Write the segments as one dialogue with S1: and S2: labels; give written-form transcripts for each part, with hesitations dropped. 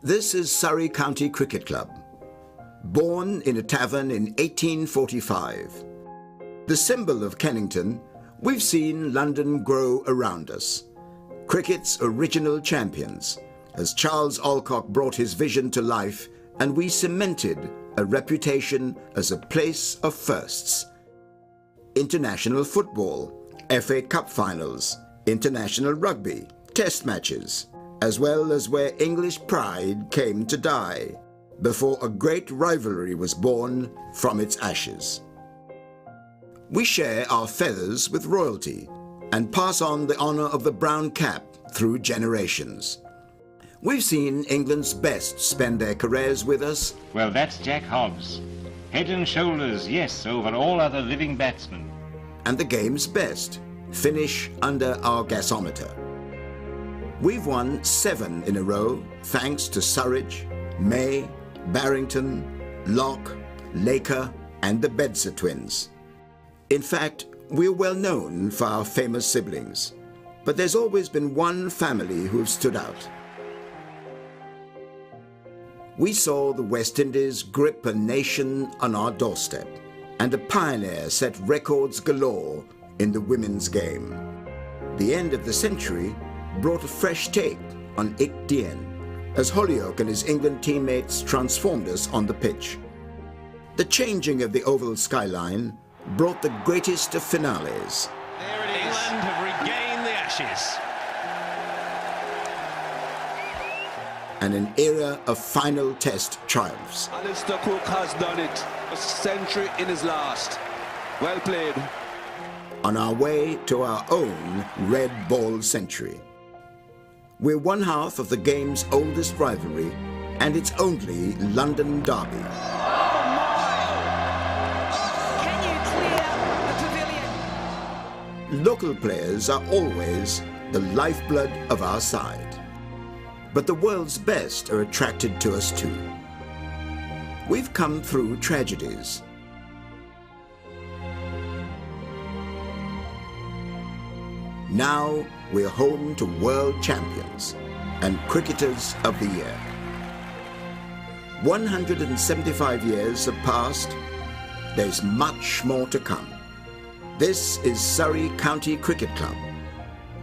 S1: This is Surrey County Cricket Club. Born in a tavern in 1845. The symbol of Kennington, we've seen London grow around us. Cricket's original champions, as Charles Alcock brought his vision to life and we cemented a reputation as a place of firsts. International football, FA Cup finals, international rugby, test matches, as well as where English pride came to die, before a great rivalry was born from its ashes. We share our feathers with royalty and pass on the honour of the brown cap through generations. We've seen England's best spend their careers with us.
S2: Well, that's Jack Hobbs. Head and shoulders, yes, over all other living batsmen.
S1: And the game's best finish under our gasometer. We've won 7 in a row thanks to Surridge, May, Barrington, Locke, Laker and the Bedser twins. In fact, we're well known for our famous siblings, but there's always been one family who've stood out. We saw the West Indies grip a nation on our doorstep, and a pioneer set records galore in the women's game. The end of the century brought a fresh take on Ik Dien, as Holyoake and his England teammates transformed us on the pitch. The changing of the oval skyline brought the greatest of finales.
S3: There it is. England have regained the Ashes.
S1: And an era of final test triumphs.
S4: Alistair Cook has done it. A century in his last. Well played.
S1: On our way to our own red ball century. We're one half of the game's oldest rivalry and its only London derby.
S5: Can you clear the pavilion?
S1: Local players are always the lifeblood of our side. But the world's best are attracted to us too. We've come through tragedies. Now we're home to world champions and cricketers of the year. 175 years have passed. There's much more to come. This is Surrey County Cricket Club,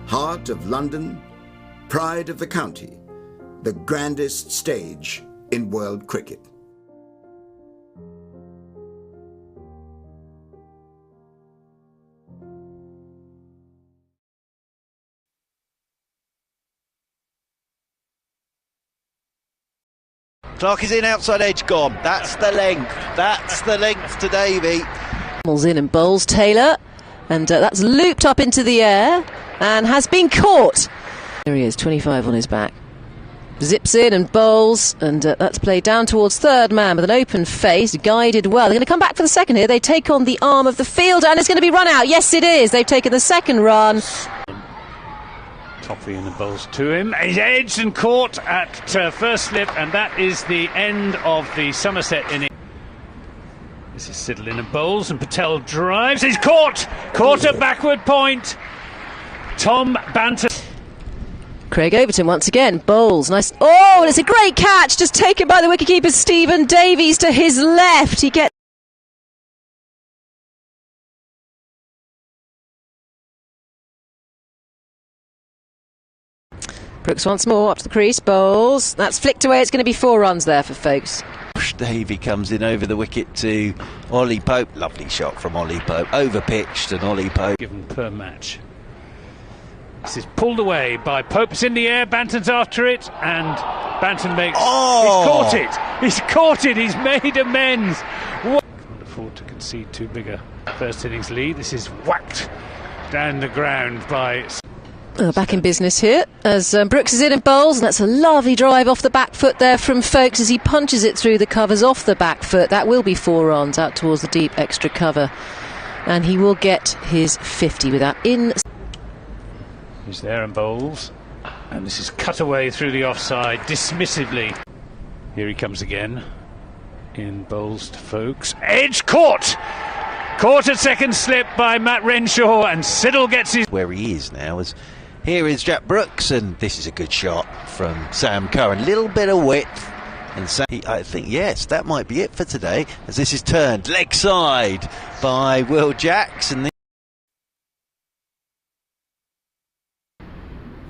S1: heart of London, pride of the county, the grandest stage in world cricket.
S6: Clark is in, outside edge gone. That's the length. That's the length to Davey.
S7: In and bowls Taylor, and that's looped up into the air and has been caught. There he is, 25 on his back. Zips in and bowls, and that's played down towards third man with an open face, guided well. They're going to come back for the second here. They take on the arm of the fielder, and it's going to be run out. Yes, it is. They've taken the second run.
S8: Toffee in the bowls to him. He's edged and caught at first slip, and that is the end of the Somerset inning. This is Siddle in and bowls, and Patel drives. He's caught! Caught at backward point. Tom Banton.
S7: Craig Overton once again, bowls, nice. Oh, and it's a great catch, just taken by the wicketkeeper Stephen Davies to his left. He gets. Brooks once more up to the crease, bowls. That's flicked away. It's going to be 4 runs there for folks.
S6: Davey comes in over the wicket to Ollie Pope. Lovely shot from Ollie Pope. Over pitched, and Ollie Pope
S8: Given per match. This is pulled away by Pope. It's in the air. Banton's after it, and Banton makes.
S6: Oh!
S8: He's caught it. He's caught it. He's made amends. Can't afford to concede too big a first innings lead. This is whacked down the ground by.
S7: Back in business here as Brooks is in and bowls, and that's a lovely drive off the back foot there from Folkes as he punches it through the covers off the back foot. That will be 4 runs out towards the deep extra cover, and he will get his 50 with that in.
S8: He's there and bowls, and this is cut away through the offside dismissively. Here he comes again in bowls to Folkes. Edge caught at second slip by Matt Renshaw, and Siddle gets his.
S6: where he is now, as Here is Jack Brooks, and this is a good shot from Sam Curran. Little bit of width, and I think, yes, that might be it for today, as this is turned leg side by Will Jackson.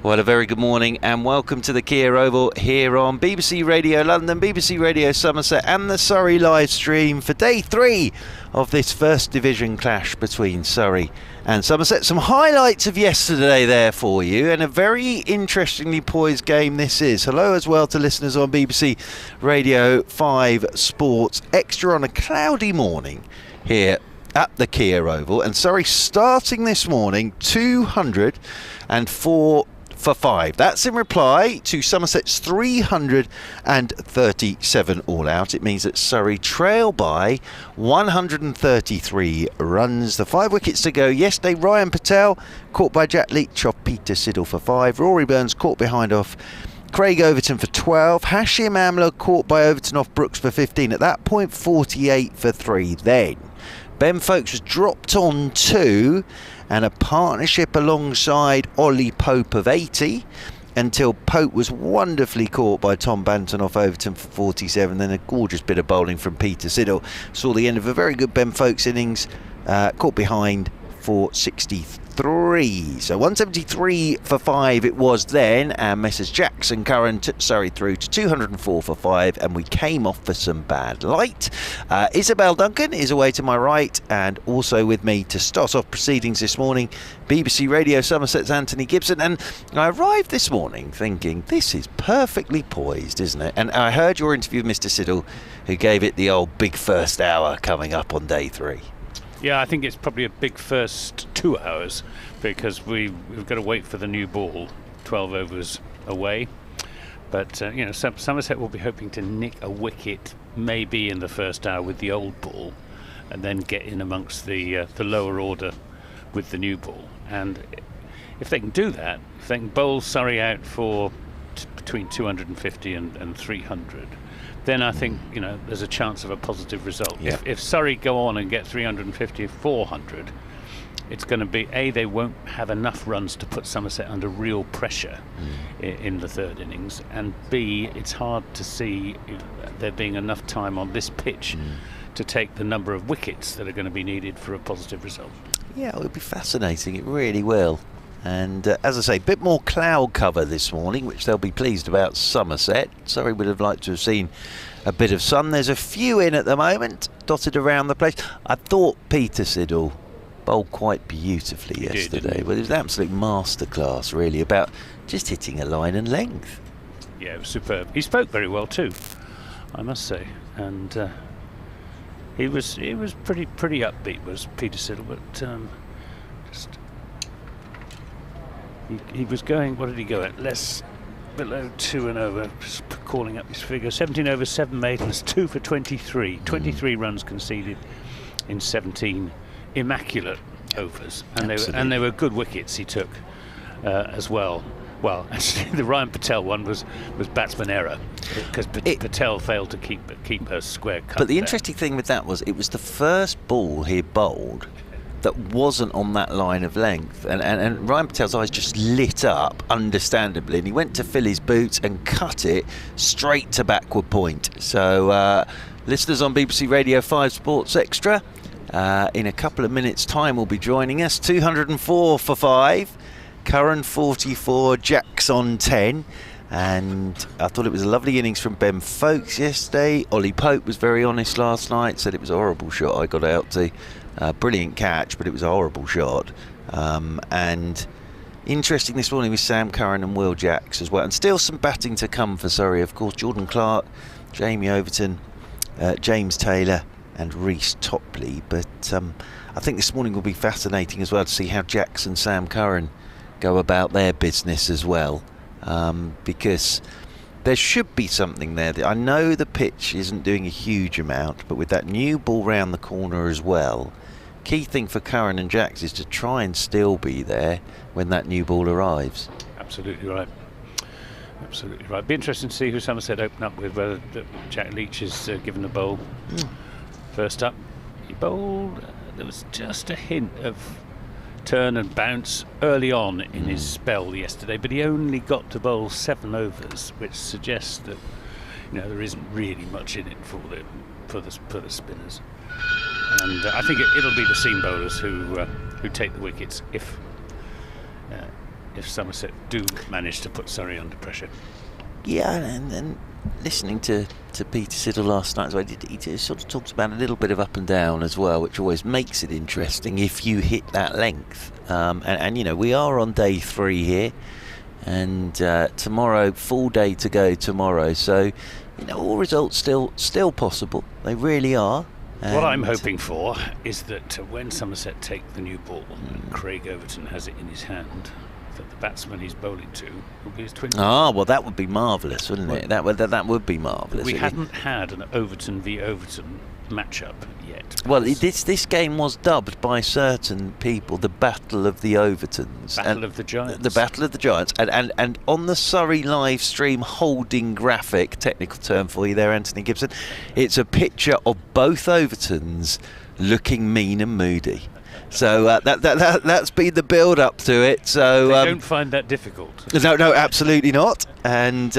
S6: Well, a very good morning and welcome to the Kia Oval here on BBC Radio London, BBC Radio Somerset and the Surrey live stream for day 3 of this First Division clash between Surrey and Somerset. Some highlights of yesterday there for you, and a very interestingly poised game this is. Hello as well to listeners on BBC Radio 5 Sports Extra on a cloudy morning here at the Kia Oval, and Surrey starting this morning 204 for 5. That's in reply to Somerset's 337 all out. It means that Surrey trail by 133 runs. The 5 wickets to go yesterday. Ryan Patel caught by Jack Leach off Peter Siddle for 5. Rory Burns caught behind off Craig Overton for 12. Hashim Amla caught by Overton off Brooks for 15. At that point, 48 for 3. Then Ben Folkes was dropped on 2, and a partnership alongside Ollie Pope of 80, until Pope was wonderfully caught by Tom Banton off Overton for 47. Then a gorgeous bit of bowling from Peter Siddle saw the end of a very good Ben Folkes innings, caught behind for 63. So 173 for 5 it was then, and Messrs Jackson Curran took Surrey through to 204 for 5, and we came off for some bad light. Isabel Duncan is away to my right, and also with me to start off proceedings this morning, BBC Radio Somerset's Anthony Gibson. And I arrived this morning thinking, this is perfectly poised, isn't it? And I heard your interview with Mr Siddle, who gave it the old big first hour coming up on day 3.
S8: Yeah, I think it's probably a big first 2 hours, because we've got to wait for the new ball, 12 overs away. But, Somerset will be hoping to nick a wicket maybe in the first hour with the old ball, and then get in amongst the lower order with the new ball. And if they can do that, if they can bowl Surrey out for between 250 and 300, then I think, there's a chance of a positive result.
S6: Yeah.
S8: If Surrey go on and get 350 or 400, it's going to be, A, they won't have enough runs to put Somerset under real pressure in the third innings, and B, it's hard to see there being enough time on this pitch to take the number of wickets that are going to be needed for a positive result.
S6: Yeah, it'll be fascinating, it really will. And as I say, a bit more cloud cover this morning, which they'll be pleased about. Somerset. Surrey would have liked to have seen a bit of sun. There's a few in at the moment, dotted around the place. I thought Peter Siddle bowled quite beautifully yesterday, but it was an absolute masterclass, really, about just hitting a line and length.
S8: Yeah, it was superb. He spoke very well too, I must say, and he was pretty upbeat, was Peter Siddle, but He was going, what did he go at? Below 2 and over, just calling up his figure. 17 overs, 7 maidens, 2 for 23. 23 runs conceded in 17 immaculate overs. And they were good wickets he took as well. Well, actually, the Ryan Patel one was batsman error, because Patel failed to keep her square cut.
S6: But the interesting thing with that was, it was the first ball he bowled that wasn't on that line of length, and Ryan Patel's eyes just lit up, understandably, and he went to fill his boots and cut it straight to backward point. So listeners on BBC Radio 5 Sports Extra, in a couple of minutes time will be joining us. 204 for 5, Curran 44, Jackson 10. And I thought it was a lovely innings from Ben Folkes yesterday. Ollie Pope was very honest last night, said it was a horrible shot I got out to. Brilliant catch, but it was a horrible shot. And interesting this morning with Sam Curran and Will Jacks as well. And still some batting to come for Surrey, of course. Jordan Clark, Jamie Overton, James Taylor and Reece Topley. But I think this morning will be fascinating as well to see how Jacks and Sam Curran go about their business as well. Because there should be something there. I know the pitch isn't doing a huge amount, but with that new ball round the corner as well, key thing for Curran and Jacks is to try and still be there when that new ball arrives.
S8: Absolutely right. Absolutely right. Be interesting to see who Somerset open up with, whether Jack Leach is given the bowl. First up, he bowled. There was just a hint of turn and bounce early on in his spell yesterday, but he only got to bowl 7 overs, which suggests that there isn't really much in it for the spinners. And I think it'll be the seam bowlers who take the wickets if Somerset do manage to put Surrey under pressure.
S6: Yeah, and listening to Peter Siddle last night as well, he sort of talks about a little bit of up and down as well, which always makes it interesting if you hit that length. And we are on day 3 here, and tomorrow, full day to go tomorrow. So, all results still possible. They really are.
S8: What I'm hoping for is that when Somerset take the new ball and Craig Overton has it in his hand, that the batsman he's bowling to will be his twin.
S6: Well, that would be marvellous, wouldn't it? That would be marvellous.
S8: We hadn't had an Overton v Overton matchup yet.
S6: Well, this game was dubbed by certain people the Battle of the Overtons.
S8: Battle of the Giants.
S6: The Battle of the Giants. And on the Surrey live stream holding graphic, technical term for you there, Anthony Gibson, it's a picture of both Overtons looking mean and moody. So that's been the build-up to it. So
S8: they don't find that difficult.
S6: No, absolutely not. And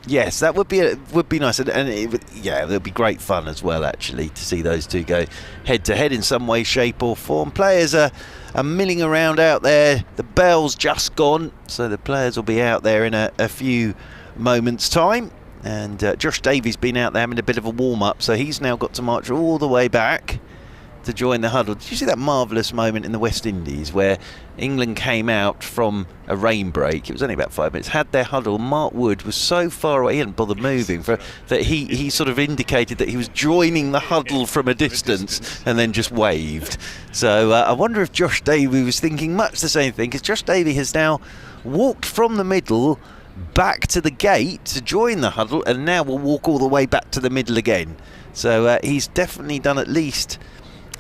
S6: yes, that would be nice, and it would be great fun as well, actually, to see those two go head-to-head in some way, shape or form. Players are milling around out there. The bell's just gone, so the players will be out there in a few moments' time. And Josh Davies been out there having a bit of a warm-up, so he's now got to march all the way back to join the huddle. Did you see that marvellous moment in the West Indies where England came out from a rain break? It was only about 5 minutes. Had their huddle. Mark Wood was so far away, he hadn't bothered moving, that he sort of indicated that he was joining the huddle from a distance and then just waved. So I wonder if Josh Davey was thinking much the same thing, because Josh Davey has now walked from the middle back to the gate to join the huddle, and now will walk all the way back to the middle again. So he's definitely done at least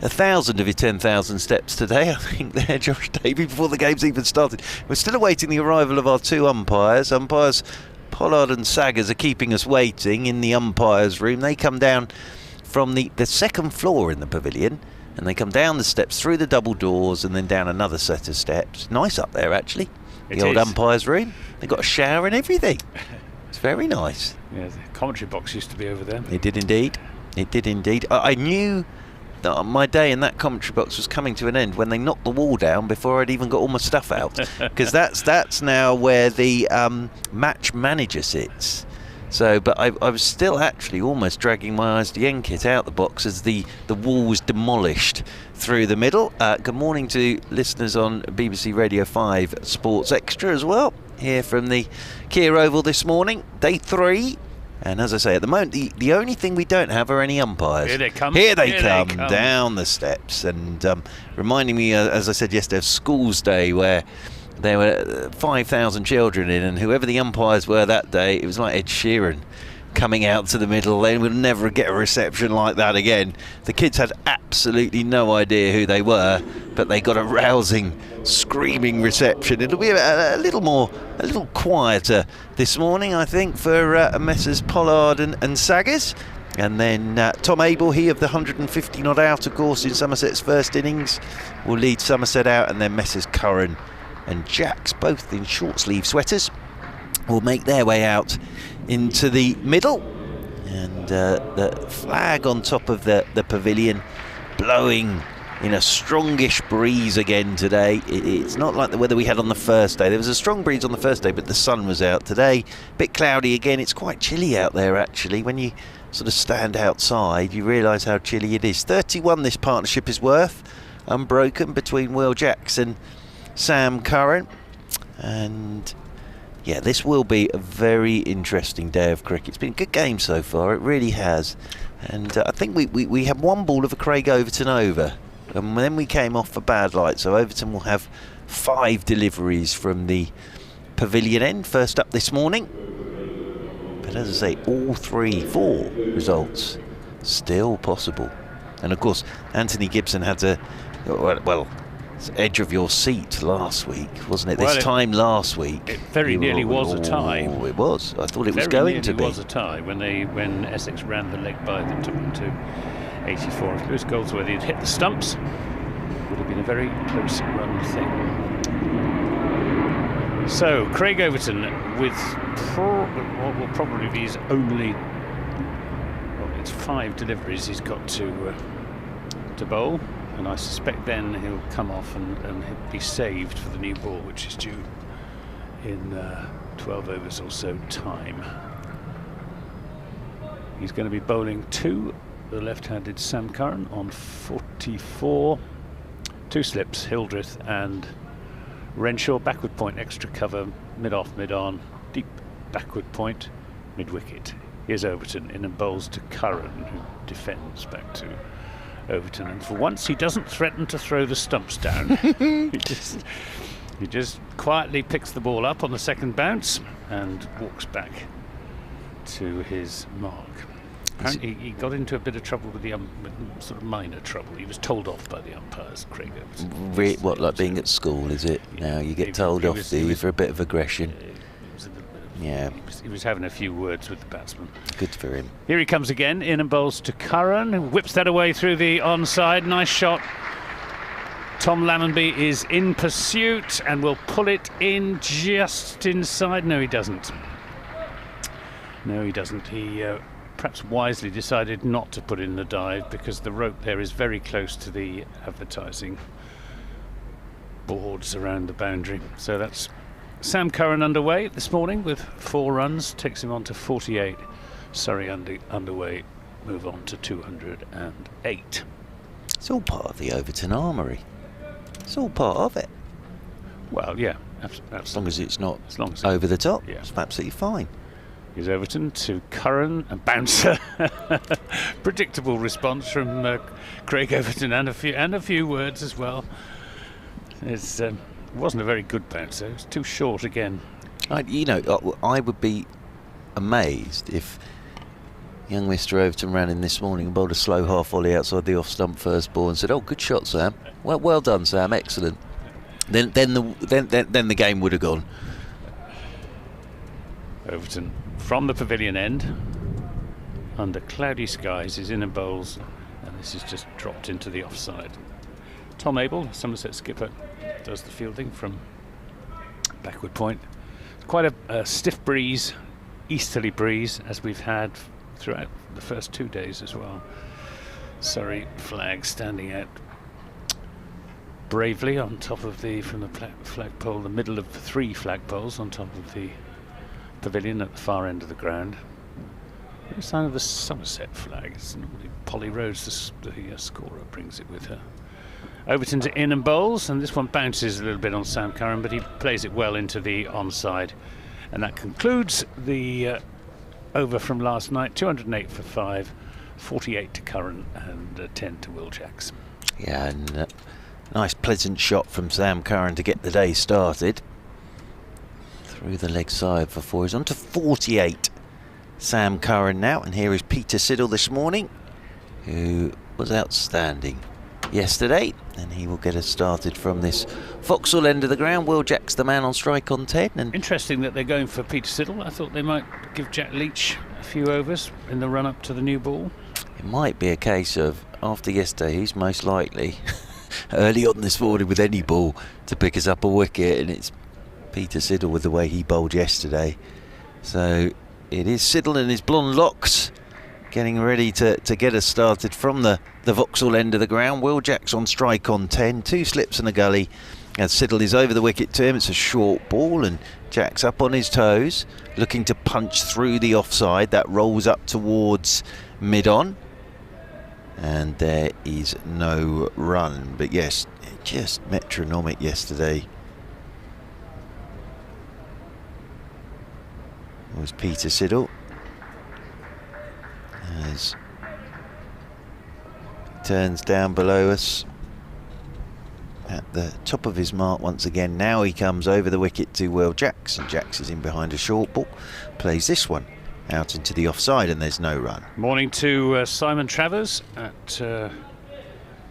S6: 1,000 of his 10,000 steps today, I think, there, Josh Davey, before the game's even started. We're still awaiting the arrival of our 2 umpires. Umpires Pollard and Saggers are keeping us waiting in the umpires' room. They come down from the second floor in the pavilion, and they come down the steps through the double doors and then down another set of steps. Nice up there, actually. The old umpires' room. They've got a shower and everything. It's very nice.
S8: Yeah, the commentary box used to be over there.
S6: It did indeed. It did indeed. I knew my day in that commentary box was coming to an end when they knocked the wall down before I'd even got all my stuff out, because that's now where the match manager sits. So, but I was still actually almost dragging my ISDN kit out the box as the wall was demolished through the middle. Good morning to listeners on BBC Radio 5 Sports Extra as well, here from the Kia Oval this morning, day 3. And as I say, at the moment, the only thing we don't have are any umpires.
S8: Here they come.
S6: Here they come down the steps. And reminding me, as I said yesterday, of Schools Day, where there were 5,000 children in, and whoever the umpires were that day, it was like Ed Sheeran coming out to the middle. They will never get a reception like that again. The kids had absolutely no idea who they were, but they got a rousing, screaming reception. It'll be a little quieter this morning, I think, for Messrs Pollard and Saggers. And then Tom Abel, he of the 150 not out, of course, in Somerset's first innings, will lead Somerset out, and then Messrs Curran and Jacks, both in short sleeve sweaters, will make their way out into the middle. And the flag on top of the pavilion blowing in a strongish breeze again today. It's not like the weather we had on the first day. There was a strong breeze on the first day, but the sun was out today. Bit cloudy again. It's quite chilly out there, actually. When you sort of stand outside, you realise how chilly it is. 31 this partnership is worth, unbroken, between Will Jacks and Sam Curran. And yeah, this will be a very interesting day of cricket. It's been a good game so far, it really has. And I think we had one ball of a Craig Overton over, and then we came off for bad light, so Overton will have 5 deliveries from the pavilion end first up this morning. But as I say, all 4 results still possible. And of course, Anthony Gibson had to, well, edge of your seat last week, wasn't it? This time last week,
S8: it very nearly was a tie.
S6: It was. I thought it was going to be.
S8: It was a tie when Essex ran the leg by them, took them to 84. If Lewis Goldsworthy had hit the stumps, would have been a very close run thing. So Craig Overton with what will probably be his only, well, it's 5 deliveries he's got to bowl, and I suspect then he'll come off and he'll be saved for the new ball, which is due in 12 overs or so time. He's going to be bowling to the left-handed Sam Curran on 44. 2 slips, Hildreth and Renshaw. Backward point, extra cover, mid-off, mid-on, deep backward point, mid-wicket. Here's Overton in and bowls to Curran, who defends back to Overton. And for once, he doesn't threaten to throw the stumps down. He just quietly picks the ball up on the second bounce and walks back to his mark. Apparently he got into a bit of trouble with the sort of minor trouble. He was told off by the umpires, Craig Overton.
S6: What, like being at school, is it? Now you get told off for a bit of aggression. Yeah.
S8: He was having a few words with the batsman.
S6: Good for him.
S8: Here he comes again, in and bowls to Curran, who whips that away through the onside. Nice shot. Tom Lammonby is in pursuit and will pull it in just inside. No, he doesn't. No, he doesn't. He perhaps wisely decided not to put in the dive because the rope there is very close to the advertising boards around the boundary. So that's Sam Curran underway this morning with 4 runs, takes him on to 48. Surrey underway, move on to 208.
S6: It's all part of the Overton armoury. It's all part of it.
S8: Well, yeah, absolutely.
S6: As long as it's not over the top, yeah. It's absolutely fine.
S8: Here's Overton to Curran, a bouncer. Predictable response from Craig Overton, and a few words as well. It wasn't a very good bouncer. It was too short again.
S6: I would be amazed if young Mr. Overton ran in this morning and bowled a slow half volley outside the off stump first ball and said, "Oh, good shot, Sam. Well done, Sam. Excellent." Then the game would have gone.
S8: Overton from the pavilion end, under cloudy skies, is in and bowls, and this is just dropped into the offside. Tom Abel, Somerset skipper, does the fielding from backward point. Quite a stiff breeze, easterly breeze, as we've had throughout the first 2 days as well. Surrey flag standing out bravely on top of from the flagpole, the middle of 3 flagpoles on top of the pavilion at the far end of the ground. No sign of the Somerset flag. It's normally Polly Rose, the scorer, brings it with her. Overton to in and bowls, and this one bounces a little bit on Sam Curran, but he plays it well into the onside. And that concludes the over from last night. 208 for 5, 48 to Curran, and 10 to Will Jacks.
S6: Yeah, and nice pleasant shot from Sam Curran to get the day started. Through the leg side for 4. He's on to 48. Sam Curran now, and here is Peter Siddle this morning, who was outstanding yesterday, and he will get us started from this Vauxhall end of the ground. Will Jack's the man on strike on 10. And
S8: interesting that they're going for Peter Siddle. I thought they might give Jack Leach a few overs in the run up to the new ball.
S6: It might be a case of, after yesterday, he's most likely early on this morning with any ball to pick us up a wicket, and it's Peter Siddle with the way he bowled yesterday. So it is Siddle and his blonde locks getting ready to get us started from the Vauxhall end of the ground. Will Jack's on strike on 10, 2 slips and a gully, as Siddle is over the wicket to him. It's a short ball, and Jack's up on his toes, looking to punch through the offside. That rolls up towards mid-on, and there is no run. But yes, just metronomic yesterday was Peter Siddle, as he turns down below us at the top of his mark once again. Now he comes over the wicket to Will Jacks, and Jacks is in behind a short ball, plays this one out into the offside, and there's no run.
S8: Morning to Simon Travers,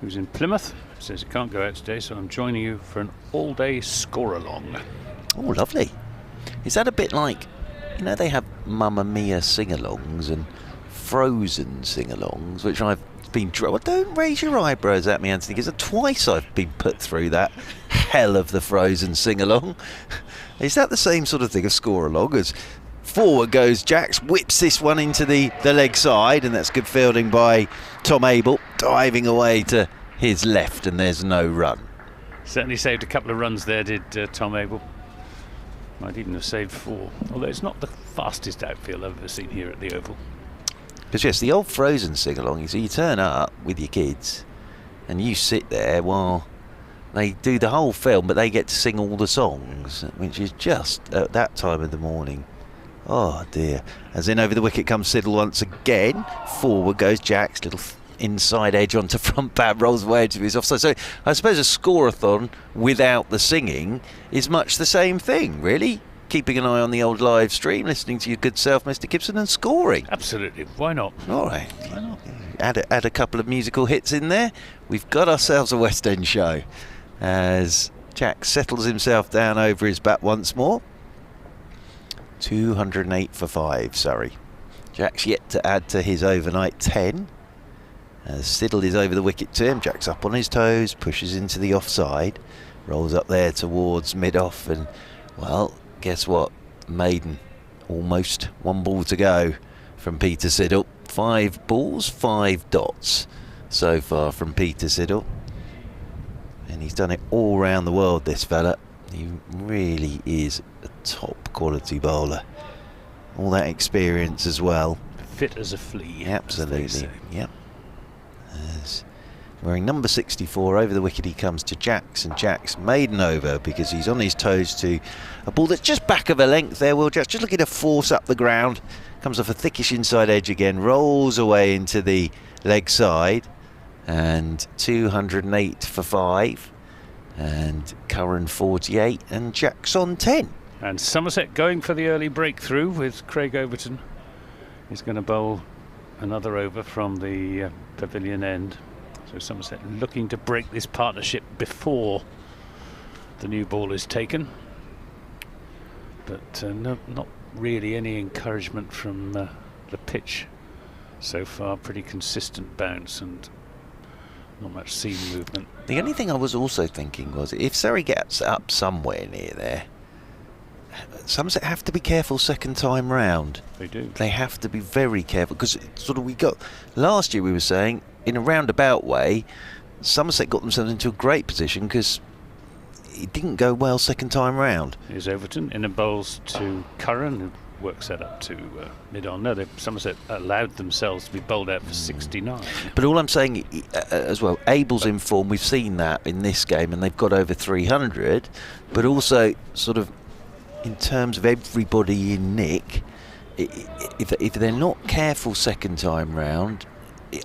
S8: who's in Plymouth. Says he can't go out today, so I'm joining you for an all-day score-along.
S6: Oh, lovely. Is that a bit like, you know, they have Mamma Mia sing-alongs and Frozen sing-alongs, which I've been... Well, don't raise your eyebrows at me, Anthony, because twice I've been put through that hell of the Frozen sing-along. Is that the same sort of thing, a score-along? As forward goes Jacks, whips this one into the leg side, and that's good fielding by Tom Abel, diving away to his left, and there's no run.
S8: Certainly saved a couple of runs there, did Tom Abel. Might even have saved 4, although it's not the fastest outfield I've ever seen here at the Oval.
S6: Because yes, the old Frozen sing-along is you turn up with your kids and you sit there while they do the whole film, but they get to sing all the songs, which is just at that time of the morning. Oh dear. As in over the wicket comes Siddle once again. Forward goes Jacks, little inside edge onto front bat, rolls away to his offside. So I suppose a score-a-thon without the singing is much the same thing, really. Keeping an eye on the old live stream, listening to your good self, Mr. Gibson, and scoring.
S8: Absolutely. Why not?
S6: All right. Why not? Add a couple of musical hits in there. We've got ourselves a West End show. As Jack settles himself down over his bat once more. 208 for 5, Surrey. Jack's yet to add to his overnight 10. As Siddle is over the wicket to him, Jack's up on his toes, pushes into the offside, rolls up there towards mid-off, and, well, guess what? Maiden, almost 1 ball to go from Peter Siddle. 5 balls, 5 dots so far from Peter Siddle. And he's done it all around the world, this fella. He really is a top quality bowler. All that experience as well.
S8: Fit as a flea.
S6: Absolutely, yep. As wearing number 64, over the wicket he comes to Jacks, and Jacks maiden over because he's on his toes to a ball that's just back of a length there. Will Jacks just looking to force up the ground, comes off a thickish inside edge again, rolls away into the leg side, and 208 for 5, and Curran 48, and Jacks on 10.
S8: And Somerset going for the early breakthrough with Craig Overton. He's going to bowl another over from the pavilion end. So Somerset looking to break this partnership before the new ball is taken. But not really any encouragement from the pitch so far. Pretty consistent bounce and not much seam movement.
S6: The only thing I was also thinking was if Surrey gets up somewhere near there, Somerset have to be careful second time round.
S8: They do.
S6: They have to be very careful because sort of we got last year we were saying in a roundabout way Somerset got themselves into a great position because it didn't go well second time round.
S8: Here's Overton in a bowls to Curran, who works that up to mid-on. No, Somerset allowed themselves to be bowled out for 69.
S6: But all I'm saying as well, Abel's in form, we've seen that in this game, and they've got over 300, but also sort of in terms of everybody in nick, if they're not careful second time round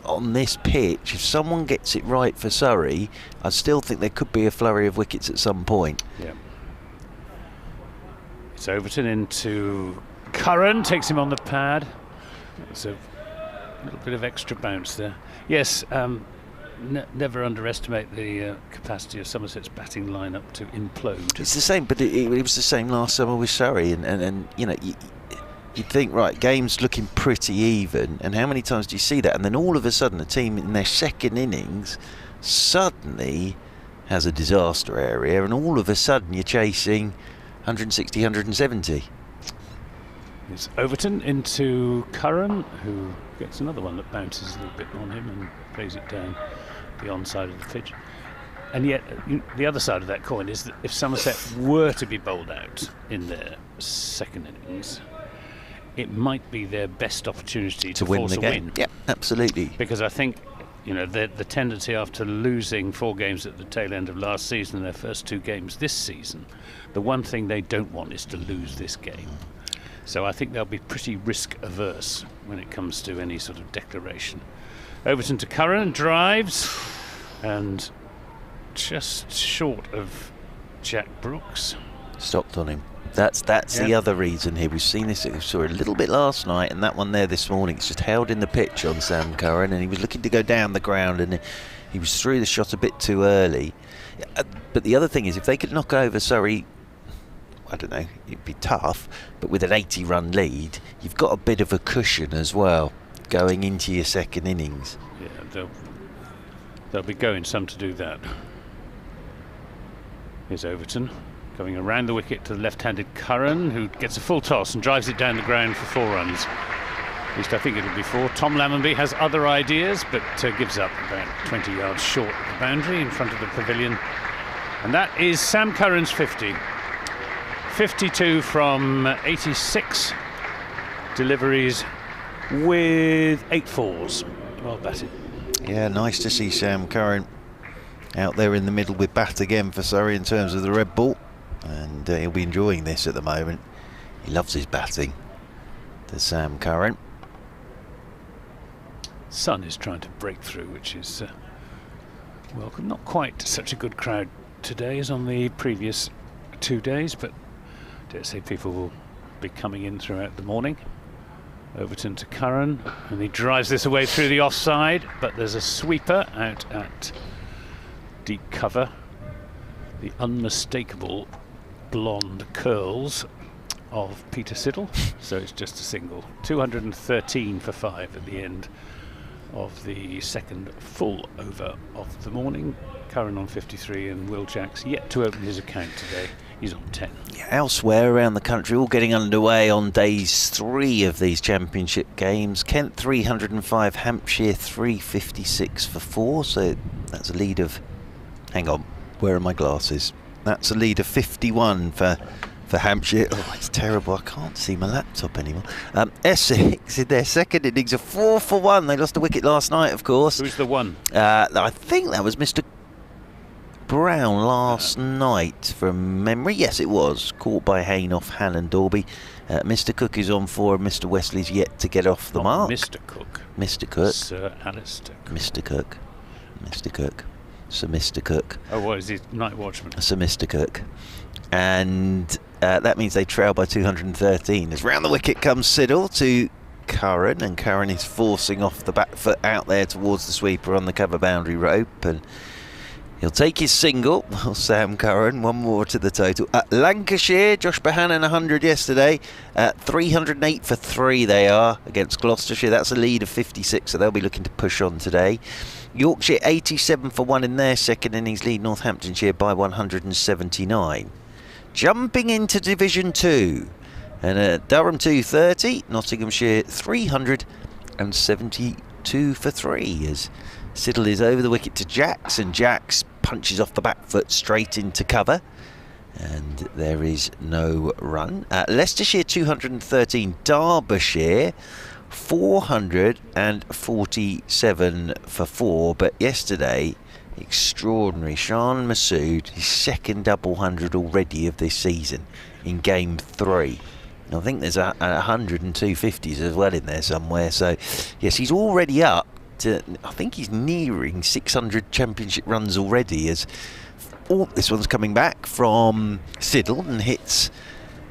S6: on this pitch, if someone gets it right for Surrey, I still think there could be a flurry of wickets at some point.
S8: Yeah. It's Overton into Curran, takes him on the pad. It's a little bit of extra bounce there. Yes, never underestimate the capacity of Somerset's batting lineup to implode.
S6: It's the same, but it was the same last summer with Surrey, and you know, you'd think, right, game's looking pretty even, and how many times do you see that? And then all of a sudden, a team in their second innings suddenly has a disaster area, and all of a sudden you're chasing 160, 170.
S8: It's Overton into Curran, who gets another one that bounces a little bit on him and plays it down the onside of the pitch. And yet, the other side of that coin is that if Somerset were to be bowled out in their second innings, it might be their best opportunity to
S6: win
S8: force
S6: the game.
S8: a win.
S6: Yeah, absolutely.
S8: Because I think, you know, the tendency after losing 4 games at the tail end of last season and their first 2 games this season, the one thing they don't want is to lose this game. So I think they'll be pretty risk averse when it comes to any sort of declaration. Overton to Curran, drives, and just short of Jack Brooks.
S6: Stopped on him. That's the other reason here. We've seen this, we saw a little bit last night, and that one there this morning. It's just held in the pitch on Sam Curran, and he was looking to go down the ground, and he was through the shot a bit too early. But the other thing is, if they could knock over Surrey, I don't know, it'd be tough, but with an 80-run lead, you've got a bit of a cushion as well going into your second innings.
S8: Yeah, they'll be going some to do that. Here's Overton coming around the wicket to the left-handed Curran, who gets a full toss and drives it down the ground for 4 runs. At least I think it'll be 4. Tom Lammonby has other ideas, but gives up about 20 yards short of the boundary in front of the pavilion. And that is Sam Curran's 50. 52 from 86 deliveries with 8 fours. Well batted.
S6: Yeah, nice to see Sam Curran out there in the middle with bat again for Surrey in terms of the red ball. And he'll be enjoying this at the moment. He loves his batting, to Sam Curran.
S8: Sun is trying to break through, which is welcome. Not quite such a good crowd today as on the previous 2 days, but I dare say people will be coming in throughout the morning. Overton to Curran, and he drives this away through the offside, but there's a sweeper out at deep cover. The unmistakable blonde curls of Peter Siddle. So it's just a single. 213 for 5 at the end of the second full over of the morning. Curran on 53, and Will Jacks yet to open his account today. He's on 10.
S6: Yeah, elsewhere around the country, all getting underway on days 3 of these championship games. Kent 305, Hampshire 356 for 4. So that's a lead of, hang on, where are my glasses? That's a lead of 51 for Hampshire. Oh, it's terrible. I can't see my laptop anymore. Essex in their second innings of 4 for 1. They lost a wicket last night, of course.
S8: Who's the one?
S6: I think that was Mr. Brown last night from memory. Yes, it was. Caught by Hayne off Hannon Dorby. Mr. Cook is on 4. Mr. Wesley's yet to get off the mark.
S8: Mr. Cook.
S6: Mr. Cook.
S8: Sir Alistair Cook.
S6: Mr. Cook. Mr. Cook. Sir Mr. Cook.
S8: Oh, what is he? Night watchman.
S6: Sir Mr. Cook. And that means they trail by 213. As round the wicket comes Siddle to Curran, and Curran is forcing off the back foot out there towards the sweeper on the cover boundary rope, and he'll take his single. Well, Sam Curran, 1 more to the total. Lancashire, Josh Bohannon 100 yesterday. 308 for 3 they are against Gloucestershire. That's a lead of 56, so they'll be looking to push on today. Yorkshire 87 for 1 in their second innings, lead Northamptonshire by 179. Jumping into Division 2, and Durham 230, Nottinghamshire 372 for 3 as Siddle is over the wicket to Jacks, and Jacks punches off the back foot straight into cover, and there is no run. Leicestershire 213, Derbyshire 447 for 4, but yesterday, extraordinary. Shan Masood, his second double 100 already of this season in game 3. I think there's a 100 and 250s as well in there somewhere, so yes, he's already up to, I think he's nearing 600 championship runs already, as this one's coming back from Siddle and hits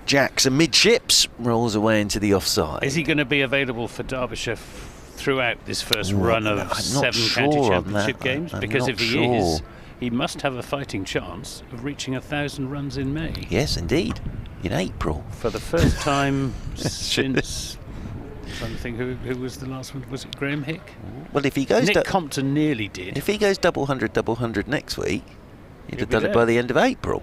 S6: Jacks amidships, rolls away into the offside.
S8: Is he going to be available for Derbyshire throughout this first run of 7 county championship games? Because if he is, he must have a fighting chance of reaching 1,000 runs in May.
S6: Yes, indeed, in April.
S8: For the first time since... I'm trying to think who was the last one. Was it Graham Hick?
S6: Well, if he goes...
S8: Nick Compton nearly did.
S6: If he goes double 100 next week, he'd have done it by the end of April.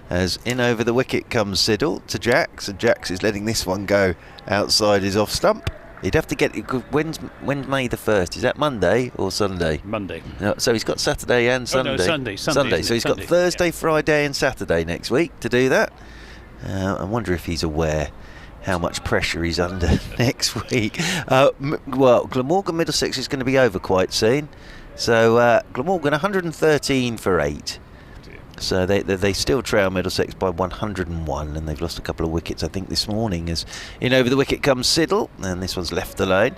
S6: As in over the wicket comes Siddle to Jacks, and Jacks is letting this one go outside his off stump. He'd have to get... When's May the 1st? Is that Monday or Sunday?
S8: Monday.
S6: No, so he's got Saturday and Sunday.
S8: Oh, no, Sunday.
S6: So he's got Thursday, Friday and Saturday next week to do that. I wonder if he's aware how much pressure he's under next week. Well, Glamorgan Middlesex is going to be over quite soon. So Glamorgan 113 for 8. So they still trail Middlesex by 101, and they've lost a couple of wickets, I think, this morning. As in over the wicket comes Siddle, and this one's left alone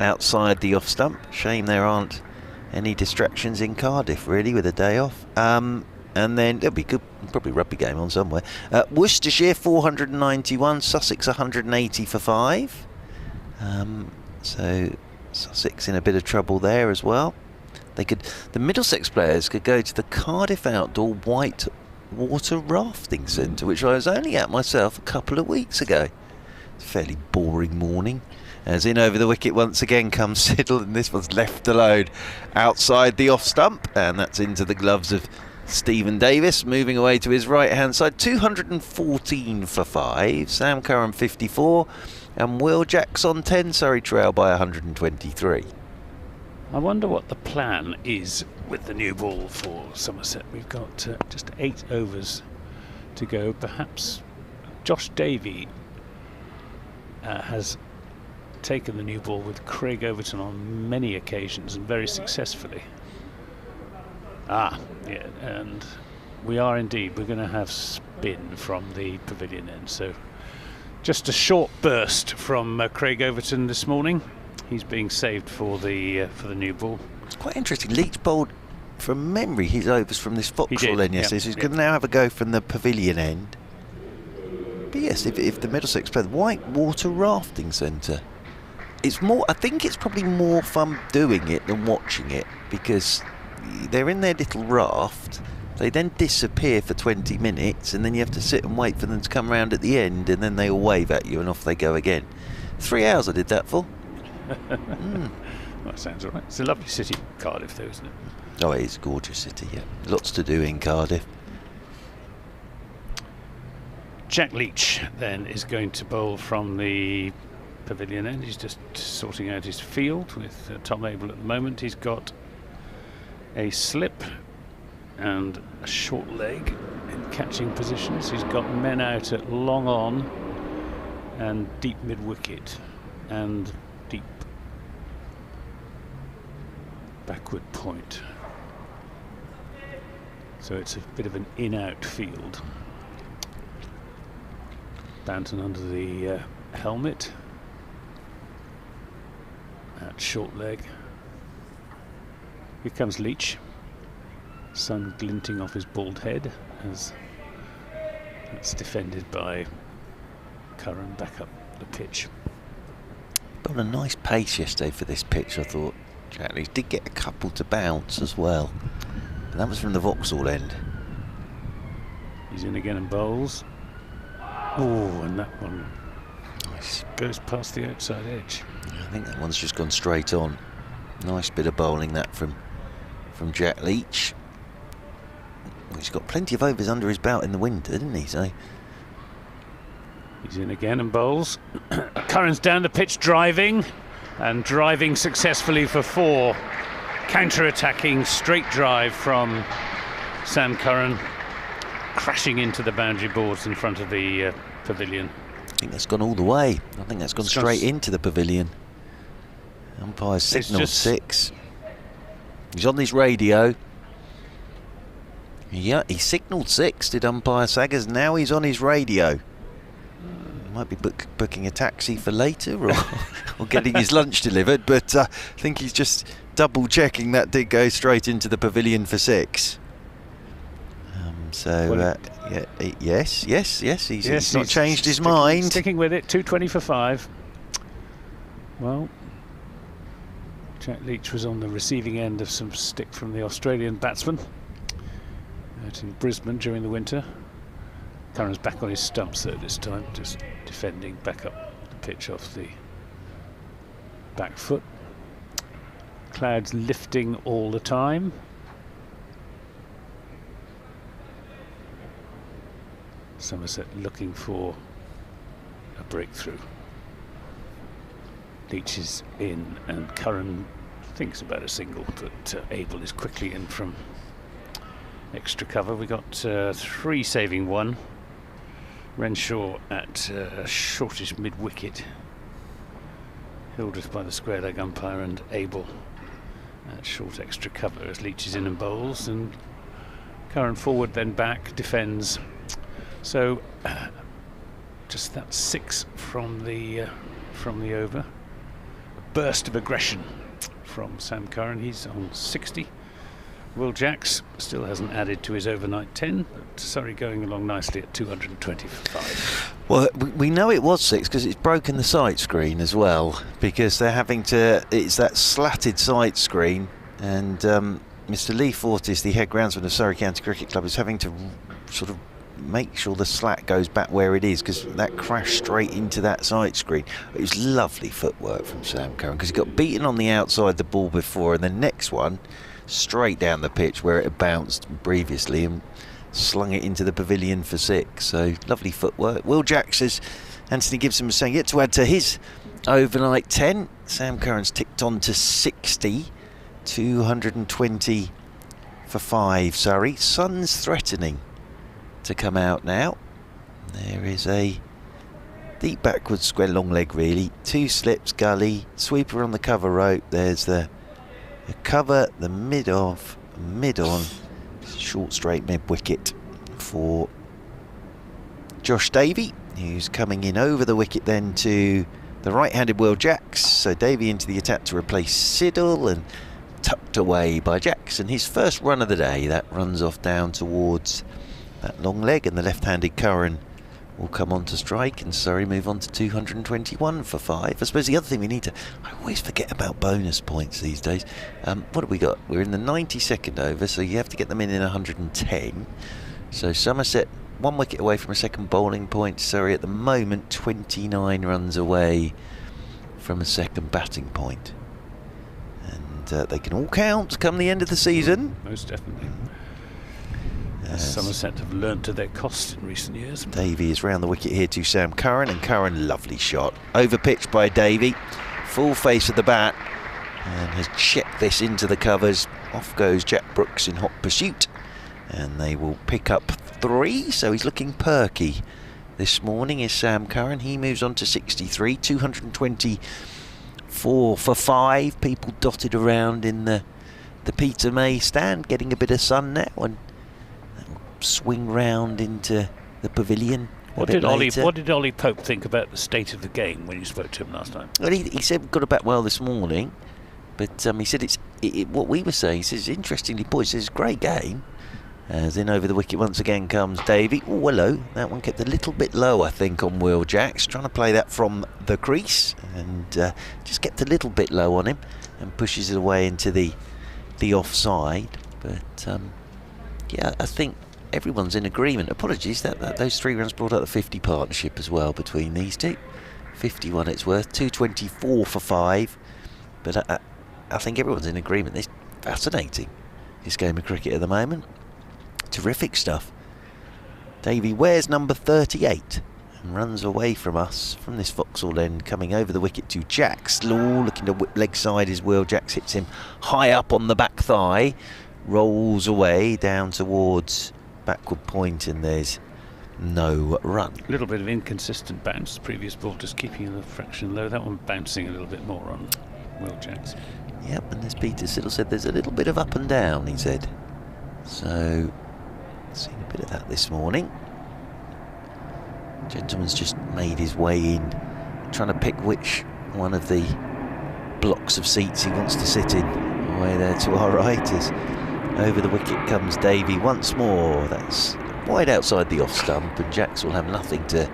S6: outside the off stump. Shame there aren't any distractions in Cardiff, really, with a day off. And then there'll be good, probably rugby game on somewhere. Worcestershire 491, Sussex 180 for 5. So Sussex in a bit of trouble there as well. The Middlesex players could go to the Cardiff Outdoor White Water Rafting Centre, which I was only at myself a couple of weeks ago. It's a fairly boring morning. As in over the wicket once again comes Siddle, and this one's left alone outside the off stump, and that's into the gloves of Stephen Davis, moving away to his right hand side. 214 for 5, Sam Curran 54, and Will Jacks on 10, Surrey trail by 123.
S8: I wonder what the plan is with the new ball for Somerset. We've got just 8 overs to go. Perhaps Josh Davey has taken the new ball with Craig Overton on many occasions and very successfully. Yeah, and we are indeed. We're going to have spin from the pavilion end. So just a short burst from Craig Overton this morning. He's being saved for the new ball.
S6: It's quite interesting. Leach bowled from memory his overs from this Vauxhall end yesterday. So he's going to now have a go from the pavilion end. But yes, if the Middlesex play the Whitewater Rafting Centre, it's more. I think it's probably more fun doing it than watching it, because they're in their little raft, they then disappear for 20 minutes, and then you have to sit and wait for them to come round at the end, and then they all wave at you and off they go again. 3 hours I did that for.
S8: Well, that sounds all right. It's a lovely city, Cardiff, though, isn't it?
S6: Oh, it is a gorgeous city, yeah. Lots to do in Cardiff.
S8: Jack Leach then is going to bowl from the pavilion end. He's just sorting out his field with Tom Abel at the moment. He's got a slip and a short leg in catching positions. He's got men out at long on and deep mid wicket and deep backward point. So it's a bit of an in-out field. Banton under the helmet at short leg. Here comes Leach, sun glinting off his bald head as it's defended by Curran back up the pitch.
S6: Got a nice pace yesterday for this pitch, I thought. Jack Leach did get a couple to bounce as well, but that was from the Vauxhall end.
S8: He's in again and bowls. Oh, and that one
S6: Nice.
S8: goes past the outside edge.
S6: I think that one's just gone straight on. Nice bit of bowling that from Jack Leach. He's got plenty of overs under his belt in the winter, didn't he? So
S8: he's in again and bowls. Curran's down the pitch driving, and driving successfully for 4. Counter-attacking straight drive from Sam Curran, crashing into the boundary boards in front of the pavilion.
S6: I think that's gone all the way. I think that's gone straight into the pavilion. Umpire's signalled 6. He's on his radio. Yeah, he signalled 6, did umpire Saggers. Now he's on his radio. He might be booking a taxi for later, or getting his lunch delivered, but I think he's just double checking that did go straight into the pavilion for 6. Yes, he's not changed his mind.
S8: Sticking with it, 220 for 5. Well, Jack Leach was on the receiving end of some stick from the Australian batsman out in Brisbane during the winter. Curran's back on his stumps though this time, just defending back up the pitch off the back foot. Clouds lifting all the time. Somerset looking for a breakthrough. Leach is in and Curran thinks about a single, but Abel is quickly in from extra cover. We got 3 saving 1. Renshaw at shortish mid wicket, Hildreth by the square leg umpire, and Abel at short extra cover as Leach is in and bowls, and Curran forward then back defends. So just that 6 from the over. A burst of aggression from Sam Curran. He's on 60. Will Jacks still hasn't added to his overnight 10, but Surrey going along nicely at 220 for 5.
S6: Well, we know it was 6 because it's broken the sight screen as well, because they're having to, it's that slatted sight screen, and Mr. Lee Fortis, the head groundsman of Surrey County Cricket Club, is having to sort of make sure the slat goes back where it is, because that crashed straight into that side screen. It was lovely footwork from Sam Curran, because he got beaten on the outside the ball before, and the next one straight down the pitch where it had bounced previously and slung it into the pavilion for 6. So lovely footwork. Will Jacks, as Anthony Gibson was saying, yet to add to his overnight 10. Sam Curran's ticked on to 60, 220 for 5. Surrey. Sun's threatening to come out now. There is a deep backwards square long leg, really. 2 slips, gully, sweeper on the cover rope. There's the cover, the mid on, short straight mid wicket for Josh Davey, who's coming in over the wicket then to the right-handed Will Jacks. So Davey into the attack to replace Siddle, and tucked away by Jackson. His first run of the day, that runs off down towards that long leg, and the left-handed Curran will come on to strike, and Surrey move on to 221 for 5. I suppose the other thing we need to... I always forget about bonus points these days. What have we got? We're in the 92nd over, so you have to get them in 110. So Somerset 1 wicket away from a second bowling point. Surrey at the moment 29 runs away from a second batting point. And they can all count come the end of the season.
S8: Most definitely. Somerset have learnt to their cost in recent years.
S6: Davey is round the wicket here to Sam Curran, and Curran, lovely shot. Over pitched by Davey, full face of the bat, and has checked this into the covers. Off goes Jack Brooks in hot pursuit, and they will pick up 3, so he's looking perky this morning is Sam Curran. He moves on to 63, 224 for 5. People dotted around in the Peter May stand, getting a bit of sun now, and swing round into the pavilion.
S8: What did Ollie Pope think about the state of the game when you spoke to him last time?
S6: Well, he said we got it back well this morning, but he said what we were saying. He says, interestingly, boys, it's a great game. As in over the wicket once again comes Davey. Oh, hello. That one kept a little bit low, I think, on Will Jacks, trying to play that from the crease, and just kept a little bit low on him and pushes it away into the offside. But yeah, I think everyone's in agreement. Apologies that those 3 runs brought out the 50 partnership as well between these two. 51 it's worth, 224 for 5. But I think everyone's in agreement. It's fascinating, this game of cricket at the moment. Terrific stuff. Davey wears number 38 and runs away from us from this Vauxhall end, coming over the wicket to Jacks. Looking to whip leg side as Will. Jacks hits him high up on the back thigh, rolls away down towards backward point, and there's no run.
S8: A little bit of inconsistent bounce. The previous ball just keeping the fraction low. That one bouncing a little bit more on Will Jacks.
S6: Yep, and as Peter Siddle said, there's a little bit of up and down, he said. So, seen a bit of that this morning. Gentleman's just made his way in, trying to pick which one of the blocks of seats he wants to sit in. Away there to our right as over the wicket comes Davey once more. That's wide outside the off stump, and Jacks will have nothing to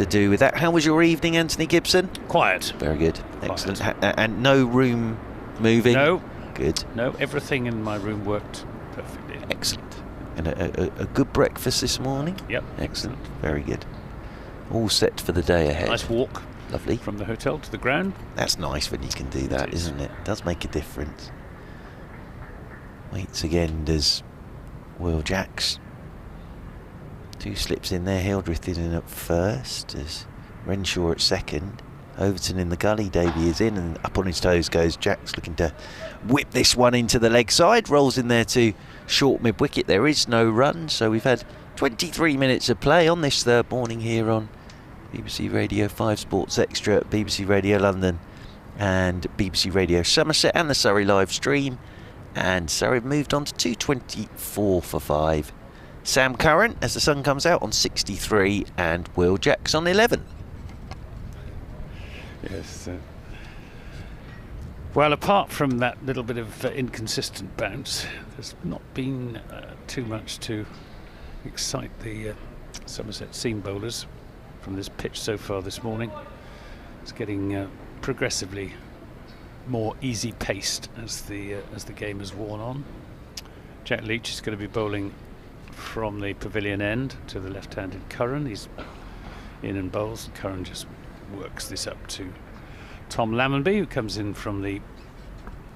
S6: do with that. How was your evening, Anthony Gibson?
S8: Quiet.
S6: Very good. Excellent. And no room moving?
S8: No.
S6: Good.
S8: No, everything in my room worked perfectly.
S6: Excellent. And a good breakfast this morning?
S8: Yep.
S6: Excellent. Very good. All set for the day ahead.
S8: Nice walk.
S6: Lovely.
S8: From the hotel to the ground.
S6: That's nice when you can do that, isn't it? It does make a difference. Waits again does Will Jacks. 2 slips in there. Hildreth in at first as Renshaw at second. Overton in the gully. Davey is in, and up on his toes goes Jacks, looking to whip this one into the leg side. Rolls in there to short mid wicket. There is no run, so we've had 23 minutes of play on this third morning here on BBC Radio 5 Sports Extra, BBC Radio London and BBC Radio Somerset, and the Surrey live stream. And Surrey moved on to 224 for 5. Sam Curran, as the sun comes out, on 63, and Will Jacks on 11.
S8: Yes. Well, apart from that little bit of inconsistent bounce, there's not been too much to excite the Somerset seam bowlers from this pitch so far this morning. It's getting progressively more easy paced as the game has worn on. Jack Leach is going to be bowling from the pavilion end to the left-handed Curran. He's in and bowls. Curran just works this up to Tom Lammonby, who comes in from the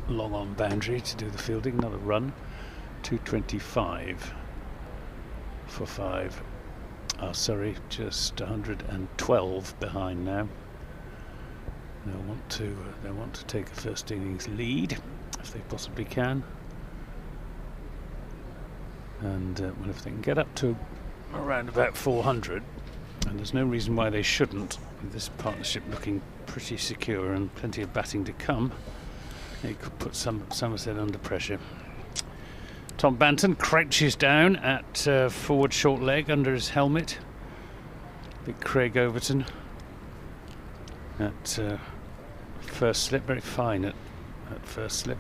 S8: long-on boundary to do the fielding. Another run. 225 for 5. Surrey just 112 behind now. They'll want to take a first innings lead if they possibly can, and well, if they can get up to around about 400, and there's no reason why they shouldn't, with this partnership looking pretty secure and plenty of batting to come, they could put Somerset under pressure. Tom Banton crouches down at forward short leg under his helmet. Big Craig Overton at first slip, very fine at first slip.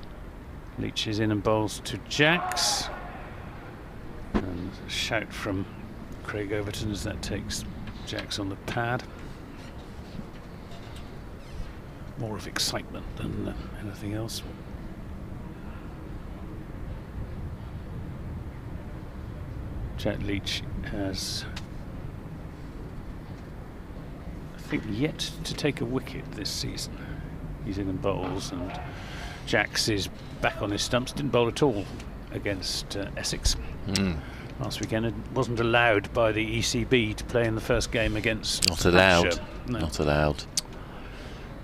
S8: Leach is in and bowls to Jacks, and a shout from Craig Overton as that takes Jacks on the pad. More of excitement than anything else. Jack Leach has, I think, yet to take a wicket this season. He's in and bowls, and Jacks is back on his stumps. Didn't bowl at all against Essex last weekend. It wasn't allowed by the ECB to play in the first game against
S6: Not allowed.
S8: Hampshire. No.
S6: Not allowed.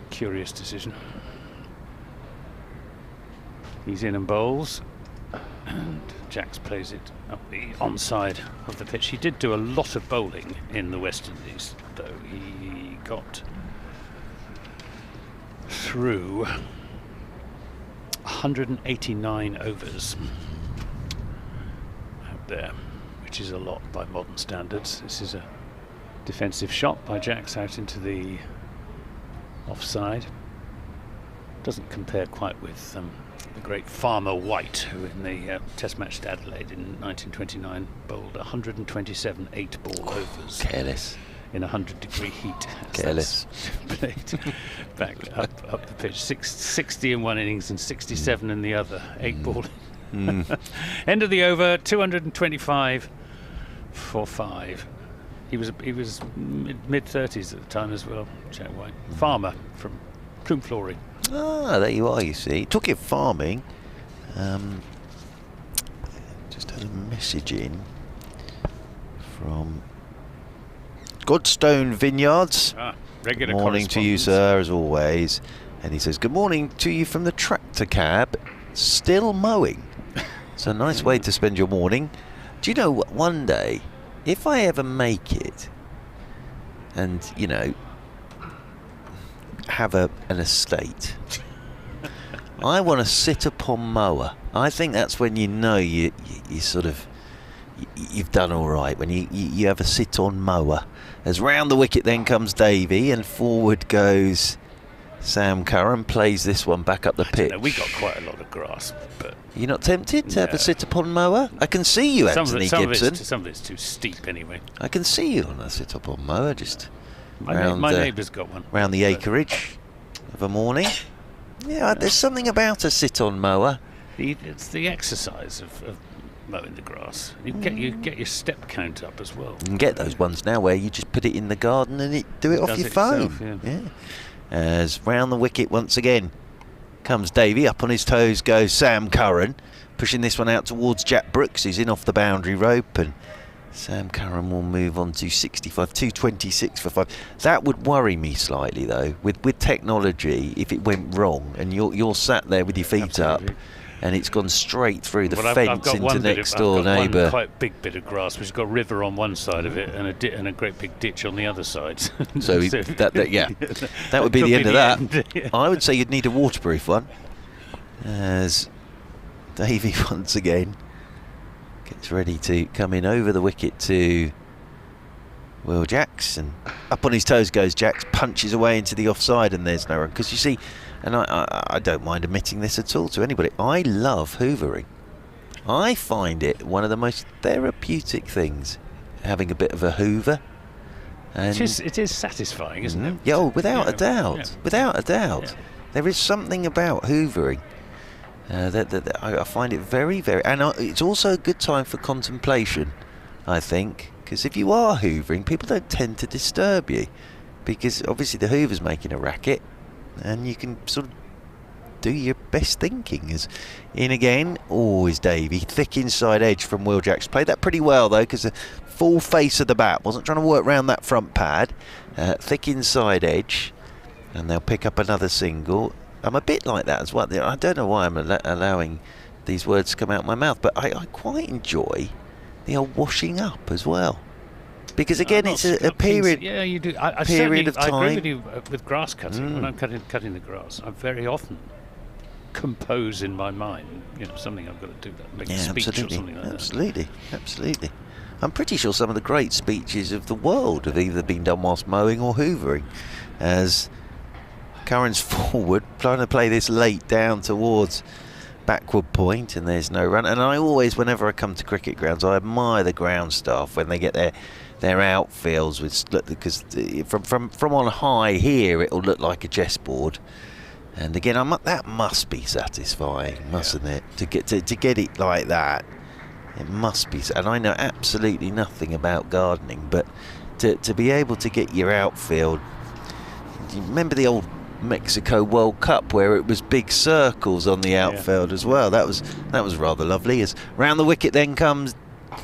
S8: Curious decision. He's in and bowls, and Jacks plays it up the onside of the pitch. He did do a lot of bowling in the West Indies, though. He got through 189 overs out there, which is a lot by modern standards. This is a defensive shot by Jacks out into the offside. Doesn't compare quite with the great Farmer White, who in the Test match at Adelaide in 1929 bowled 127 8-ball overs.
S6: Careless.
S8: In 100-degree heat.
S6: Careless.
S8: Played back up the pitch. 60 in one innings and 67 in the other. 8-ball. End of the over. 225 for 5. He was mid-30s at the time as well. Jack White, farmer from Plume Flory.
S6: Ah, there you are. You see, took it farming. Just had a message in from Godstone Vineyards.
S8: Regular
S6: morning to you, sir, as always. And he says, good morning to you from the tractor cab, still mowing. It's a nice way to spend your morning. Do you know what, one day, if I ever make it and, you know, have an estate, I want to sit upon mower. I think that's when you know you sort of, you've done all right, when you have a sit on mower. As round the wicket then comes Davey, and forward goes Sam Curran, plays this one back up the pitch.
S8: We got quite a lot of grass, but
S6: you're not tempted to have a sit upon mower? I can see you, Anthony Gibson.
S8: Some of it's too steep anyway.
S6: I can see you on a sit upon mower, just
S8: my neighbour's got one.
S6: Round the acreage of a morning. Yeah, there's something about a sit on mower.
S8: It's the exercise of mowing the grass. You get your step count up as well.
S6: You can get those ones now where you just put it in the garden and do it off your phone.
S8: Itself, yeah.
S6: As round the wicket once again comes Davey, up on his toes goes Sam Curran, pushing this one out towards Jack Brooks, who's in off the boundary rope, and Sam Curran will move on to 65, 226 for 5. That would worry me slightly though, with technology, if it went wrong and you're sat there with your feet up and it's gone straight through the fence into next door neighbour.
S8: One quite big bit of grass which has got a river on one side of it and a great big ditch on the other side.
S6: So that would be the end of that. Yeah. I would say you'd need a waterproof one. As Davey once again gets ready to come in over the wicket to Will Jacks, and up on his toes goes Jacks, punches away into the offside, and there's no run. Because you see, and I don't mind admitting this at all to anybody, I love hoovering. I find it one of the most therapeutic things, having a bit of a hoover. And
S8: it is satisfying, isn't it?
S6: Yeah, without a doubt. Yeah. Without a doubt. Yeah. There is something about hoovering. I find it very, very... And it's also a good time for contemplation, I think, because if you are hoovering, people don't tend to disturb you, because obviously the hoover's making a racket, and you can sort of do your best thinking. As in again, always Davey, thick inside edge from Will Jacks. Played that pretty well though, because the full face of the bat, wasn't trying to work around that front pad. Thick inside edge, and they'll pick up another single. I'm a bit like that as well. I don't know why I'm allowing these words to come out of my mouth, but I quite enjoy the old washing up as well. Because again, it's a period.
S8: Yeah, you do. I
S6: period of time.
S8: I agree with you with grass cutting. When I'm cutting the grass, I very often compose in my mind, something I've got to do, that make a speech or something like
S6: that. Absolutely. I'm pretty sure some of the great speeches of the world have either been done whilst mowing or hoovering, as Curran's forward, trying to play this late down towards backward point, and there's no run. And I always, whenever I come to cricket grounds, I admire the ground staff when they get their outfields because from on high here it'll look like a chessboard. And again, that must be satisfying, mustn't it? To get it like that, it must be. And I know absolutely nothing about gardening, but to be able to get your outfield. Do you remember the old Mexico World Cup where it was big circles on the outfield as well? That was rather lovely. As round the wicket then comes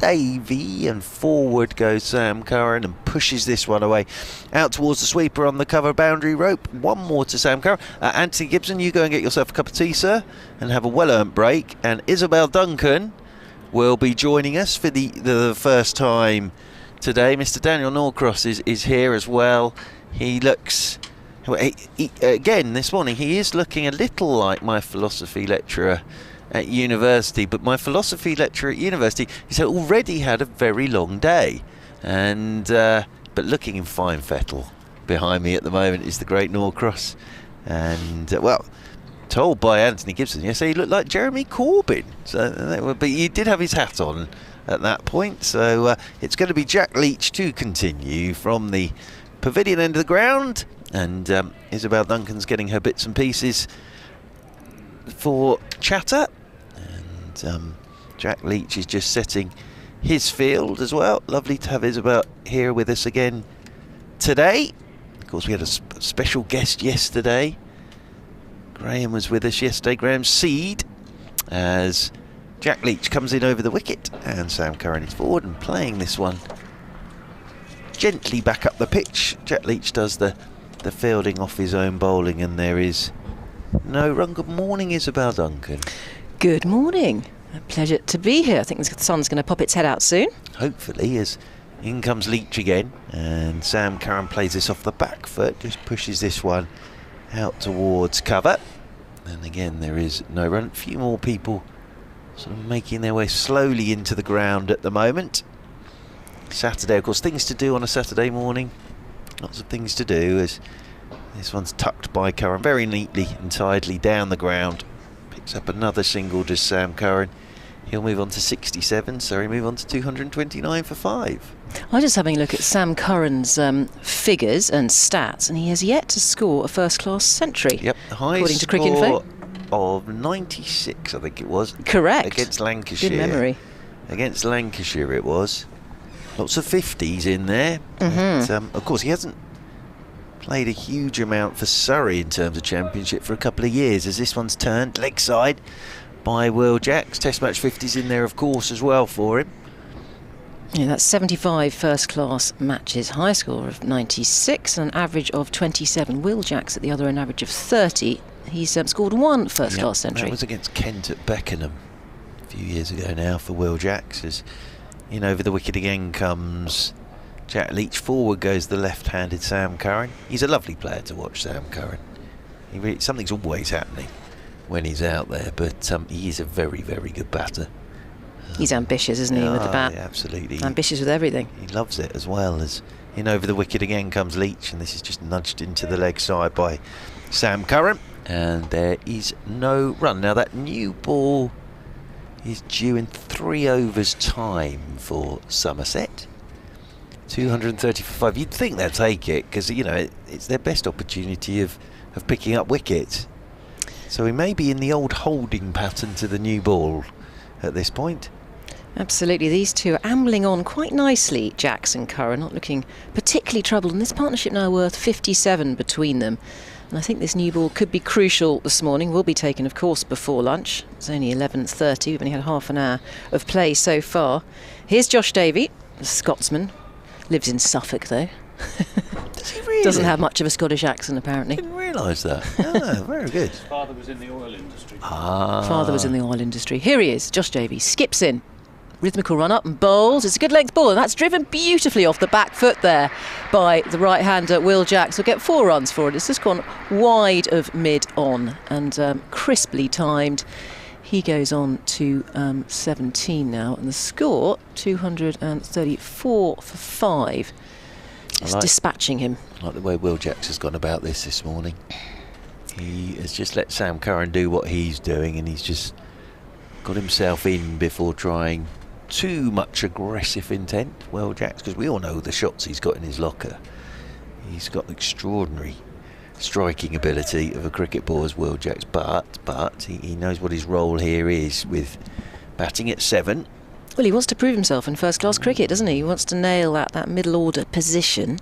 S6: Davey, and forward goes Sam Curran and pushes this one away out towards the sweeper on the cover boundary rope. One more to Sam Curran. Anthony Gibson, you go and get yourself a cup of tea, sir, and have a well-earned break. And Isabel Duncan will be joining us for the first time today. Mr. Daniel Norcross is here as well. He looks... again, this morning, he is looking a little like my philosophy lecturer at university, but my philosophy lecturer at university, he's already had a very long day, and but looking in fine fettle behind me at the moment is the great Norcross, and told by Anthony Gibson yesterday he looked like Jeremy Corbyn, but he did have his hat on at that point. So it's going to be Jack Leach to continue from the pavilion end of the ground, and Isabel Duncan's getting her bits and pieces for chatter, and Jack Leach is just setting his field as well. Lovely to have Isabel here with us again today. Of course, we had a special guest yesterday. Graham was with us yesterday, Graham Seed, as Jack Leach comes in over the wicket, and Sam Curran is forward and playing this one gently back up the pitch. Jack Leach does the fielding off his own bowling, and there is no run. Good morning, Isabel Duncan.
S7: Good morning. A pleasure to be here. I think the sun's going to pop its head out soon.
S6: Hopefully, as in comes Leach again, and Sam Curran plays this off the back foot, just pushes this one out towards cover, and again there is no run. A few more people sort of making their way slowly into the ground at the moment. Saturday, of course, things to do on a Saturday morning. Lots of things to do, as this one's tucked by Curran very neatly and tidily down the ground. Picks up another single, does Sam Curran. He'll move on to 67, Surrey move on to 229 for 5.
S7: I was just having a look at Sam Curran's figures and stats, and he has yet to score a first-class century.
S6: Yep, the highest
S7: according to Cricket Info
S6: of 96, I think it was.
S7: Correct.
S6: Against Lancashire.
S7: Good memory.
S6: Against Lancashire it was. Lots of 50s in there. But, of course, he hasn't played a huge amount for Surrey in terms of championship for a couple of years, as this one's turned leg side by Will Jacks. Test match 50s in there, of course, as well for him.
S7: Yeah, that's 75 first-class matches, high score of 96 and an average of 27. Will Jacks at the other end, average of 30. He's scored one first-class century.
S6: That was against Kent at Beckenham a few years ago now for Will Jacks. As in over the wicket again comes Jack Leach. Forward goes the left-handed Sam Curran. He's a lovely player to watch, Sam Curran. Something's always happening when he's out there, but he is a very, very good batter.
S7: He's ambitious, isn't he, with the bat?
S6: Yeah, absolutely.
S7: Ambitious with everything.
S6: He loves it as well. As in over the wicket again comes Leach, and this is just nudged into the leg side by Sam Curran, and there is no run. Now that new ball is due in 3 overs time for Somerset. 230 for 5. You'd think they'll take it, because it's their best opportunity of picking up wickets. So he may be in the old holding pattern to the new ball at this point.
S7: Absolutely, these two are ambling on quite nicely, Jacks and Curran, not looking particularly troubled, and this partnership now worth 57 between them. And I think this new ball could be crucial this morning. Will be taken, of course, before lunch. It's only 11:30. We've only had half an hour of play so far. Here's Josh Davey, the Scotsman. Lives in Suffolk, though.
S6: Does he really?
S7: Doesn't have much of a Scottish accent, apparently.
S6: Didn't realise that. Ah, very good.
S8: His father was in the oil industry.
S7: Father was in the oil industry. Here he is, Josh Davey, skips in. Rhythmical run up and bowls. It's a good length ball, and that's driven beautifully off the back foot there by the right-hander Will Jacks. Will get 4 runs for it. It's just gone wide of mid-on and crisply timed. He goes on to 17 now, and the score 234 for 5. It's dispatching him.
S6: I like the way Will Jacks has gone about this morning. He has just let Sam Curran do what he's doing, and he's just got himself in before trying too much aggressive intent. Will Jacks, because we all know the shots he's got in his locker. He's got extraordinary striking ability of a cricket ball as Will Jacks, but he knows what his role here is with batting at 7.
S7: Well, he wants to prove himself in first-class cricket, doesn't he? He wants to nail that middle-order position.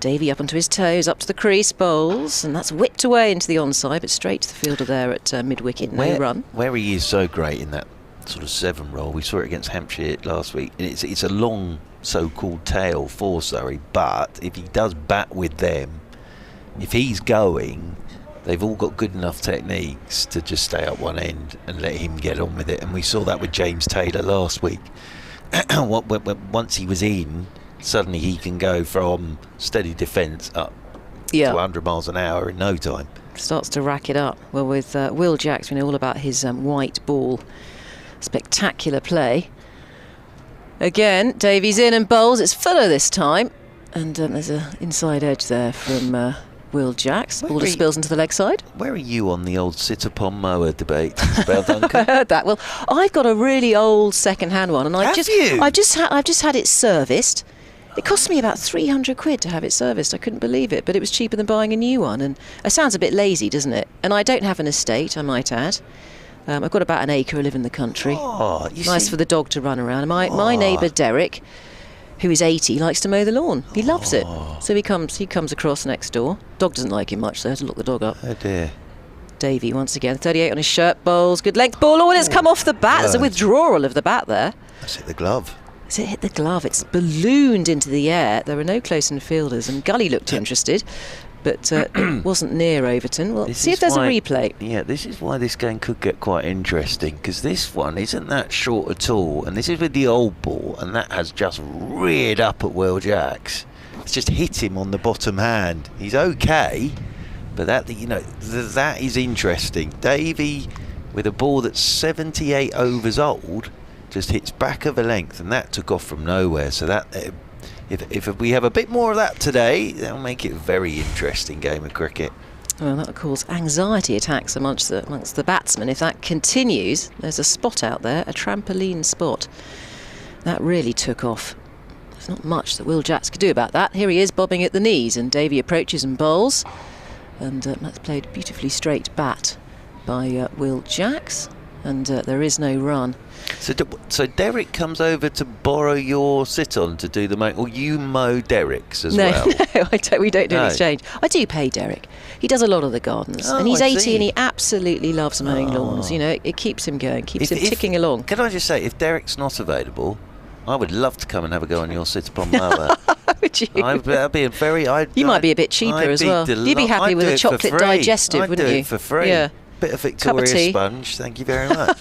S7: Davey up onto his toes, up to the crease, bowls, and that's whipped away into the onside, but straight to the fielder there at mid-wicket, no run.
S6: Where he is so great in that sort of 7 role, we saw it against Hampshire last week, and it's a long so-called tail for Surrey, but if he does bat with them, if he's going, they've all got good enough techniques to just stay up one end and let him get on with it. And we saw that with James Taylor last week. Once he was in, suddenly he can go from steady defence up to 100 miles an hour in no time.
S7: Starts to rack it up. Well, with Will Jacks, we know all about his white ball. Spectacular play. Again, Davies in and bowls. It's Fuller this time. And there's an inside edge there from Will Jacks. Ball just spills into the leg side.
S6: Where are you on the old sit-upon mower debate, Isabel Duncan?
S7: I heard that. Well, I've got a really old second-hand one, and I've just had it serviced. It cost me about 300 quid to have it serviced. I couldn't believe it, but it was cheaper than buying a new one. And it sounds a bit lazy, doesn't it? And I don't have an estate, I might add. I've got about an acre. I live in the country.
S6: Oh,
S7: nice for the dog to run around. My neighbour Derek, who is 80, likes to mow the lawn. He loves it. So he comes across next door. Dog doesn't like him much, so I had to lock the dog up.
S6: Oh dear.
S7: Davey once again, 38 on his shirt, bowls, good length ball. Oh, and it's come off the bat. There's a withdrawal of the bat there.
S6: That's hit the glove.
S7: As it hit the glove, it's ballooned into the air. There were no close-in fielders, and Gully looked interested, but wasn't near Overton. Well, see if there's a replay.
S6: Yeah, this is why this game could get quite interesting, because this one isn't that short at all, and this is with the old ball, and that has just reared up at Will Jacks. It's just hit him on the bottom hand. He's okay, but that is interesting. Davey, with a ball that's 78 overs old, just hits back of a length, and that took off from nowhere. So that if we have a bit more of that today, that'll make it a very interesting game of cricket.
S7: Well, that'll cause anxiety attacks amongst the batsmen. If that continues, there's a spot out there, a trampoline spot. That really took off. There's not much that Will Jacks could do about that. Here he is bobbing at the knees, and Davey approaches and bowls. And that's played beautifully straight bat by Will Jacks. And there is no run.
S6: So Derek comes over to borrow your sit-on to do the mow, or you mow Derek's as well?
S7: No, we don't do an exchange. I do pay Derek. He does a lot of the gardens, and he's 80 and he absolutely loves mowing lawns. You know, it keeps him going, keeps him ticking along.
S6: Can I just say, if Derek's not available, I would love to come and have a go on your sit-upon mower.
S7: Would you?
S6: I'd be a very.
S7: You might be a bit cheaper as well. You'd be happy with a chocolate digestive, wouldn't you?
S6: I'd do it for free.
S7: Yeah.
S6: Bit of Victoria sponge, thank you very much.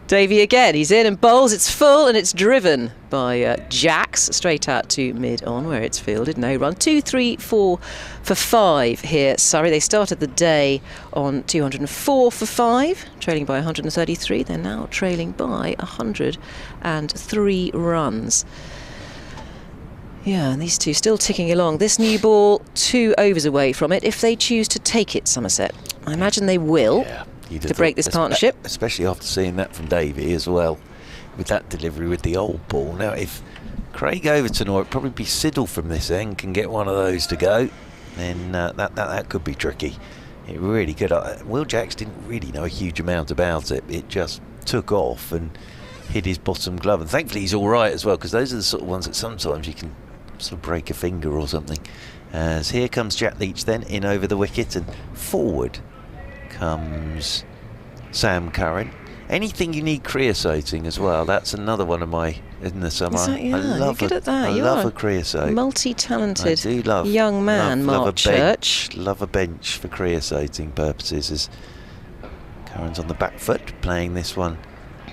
S7: Davey again, he's in and bowls, it's full and it's driven by Jacks straight out to mid-on where it's fielded, no run. 2, 3, 4 for 5 here, Surrey. They started the day on 204 for 5, trailing by 133. They're now trailing by 103 runs. Yeah, and these two still ticking along. This new ball 2 overs away from it if they choose to take it, Somerset. I imagine they will, to break this partnership.
S6: Especially after seeing that from Davey as well, with that delivery with the old ball. Now, if Craig Overton, or it'd probably be Siddle from this end, can get one of those to go, then that could be tricky. It really could. Will Jacks didn't really know a huge amount about it. It just took off and hit his bottom glove. And thankfully he's all right as well, because those are the sort of ones that sometimes you can sort of break a finger or something. As here comes Jack Leach then in over the wicket, and forward comes Sam Curran. Anything you need creosoting as well. That's another one of my in the summer.
S7: Yeah, you're good at that.
S6: I love a creosote.
S7: Multi-talented
S6: I do love
S7: young man, Mark Church.
S6: Love a bench for creosoting purposes. As Curran's on the back foot, playing this one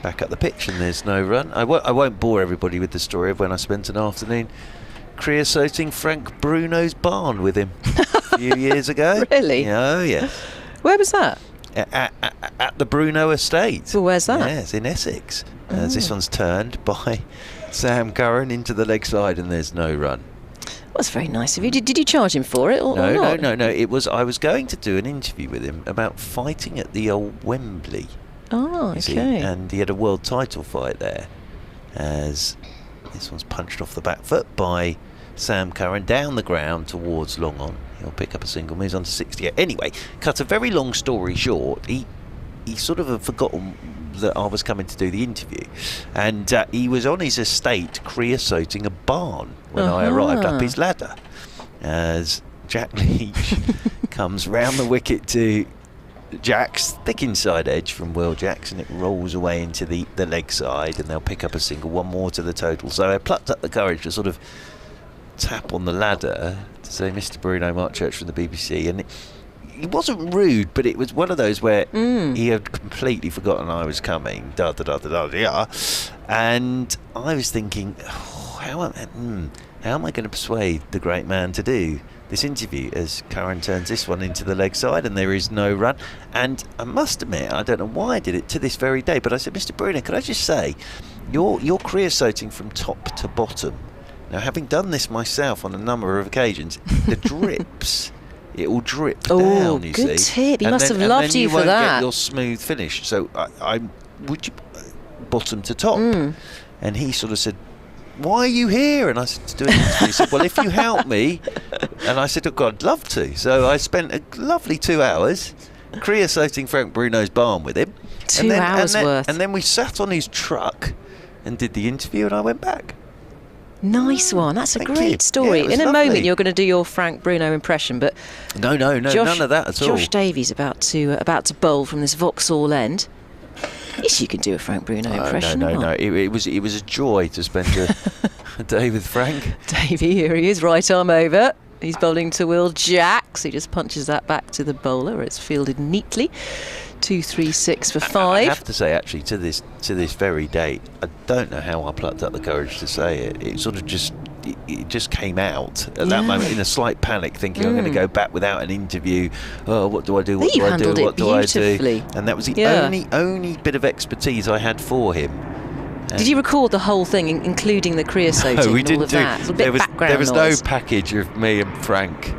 S6: back up the pitch, and there's no run. I won't bore everybody with the story of when I spent an afternoon creosoting Frank Bruno's barn with him a few years ago.
S7: Really?
S6: Oh, yeah.
S7: Where was that?
S6: At the Bruno estate.
S7: Well, where's that?
S6: Yeah, it's in Essex. As this one's turned by Sam Curran into the leg side, and there's no run.
S7: Well, that's very nice of you. Did you charge him for it or not?
S6: No. It was, I was going to do an interview with him about fighting at the old Wembley.
S7: Oh, okay.
S6: And he had a world title fight there. As this one's punched off the back foot by Sam Curran down the ground towards long on. He'll pick up a single, moves on to 68. Anyway, cut a very long story short, he sort of had forgotten that I was coming to do the interview, and he was on his estate creosoting a barn when I arrived up his ladder. As Jack Leach comes round the wicket to Jack's thick inside edge from Will Jacks, and it rolls away into the leg side, and they'll pick up a single, one more to the total. So I plucked up the courage to sort of tap on the ladder to say, Mr. Bruno, Mark Church from the BBC, and he wasn't rude, but it was one of those where he had completely forgotten I was coming, and I was thinking, how am I going to persuade the great man to do this interview, as Curran turns this one into the leg side and there is no run. And I must admit, I don't know why I did it to this very day, but I said, Mr. Bruno, could I just say, you're creosoting from top to bottom. Now, having done this myself on a number of occasions, the drips, it will drip down, you see.
S7: Oh, good tip. He must have loved you for that.
S6: And then you won't get your smooth finish. So would you bottom to top? And he sort of said, why are you here? And I said, to do it. He said, well, if you help me. And I said, oh, God, I'd love to. So I spent a lovely 2 hours creosoting Frank Bruno's barn with him.
S7: 2 hours worth.
S6: And then we sat on his truck and did the interview, and I went back.
S7: Nice one. That's a great story.
S6: Yeah,
S7: in a
S6: lovely.
S7: moment, you're going to do your Frank Bruno impression, but
S6: no, none of that at all.
S7: Josh Davies about to bowl from this Vauxhall end. Yes, you can do a Frank Bruno impression.
S6: No. It was a joy to spend a day with Frank.
S7: Davey, here he is, right arm over. He's bowling to Will Jacks. He just punches that back to the bowler. It's fielded neatly. 2-3-6 for 5.
S6: I have to say, actually, to this very day, I don't know how I plucked up the courage to say it. It sort of just came out at that moment in a slight panic, thinking I'm going to go back without an interview. Oh, what do I do? What do I do? What do I do? And that was the only bit of expertise I had for him.
S7: Did you record the whole thing, including the creosoting
S6: No, we
S7: and all of
S6: didn't
S7: that?
S6: there was no package of me and Frank.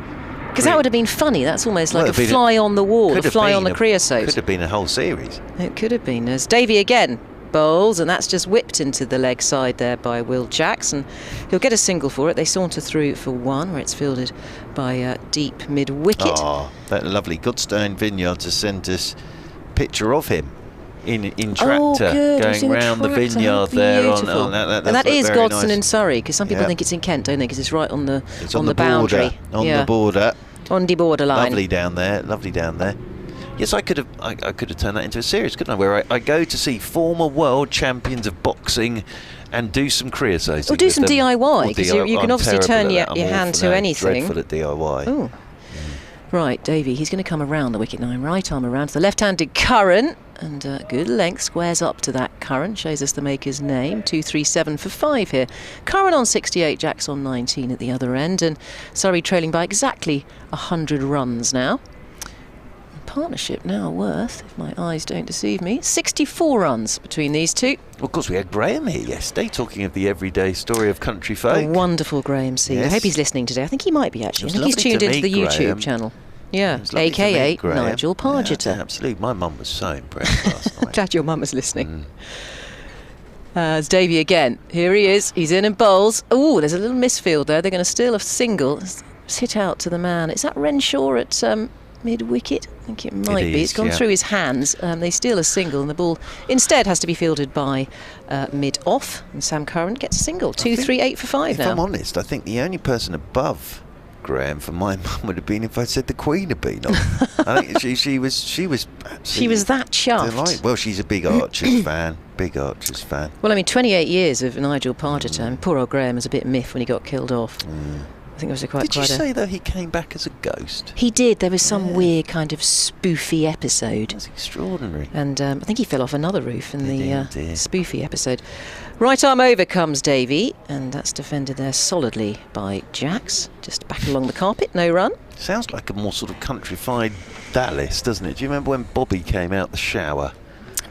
S7: Because that would have been funny. That's almost like a fly on the wall, a fly on the creosote.
S6: Could have been a whole series.
S7: It could have been. As Davey again bowls, and that's just whipped into the leg side there by Will Jackson. He'll get a single for it. They saunter through for 1, where it's fielded by deep mid-wicket.
S6: Oh, that lovely Godstone Vineyards has sent us a picture of him in tractor going round the vineyard there on that.
S7: And that is Godstone
S6: nice.
S7: in Surrey, because some people think it's in Kent, don't they? Because it's right on the boundary,
S6: the border,
S7: on the borderline.
S6: Lovely down there. Yes, I could have turned that into a series, couldn't I? Where I go to see former world champions of boxing and do some creosoting.
S7: Or do some DIY, because you can obviously turn your hand to anything.
S6: Dreadful at DIY.
S7: Oh. Right, Davey, he's going to come around the wicket now, right arm around to the left-handed Curran, and good length, squares up to that Curran, shows us the maker's name. 2-3-7 for 5 here. Curran on 68, Jacks on 19 at the other end, and Surrey trailing by exactly 100 runs now. Partnership now worth, if my eyes don't deceive me, 64 runs between these two.
S6: Well, of course, we had Graham here yesterday, talking of the everyday story of country folk.
S7: A wonderful Graham C.
S6: Yes.
S7: I hope he's listening today. I think he might be, actually. I think he's tuned into the YouTube channel. Yeah, a.k.a. Nigel Pargeter.
S6: Yeah, absolutely. My mum was so impressed last night.
S7: Glad your mum was listening. It's Davey again. Here he is. He's in and bowls. Oh, there's a little misfield there. They're going to steal a single. It's hit out to the man. Is that Renshaw at mid-wicket? I think it might be. It's gone
S6: yeah.
S7: through his hands. They steal a single, and the ball instead has to be fielded by mid-off, and Sam Curran gets a single. 2-3-8 for 5 now.
S6: If I'm honest, I think the only person above Graham for my mum would have been if I said the Queen had been on. I think she was
S7: that chuffed.
S6: Well, she's a big Archers fan. Big Archers fan.
S7: Well, I mean, 28 years of Nigel Pargeter, and poor old Graham was a bit miffed when he got killed off. I think it was
S6: Did you say though he came back as a ghost?
S7: He did. There was some weird kind of spoofy episode.
S6: That's extraordinary.
S7: And I think he fell off another roof in the spoofy episode. Right arm over comes Davey, and that's defended there solidly by Jacks. Just back along the carpet, no run.
S6: Sounds like a more sort of countrified Dallas, doesn't it? Do you remember when Bobby came out the shower?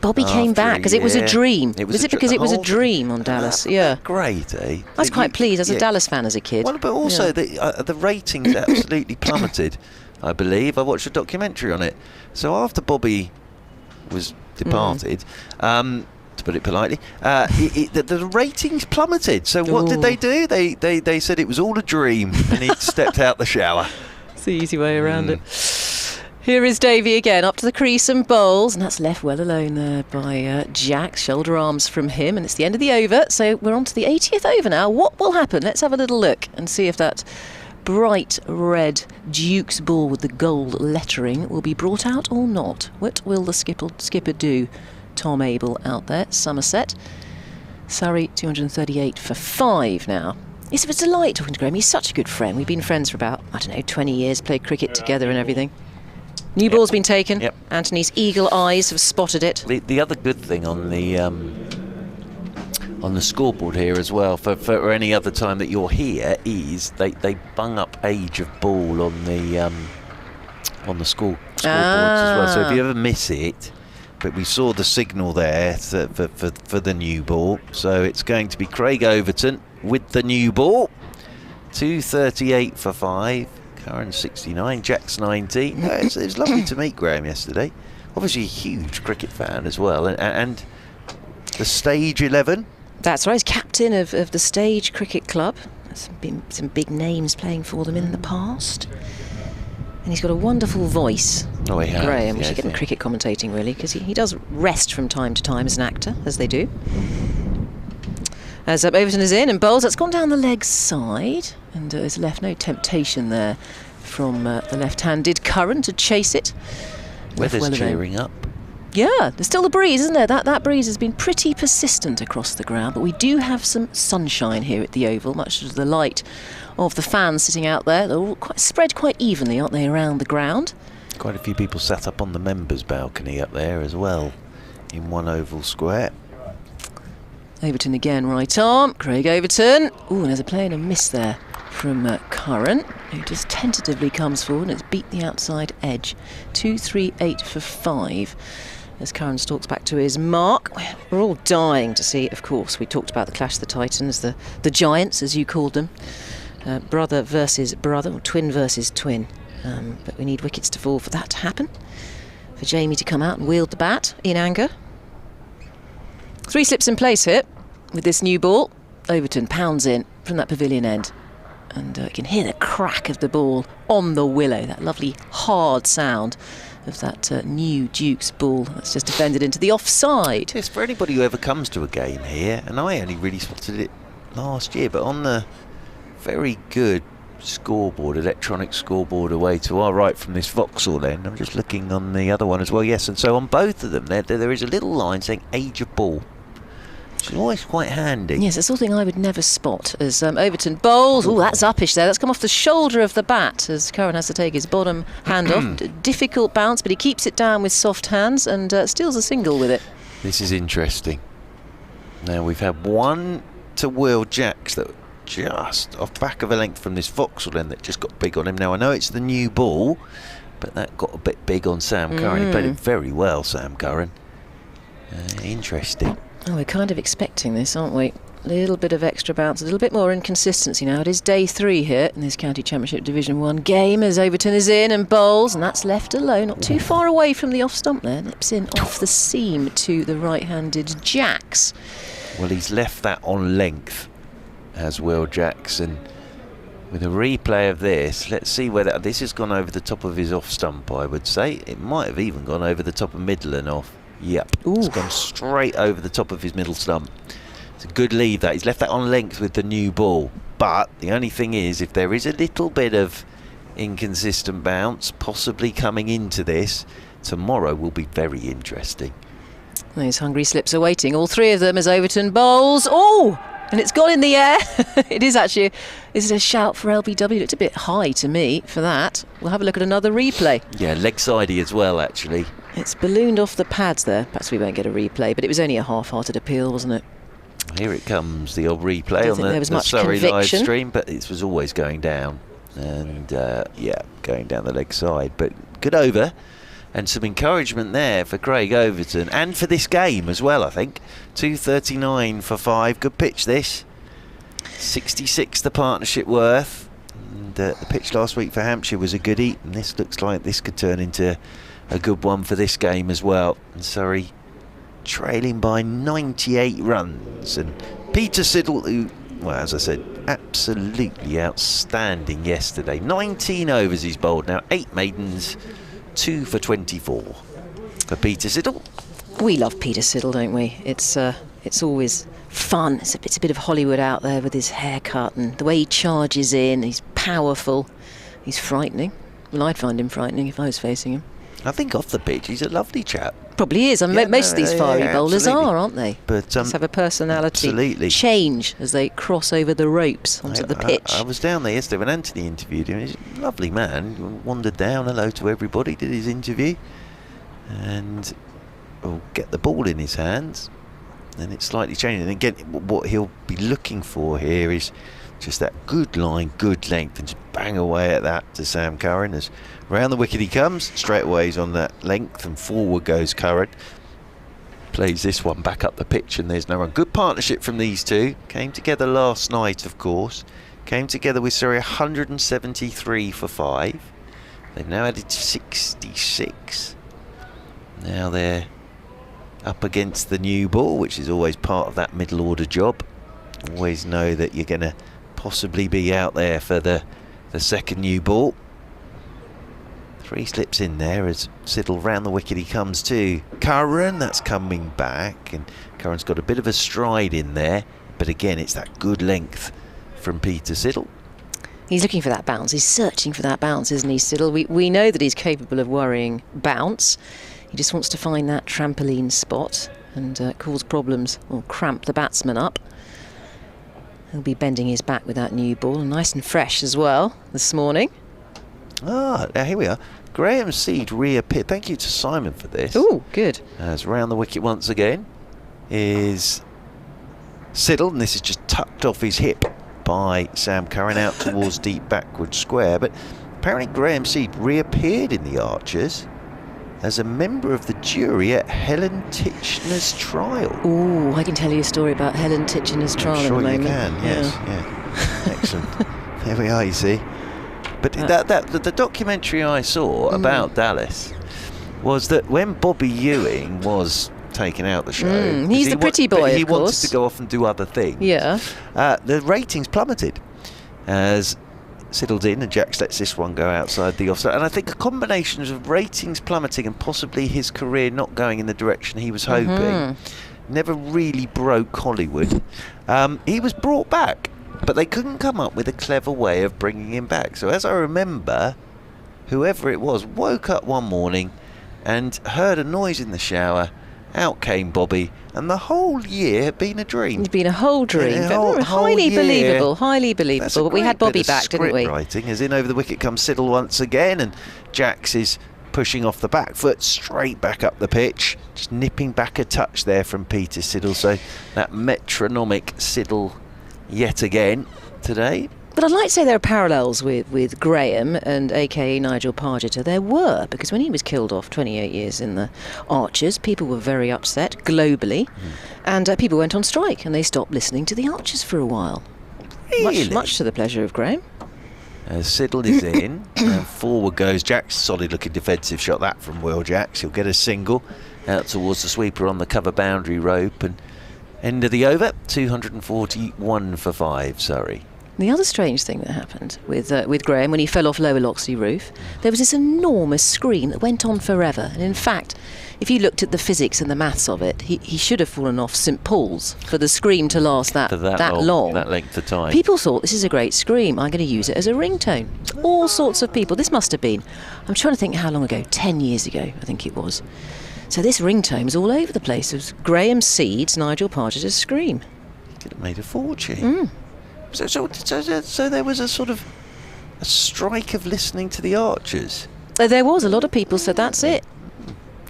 S7: Bobby came back because it was a dream. Was it because it was a dream on Dallas? Yeah.
S6: Great, eh?
S7: I was quite pleased as a Dallas fan as a kid.
S6: Well, but also the ratings absolutely plummeted, I believe. I watched a documentary on it. So after Bobby was departed, to put it politely, the ratings plummeted. So what did they do? They said it was all a dream and he stepped out the shower.
S7: It's the easy way around it. Here is Davey again, up to the crease and bowls, and that's left well alone there by Jack. Shoulder arms from him, and it's the end of the over, so we're on to the 80th over now. What will happen? Let's have a little look and see if that bright red Duke's ball with the gold lettering will be brought out or not. What will the skipper do? Tom Abel out there, Somerset. Surrey, 238 for 5 now. It's a delight talking to Graham. He's such a good friend. We've been friends for about, 20 years, played cricket together and everything. New ball's been taken. Yep. Anthony's eagle eyes have spotted it.
S6: The other good thing on the scoreboard here as well, for any other time that you're here, is they bung up age of ball on the scoreboards as well. So if you ever miss it, but we saw the signal there for the new ball. So it's going to be Craig Overton with the new ball. 238 for 5. Curran 69, Jack's 90. It was lovely to meet Graham yesterday. Obviously a huge cricket fan as well. And the Stage 11.
S7: That's right, he's captain of the Stage Cricket Club. There's been some big names playing for them in the past. And he's got a wonderful voice.
S6: Oh, he has.
S7: Graham, we should get him cricket commentating really, because he does rest from time to time as an actor, as they do. As Overton is in and bowls, that's gone down the leg side, and has left no temptation there from the left-handed Curran to chase it.
S6: Weather's cheering up.
S7: Yeah, there's still the breeze, isn't there? That breeze has been pretty persistent across the ground, but we do have some sunshine here at the Oval, much to the light of the fans sitting out there. They're all spread quite evenly, aren't they, around the ground?
S6: Quite a few people sat up on the members' balcony up there as well, in one oval square.
S7: Overton again, right arm. Craig Overton. Ooh, and there's a play and a miss there from Curran, who just tentatively comes forward and it's beat the outside edge. 2-3-8 for 5. As Curran stalks back to his mark. We're all dying to see, of course. We talked about the Clash of the Titans, the Giants, as you called them. Brother versus brother, or twin versus twin. But we need wickets to fall for that to happen. For Jamie to come out and wield the bat in anger. 3 slips in place here with this new ball. Overton pounds in from that pavilion end. And you can hear the crack of the ball on the willow, that lovely hard sound of that new Duke's ball that's just defended into the offside.
S6: Yes, for anybody who ever comes to a game here, and I only really spotted it last year, but on the very good scoreboard, electronic scoreboard away to our right from this Vauxhall end, I'm just looking on the other one as well, yes, and so on both of them there is a little line saying age of ball. It's always quite handy.
S7: Yes, it's the sort of thing I would never spot as Overton bowls. Oh, that's uppish there. That's come off the shoulder of the bat as Curran has to take his bottom hand off. Difficult bounce, but he keeps it down with soft hands and steals a single with it.
S6: This is interesting. Now we've had one to Will Jacks that just off back of a length from this Vauxhall end that just got big on him. Now I know it's the new ball, but that got a bit big on Sam Curran. He played it very well, Sam Curran. Interesting.
S7: Oh, we're kind of expecting this, aren't we? A little bit of extra bounce, a little bit more inconsistency now. It is day 3 here in this County Championship Division 1 game as Overton is in and bowls, and that's left alone, not too far away from the off stump there. Nips in off the seam to the right-handed Jacks.
S6: Well, he's left that on length as Will Jacks, and with a replay of this. Let's see whether this has gone over the top of his off stump, I would say. It might have even gone over the top of middle and off. Yep, it's gone straight over the top of his middle stump. It's a good lead that. He's left that on length with the new ball. But the only thing is, if there is a little bit of inconsistent bounce possibly coming into this, tomorrow will be very interesting.
S7: Those hungry slips are waiting. All three of them as Overton bowls. Oh! And it's gone in the air. It is actually, is it a shout for LBW? It looked a bit high to me for that. We'll have a look at another replay.
S6: Yeah, leg-sidey as well, actually.
S7: It's ballooned off the pads there. Perhaps we won't get a replay, but it was only a half-hearted appeal, wasn't it?
S6: Here it comes, the old replay on
S7: there was
S6: the
S7: much
S6: Surrey live
S7: conviction.
S6: stream, but it was always going down. And, yeah, going down the leg side. But good over. And some encouragement there for Craig Overton and for this game as well, I think. 239 for 5. Good pitch, this. 66 the partnership worth. And the pitch last week for Hampshire was a goodie. And this looks like this could turn into a good one for this game as well. And Surrey trailing by 98 runs. And Peter Siddle, who, well, as I said, absolutely outstanding yesterday. 19 overs he's bowled now. 8 maidens. 2 for 24 for Peter Siddle.
S7: We love Peter Siddle, don't we? It's always fun. It's a bit of Hollywood out there with his haircut and the way he charges in. He's powerful. He's frightening. Well, I'd find him frightening if I was facing him.
S6: I think off the pitch he's a lovely chap.
S7: Probably is. I mean, most of these fiery bowlers are, aren't they?
S6: But
S7: just have a personality change as they cross over the ropes onto the pitch.
S6: I was down there yesterday when Anthony interviewed him. He's a lovely man. He wandered down, hello to everybody, did his interview, and will get the ball in his hands. And it's slightly changing. And again, what he'll be looking for here is just that good line, good length, and just bang away at that to Sam Curran. As round the wicket he comes, straight away he's on that length, and forward goes Curran. Plays this one back up the pitch, and there's no run. Good partnership from these two. Came together last night, of course. Came together with Surrey 173 for 5. They've now added 66. Now they're up against the new ball, which is always part of that middle order job. Always know that you're going to possibly be out there for the second new ball. 3 slips in there as Siddle round the wicket he comes to Curran. That's coming back, and Curran's got a bit of a stride in there, but again it's that good length from Peter Siddle.
S7: He's looking for that bounce. He's searching for that bounce, isn't he, Siddle? We know that he's capable of worrying bounce. He just wants to find that trampoline spot and cause problems or cramp the batsman up. He'll be bending his back with that new ball, nice and fresh as well this morning.
S6: Ah, now here we are. Graham Seed reappeared. Thank you to Simon for this.
S7: Oh, good.
S6: As round the wicket once again is Siddle, and this is just tucked off his hip by Sam Curran out towards deep backward square. But apparently Graham Seed reappeared in the Archers as a member of the jury at Helen Titchener's trial.
S7: Oh, I can tell you a story about Helen Titchener's trial in a moment.
S6: Sure you can, yes. Yeah. Excellent. There we are, you see. But the documentary I saw about Dallas was that when Bobby Ewing was taken out the show,
S7: he's the pretty boy,
S6: he
S7: of course.
S6: wanted to go off and do other things.
S7: Yeah.
S6: The ratings plummeted as Siddle's in and Jax lets this one go outside the offside. And I think a combination of ratings plummeting and possibly his career not going in the direction he was hoping never really broke Hollywood. He was brought back, but they couldn't come up with a clever way of bringing him back. So as I remember, whoever it was woke up one morning and heard a noise in the shower. Out came Bobby, and the whole year had been a dream.
S7: It's been a whole dream.
S6: Yeah,
S7: highly believable, highly believable. But we had Bobby back, didn't we?
S6: Writing, as in over the wicket comes Siddle once again, and Jax is pushing off the back foot straight back up the pitch, just nipping back a touch there from Peter Siddle. So that metronomic Siddle yet again today.
S7: But I'd like to say there are parallels with Graham and a.k.a. Nigel Pargeter. There were, because when he was killed off 28 years in the Archers, people were very upset globally, and people went on strike and they stopped listening to the Archers for a while.
S6: Really?
S7: Much to the pleasure of Graham.
S6: Siddle is in, and forward goes Jax. Solid looking defensive shot that from Will Jax. He'll get a single out towards the sweeper on the cover boundary rope, and end of the over, 241 for 5, Surrey.
S7: The other strange thing that happened with Graham when he fell off Lower Loxley Roof, there was this enormous scream that went on forever. And in fact, if you looked at the physics and the maths of it, he should have fallen off St Paul's for the scream to last that long.
S6: That length of time.
S7: People thought, this is a great scream, I'm going to use it as a ringtone. All sorts of people. This must have been, I'm trying to think how long ago, 10 years ago, I think it was. So this ringtone was all over the place. It was Graham Seed's Nigel Partridge's scream.
S6: He could have made a fortune. So there was a sort of a strike of listening to the Archers.
S7: There was. A lot of people said that's it.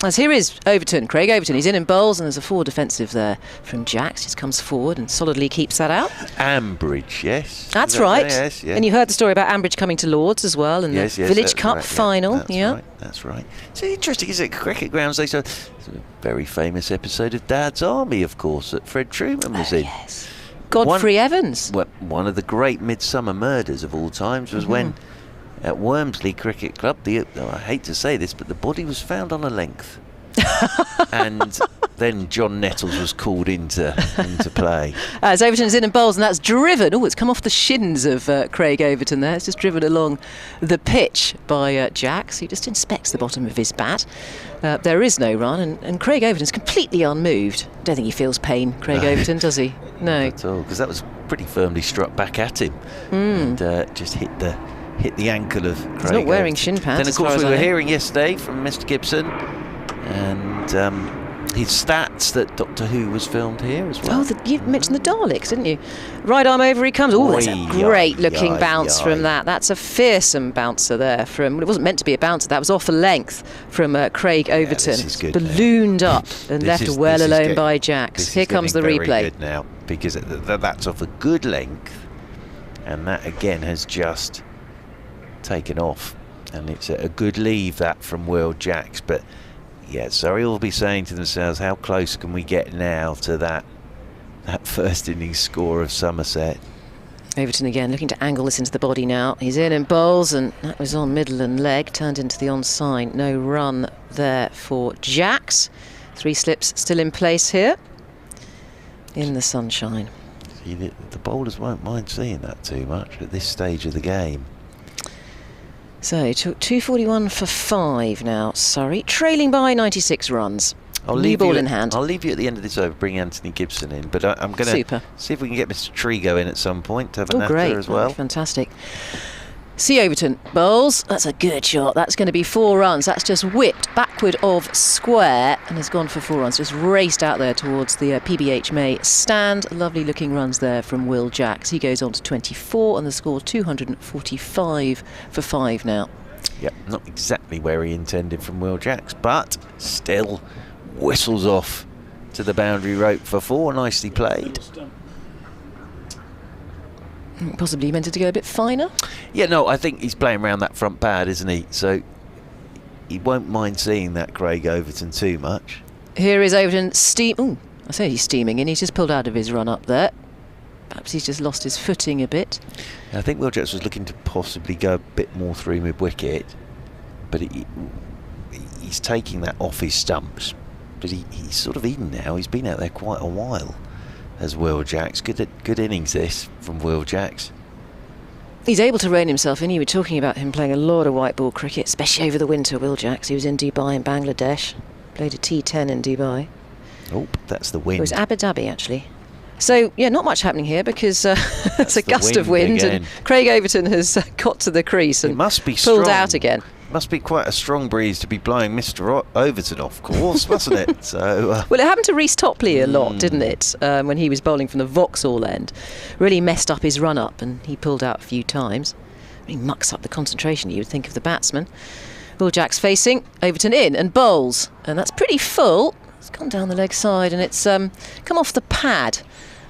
S7: As here is Overton, Craig Overton. He's in bowls, and there's a forward defensive there from Jacks. Just comes forward and solidly keeps that out.
S6: Ambridge, yes.
S7: That's right.
S6: Yes, yeah.
S7: And you heard the story about Ambridge coming to Lords as well, and the Village Cup
S6: right,
S7: final.
S6: That's right. It's interesting, isn't it? Cricket grounds. It's a very famous episode of Dad's Army, of course, that Fred Truman was in.
S7: Yes. Godfrey Evans.
S6: One of the great midsummer murders of all times was when at Wormsley Cricket Club, I hate to say this, but the body was found on a length. And then John Nettles was called into play.
S7: As Overton's in and bowls, and that's driven. Oh, it's come off the shins of Craig Overton there. It's just driven along the pitch by Jacks. He just inspects the bottom of his bat. There is no run, and Craig Overton's completely unmoved. Don't think he feels pain, Craig Overton, does he? No.
S6: Not at all, because that was pretty firmly struck back at him and just hit the ankle of Craig.
S7: He's not wearing
S6: Overton.
S7: shin pads.
S6: Then, of course, we were hearing yesterday from Mr. Gibson and his stats that Doctor Who was filmed here as well.
S7: Oh, you mentioned the Daleks, didn't you? Right arm over he comes. Oh, that's a great-looking bounce from that. That's a fearsome bouncer there. It wasn't meant to be a bouncer. That was off a length from Craig Overton.
S6: This is good
S7: ballooned up and left well alone by Jacks. Here comes the replay.
S6: Very good now, because that's off a good length, and that again has just taken off, and it's a good leave that from Will Jacks. But yeah, Surrey will be saying to themselves, how close can we get now to that first innings score of Somerset?
S7: Overton again looking to angle this into the body now. He's in and bowls, and that was on middle and leg, turned into the onside. No run there for Jacks. 3 slips still in place here in the sunshine.
S6: See, the bowlers won't mind seeing that too much at this stage of the game.
S7: So he took 241 for 5 now, Surrey, trailing by 96 runs. New ball in hand.
S6: I'll leave you at the end of this over, bring Anthony Gibson in, but I'm going to see if we can get Mr. Trigo in at some point to have a natter as well.
S7: Fantastic. See Overton bowls. That's a good shot. That's going to be 4 runs. That's just whipped backward of square and has gone for 4 runs. Just raced out there towards the PBH May stand. Lovely looking runs there from Will Jacks. He goes on to 24 and the score 245 for 5 now.
S6: Yep, not exactly where he intended from Will Jacks, but still whistles off to the boundary rope for 4. Nicely played.
S7: Possibly meant it to go a bit finer.
S6: Yeah, no, I think he's playing around that front pad, isn't he? So he won't mind seeing that Craig Overton too much.
S7: Here is Overton I say he's steaming in. He's just pulled out of his run up there. Perhaps he's just lost his footing a bit.
S6: I think Will Jacks was looking to possibly go a bit more through mid-wicket, but he's taking that off his stumps. But he's sort of in now. He's been out there quite a while as Will Jacks. Good innings this from Will Jacks.
S7: He's able to rein himself in. You were talking about him playing a lot of white ball cricket, especially over the winter, Will Jacks. He was in Dubai and Bangladesh. Played a T10 in Dubai.
S6: Oh, that's the wind.
S7: It was Abu Dhabi, actually. So, yeah, not much happening here because it's a gust of wind and Craig Overton has got to the crease and pulled out again.
S6: Must be quite a strong breeze to be blowing Mr. Overton off course, mustn't it? So,
S7: well, it happened to Rhys Topley a lot, didn't it? When he was bowling from the Vauxhall end. Really messed up his run-up and he pulled out a few times. He mucks up the concentration, you would think, of the batsman. Will Jacks facing, Overton in and bowls. And that's pretty full. It's gone down the leg side and it's come off the pad,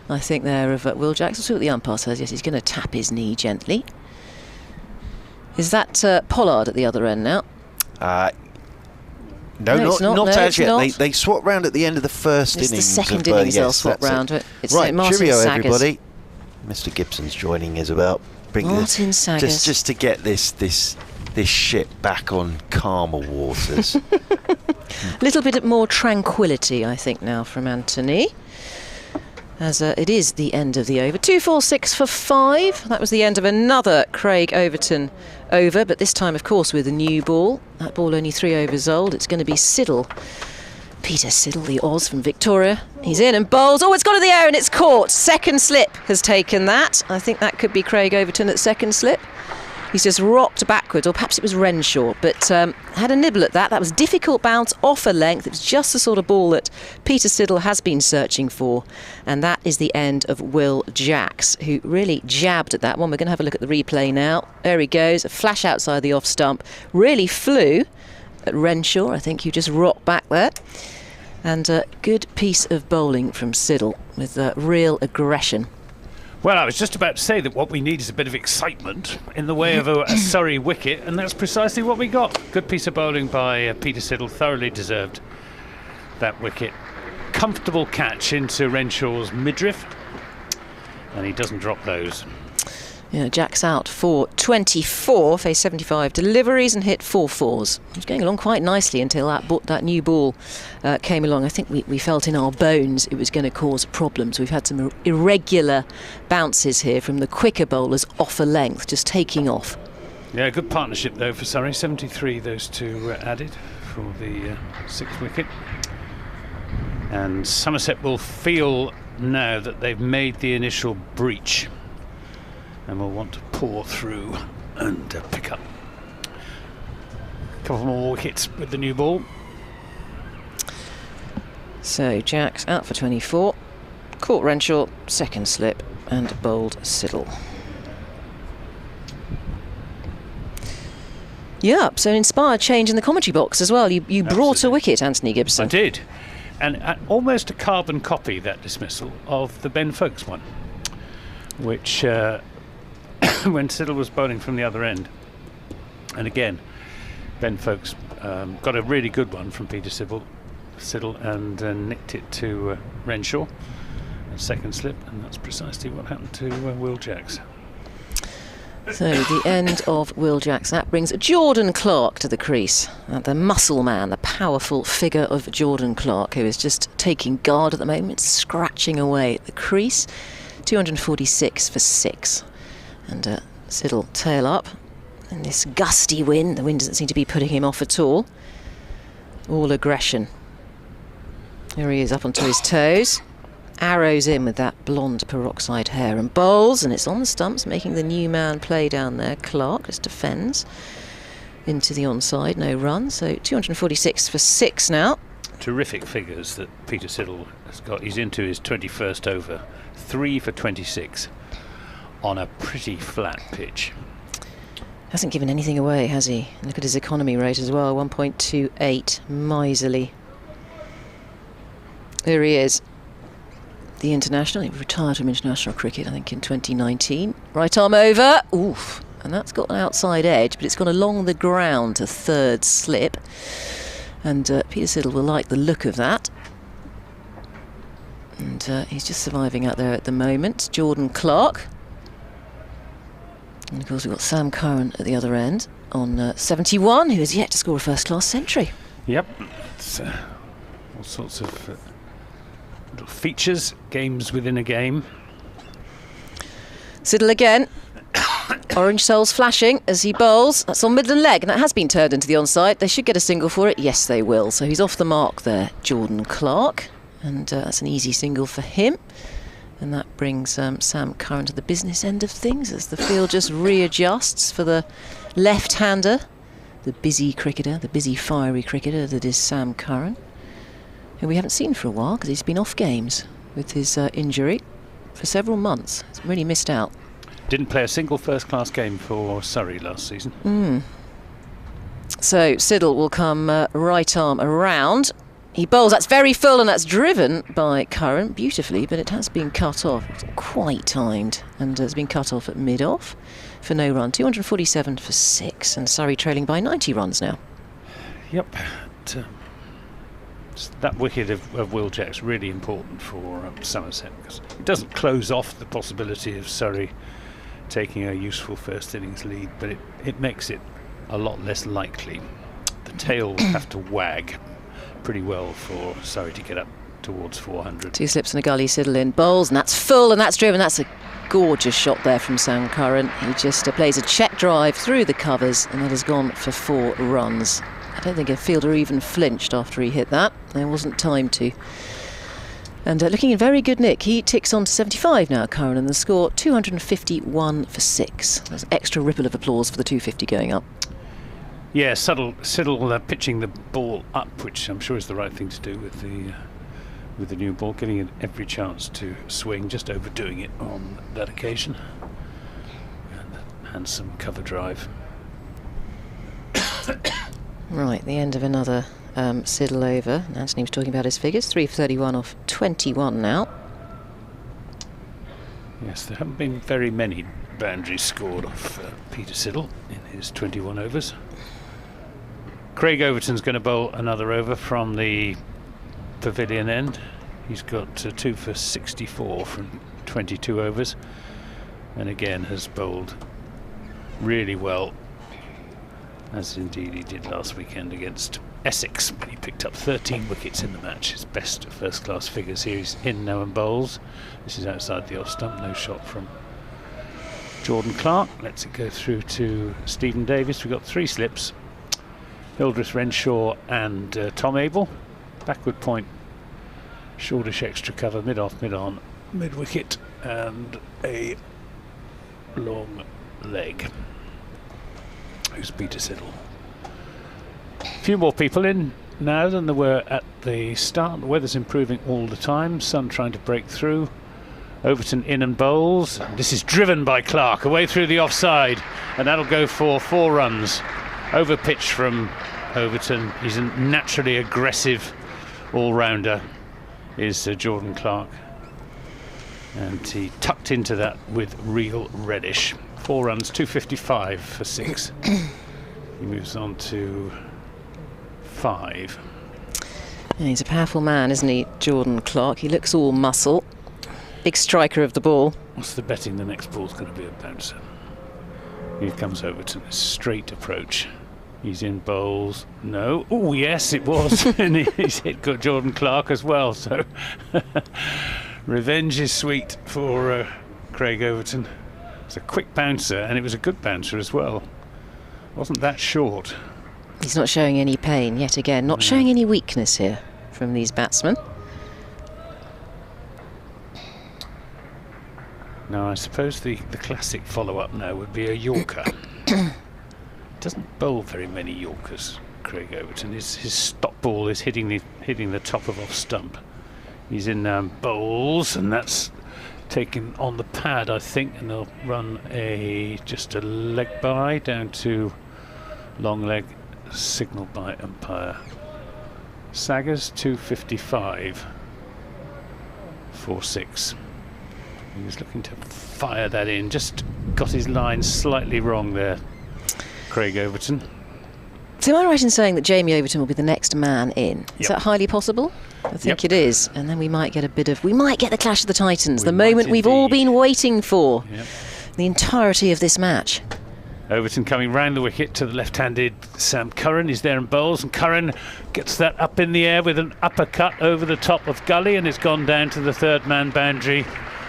S7: I think, there of Will Jacks. We'll see what the umpire says. Yes, he's going to tap his knee gently. Is that Pollard at the other end now?
S6: No, not as yet. They swap round at the end of the first innings.
S7: It's the second innings they'll swap round. It's
S6: right,
S7: Martin
S6: cheerio,
S7: Saggers.
S6: Everybody. Mr. Gibson's joining us about.
S7: Martin Saggers.
S6: Just to get this ship back on calmer waters.
S7: A little bit more tranquility, I think, now from Anthony. as it is the end of the over. 2-4-6 for 5. That was the end of another Craig Overton over, but this time, of course, with a new ball. That ball only 3 overs old. It's going to be Siddle. Peter Siddle, the Oz from Victoria. He's in and bowls. Oh, it's gone in the air and it's caught. Second slip has taken that. I think that could be Craig Overton at second slip. He's just rocked backwards, or perhaps it was Renshaw, but had a nibble at that. That was difficult bounce off a length. It was just the sort of ball that Peter Siddle has been searching for. And that is the end of Will Jacks, who really jabbed at that one. We're going to have a look at the replay now. There he goes, a flash outside the off stump. Really flew at Renshaw. I think you just rocked back there. And a good piece of bowling from Siddle with real aggression.
S8: Well, I was just about to say that what we need is a bit of excitement in the way of a Surrey wicket, and that's precisely what we got. Good piece of bowling by Peter Siddle, thoroughly deserved that wicket. Comfortable catch into Renshaw's midriff, and he doesn't drop those.
S7: Yeah, Jack's out for 24, faced 75 deliveries and hit 4 fours. He was going along quite nicely until that new ball came along. I think we felt in our bones it was going to cause problems. We've had some irregular bounces here from the quicker bowlers off a length, just taking off.
S8: Yeah, good partnership though for Surrey. 73 those two added for the 6th wicket. And Somerset will feel now that they've made the initial breach, and we'll want to pour through and pick up a couple more wickets with the new ball.
S7: So Jack's out for 24, caught Renshaw, second slip, and bowled Siddle. Yeah, so an inspired change in the commentary box as well. You brought a wicket, Anthony Gibson.
S8: I did, and almost a carbon copy, that dismissal, of the Ben Folkes one, which when Siddle was bowling from the other end. And again, Ben Folkes got a really good one from Peter Siddle and nicked it to Renshaw, a second slip, and that's precisely what happened to Will Jacks.
S7: So the end of Will Jacks. That brings Jordan Clark to the crease. The muscle man, the powerful figure of Jordan Clark, who is just taking guard at the moment, scratching away at the crease. 246 for 6. And Siddle tail up in this gusty wind. The wind doesn't seem to be putting him off at all. All aggression. Here he is up onto his toes. Arrows in with that blonde peroxide hair and bowls, and it's on the stumps, making the new man play down there. Clark just defends into the onside, no run. So 246 for 6 now.
S8: Terrific figures that Peter Siddle has got. He's into his 21st over. 3 for 26 on a pretty flat pitch.
S7: Hasn't given anything away, has he? Look at his economy rate as well, 1.28, miserly. There he is. The international, he retired from international cricket, I think, in 2019. Right arm over, oof, and that's got an outside edge, but it's gone along the ground to third slip. And Peter Siddle will like the look of that. And he's just surviving out there at the moment. Jordan Clark. And of course we've got Sam Curran at the other end on 71, who has yet to score a first-class century.
S8: Yep, it's all sorts of little features, games within a game.
S7: Siddle again. Orange soles flashing as he bowls. That's on middle and leg, and that has been turned into the onside. They should get a single for it. Yes, they will. So he's off the mark there, Jordan Clark. And that's an easy single for him. And that brings Sam Curran to the business end of things as the field just readjusts for the left-hander, the busy cricketer, the busy fiery cricketer that is Sam Curran, who we haven't seen for a while because he's been off games with his injury for several months. He's really missed out.
S8: Didn't play a single first-class game for Surrey last season.
S7: So Siddle will come right arm around. He bowls, that's very full, and that's driven by Curran beautifully, but it has been cut off. It's quite timed, and it's been cut off at mid-off for no run. 247 for 6, and Surrey trailing by 90 runs now.
S8: Yep. That wicket of Will Jacks really important for Somerset, because it doesn't close off the possibility of Surrey taking a useful first innings lead, but it makes it a lot less likely. The tail will have to wag pretty well for Surrey to get up towards 400.
S7: 2 slips and a gully, Siddle in, bowls, and that's full, and that's driven. That's a gorgeous shot there from Sam Curran. He just plays a check drive through the covers, and that has gone for 4 runs. I don't think a fielder even flinched after he hit that. There wasn't time to. And looking in very good nick. He ticks on to 75 now, Curran, and the score 251 for 6. There's an extra ripple of applause for the 250 going up.
S8: Yeah, Siddle pitching the ball up, which I'm sure is the right thing to do with the new ball, giving it every chance to swing, just overdoing it on that occasion. And a handsome cover drive.
S7: Right, the end of another Siddle over. Anthony was talking about his figures, 3 for 31 off 21 now.
S8: Yes, there haven't been very many boundaries scored off Peter Siddle in his 21 overs. Craig Overton's going to bowl another over from the pavilion end. He's got 2 for 64 from 22 overs, and again has bowled really well, as indeed he did last weekend against Essex when he picked up 13 wickets in the match. His best first class figures here. He's in now and bowls. This is outside the off stump, no shot from Jordan Clark. Lets it go through to Stephen Davis. We've got 3 slips, Hildreth Renshaw and Tom Abel. Backward point, shortish extra cover, mid off, mid on, mid wicket, and a long leg. Who's Peter Siddle? A few more people in now than there were at the start. The weather's improving all the time. Sun trying to break through. Overton in and bowls. This is driven by Clark away through the offside, and that'll go for 4 runs. Over pitch from Overton. He's a naturally aggressive all-rounder, is Jordan Clark, and he tucked into that with real relish. 4 runs, 255 for 6. He moves on to 5.
S7: Yeah, he's a powerful man, isn't he, Jordan Clark? He looks all muscle. Big striker of the ball.
S8: What's the betting the next ball's going to be a bouncer? Here comes Overton, a straight approach. He's in bowls. No. Oh, yes, it was. And he's hit Jordan Clark as well. So revenge is sweet for Craig Overton. It's a quick bouncer, and it was a good bouncer as well. Wasn't that short.
S7: He's not showing any pain yet again. Not showing any weakness here from these batsmen.
S8: Now, I suppose the classic follow-up now would be a Yorker. Doesn't bowl very many Yorkers, Craig Overton. His stop ball is hitting the top of off stump. He's in bowls, and that's taken on the pad, I think, and they'll run just a leg by down to long leg, signalled by umpire Saggers. 255 for 6. He was looking to fire that in, just got his line slightly wrong there, Craig Overton.
S7: So am I right in saying that Jamie Overton will be the next man in? Is that highly possible? I think it is. And then we might get we might get the clash of the Titans, the moment we've all been waiting for. The entirety of this match.
S8: Overton coming round the wicket to the left-handed Sam Curran. He's there and bowls, and Curran gets that up in the air with an uppercut over the top of Gully, and it's gone down to the 3rd man boundary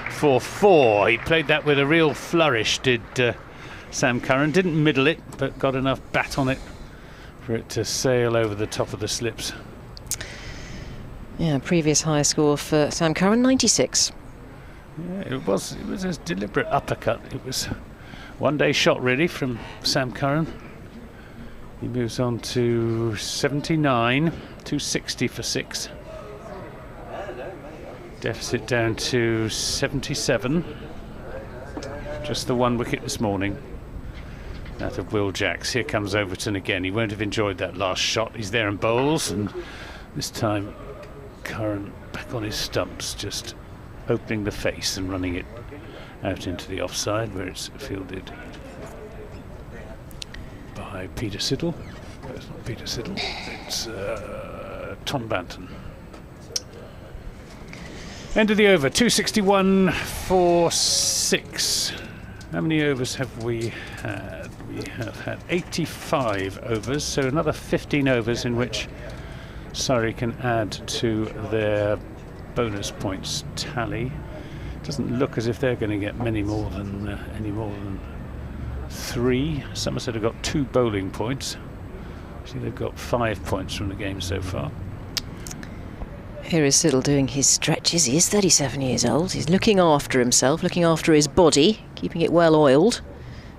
S8: for 4. He played that with a real flourish, did Sam Curran. Didn't middle it, but got enough bat on it for it to sail over the top of the slips.
S7: Yeah, previous high score for Sam Curran, 96.
S8: Yeah, it was a deliberate uppercut. It was one-day shot really from Sam Curran. He moves on to 79, 260 for 6. Deficit down to 77. Just the 1 wicket this morning out of Will Jacks. Here comes Overton again. He won't have enjoyed that last shot. He's there and bowls, and this time Curran back on his stumps, just opening the face and running it out into the offside, where it's fielded by Peter Siddle. No, it's not Peter Siddle, it's Tom Banton. End of the over, 261 for 6. How many overs have we had? We have had 85 overs, so another 15 overs in which Surrey can add to their bonus points tally. Doesn't look as if they're going to get any more than 3. Somerset have got 2 bowling points. See, they've got 5 points from the game so far.
S7: Here is Siddle doing his stretches. He is 37 years old. He's looking after himself, looking after his body, keeping it well oiled.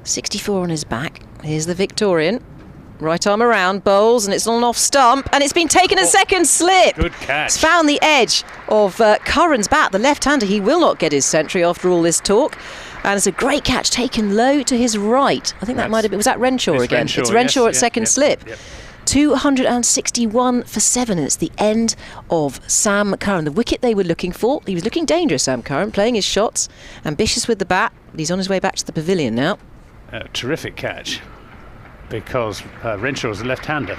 S7: 64 on his back. Here's the Victorian. Right arm around, bowls, and it's on an off stump, and it's been taken a second slip.
S8: Good catch.
S7: It's found the edge of Curran's bat, the left-hander. He will not get his century after all this talk. And it's a great catch taken low to his right. I think that might have been, was that Renshaw again?
S8: Renshaw,
S7: it's Renshaw
S8: yes,
S7: at second slip.
S8: Yep.
S7: 261 for 7, and it's the end of Sam Curran. The wicket they were looking for. He was looking dangerous, Sam Curran, playing his shots, ambitious with the bat, but he's on his way back to the pavilion now.
S8: Terrific catch, because Renshaw's a left-hander,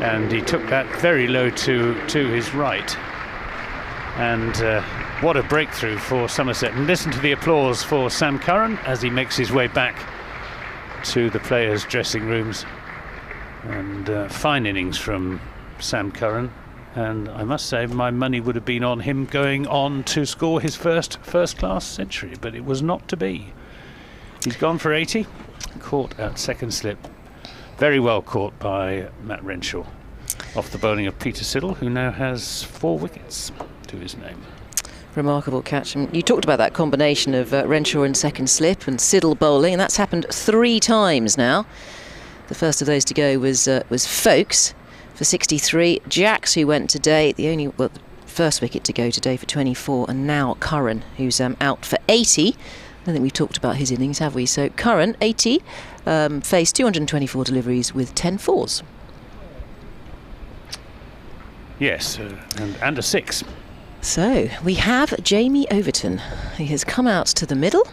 S8: and he took that very low to his right. And what a breakthrough for Somerset. And listen to the applause for Sam Curran as he makes his way back to the players' dressing rooms. And fine innings from Sam Curran. And I must say, my money would have been on him going on to score his first-class century, but it was not to be. He's gone for 80, caught at second slip. Very well caught by Matt Renshaw, off the bowling of Peter Siddle, who now has 4 wickets to his name.
S7: Remarkable catch. And you talked about that combination of Renshaw in second slip and Siddle bowling, and that's happened 3 times now. The first of those to go was Folkes for 63, Jacks, who went today, the first wicket to go today for 24, and now Curran, who's out for 80. I don't think we've talked about his innings, have we? So Curran, 80, faced 224 deliveries with 10 fours.
S8: Yes, and a 6.
S7: So we have Jamie Overton. He has come out to the middle.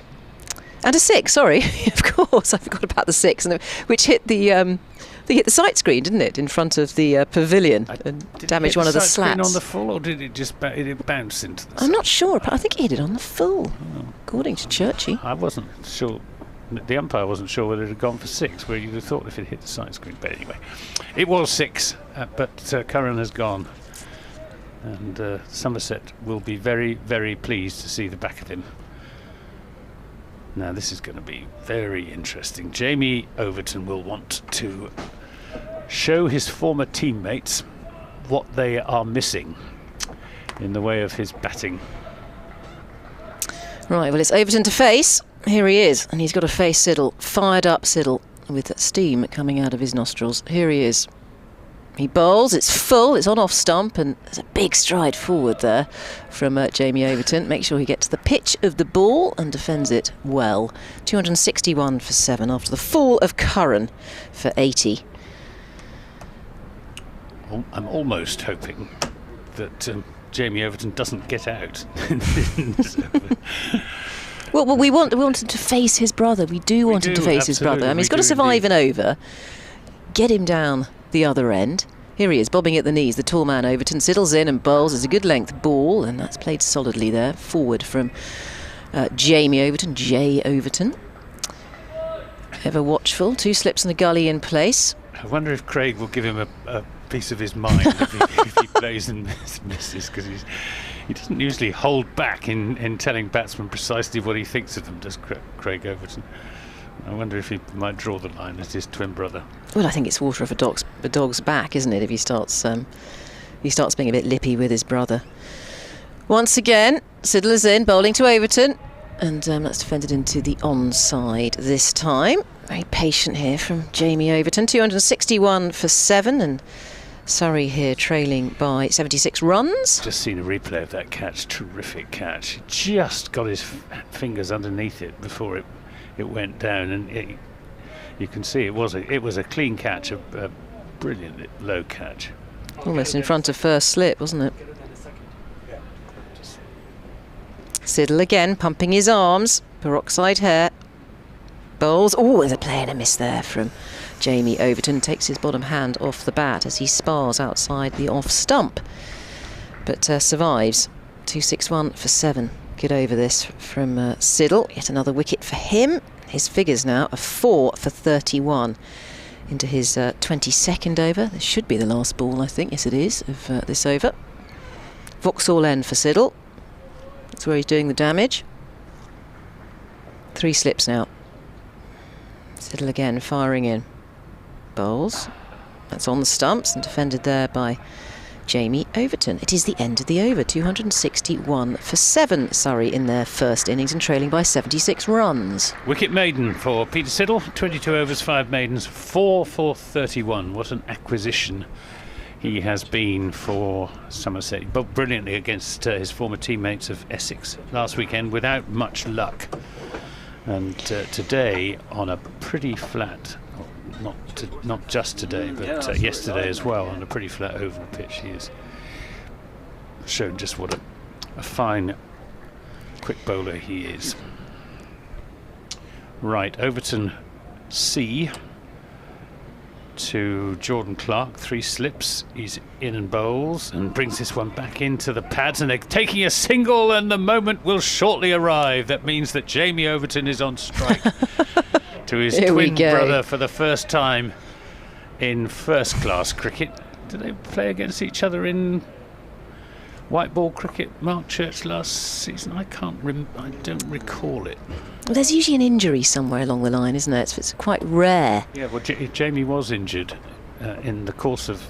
S7: And a 6, sorry, of course, I forgot about the 6, which hit the sight screen, didn't it, in front of the pavilion, and damaged one of the slats.
S8: On the full, or did it just bounce into the?
S7: I'm not sure, but I think he hit it on the full, according to Churchy.
S8: I wasn't sure. The umpire wasn't sure whether it had gone for 6, where you'd have thought if it hit the sight screen. But anyway, it was 6, but Curran has gone, and Somerset will be very, very pleased to see the back of him. Now this is going to be very interesting. Jamie Overton will want to show his former teammates what they are missing in the way of his batting. Right, well, it's Overton to face. Here he is, and he's got to face Siddle. Fired up Siddle with steam coming out of his nostrils. Here he is. He bowls, it's full, it's on off stump, and there's a big stride forward there from Jamie Overton. Make sure he gets the pitch of the ball and defends it well. 261 for 7 after the fall of Curran for 80. I'm almost hoping that Jamie Overton doesn't get out.
S7: Well, we want him to face his brother. We want him to face his brother. I mean, he's got to survive an over, get him down the other end. Here he is, bobbing at the knees, the tall man Overton. Siddles in and bowls. It's a good length ball, and that's played solidly there. Forward from Jamie Overton, J. Overton. Ever watchful, 2 slips and a gully in place.
S8: I wonder if Craig will give him a piece of his mind if he plays and misses, because he doesn't usually hold back in telling batsmen precisely what he thinks of them, does Craig Overton? I wonder if he might draw the line as his twin brother.
S7: Well, I think it's water off a dog's back, isn't it, if he starts being a bit lippy with his brother. Once again, Siddle is in, bowling to Overton, and that's defended into the onside this time. Very patient here from Jamie Overton. 261 for 7, and Surrey here trailing by 76 runs.
S8: Just seen a replay of that catch. Terrific catch. He just got his fingers underneath it before it went down, and you can see it was a clean catch, a brilliant low catch.
S7: Almost in front of first slip, wasn't it? Siddle again, pumping his arms. Peroxide hair. Bowls. Oh, there's a play and a miss there from Jamie Overton. Takes his bottom hand off the bat as he spars outside the off stump, but survives. 261 for 7. Get over this from Siddle. Yet another wicket for him. His figures now are 4 for 31 into his 22nd over. This should be the last ball, I think. Yes, it is, of this over. Vauxhall End for Siddle. That's where he's doing the damage. 3 slips now. Siddle again, firing in. Bowles. That's on the stumps and defended there by Jamie Overton. It is the end of the over. 261 for 7. Surrey in their first innings and trailing by 76 runs.
S8: Wicket maiden for Peter Siddle. 22 overs, 5 maidens, 4 for 31. What an acquisition he has been for Somerset. He bowled brilliantly against his former teammates of Essex last weekend without much luck. And today on a pretty flat, not just today, but yesterday as well, on a pretty flat oval pitch, he has shown just what a fine quick bowler he is. Right, Overton C to Jordan Clark, 3 slips, he's in and bowls and brings this one back into the pads, and they're taking a single, and the moment will shortly arrive. That means that Jamie Overton is on strike to his twin brother for the first time in first class cricket. Did they play against each other in white ball cricket, Mark Church, last season? I don't recall it.
S7: Well, there's usually an injury somewhere along the line, isn't there? It's quite rare.
S8: Yeah, well, Jamie was injured in the course of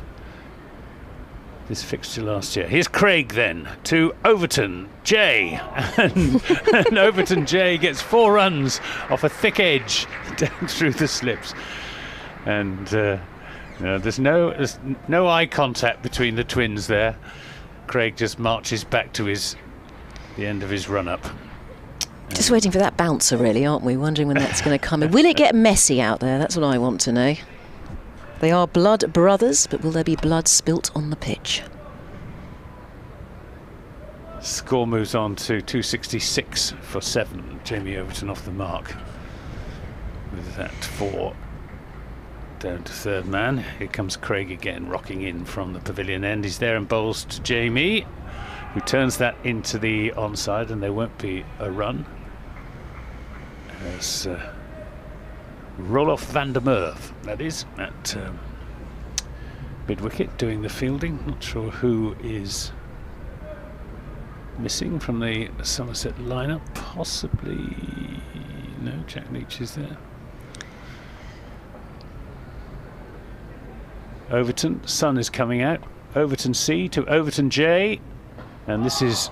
S8: this fixture last year. Here's Craig then to Overton J, and Overton J gets 4 runs off a thick edge down through the slips, and there's no eye contact between the twins there. Craig just marches back to the end of his run-up.
S7: Just waiting for that bouncer, really, aren't we? Wondering when that's going to come in. Will it get messy out there? That's what I want to know. They are blood brothers, but will there be blood spilt on the pitch?
S8: Score moves on to 266 for 7. Jamie Overton off the mark with that 4 down to third man. Here comes Craig again, rocking in from the pavilion end. He's there and bowls to Jamie, who turns that into the onside, and there won't be a run. As Roloff van der Merwe, that is, at mid-wicket doing the fielding. Not sure who is missing from the Somerset lineup. Possibly, no, Jack Leach is there. Overton, Sun is coming out. Overton C to Overton J, and this is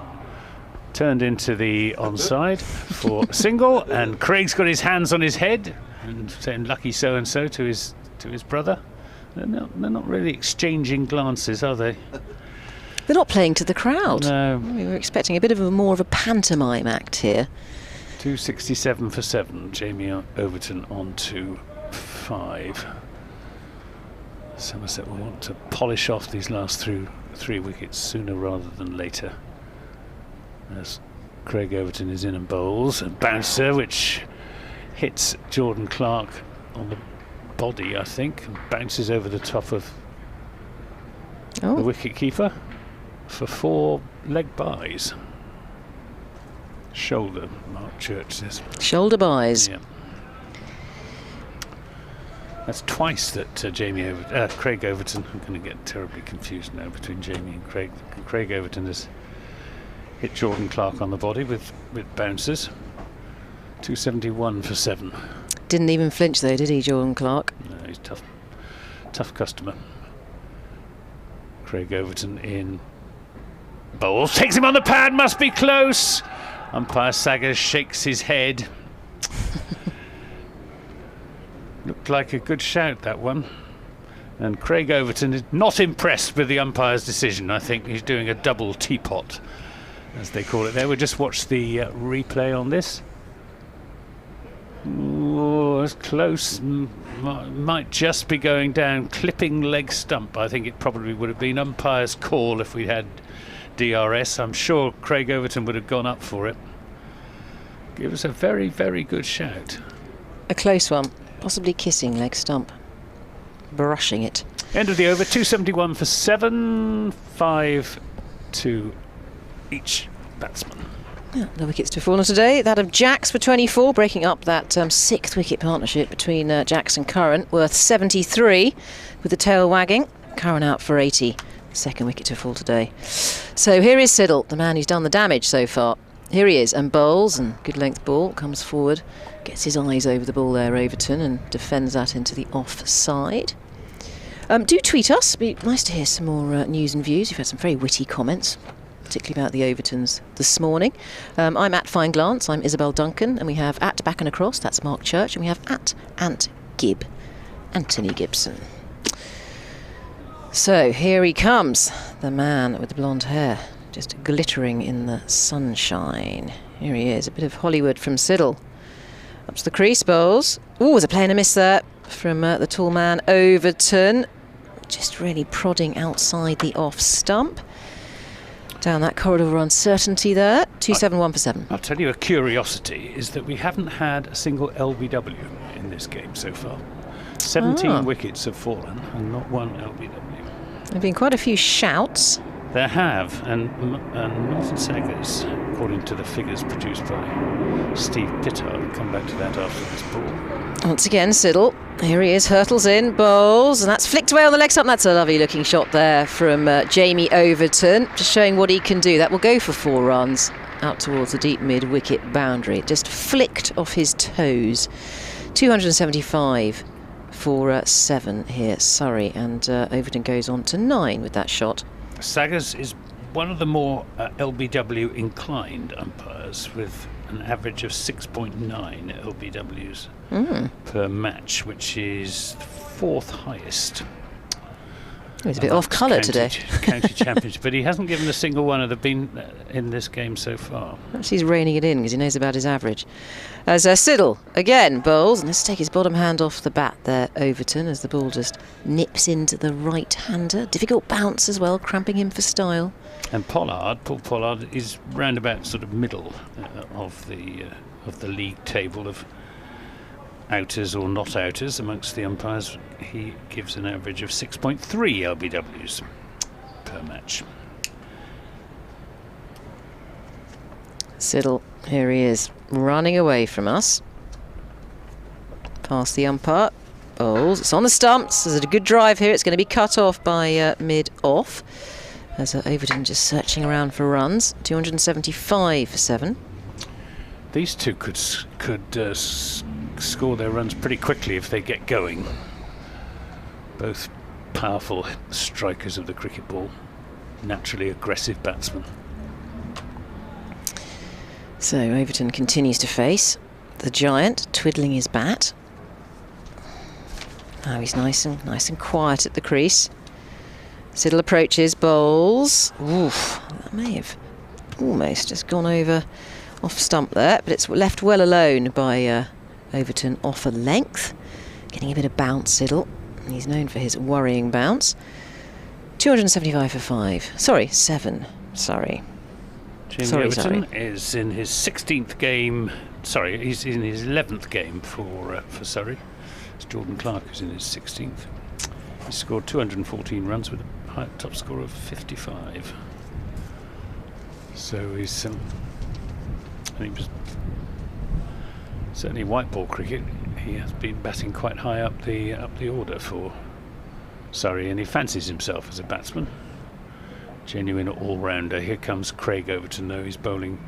S8: turned into the onside for single, and Craig's got his hands on his head and saying lucky so and so to his brother. They're not really exchanging glances, are they?
S7: They're not playing to the crowd.
S8: No.
S7: We were expecting a bit of more of a pantomime act here.
S8: 267 for 7. Jamie Overton on to 5. Somerset will want to polish off these last 3 wickets sooner rather than later, as Craig Overton is in and bowls. A bouncer which hits Jordan Clark on the body, I think, and bounces over the top of the wicket keeper for 4 leg byes. Shoulder, Mark Church says.
S7: Shoulder byes.
S8: Yeah. That's twice that Craig Overton, I'm going to get terribly confused now between Jamie and Craig. Craig Overton has hit Jordan Clark on the body with bouncers. 271 for 7.
S7: Didn't even flinch though, did he, Jordan Clark?
S8: No, he's tough customer. Craig Overton in bowls, takes him on the pad, must be close. Umpire Saggers shakes his head. Looked like a good shout, that one. And Craig Overton is not impressed with the umpire's decision. I think he's doing a double teapot, as they call it there. We'll just watch the replay on this. Oh, it's close. Might just be going down. Clipping leg stump. I think it probably would have been umpire's call if we had DRS. I'm sure Craig Overton would have gone up for it. It was a very, very good shout.
S7: A close one. Possibly kissing leg stump. Brushing it.
S8: End of the over, 271 for 7. 5 to each batsman.
S7: Yeah, the wickets to have fallen today. That of Jacks for 24, breaking up that 6th wicket partnership between Jacks and Curran, worth 73 with the tail wagging. Curran out for 80 Second wicket to fall today. So here is Siddle, the man who's done the damage so far. Here he is, and bowls, and good length ball, comes forward, gets his eyes over the ball there, Overton, and defends that into the offside. Do tweet us, it'd be nice to hear some more news and views. You've had some very witty comments, particularly about the Overtons this morning. I'm at Fine Glance, I'm Isabel Duncan, and we have at Back and Across, that's Mark Church, and we have at Ant Gibb, Anthony Gibson. So here he comes, the man with the blonde hair, just glittering in the sunshine. Here he is, a bit of Hollywood from Siddle. Up to the crease, bowls. Oh, there's a play and a miss there from the tall man Overton. Just really prodding outside the off stump. Down that corridor of uncertainty there. 2-7-1 for 7.
S8: I'll tell you a curiosity is that we haven't had a single LBW in this game so far. 17 wickets have fallen and not one LBW.
S7: There have been quite a few shouts.
S8: There have, and Martin Saggers, according to the figures produced by Steve Pittard, will come back to that after this ball.
S7: Once again, Siddle. Here he is, hurtles in, bowls, and that's flicked away on the leg stump. That's a lovely looking shot there from Jamie Overton, just showing what he can do. That will go for 4 runs out towards the deep mid-wicket boundary. Just flicked off his toes. 275 for 7 here, Surrey, and Overton goes on to 9 with that shot.
S8: Saggers is one of the more LBW inclined umpires, with an average of 6.9 LBWs per match, which is the 4th highest.
S7: He's a bit off colour today.
S8: County Championship, but he hasn't given a single one of the been in this game so far.
S7: Perhaps he's reining it in because he knows about his average. As Siddle again bowls, and let's take his bottom hand off the bat there, Overton, as the ball just nips into the right-hander. Difficult bounce as well, cramping him for style.
S8: And Paul Pollard is round about sort of middle of the league table of outers or not outers amongst the umpires. He gives an average of 6.3 LBWs per match.
S7: Siddle, here he is, running away from us. Past the umpire. Bowls, it's on the stumps. There's a good drive here. It's going to be cut off by mid-off. As Overton just searching around for runs. 275 for 7.
S8: These two could score their runs pretty quickly if they get going. Both powerful strikers of the cricket ball, naturally aggressive batsmen.
S7: So Overton continues to face the giant, twiddling his bat. Now he's nice and quiet at the crease. Siddle approaches, bowls. Oof, that may have almost just gone over off stump there, but it's left well alone by Overton off a length. Getting a bit of bounce, Siddle. He's known for his worrying bounce. 275 for 5. Sorry, 7. Sorry.
S8: Jamie Overton is in his 16th game. Sorry, he's in his 11th game for Surrey. It's Jordan Clark who's in his 16th. He scored 214 runs with a top score of 55. So he's and he was certainly white ball cricket. He has been batting quite high up the order for Surrey, and he fancies himself as a batsman. Genuine all-rounder. Here comes Craig Overton, though. He's bowling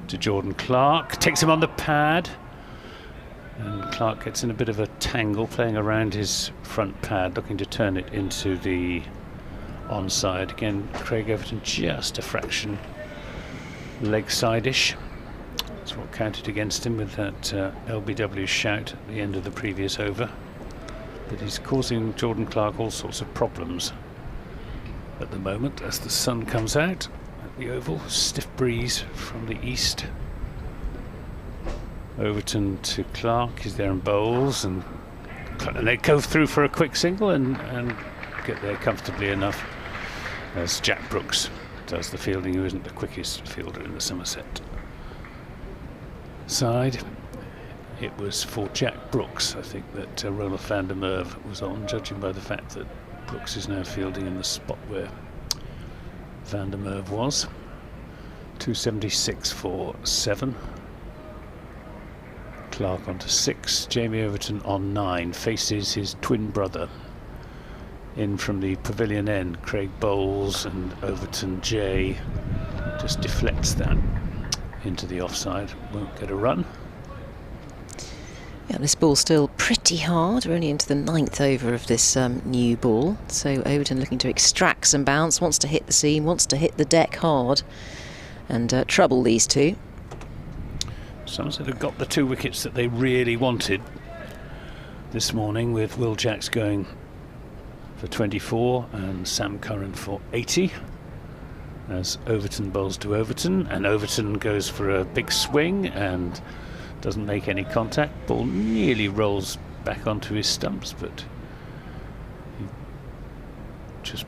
S8: to Jordan Clark. Takes him on the pad. And Clark gets in a bit of a tangle, playing around his front pad, looking to turn it into the onside. Again, Craig Overton just a fraction leg side-ish. That's what counted against him with that LBW shout at the end of the previous over. But he's causing Jordan Clark all sorts of problems at the moment as the sun comes out at the Oval. Stiff breeze from the east. Overton to Clark, he's there and bowls, and they go through for a quick single and get there comfortably enough, as Jack Brooks does the fielding, who isn't the quickest fielder in the Somerset side. It was for Jack Brooks, I think, that Ronald van der Merwe was on, judging by the fact that Brooks is now fielding in the spot where van der Merwe was. 276 for 7. Clark on to 6. Jamie Overton on 9. Faces his twin brother in from the pavilion end. Craig Bowles and Overton J just deflects that into the offside. Won't get a run.
S7: Yeah, this ball's still pretty hard. We're only into the 9th over of this new ball. So Overton looking to extract some bounce, wants to hit the seam, wants to hit the deck hard and trouble these two.
S8: Somerset have got the 2 wickets that they really wanted this morning, with Will Jacks going for 24 and Sam Curran for 80, as Overton bowls to Overton, and Overton goes for a big swing and doesn't make any contact. Ball nearly rolls back onto his stumps, but he just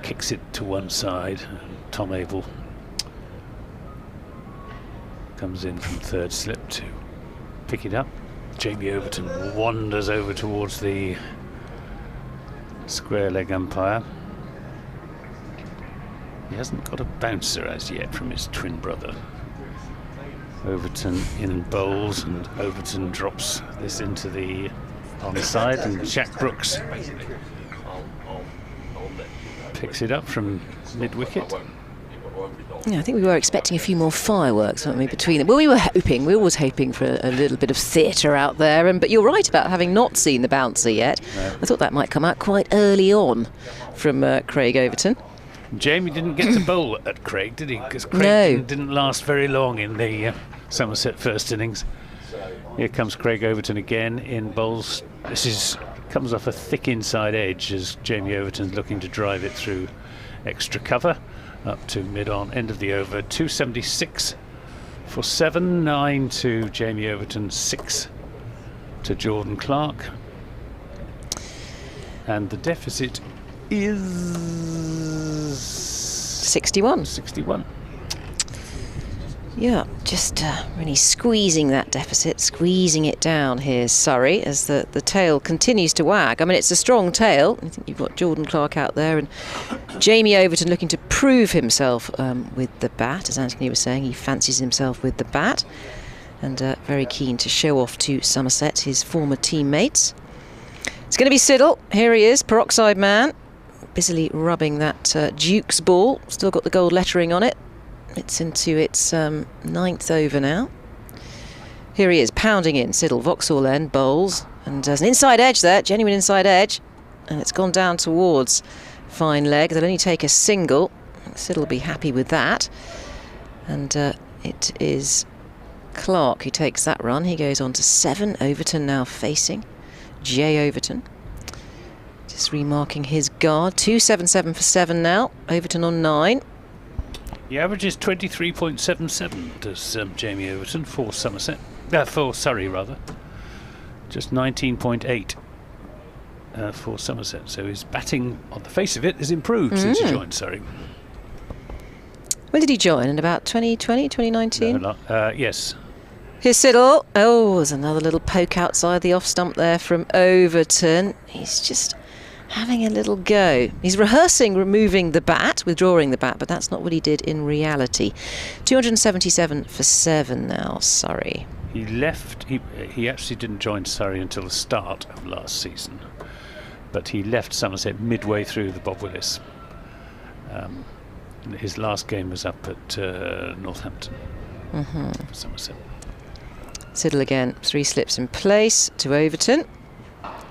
S8: kicks it to one side, and Tom Abel comes in from 3rd slip to pick it up. Jamie Overton wanders over towards the square leg umpire. He hasn't got a bouncer as yet from his twin brother. Overton in bowls, and Overton drops this into the onside, and Jack Brooks picks it up from mid-wicket.
S7: Yeah, I think we were expecting a few more fireworks, weren't we, between them? Well, we were always hoping for a little bit of theatre out there, but you're right about having not seen the bouncer yet. No. I thought that might come out quite early on from Craig Overton.
S8: Jamie didn't get to bowl at Craig, did he? Because Craig didn't last very long in the Somerset first innings. Here comes Craig Overton again in bowls. This comes off a thick inside edge as Jamie Overton's looking to drive it through extra cover up to mid-on, end of the over. 276 for 7, 9 to Jamie Overton, 6 to Jordan Clark. And the deficit is
S7: 61.
S8: 61.
S7: Yeah, just really squeezing that deficit, squeezing it down here, Surrey, as the tail continues to wag. I mean, it's a strong tail. I think you've got Jordan Clark out there and Jamie Overton looking to prove himself with the bat. As Anthony was saying, he fancies himself with the bat and very keen to show off to Somerset, his former teammates. It's going to be Siddle. Here he is, peroxide man, busily rubbing that Duke's ball. Still got the gold lettering on it. It's into its 9th over now. Here he is, pounding in. Siddle, Vauxhall end, bowls. And there's an inside edge there, genuine inside edge. And it's gone down towards fine leg. They'll only take a single. Siddle will be happy with that. And it is Clark who takes that run. He goes on to 7. Overton now facing J. Overton. Just remarking his guard. 277 for 7 now. Overton on 9.
S8: The average is 23.77, does Jamie Overton for Somerset. For Surrey, rather. Just 19.8 for Somerset. So his batting, on the face of it, has improved since he joined Surrey.
S7: When did he join? In about 2020, 2019?
S8: No, yes.
S7: Here's Siddle. Oh, there's another little poke outside the off stump there from Overton. He's just having a little go. He's rehearsing removing the bat, withdrawing the bat, but that's not what he did in reality. 277 for 7 now, Surrey.
S8: He left, he actually didn't join Surrey until the start of last season, but he left Somerset midway through the Bob Willis. His last game was up at Northampton for Somerset.
S7: Siddle again, 3 slips in place to Overton.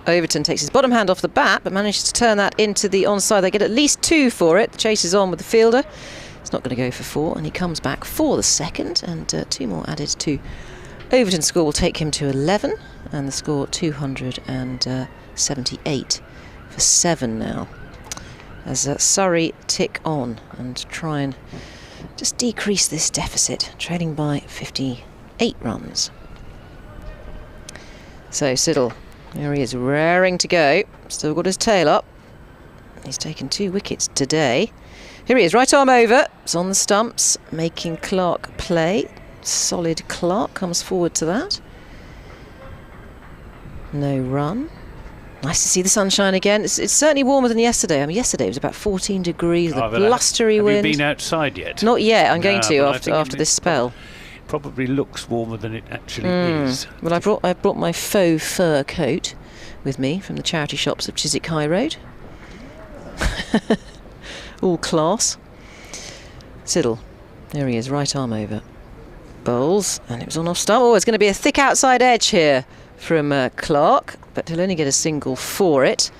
S7: Overton takes his bottom hand off the bat, but manages to turn that into the onside. They get at least 2 for it. The chase is on with the fielder. It's not going to go for 4, and he comes back for the second, and 2 more added to Overton's score will take him to 11, and the score 278 for 7 now. As Surrey tick on and try and just decrease this deficit, trailing by 58 runs. So Siddle, there he is, raring to go. Still got his tail up. He's taken 2 wickets today. Here he is, right arm over. It's on the stumps, making Clark play. Solid Clark comes forward to that. No run. Nice to see the sunshine again. It's certainly warmer than yesterday. I mean, yesterday it was about 14 degrees, the blustery wind.
S8: Have you been outside yet?
S7: Not yet. I'm going to after this spell.
S8: Probably looks warmer than it actually is.
S7: Well, I brought my faux fur coat with me from the charity shops of Chiswick High Road. All class. Siddle. There he is, right arm over. Bowls, and it was on off stump. Oh, it's going to be a thick outside edge here from Clark, but he'll only get a single for it.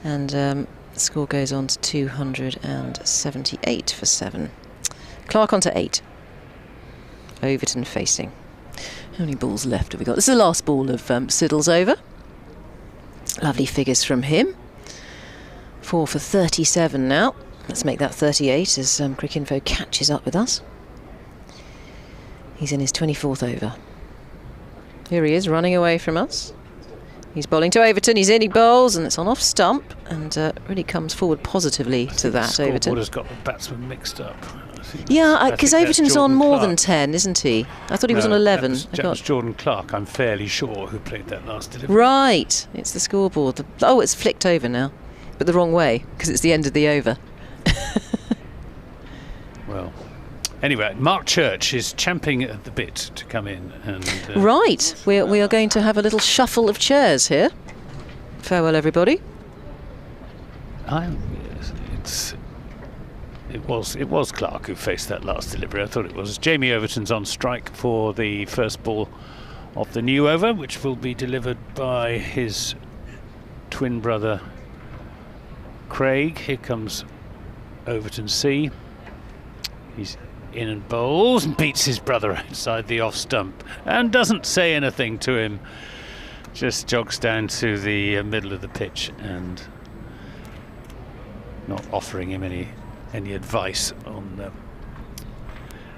S7: And the score goes on to 278 for 7. Clark on to 8. Overton facing. How many balls left have we got? This is the last ball of Siddle's over. Lovely figures from him. 4 for 37 now. Let's make that 38 as Cricinfo catches up with us. He's in his 24th over. Here he is, running away from us. He's bowling to Overton. He's in, he bowls, and it's on off stump, and really comes forward positively to that, Overton.
S8: Has got the batsman mixed up.
S7: Yeah, because Overton's on more than 10, isn't he? I thought he was on 11.
S8: That was Jordan Clark, I'm fairly sure, who played that last delivery.
S7: Right, it's the scoreboard. Oh, it's flicked over now, but the wrong way, because it's the end of the over.
S8: Well, anyway, Mark Church is champing at the bit to come in. And
S7: right, we are going to have a little shuffle of chairs here. Farewell, everybody.
S8: It was Clark who faced that last delivery. I thought it was. Jamie Overton's on strike for the first ball of the new over, which will be delivered by his twin brother Craig. Here comes Overton C. He's in and bowls and beats his brother outside the off stump and doesn't say anything to him. Just jogs down to the middle of the pitch and not offering him any advice on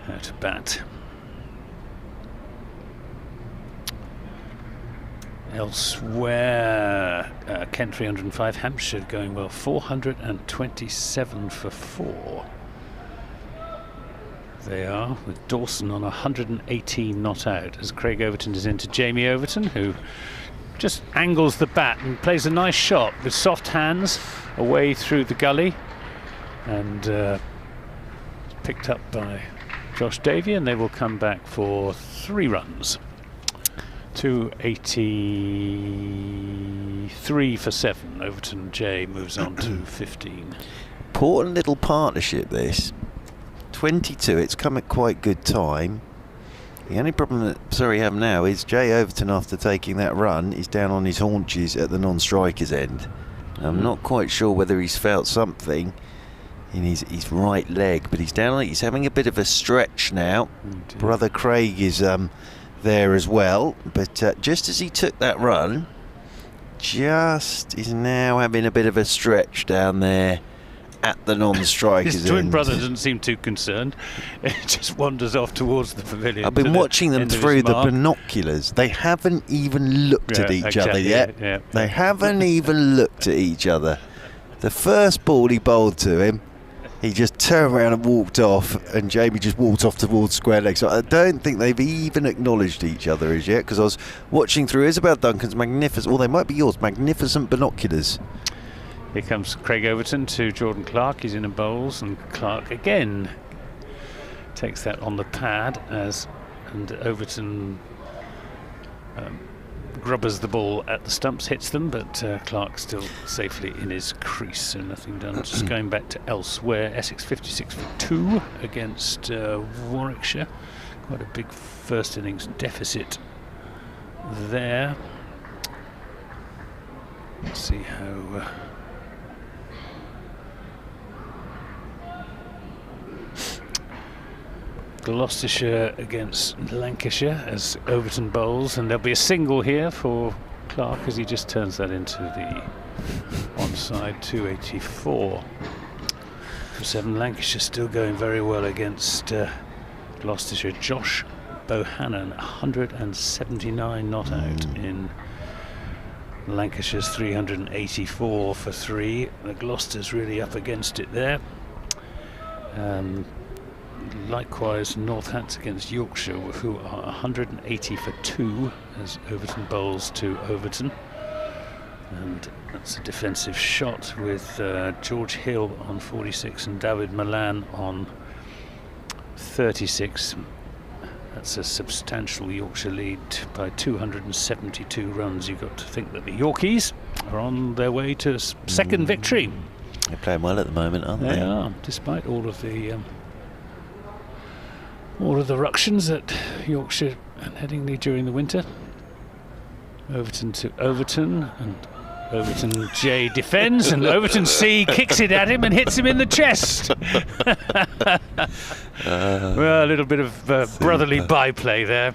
S8: how to bat. Elsewhere, Kent 305, Hampshire going well, 427 for 4. They are, with Dawson on 118 not out, as Craig Overton is into Jamie Overton, who just angles the bat and plays a nice shot with soft hands away through the gully, and picked up by Josh Davey, and they will come back for 3 runs. 283 for 7. Overton J moves on to 15.
S6: Important little partnership, this. 22, it's come at quite good time. The only problem that Surrey have now is Jay Overton, after taking that run, is down on his haunches at the non-striker's end. I'm not quite sure whether he's felt something in his right leg, but he's down on it. He's having a bit of a stretch now. Brother Craig is there as well, but just as he took that run, is now having a bit of a stretch down there at the non-strikers.
S8: His twin brother doesn't seem too concerned. It just wanders off towards the pavilion.
S6: I've been watching them through the binoculars. They haven't even looked at each other yet.
S8: Yeah.
S6: They haven't even looked at each other. The first ball he bowled to him, he just turned around and walked off, and Jamie just walked off towards square leg. So I don't think they've even acknowledged each other as yet, because I was watching through Isabel Duncan's magnificent, they might be yours, magnificent binoculars.
S8: Here comes Craig Overton to Jordan Clark. He's in and bowls, and Clark again takes that on the pad and Overton grubbers the ball at the stumps, hits them, but Clark still safely in his crease, so nothing done. Just going back to elsewhere, Essex 56 for 2 against Warwickshire. Quite a big first innings deficit there. Let's see how Gloucestershire against Lancashire as Overton bowls, and there'll be a single here for Clark as he just turns that into the onside. 284 for 7. Lancashire still going very well against Gloucestershire. Josh Bohannon 179 not out in Lancashire's 384 for 3. The Gloucester's really up against it there. Likewise, Northants against Yorkshire, who are 180 for 2 as Overton bowls to Overton. And that's a defensive shot with George Hill on 46 and David Milan on 36. That's a substantial Yorkshire lead by 272 runs. You've got to think that the Yorkies are on their way to a second victory
S6: They're playing well at the moment, aren't they?
S8: They are, despite all of the ructions at Yorkshire and Headingley during the winter. Overton to Overton, and Overton J defends, and Overton C kicks it at him and hits him in the chest. Well, a little bit of brotherly byplay there.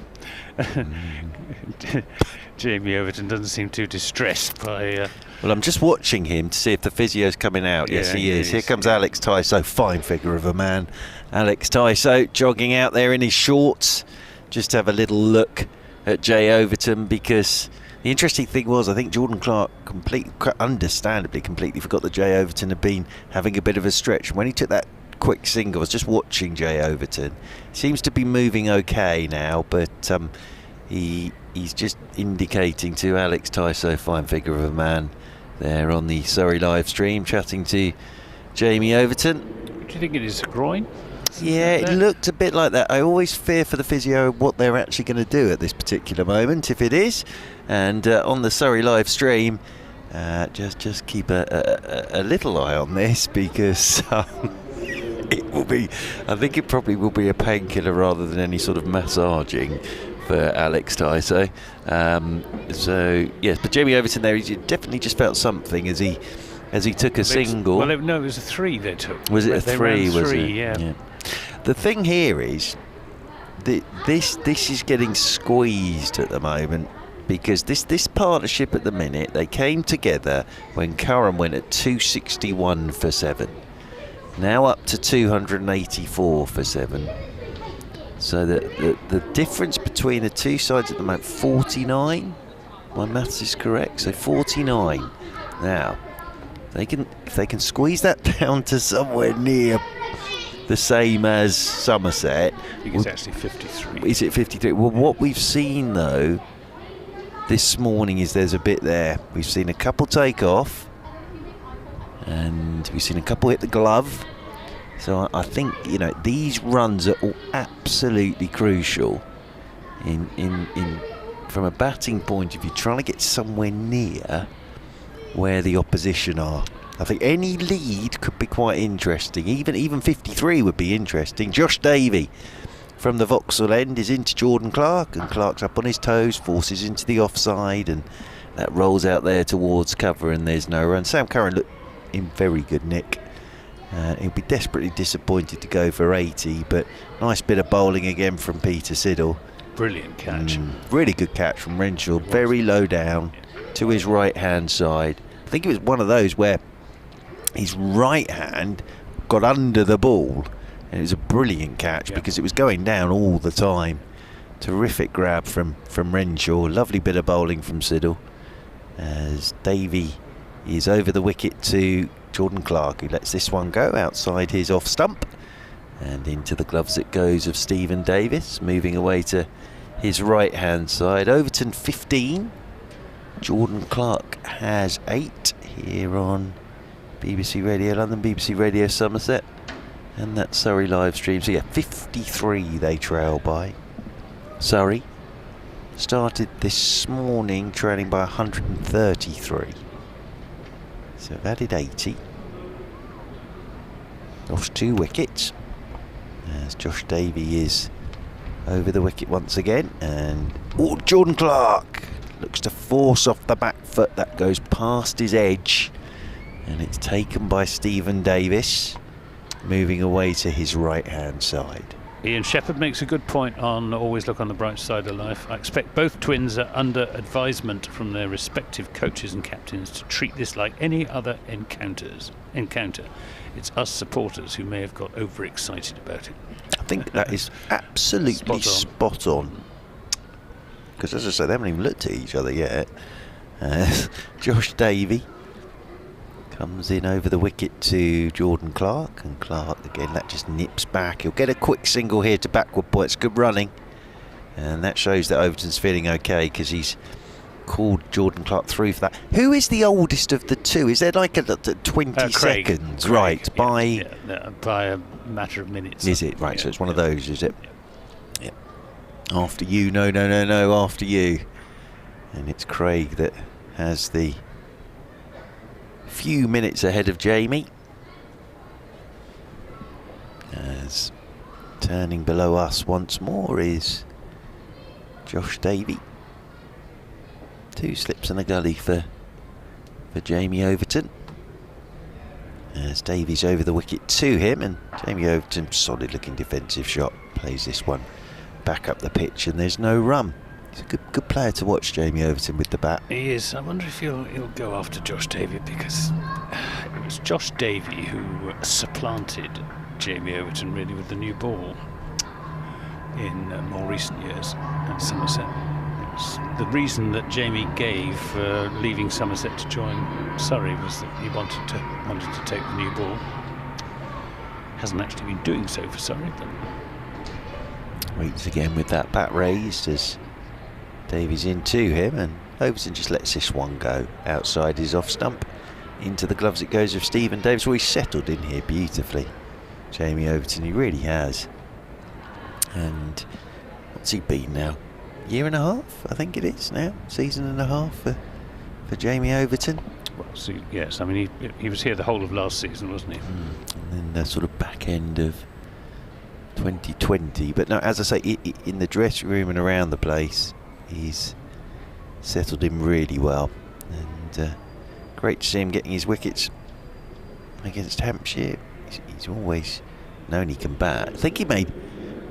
S8: Jamie Overton doesn't seem too distressed by...
S6: Well, I'm just watching him to see if the physio's coming out. Yes, he is. Here comes Alex Tyso, fine figure of a man. Alex Tyso jogging out there in his shorts. Just to have a little look at Jay Overton, because the interesting thing was, I think Jordan Clark understandably completely forgot that Jay Overton had been having a bit of a stretch. When he took that quick single, I was just watching Jay Overton. Seems to be moving okay now, but he's just indicating to Alex Tyso, fine figure of a man, there on the Surrey live stream, chatting to Jamie Overton.
S8: Do you think it is a groin?
S6: Yeah, it looked a bit like that. I always fear for the physio what they're actually going to do at this particular moment, if it is. And on the Surrey live stream, just keep a little eye on this, because it will be, I think it probably will be a painkiller rather than any sort of massaging for Alex Tyso. So yes, but Jamie Overton there, he definitely just felt something as he took a single.
S8: Well, no, it was a 3 they took.
S6: Was it a 3? Was it?
S8: Yeah.
S6: The thing here is that this is getting squeezed at the moment, because this partnership at the minute, they came together when Curran went at 261 for 7. Now up to 284 for 7. So the difference between the two sides at the moment, 49. My maths is correct. So 49. Now, if they can squeeze that down to somewhere near the same as Somerset.
S8: I think it's actually 53.
S6: Is it 53? Well, what we've seen though this morning is there's a bit there. We've seen a couple take off, and we've seen a couple hit the glove. So I think, you know, these runs are all absolutely crucial in from a batting point of view, trying to get somewhere near where the opposition are. I think any lead could be quite interesting. Even 53 would be interesting. Josh Davey from the Vauxhall end is into Jordan Clark, and Clark's up on his toes, forces into the offside, and that rolls out there towards cover, and there's no run. Sam Curran looked in very good nick. He'll be desperately disappointed to go for 80, but nice bit of bowling again from Peter Siddle.
S8: Brilliant catch.
S6: Really good catch from Renshaw, very low down to his right hand side. I think it was one of those where his right hand got under the ball, and it was a brilliant catch because it was going down all the time. Terrific grab from Renshaw. Lovely bit of bowling from Siddle, as Davey is over the wicket to Jordan Clark, who lets this one go outside his off stump, and into the gloves it goes of Stephen Davis, moving away to his right hand side. Overton 15, Jordan Clark has 8 here on BBC Radio London, BBC Radio Somerset, and that Surrey live stream. So yeah, 53 they trail by. Surrey started this morning trailing by 133. So they've added 80. Lost 2 wickets, as Josh Davey is over the wicket once again, and Jordan Clark looks to force off the back foot. That goes past his edge, and it's taken by Stephen Davis, moving away to his right hand side.
S8: Ian Shepherd makes a good point on always look on the bright side of life. I expect both twins are under advisement from their respective coaches and captains to treat this like any other encounter. It's us supporters who may have got overexcited about it.
S6: I think that is absolutely spot on. Because as I say, they haven't even looked at each other yet. Josh Davey comes in over the wicket to Jordan Clark, and Clark again, that just nips back. He'll get a quick single here to backward points. Good running, and that shows that Overton's feeling okay, because he's called Jordan Clark through for that. Who is the oldest of the two? Is there like a 20 seconds?
S8: Craig,
S6: right,
S8: by a matter of minutes.
S6: Is it? Right, so it's one of those, is it? Yeah. After you, no, after you. And it's Craig that has the few minutes ahead of Jamie. Turning below us once more is Josh Davey. 2 slips and a gully for Jamie Overton. As Davies over the wicket to him, and Jamie Overton, solid looking defensive shot, plays this one back up the pitch, and there's no run. He's a good player to watch, Jamie Overton, with the bat.
S8: He is. I wonder if he'll go after Josh Davey, because it was Josh Davey who supplanted Jamie Overton really with the new ball in more recent years at Somerset. The reason that Jamie gave for leaving Somerset to join Surrey was that he wanted to take the new ball. Hasn't actually been doing so for Surrey, but
S6: waits again with that bat raised as Davies in to him, and Overton just lets this one go outside his off stump. Into the gloves it goes of Stephen Davis. Well, he's settled in here beautifully, Jamie Overton, he really has. And what's he been now? Year and a half, I think it is now. Season and a half for Jamie Overton.
S8: Well, so, yes, I mean he was here the whole of last season, wasn't he?
S6: And then the sort of back end of 2020. But no, as I say, in the dressing room and around the place, he's settled in really well. And great to see him getting his wickets against Hampshire. He's always known he can bat. I think he made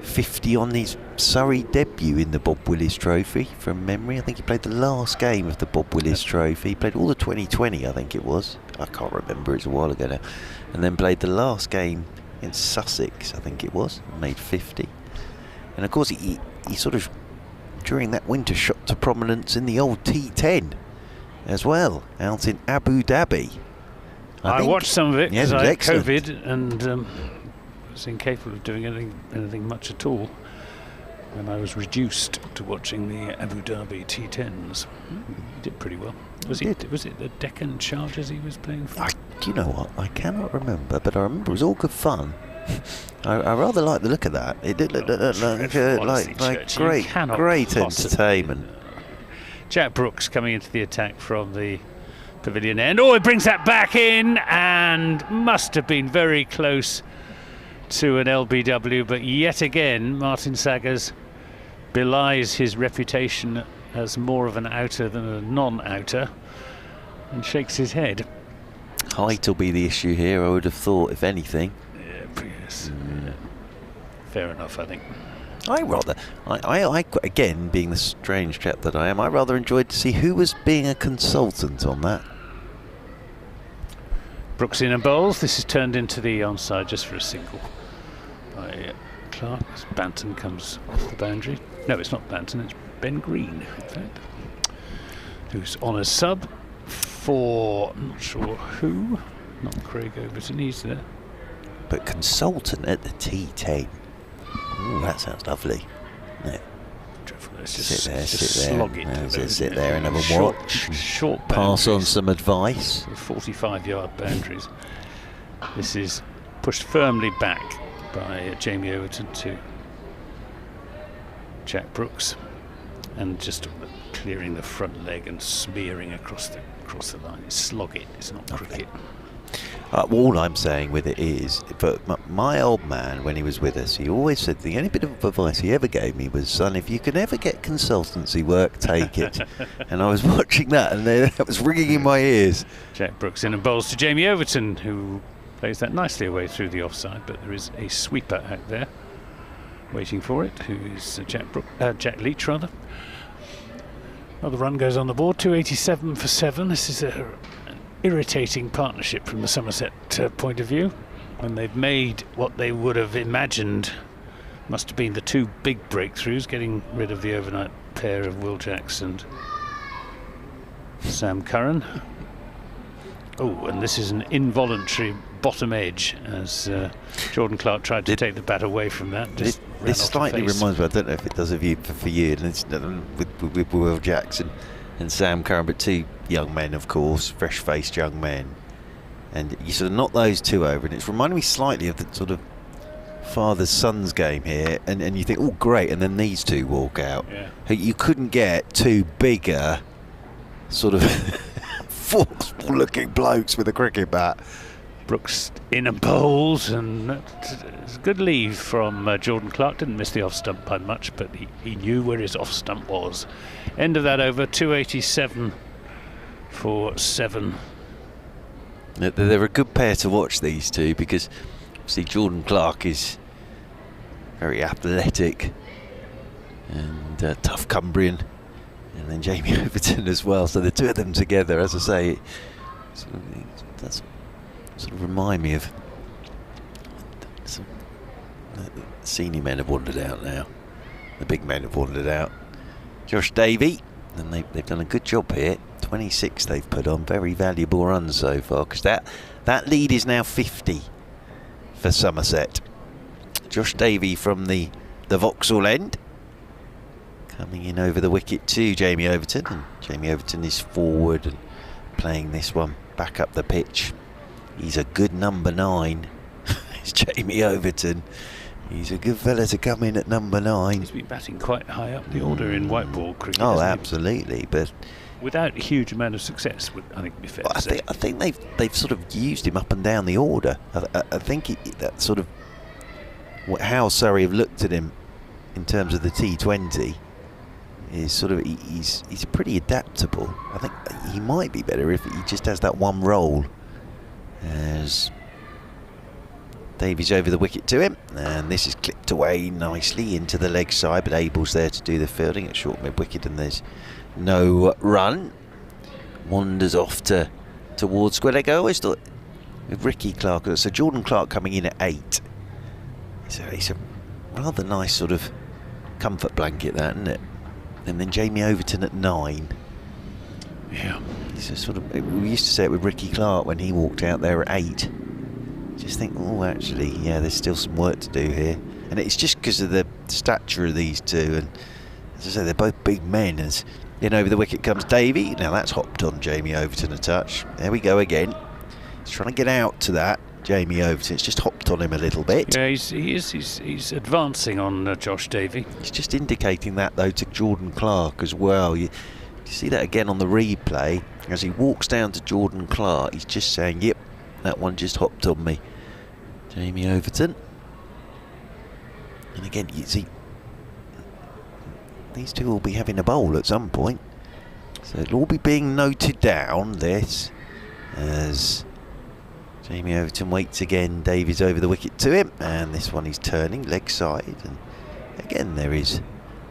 S6: 50 on his Surrey debut in the Bob Willis Trophy from memory. I think he played the last game of the Bob Willis Trophy. He played all the 2020, I think it was. I can't remember, it's a while ago now. And then played the last game in Sussex, I think it was, and made 50. And of course he sort of, during that winter, shot to prominence in the old T10 as well, out in Abu Dhabi.
S8: I watched some of it because I had
S6: excellent.
S8: COVID and was incapable of doing anything much at all when I was reduced to watching the Abu Dhabi T10s. He did pretty well. Was it the Deccan Chargers he was playing for?
S6: Do you know what? I cannot remember, but I remember it was all good fun. I rather like the look of that. It did look like great entertainment.
S8: Jack Brooks coming into the attack from the pavilion end. Oh, he brings that back in and must have been very close to an LBW, but yet again Martin Saggers belies his reputation as more of an outer than a non-outer and shakes his head.
S6: Height will be the issue here, I would have thought, if anything.
S8: Yeah, yes. Fair enough, I think.
S6: I again, being the strange chap that I am, I rather enjoyed to see who was being a consultant on that.
S8: Brooks in and bowls. This is turned into the onside just for a single by Clark. As Banton comes off the boundary. No, it's not Banton, it's Ben Green, in fact, who's on a sub for, I'm not sure who, not Craig Overton, he's there.
S6: But consultant at the T10. Ooh, that sounds lovely. Yeah.
S8: Sit there.
S6: Slog it. Sit there and have a watch.
S8: Short
S6: pass on some advice.
S8: 45-yard boundaries. This is pushed firmly back by Jamie Overton to Jack Brooks, and just clearing the front leg and smearing across the line. It's slog it. It's not cricket.
S6: All I'm saying with it is, but my old man, when he was with us, he always said the only bit of advice he ever gave me was, son, if you can ever get consultancy work, take it. And I was watching that, and that was ringing in my ears.
S8: Jack Brooks in and bowls to Jamie Overton, who plays that nicely away through the offside, but there is a sweeper out there waiting for it, who is Jack Leach, rather. Another run goes on the board, 287 for 7. This is an irritating partnership from the Somerset point of view, when they've made what they would have imagined must have been the two big breakthroughs, getting rid of the overnight pair of Will Jacks and Sam Curran. Oh, and this is an involuntary bottom edge as Jordan Clark tried to take the bat away from that.
S6: This slightly reminds me, I don't know if it does of you for you, and it's with Will Jackson and Sam Curran, but two young men, of course, fresh-faced young men, and you sort of knock those two over, and it's reminding me slightly of the sort of father-son's game here, and you think, oh great, and then these two walk out.
S8: Yeah.
S6: You couldn't get two bigger sort of forceful looking blokes with a cricket bat
S8: Brooks in and bowls, and it's a good leave from Jordan Clark. Didn't miss the off stump by much, but he knew where his off stump was. End of that over, 287 for 7.
S6: They're a good pair to watch, these two, because obviously Jordan Clark is very athletic and tough Cumbrian, and then Jamie Overton as well. So the two of them together, as I say, that's sort of remind me of some, the senior men have wandered out now. The big men have wandered out. Josh Davey, and they've done a good job here. 26 they've put on, very valuable runs so far, because that lead is now 50 for Somerset. Josh Davey from the Vauxhall end, coming in over the wicket to Jamie Overton, and Jamie Overton is forward and playing this one back up the pitch. He's a good number 9. It's Jamie Overton. He's a good fella to come in at number 9.
S8: He's been batting quite high up the order in white ball cricket.
S6: Oh, absolutely, but
S8: without a huge amount of success, I think it'd be fair to say.
S6: I think they've sort of used him up and down the order. I think that sort of how Surrey have looked at him in terms of the T20 is sort of he's pretty adaptable. I think he might be better if he just has that one role. As Davies over the wicket to him, and this is clipped away nicely into the leg side, but Abel's there to do the fielding at short mid wicket, and there's no run. Wanders off towards square leg. I always thought with Ricky Clark, so Jordan Clark coming in at 8. It's a rather nice sort of comfort blanket, that, isn't it? And then Jamie Overton at 9.
S8: Yeah.
S6: It's a sort of, we used to say it with Ricky Clark when he walked out there at 8. Just think, oh, actually, yeah, there's still some work to do here. And it's just because of the stature of these two. And as I say, they're both big men. As in over the wicket comes Davey. Now that's hopped on Jamie Overton a touch. There we go again. He's trying to get out to that. Jamie Overton, it's just hopped on him a little bit.
S8: Yeah, he's advancing on Josh Davey.
S6: He's just indicating that, though, to Jordan Clark as well. You see that again on the replay. As he walks down to Jordan Clark, he's just saying, yep, that one just hopped on me. Jamie Overton. And again, you see, these two will be having a bowl at some point. So it'll all be being noted down, this, as Jamie Overton waits again. Davies over the wicket to him, and this one he's turning leg side, and again there is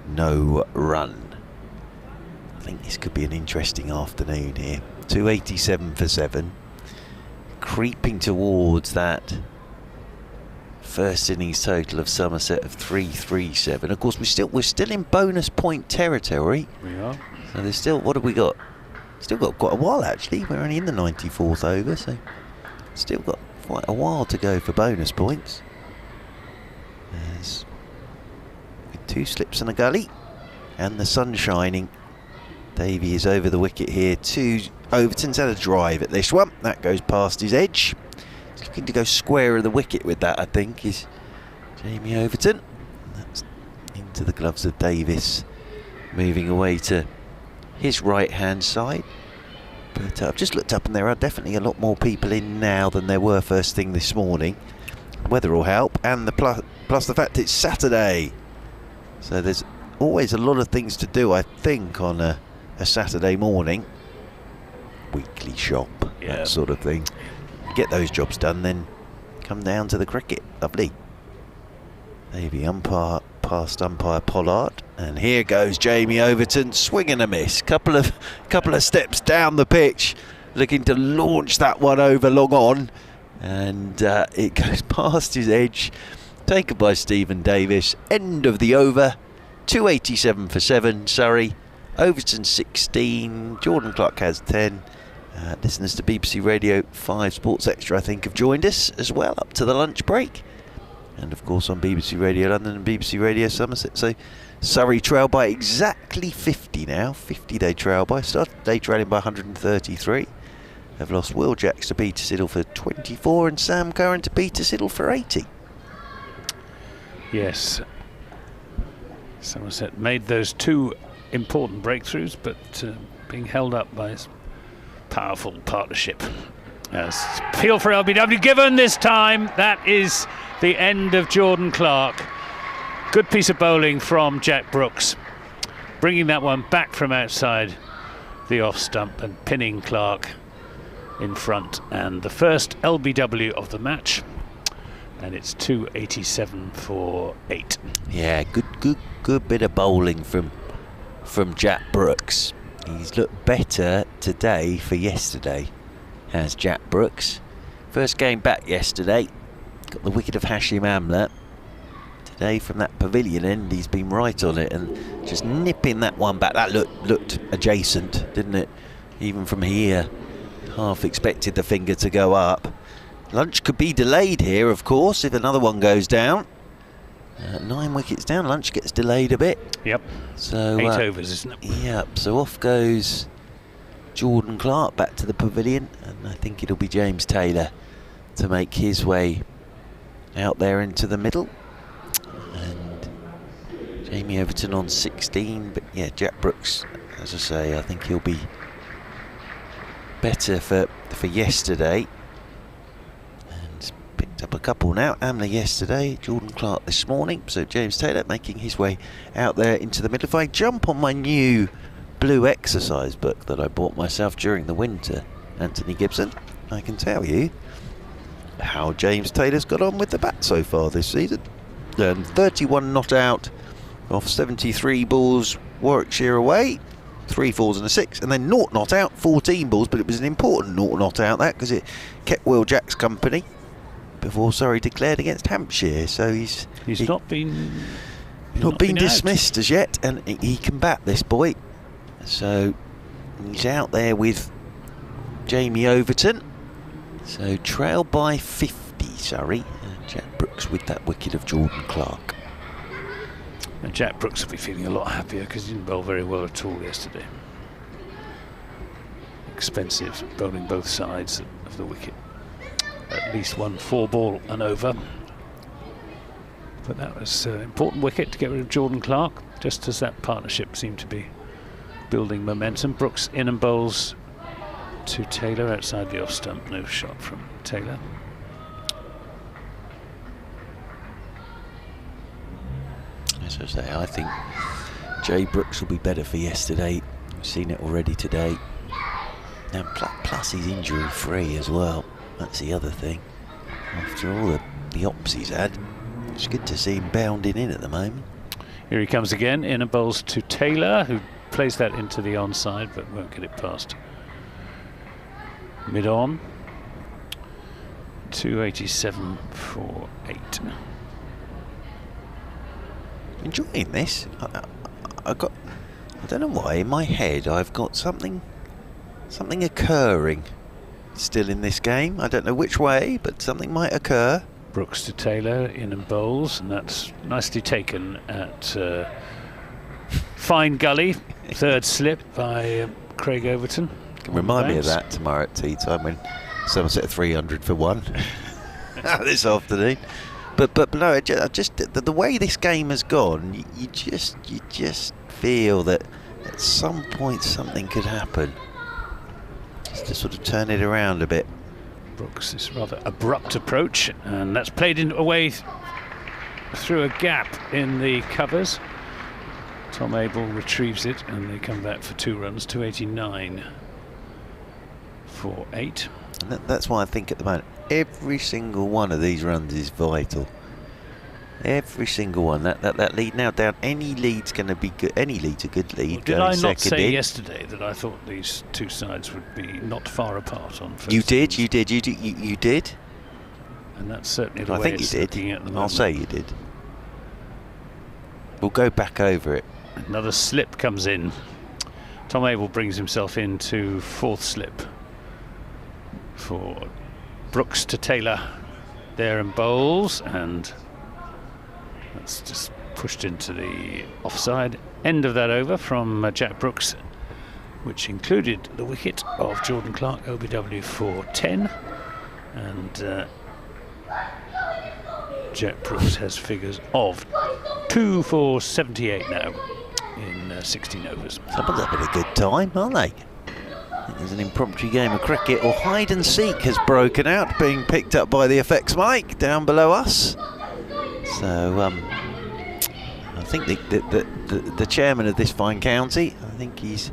S6: no run. I think this could be an interesting afternoon here. 287 for 7, creeping towards that first innings total of Somerset of 337. Of course, we're still in bonus point territory.
S8: We are.
S6: So there's still, what have we got? Still got quite a while, actually. We're only in the 94th over, so still got quite a while to go for bonus points. There's 2 slips and a gully, and the sun shining. Davey is over the wicket here to Overton's had a drive at this one. That goes past his edge. He's looking to go square of the wicket with that, I think, is Jamie Overton. That's into the gloves of Davis, moving away to his right-hand side. But I've just looked up and there are definitely a lot more people in now than there were first thing this morning. Weather will help, and plus the fact it's Saturday. So there's always a lot of things to do, I think, on a Saturday morning. Weekly shop, that sort of thing. Get those jobs done, then come down to the cricket. Lovely. Maybe past umpire Pollard, and here goes Jamie Overton, swing and a miss. Couple of steps down the pitch, looking to launch that one over long on, and it goes past his edge. Taken by Stephen Davis. End of the over. 287 for 7. Surrey. Overton 16. Jordan Clark has 10. Listeners to BBC Radio 5 Sports Extra, I think, have joined us as well up to the lunch break. And of course on BBC Radio London and BBC Radio Somerset. So Surrey trail by exactly 50 now. 50 they trail by. Started the day trailing by 133. Have lost Will Jacks to Peter Siddle for 24 and Sam Curran to Peter Siddle for 80.
S8: Yes. Somerset made those 2 important breakthroughs, but being held up by his powerful partnership As appeal for LBW given this time. That is the end of Jordan Clark. Good piece of bowling from Jack Brooks, bringing that one back from outside the off stump and pinning Clark in front. And the first LBW of the match. And it's 287 for 8.
S6: Yeah, good bit of bowling from Jack Brooks. He's looked better today for yesterday, has Jack Brooks. First game back yesterday, got the wicket of Hashim Amla. Today from that pavilion end, he's been right on it and just nipping that one back. That looked adjacent, didn't it? Even from here, half expected the finger to go up. Lunch could be delayed here, of course, if another one goes down. 9 wickets down, Lunch gets delayed a bit.
S8: Yep.
S6: So
S8: 8 overs, isn't it?
S6: Yep. So off goes Jordan Clark back to the pavilion, and I think it'll be James Taylor to make his way out there into the middle. And Jamie Overton on 16, but yeah, Jack Brooks, as I say, I think he'll be better for yesterday. And picked up a couple now. Amla yesterday, Jordan Clark this morning. So James Taylor making his way out there into the middle. If I jump on my new blue exercise book that I bought myself during the winter, Anthony Gibson, I can tell you how James Taylor's got on with the bat so far this season. 31 not out off 73 balls, Warwickshire away, 3 fours and a 6, and then 0 not out, 14 balls, but it was an important 0 not out, that, because it kept Will Jack's company before Surrey declared against Hampshire. So he's not been dismissed as yet, and he can bat, this boy. So he's out there with Jamie Overton. So trail by 50 Surrey, and Jack Brooks with that wicket of Jordan Clark.
S8: And Jack Brooks will be feeling a lot happier because he didn't bowl very well at all yesterday. Expensive, bowling both sides of the wicket. At least 1 4-ball and over. But that was an important wicket to get rid of Jordan Clark, just as that partnership seemed to be building momentum. Brooks in and bowls to Taylor outside the off stump. No shot from Taylor.
S6: As I say, I think Jay Brooks will be better for yesterday. We've seen it already today. And plus he's injury free as well. That's the other thing. After all the ops he's had, it's good to see him bounding in at the moment.
S8: Here he comes again, in and bowls to Taylor, who plays that into the onside but won't get it past mid-on. 287 for 8.
S6: Enjoying this. I don't know why, in my head I've got something occurring still in this game. I don't know which way, but something might occur.
S8: Brooks to Taylor, in and bowls, and that's nicely taken at Fine Gully. Third slip by Craig Overton.
S6: Can remind me of that tomorrow at tea time when Somerset 300 for 1 this afternoon. But no, just the way this game has gone, you just feel that at some point something could happen. Just to sort of turn it around a bit.
S8: Brooks' this rather abrupt approach, and that's played away through a gap in the covers. Tom Abel retrieves it, and they come back for 2 runs. 289 for 8.
S6: And that's why I think at the moment every single one of these runs is vital. Every single one. That lead now down. Any lead's going to be good. Any lead's a good lead.
S8: Well, did I not say yesterday that I thought these two sides would be not far apart on first?
S6: You did. You did.
S8: And that's certainly the way it's looking at the moment.
S6: I'll say you did. We'll go back over it.
S8: Another slip comes in. Tom Abel brings himself into 4th slip for Brooks to Taylor there and bowls, and that's just pushed into the offside end of that over from Jack Brooks, which included the wicket of Jordan Clark, OBW for 10, and Jack Brooks has figures of 2 for 78 now in 16 overs.
S6: Someone's having a good time, aren't they? There's an impromptu game of cricket, or hide and seek has broken out, being picked up by the effects mic down below us. So I think the chairman of this fine county, I think he's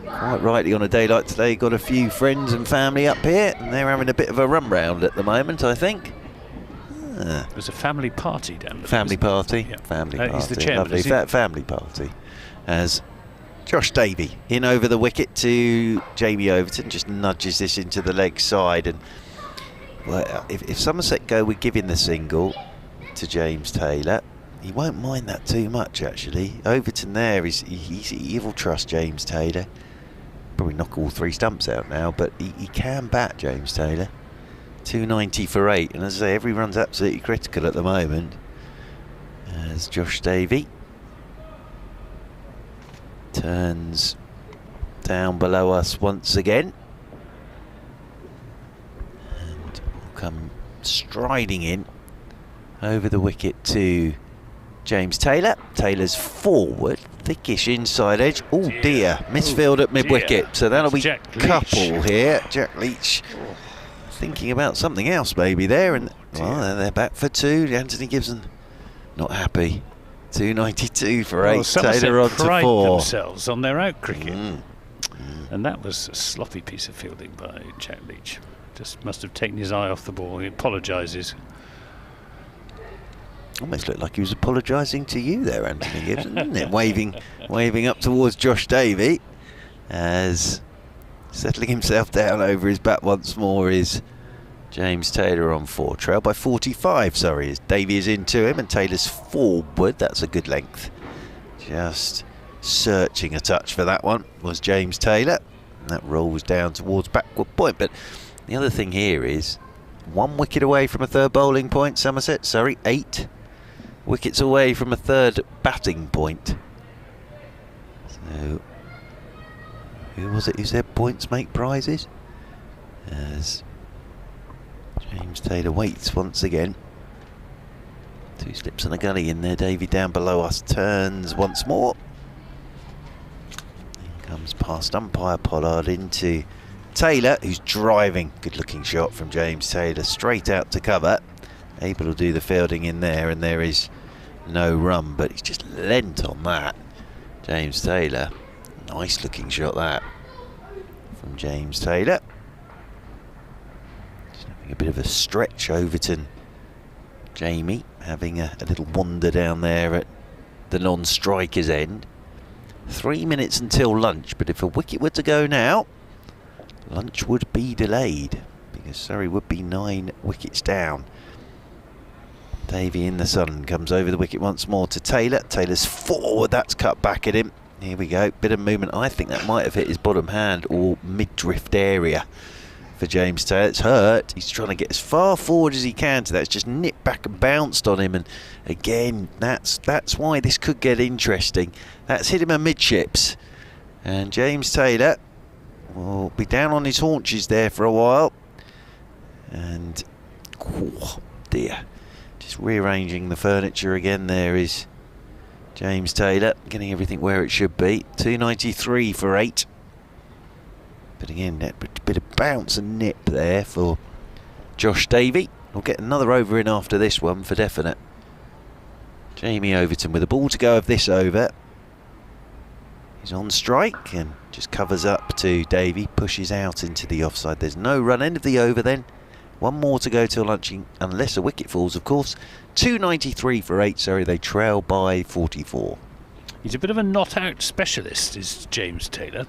S6: quite rightly on a day like today got a few friends and family up here, and they're having a bit of a run round at the moment, I think.
S8: There's a family party down there.
S6: Family party,
S8: yeah.
S6: family party,
S8: He's the chairman,
S6: lovely family party. As Josh Davey in over the wicket to Jamie Overton, just nudges this into the leg side, and well, if Somerset go with giving the single to James Taylor, he won't mind that too much actually. Overton there he will trust James Taylor. Probably knock all 3 stumps out now, but he can bat, James Taylor. 290 for 8, and as I say, every run's absolutely critical at the moment. As Josh Davey turns down below us once again, and will come striding in over the wicket to James Taylor. Taylor's forward, thickish inside edge. Oh dear, misfield at mid-wicket, so that'll be couple here. Jack Leach thinking about something else maybe there, and well, they're back for 2. Anthony Gibson not happy. 292 for 8. Taylor on to 4.
S8: Pride themselves on their out cricket, and that was a sloppy piece of fielding by Jack Leach. Just must have taken his eye off the ball. He apologises.
S6: Almost looked like he was apologising to you there, Anthony Gibson, didn't it? waving up towards Josh Davey, as settling himself down over his bat once more is James Taylor on 4. Trail by 45, sorry, as Davey is into him and Taylor's forward. That's a good length. Just searching a touch for that one was James Taylor. And that rolls down towards backward point. But the other thing here is 1 wicket away from a 3rd bowling point, Somerset. Surrey 8 wickets away from a 3rd batting point. So who was it who said points make prizes? As James Taylor waits once again. 2 slips and a gully in there. Davey down below us turns once more. In comes past umpire Pollard into Taylor, who's driving. Good looking shot from James Taylor straight out to cover. Able to do the fielding in there, and there is no run, but he's just lent on that. James Taylor. Nice looking shot that from James Taylor. Just having a bit of a stretch. Overton Jamie having a little wander down there at the non-striker's end. 3 minutes until lunch, but if a wicket were to go now, lunch would be delayed because Surrey would be 9 wickets down. Davey in the sun comes over the wicket once more to Taylor. Taylor's forward, that's cut back at him. Here we go, bit of movement. I think that might have hit his bottom hand or mid-drift area for James Taylor. It's hurt. He's trying to get as far forward as he can to that. It's just nipped back and bounced on him, and again, that's why this could get interesting. That's hit him amidships, and James Taylor will be down on his haunches there for a while. And oh dear, just rearranging the furniture again. There is James Taylor getting everything where it should be. 293 for 8. But again, that bit of bounce and nip there for Josh Davey. We'll get another over in after this one for definite. Jamie Overton with a ball to go of this over. He's on strike and just covers up to Davey, pushes out into the offside. There's no run, end of the over then. 1 more to go till lunching, unless a wicket falls, of course. 293 for 8, sorry, they trail by 44.
S8: He's a bit of a not-out specialist, is James Taylor.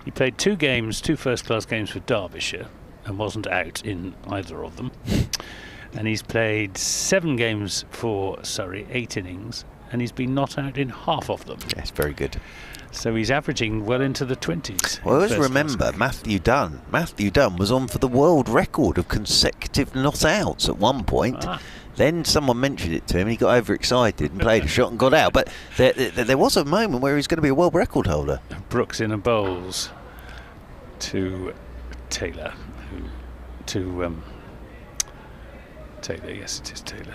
S8: He played 2 games, 2 first-class games for Derbyshire, and wasn't out in either of them. And he's played 7 games for Surrey, 8 innings, and he's been not out in half of them.
S6: Yes, very good.
S8: So he's averaging well into the 20s.
S6: Well, always remember Matthew Dunn. Matthew Dunn was on for the world record of consecutive not outs at one point. Then someone mentioned it to him, and he got overexcited and played a shot and got out. But there was a moment where he was going to be a world record holder.
S8: Brooks in and bowls to Taylor. Taylor, yes, it is Taylor.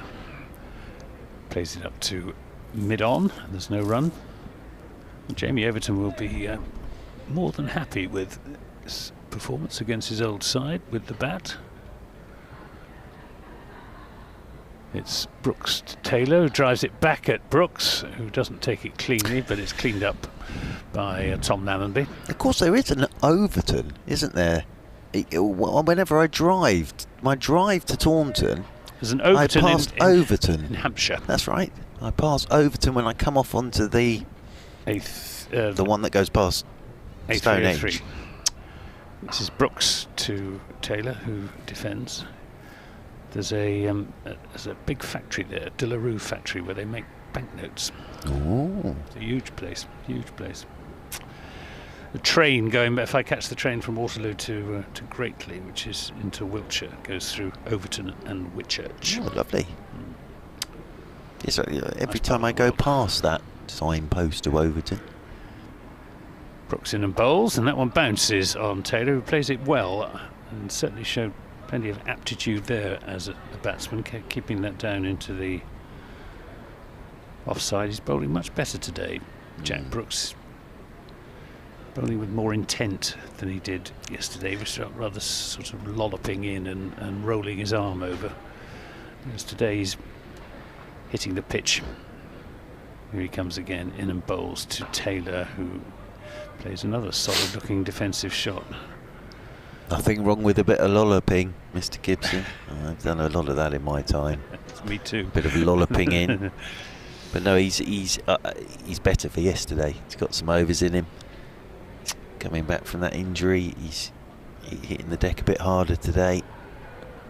S8: Plays it up to mid-on, and there's no run. Jamie Overton will be more than happy with his performance against his old side with the bat. It's Brooks to Taylor, who drives it back at Brooks, who doesn't take it cleanly, but it's cleaned up by Tom Lammonby.
S6: Of course, there is an Overton, isn't there? Whenever I drive, my drive to Taunton,
S8: there's an Overton
S6: I pass Overton
S8: in Hampshire.
S6: That's right. I pass Overton when I come off onto the the one that goes past Stonehenge.
S8: This is Brooks to Taylor, who defends. There's a big factory there, De La Rue factory, where they make banknotes.
S6: Oh,
S8: it's a huge place, huge place. The train going, if I catch the train from Waterloo to Greatley, which is into Wiltshire, goes through Overton and Whitchurch.
S6: Oh, lovely. Yes, every time I go past that signpost to Overton.
S8: Brooks in and bowls, and that one bounces on Taylor, who plays it well, and certainly showed plenty of aptitude there as a batsman, keeping that down into the offside. He's bowling much better today, Jack Brooks. Bowling with more intent than he did yesterday. He was rather sort of lolloping in and rolling his arm over. Whereas today he's hitting the pitch. Here he comes again, in and bowls to Taylor, who plays another solid looking defensive shot.
S6: Nothing wrong with a bit of lolloping, Mr. Gibson. I've done a lot of that in my time.
S8: Me too.
S6: Bit of lolloping in. But no, he's better for yesterday. He's got some overs in him. Coming back from that injury, he's hitting the deck a bit harder today.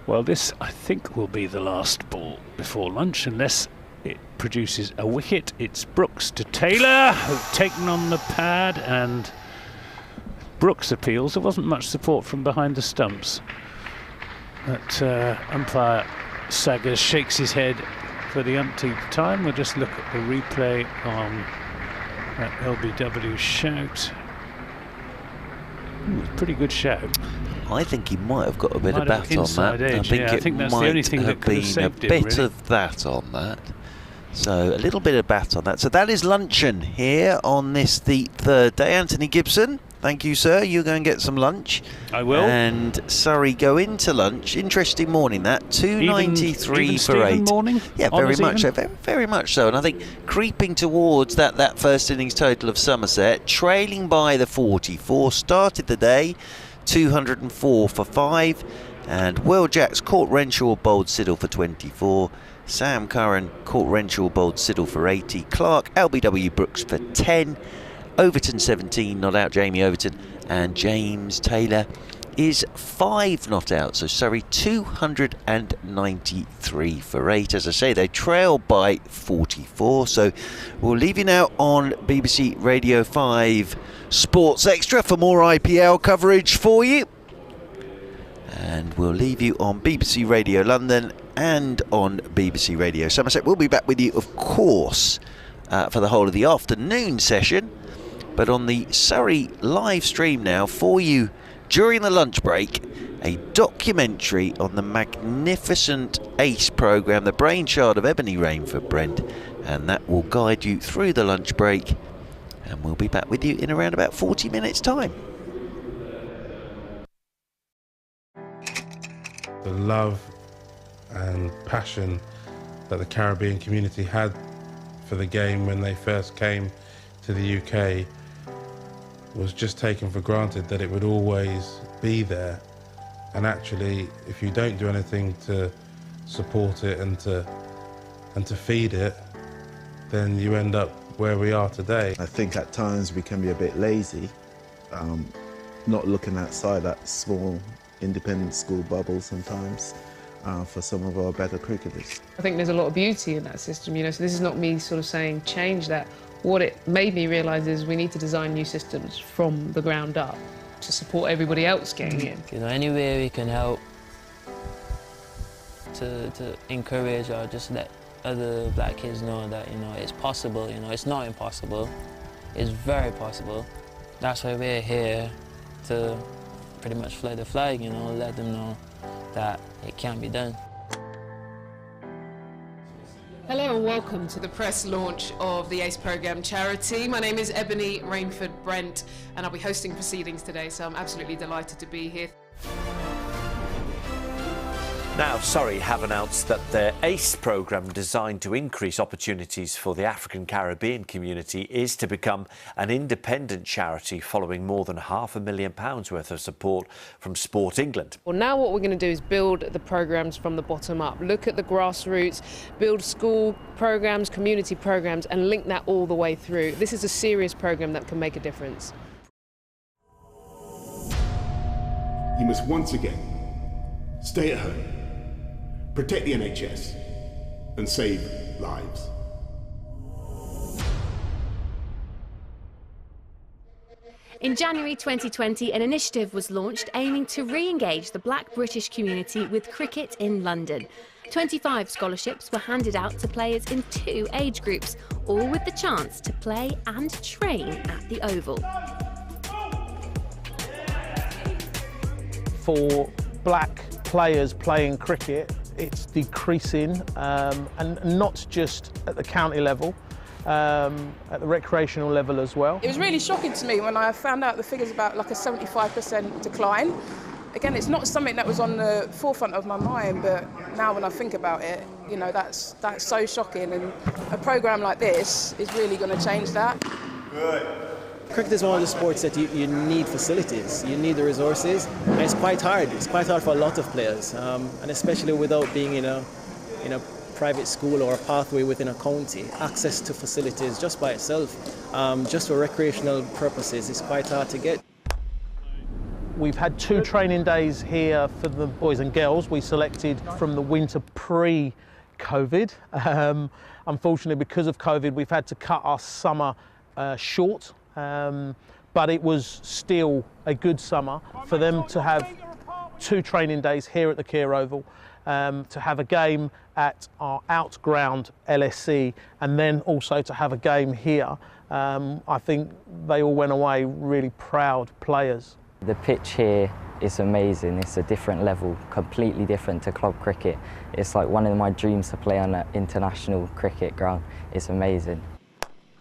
S8: Well, this I think will be the last ball before lunch, unless it produces a wicket. It's Brooks to Taylor, who've taken on the pad, and Brooks appeals. There wasn't much support from behind the stumps, but umpire Saggers shakes his head for the umpteenth time. We'll just look at the replay on that LBW shout. Pretty good shout.
S6: I think he might have got a bit of bat on that.
S8: Edge. I think that's the only thing that could have saved him,
S6: a bit of that on that. So a little bit of bat on that. So that is luncheon here on this, the third day. Anthony Gibson, thank you, sir. You go and get some lunch.
S8: I will.
S6: And Surrey go into lunch. Interesting morning, that. 293 for 8.
S8: Morning?
S6: Yeah, very much so. Very much so. And I think creeping towards that first innings total of Somerset, trailing by the 44, started the day 204 for 5. And Will Jacks caught Renshaw, bowled Siddle for 24. Sam Curran caught Renshaw, bowled Siddle for 80. Clark, LBW Brooks for 10. Overton 17, not out Jamie Overton. And James Taylor is 5 not out. So Surrey 293 for 8. As I say, they trail by 44. So we'll leave you now on BBC Radio 5 Sports Extra for more IPL coverage for you. And we'll leave you on BBC Radio London and on BBC Radio Somerset. We'll be back with you, of course, for the whole of the afternoon session. But on the Surrey live stream now for you during the lunch break, a documentary on the magnificent ACE programme, the brainchild of Ebony Rainford Brent, and that will guide you through the lunch break. And we'll be back with you in around about 40 minutes' time.
S9: The love and passion that the Caribbean community had for the game when they first came to the UK was just taken for granted, that it would always be there. And actually, if you don't do anything to support it and to feed it, then you end up where we are today.
S10: I think at times we can be a bit lazy, not looking outside that small independent school bubble sometimes for some of our better cricketers.
S11: I think there's a lot of beauty in that system, so this is not me sort of saying change that. What it made me realise is we need to design new systems from the ground up to support everybody else getting in.
S12: Any way we can help to encourage or just let other black kids know that, it's possible, it's not impossible, it's very possible. That's why we're here, to pretty much fly the flag, let them know that it can be done.
S11: Hello and Welcome to the press launch of the ACE programme charity. My name is Ebony Rainford Brent and I'll be hosting proceedings today, so I'm absolutely delighted to be here.
S13: Now, Surrey have announced that their ACE programme, designed to increase opportunities for the African Caribbean community, is to become an independent charity following more than £500,000 worth of support from Sport England.
S11: Well, now what we're going to do is build the programmes from the bottom up, look at the grassroots, build school programmes, community programmes and link that all the way through. This is a serious programme that can make a difference.
S14: You must once again stay at home, protect the NHS and save lives.
S15: In January 2020, an initiative was launched aiming to re-engage the Black British community with cricket in London. 25 scholarships were handed out to players in 2 age groups, all with the chance to play and train at the Oval.
S16: For black players playing cricket, it's decreasing, and not just at the county level, at the recreational level as well.
S17: It was really shocking to me when I found out the figures about like a 75% decline. Again, it's not something that was on the forefront of my mind, but now when I think about it, you know, that's so shocking, and a programme like this is really going to change that.
S18: Good. Cricket is one of the sports that you need facilities, you need the resources, and it's quite hard. It's quite hard for a lot of players, and especially without being in a private school or a pathway within a county. Access to facilities just by itself, just for recreational purposes, is quite hard to get.
S16: We've had 2 training days here for the boys and girls we selected from the winter pre-COVID. Unfortunately, because of COVID, we've had to cut our summer short. But it was still a good summer for them to have 2 training days here at the Keir Oval, to have a game at our outground LSC, and then also to have a game here. I think they all went away really proud players.
S19: The pitch here is amazing. It's a different level, completely different to club cricket. It's like one of my dreams to play on an international cricket ground. It's amazing.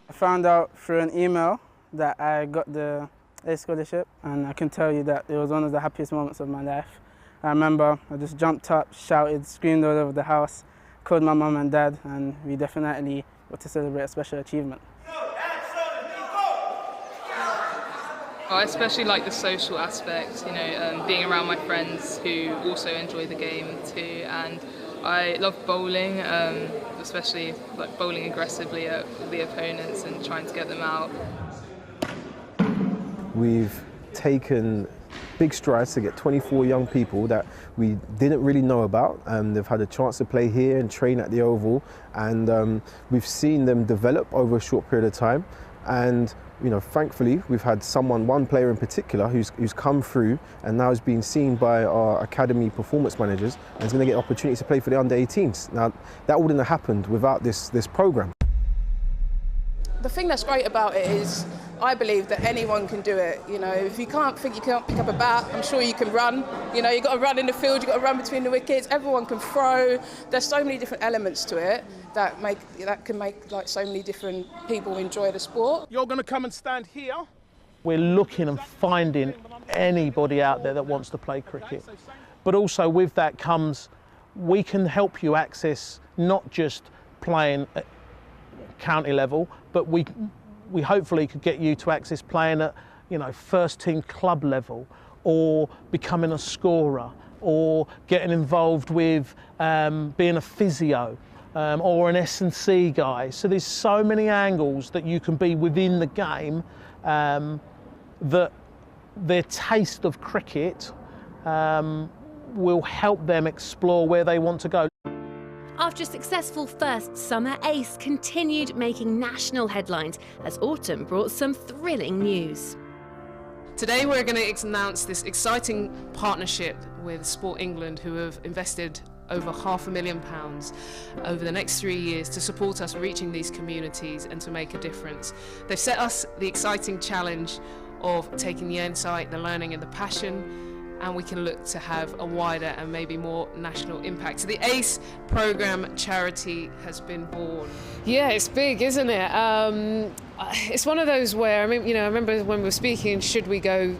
S20: I found out through an email that I got the ACE scholarship, and I can tell you that it was one of the happiest moments of my life. I remember I just jumped up, shouted, screamed all over the house, called my mum and dad, and we definitely got to celebrate a special achievement.
S11: I especially like the social aspect, you know, being around my friends who also enjoy the game too, and I love bowling, especially like bowling aggressively at the opponents and trying to get them out.
S21: We've taken big strides to get 24 young people that we didn't really know about. They've had a chance to play here and train at the Oval, and we've seen them develop over a short period of time. And you know, thankfully, we've had one player in particular who's come through and now is being seen by our academy performance managers and is going to get opportunities to play for the under-18s. Now, that wouldn't have happened without this programme.
S17: The thing that's great about it is I believe that anyone can do it. You know, if you can't think you can't pick up a bat, I'm sure you can run. You know, you've got to run in the field, you've got to run between the wickets, everyone can throw. There's so many different elements to it that can make like so many different people enjoy the sport.
S16: You're going to come and stand here. We're looking and finding anybody out there that wants to play cricket. But also with that comes, we can help you access not just playing at county level, but we hopefully could get you to access playing at, you know, first team club level, or becoming a scorer, or getting involved with being a physio, or an S&C guy. So there's so many angles that you can be within the game, that their taste of cricket will help them explore where they want to go.
S15: After a successful first summer, ACE continued making national headlines as autumn brought some thrilling news.
S11: Today we're going to announce this exciting partnership with Sport England, who have invested over £500,000 over the next 3 years to support us reaching these communities and to make a difference. They've set us the exciting challenge of taking the insight, the learning and the passion
S2: and we can look to have a wider and maybe more national impact. So the ACE programme charity has been born. Yeah, it's big, isn't it? It's one of those where, I remember when we were speaking, should we go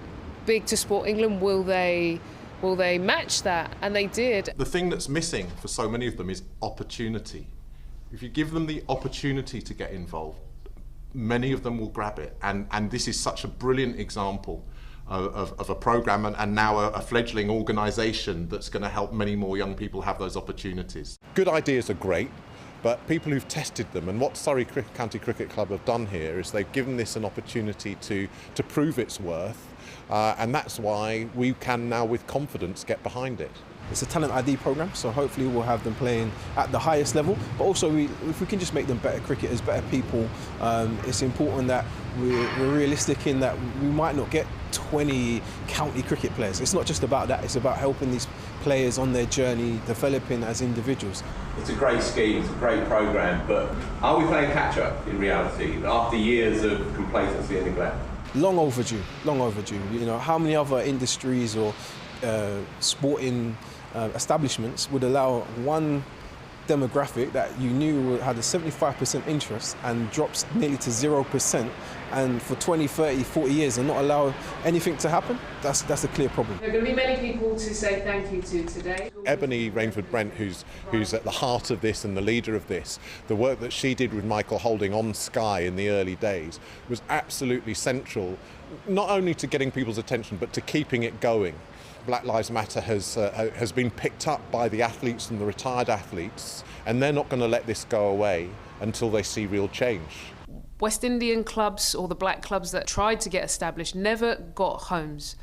S2: big to Sport England? Will they match that? And they did.
S22: The thing that's missing for so many of them is opportunity. If you give them the opportunity to get involved, many of them will grab it. And this is such a brilliant example of a programme and now a fledgling organisation that's going to help many more young people have those opportunities. Good ideas are great, but people who've tested them, and what Surrey County Cricket Club have done here is they've given this an opportunity to prove its worth, and that's why we can now with confidence get behind it.
S21: It's a talent ID program, so hopefully we'll have them playing at the highest level, but also if we can just make them better cricketers, better people. It's important that we're realistic in that we might not get 20 county cricket players. It's not just about that, it's about helping these players on their journey, developing as individuals.
S23: It's a great scheme, it's a great programme, but are we playing catch-up in reality after years of complacency and neglect?
S21: Long overdue, long overdue. How many other industries or sporting establishments would allow one demographic that you knew had a 75% interest and drops nearly to 0%, and for 20, 30, 40 years and not allow anything to happen? That's a clear problem.
S2: There are going to be many people to say thank you to today.
S22: Ebony Rainford-Brent, who's at the heart of this and the leader of this, the work that she did with Michael Holding on Sky in the early days was absolutely central, not only to getting people's attention but to keeping it going. Black Lives Matter has been picked up by the athletes and the retired athletes, and they're not going to let this go away until they see real change.
S2: West Indian clubs, or the black clubs that tried to get established, never got homes.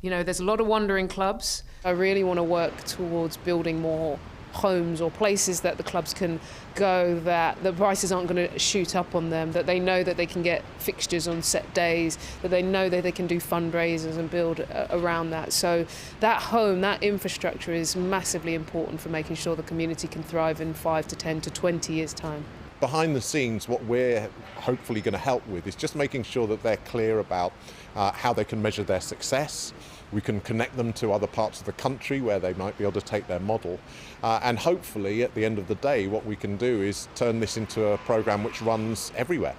S2: There's a lot of wandering clubs. I really want to work towards building more homes or places that the clubs can go, that the prices aren't going to shoot up on them, that they know that they can get fixtures on set days, that they know that they can do fundraisers and build around that. So that home, that infrastructure is massively important for making sure the community can thrive in 5 to 10 to 20 years' time.
S22: Behind the scenes, what we're hopefully going to help with is just making sure that they're clear about how they can measure their success. We can connect them to other parts of the country where they might be able to take their model. And hopefully, at the end of the day, what we can do is turn this into a programme which runs everywhere.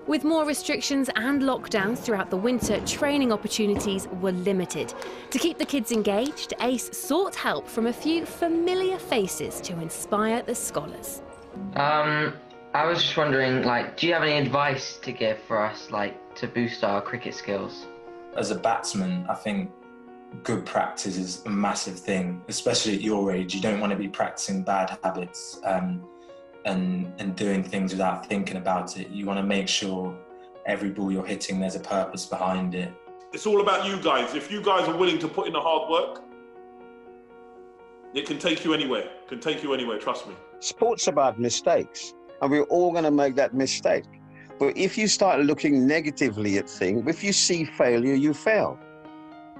S15: With more restrictions and lockdowns throughout the winter, training opportunities were limited. To keep the kids engaged, ACE sought help from a few familiar faces to inspire the scholars.
S24: I was just wondering, do you have any advice to give for us, to boost our cricket skills?
S25: As a batsman, I think good practice is a massive thing, especially at your age. You don't want to be practicing bad habits and doing things without thinking about it. You want to make sure every ball you're hitting, there's a purpose behind it.
S26: It's all about you guys. If you guys are willing to put in the hard work, it can take you anywhere. Trust me.
S27: Sport's about mistakes, and we're all going to make that mistake. But if you start looking negatively at things, if you see failure, you fail.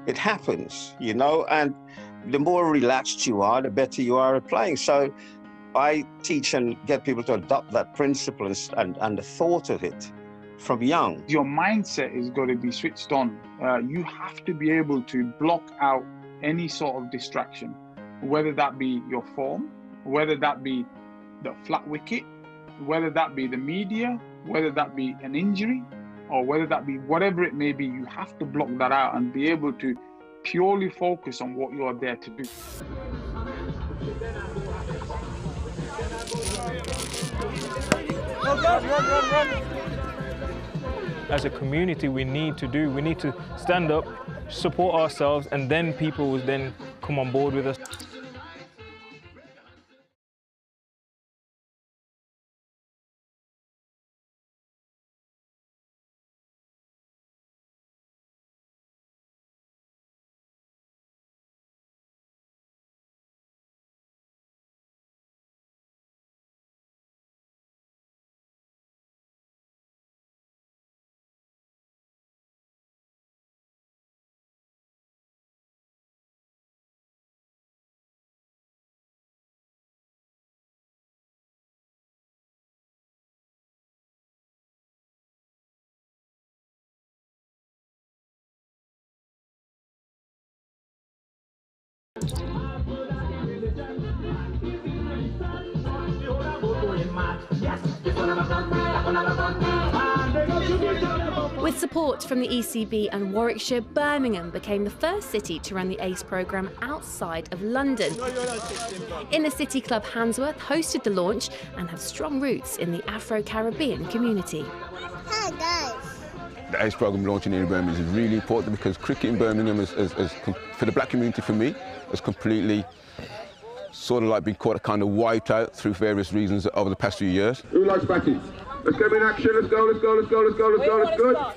S27: It happens, and the more relaxed you are, the better you are at playing. So I teach and get people to adopt that principle and the thought of it from young.
S28: Your mindset is got to be switched on. You have to be able to block out any sort of distraction, whether that be your form, whether that be the flat wicket, whether that be the media, whether that be an injury, or whether that be whatever it may be. You have to block that out and be able to purely focus on what you're there to do.
S29: As a community, we need to stand up, support ourselves, and then people will then come on board with us.
S15: With support from the ECB and Warwickshire, Birmingham became the first city to run the ACE programme outside of London. Inner City Club Handsworth hosted the launch and have strong roots in the Afro-Caribbean community.
S1: Hi guys.
S3: The ACE programme launching in Birmingham is really important because cricket in Birmingham, for the black community, for me, has completely sort of like been caught kind of wiped out through various reasons over the past few years.
S4: Who likes batting? Let's get in action, let's go, let's go, let's go, let's go, let's go, let's go.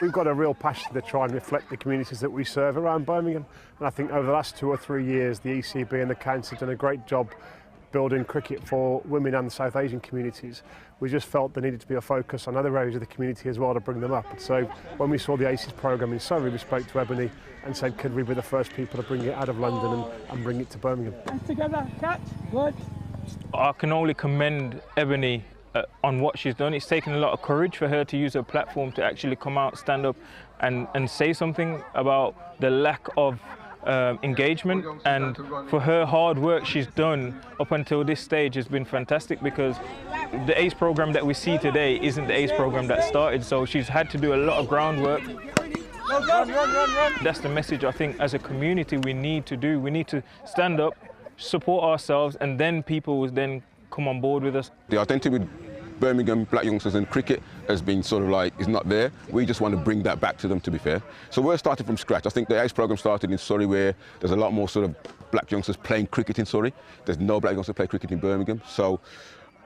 S5: We've got a real passion to try and reflect the communities that we serve around Birmingham. And I think over the last 2 or 3 years, the ECB and the council have done a great job building cricket for women and the South Asian communities. We just felt there needed to be a focus on other areas of the community as well to bring them up. And so when we saw the ACES programme in Surrey, we spoke to Ebony and said, could we be the first people to bring it out of London and bring it to Birmingham?
S20: Together, catch, good.
S29: I can only commend Ebony on what she's done. It's taken a lot of courage for her to use her platform to actually come out, stand up and say something about the lack of engagement, and for her hard work she's done up until this stage has been fantastic, because the ACE programme that we see today isn't the ACE programme that started, so she's had to do a lot of groundwork. That's the message I think as a community we need to do. We need to stand up, support ourselves, and then people will then come on board with us.
S3: The identity with Birmingham black youngsters in cricket has been sort of like, is not there. We just want to bring that back to them, to be fair. So we're starting from scratch. I think the ACE programme started in Surrey, where there's a lot more sort of black youngsters playing cricket in Surrey. There's no black youngsters play cricket in Birmingham. So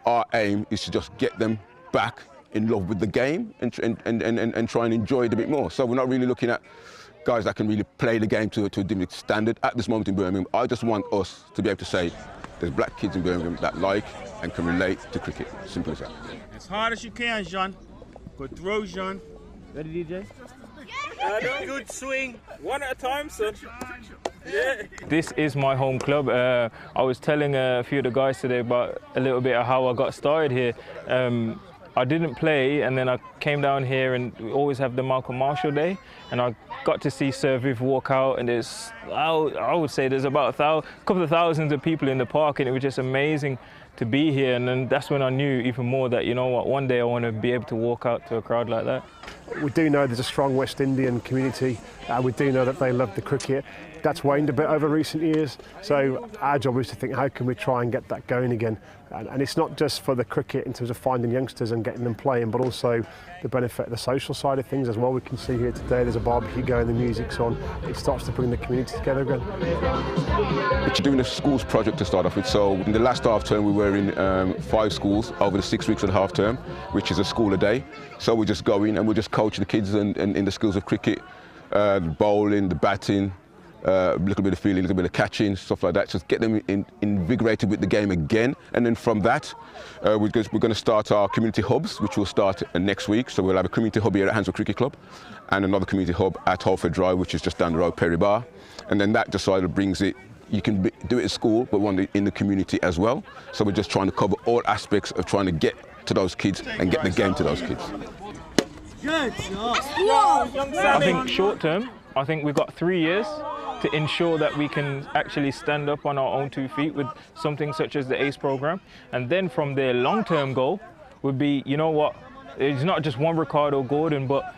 S3: our aim is to just get them back in love with the game and try and enjoy it a bit more. So we're not really looking at guys that can really play the game to a different standard at this moment in Birmingham. I just want us to be able to say there's black kids in Birmingham that like and can relate to cricket. Simple as that.
S6: As hard as you can, Jean. Good throw, Jean. Ready, DJ? Good swing. One at a time, son. Yeah.
S29: This is my home club. I was telling a few of the guys today about a little bit of how I got started here. I didn't play, and then I came down here, and we always have the Malcolm Marshall Day, and I got to see Sir Viv walk out, and I would say there's about a couple of thousands of people in the park, and it was just amazing to be here. And then that's when I knew even more that, you know what, one day I want to be able to walk out to a crowd like that.
S5: We do know there's a strong West Indian community. We do know that they love the cricket. That's waned a bit over recent years. So our job is to think, how can we try and get that going again? And it's not just for the cricket in terms of finding youngsters and getting them playing, but also the benefit of the social side of things as well. We can see here today there's a barbecue going, the music's on. It starts to bring the community together again.
S3: We're doing a schools project to start off with. So in the last half term we were in 5 schools over the 6 weeks of the half term, which is a school a day. So we just go in and we just coach the kids in the skills of cricket, the bowling, the batting, a little bit of fielding, a little bit of catching, stuff like that. Just get them invigorated with the game again. And then from that, we're going to start our community hubs, which will start next week. So we'll have a community hub here at Handsworth Cricket Club and another community hub at Holford Drive, which is just down the road, Perry Bar. And then that just sort of brings it, you can do it at school, but one in the community as well. So we're just trying to cover all aspects of trying to get to those kids and get the game to those kids.
S29: I think short term, I think we've got 3 years to ensure that we can actually stand up on our own 2 feet with something such as the ACE programme. And then from there, long-term goal would be, you know what, it's not just one Ricardo Gordon, but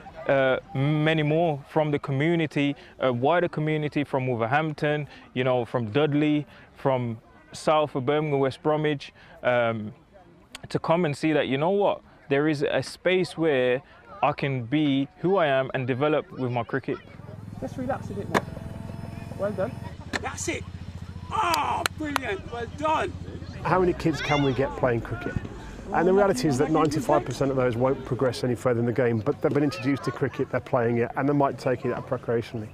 S29: many more from the community, a wider community from Wolverhampton, you know, from Dudley, from south of Birmingham, West Bromwich, to come and see that, you know what, there is a space where I can be who I am and develop with my cricket.
S20: Just relax a bit more. Well done.
S6: That's it. Oh, brilliant. Well done.
S5: How many kids can we get playing cricket? And the reality is that 95% of those won't progress any further in the game, but they've been introduced to cricket, they're playing it, and they might take it up recreationally.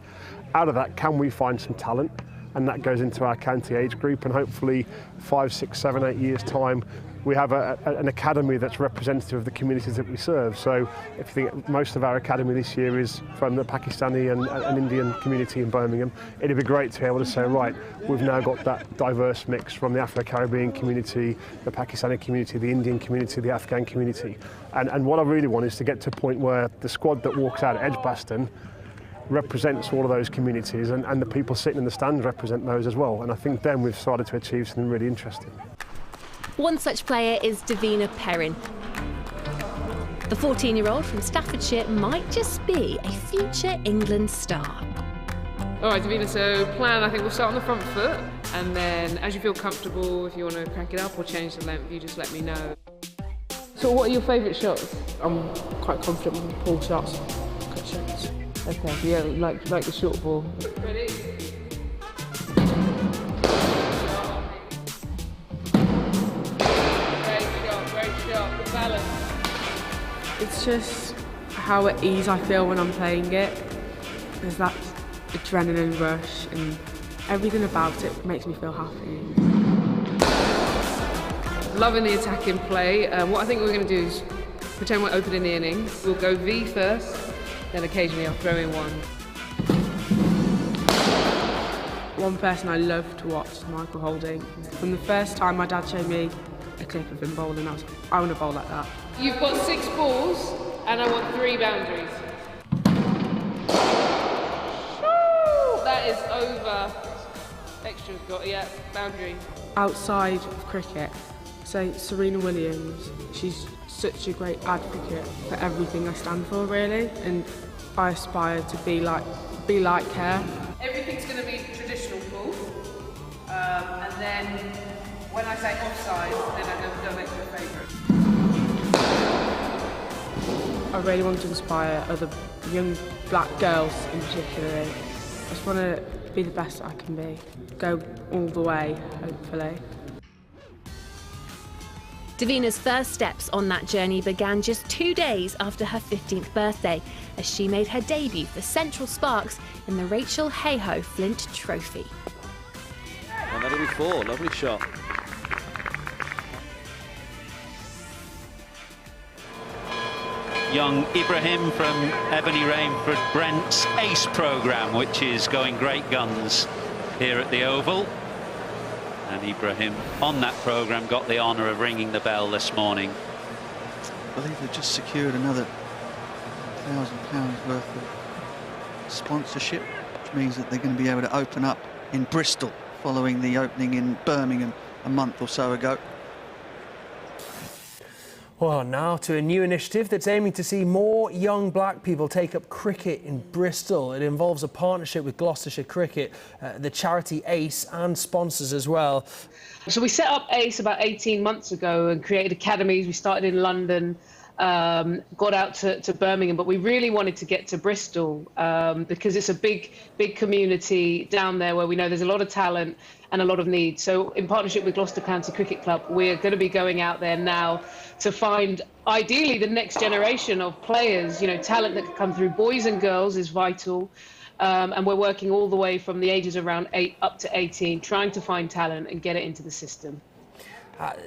S5: Out of that, can we find some talent? And that goes into our county age group, and hopefully 5, 6, 7, 8 years' time, we have an academy that's representative of the communities that we serve. So if you think most of our academy this year is from the Pakistani and Indian community in Birmingham, it'd be great to be able to say, right, we've now got that diverse mix from the Afro-Caribbean community, the Pakistani community, the Indian community, the Afghan community. And what I really want is to get to a point where the squad that walks out at Edgbaston represents all of those communities, and the people sitting in the stands represent those as well. And I think then we've started to achieve something really interesting.
S15: One such player is Davina Perrin. The 14-year-old from Staffordshire might just be a future England star.
S2: All right, Davina, so plan, I think we'll start on the front foot, and then as you feel comfortable, if you want to crank it up or change the length, you just let me know. So what are your favourite shots?
S1: I'm quite confident with pull shots, cut shots.
S2: Okay, yeah, like the short ball. Ready? Great shot, good balance.
S1: It's just how at ease I feel when I'm playing it. There's that adrenaline rush and everything about it makes me feel happy.
S2: Loving the attacking play. What I think we're going to do is pretend we're opening the innings. We'll go V first, then occasionally I'll throw in one.
S1: One person I love to watch is Michael Holding. From the first time my dad showed me a clip of him bowling, I was like, I want to bowl like that.
S2: You've got 6 balls and I want 3 boundaries. That is over. Extra got, yeah, boundary.
S1: Outside of cricket, say Serena Williams, she's such a great advocate for everything I stand for, really, and I aspire to be like her.
S2: Everything's going to be traditional pull, and then when I say offside, then I'm going to go into a favourite.
S1: I really want to inspire other young black girls in particular. I just want to be the best that I can be, go all the way, hopefully.
S15: Davina's first steps on that journey began just 2 days after her 15th birthday, as she made her debut for Central Sparks in the Rachel Hayhoe Flint Trophy.
S7: And that'll be 4, lovely shot.
S8: Young Ibrahim from Ebony Rainford Brent's ACE programme, which is going great guns here at the Oval. And Ibrahim, on that programme, got the honour of ringing the bell this morning.
S9: I believe they've just secured another £1,000 worth of sponsorship, which means that they're going to be able to open up in Bristol following the opening in Birmingham a month or so ago.
S10: Well, now to a new initiative that's aiming to see more young black people take up cricket in Bristol. It involves a partnership with Gloucestershire Cricket, the charity ACE, and sponsors as well.
S2: So we set up ACE about 18 months ago and created academies. We started in London, got out to Birmingham, but we really wanted to get to Bristol because it's a big community down there where we know there's a lot of talent and a lot of need. So in partnership with Gloucester County Cricket Club, we're going to be going out there now to find ideally the next generation of players. You know, talent that can come through. Boys and girls is vital. And we're working all the way from the ages around 8 up to 18, trying to find talent and get it into the system.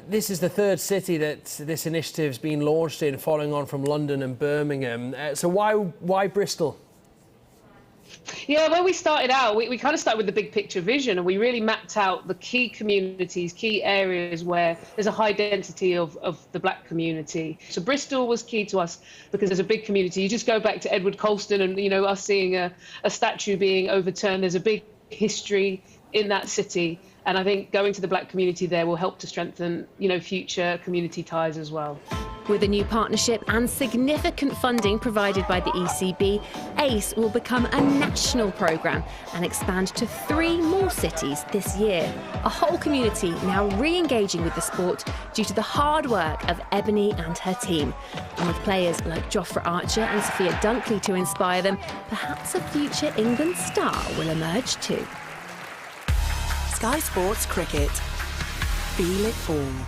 S10: This is the third city that this initiative's been launched in, following on from London and Birmingham. So why Bristol?
S2: Yeah, when we started out, we kind of started with the big picture vision, and we really mapped out the key communities, key areas where there's a high density of the black community. So Bristol was key to us because there's a big community. You just go back to Edward Colston and, you know, us seeing a statue being overturned. There's a big history in that city. And I think going to the black community there will help to strengthen, you know, future community ties as well.
S15: With a new partnership and significant funding provided by the ECB, ACE will become a national programme and expand to 3 more cities this year. A whole community now re-engaging with the sport due to the hard work of Ebony and her team. And with players like Jofra Archer and Sophia Dunkley to inspire them, perhaps a future England star will emerge too.
S12: Sky Sports Cricket. Feel it all.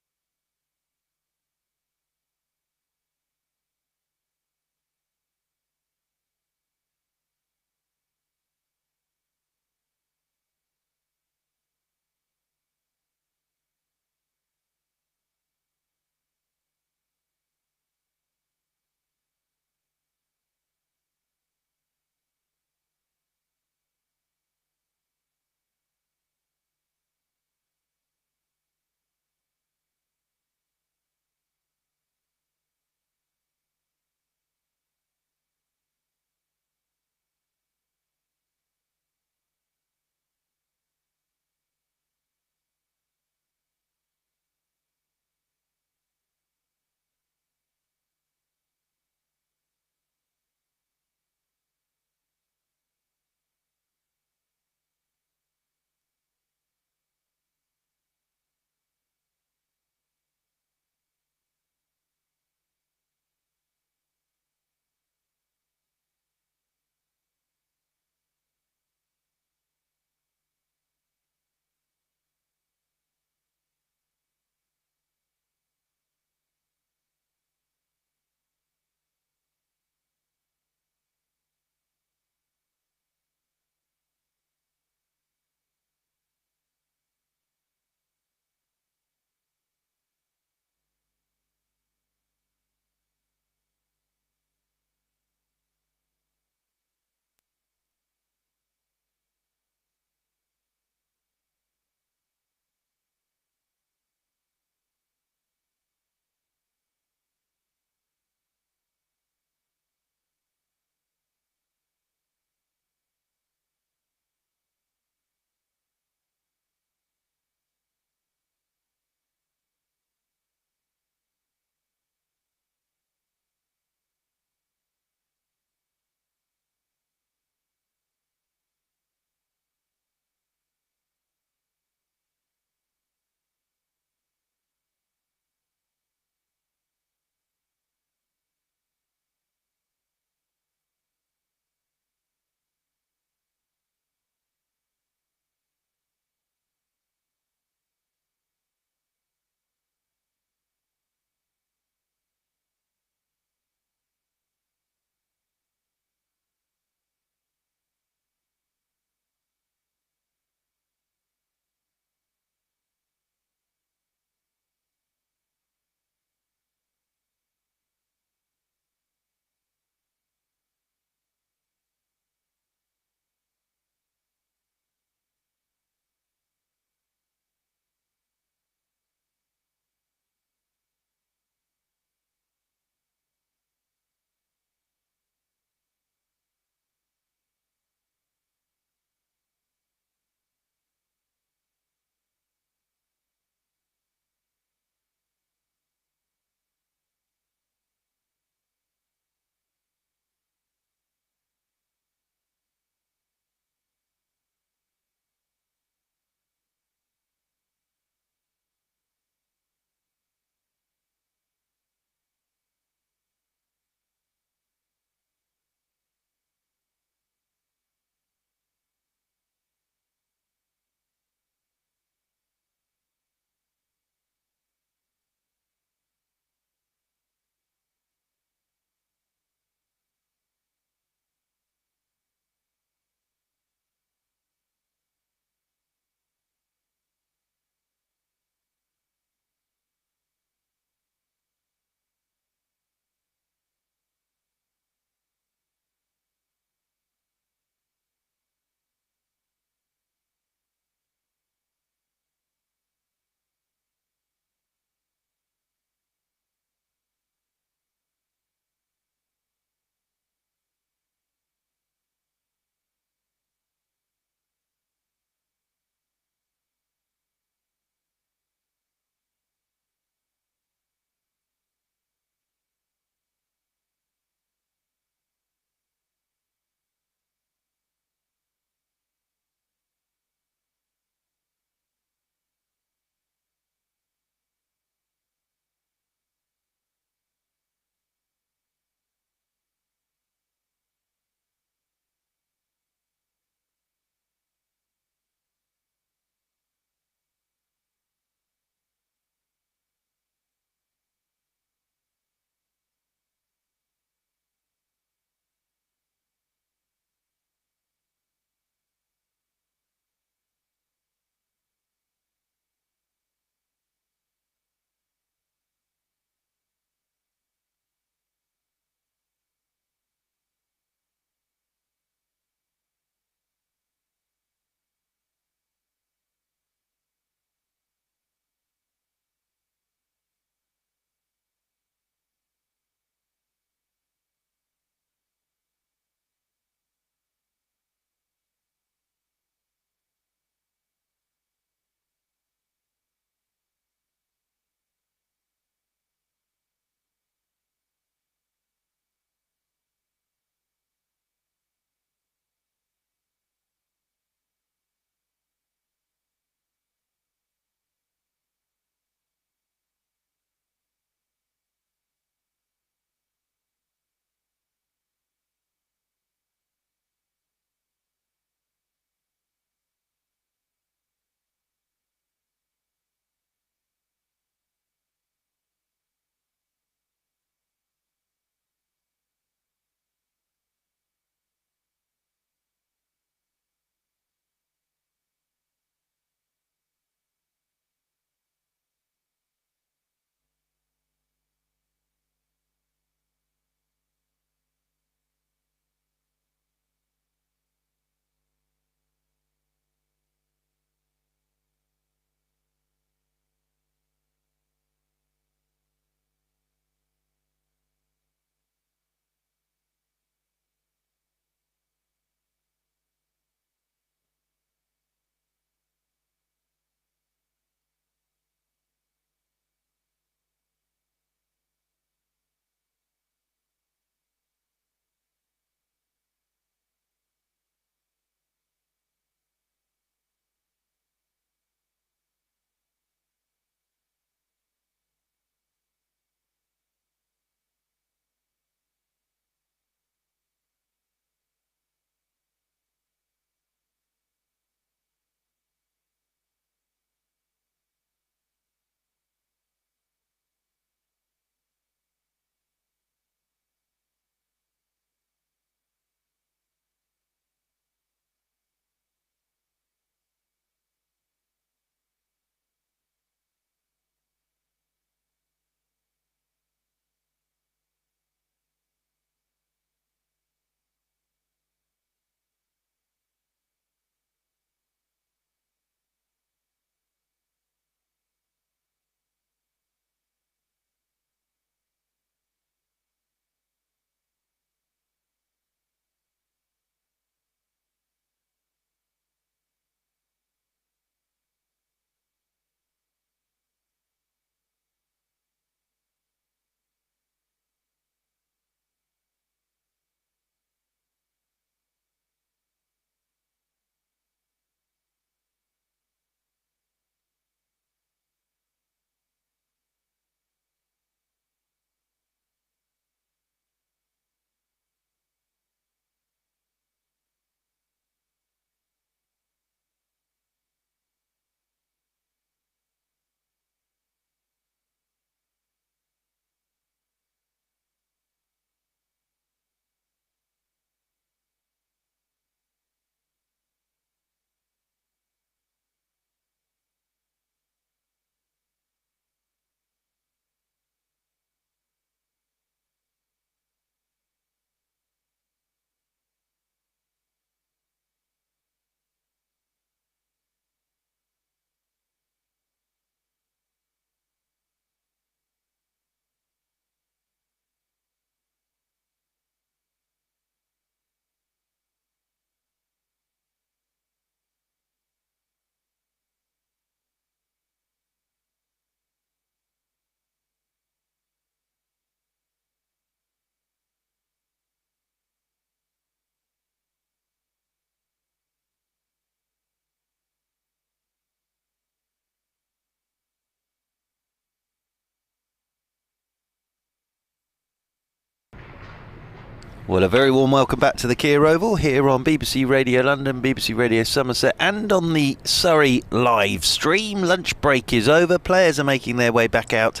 S11: Well, a very warm welcome back to the Kia Oval here on BBC Radio London, BBC Radio Somerset, and on the Surrey live stream. Lunch break is over. Players are making their way back out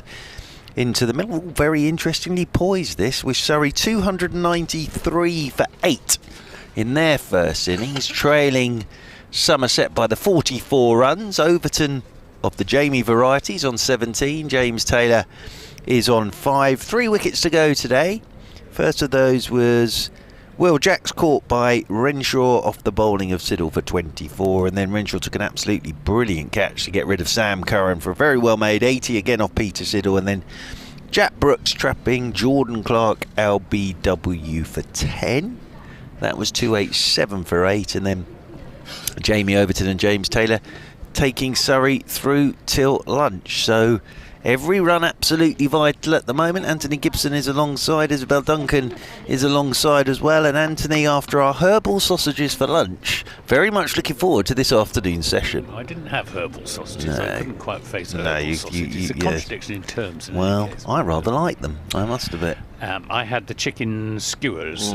S11: into the middle. Very interestingly poised this, with Surrey 293 for 8 in their first innings, trailing Somerset by the 44 runs. Overton of the Jamie varieties on 17. James Taylor is on 5. 3 wickets to go today. First of those was Will Jacks, caught by Renshaw off the bowling of Siddle for 24, and then Renshaw took an absolutely brilliant catch to get rid of Sam Curran for a very well made 80 again off Peter Siddle, and then Jack Brooks trapping Jordan Clark LBW for 10. That was 287 for 8, and then Jamie Overton and James Taylor taking Surrey through till lunch. So every run absolutely vital at the moment. Anthony Gibson is alongside, Isabel Duncan is alongside as well, and Anthony, after our herbal sausages for lunch, very much looking forward to this afternoon session.
S13: I didn't have herbal sausages.
S11: No.
S13: I couldn't quite face herbal sausages. It's a contradiction in terms.
S11: Well, I rather like them, I must admit.
S13: I had the chicken skewers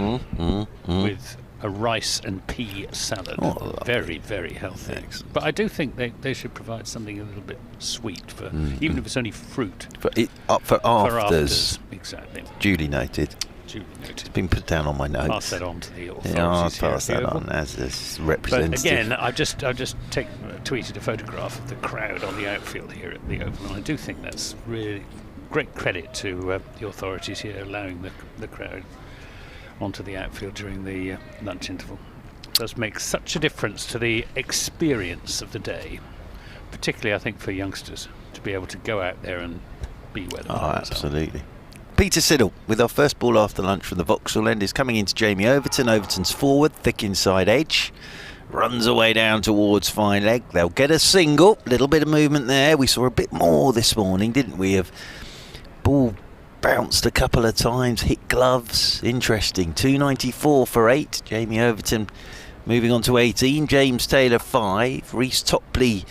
S13: with a rice and pea salad.
S11: Oh,
S13: very, very healthy. Excellent. But I do think they should provide something a little bit sweet, for even if it's only fruit.
S11: For afters.
S13: Exactly.
S11: Duly noted. It's been put down on my notes.
S13: Pass that on to the authorities.
S11: Yeah, I'll pass that on as representative.
S13: But again, I've just tweeted a photograph of the crowd on the outfield here at the Oval, and I do think that's really great credit to the authorities here, allowing the crowd onto the outfield during the lunch interval. It does make such a difference to the experience of the day, particularly I think for youngsters, to be able to go out there and be where the players
S11: absolutely. Peter Siddle with our first ball after lunch from the Vauxhall end is coming into Jamie Overton. Overton's forward, thick inside edge, runs away down towards fine leg. They'll get a single, little bit of movement there. We saw a bit more this morning, didn't we, of ball bounced a couple of times, hit gloves. Interesting. 294 for 8. Jamie Overton moving on to 18. James Taylor 5. Reece Topley,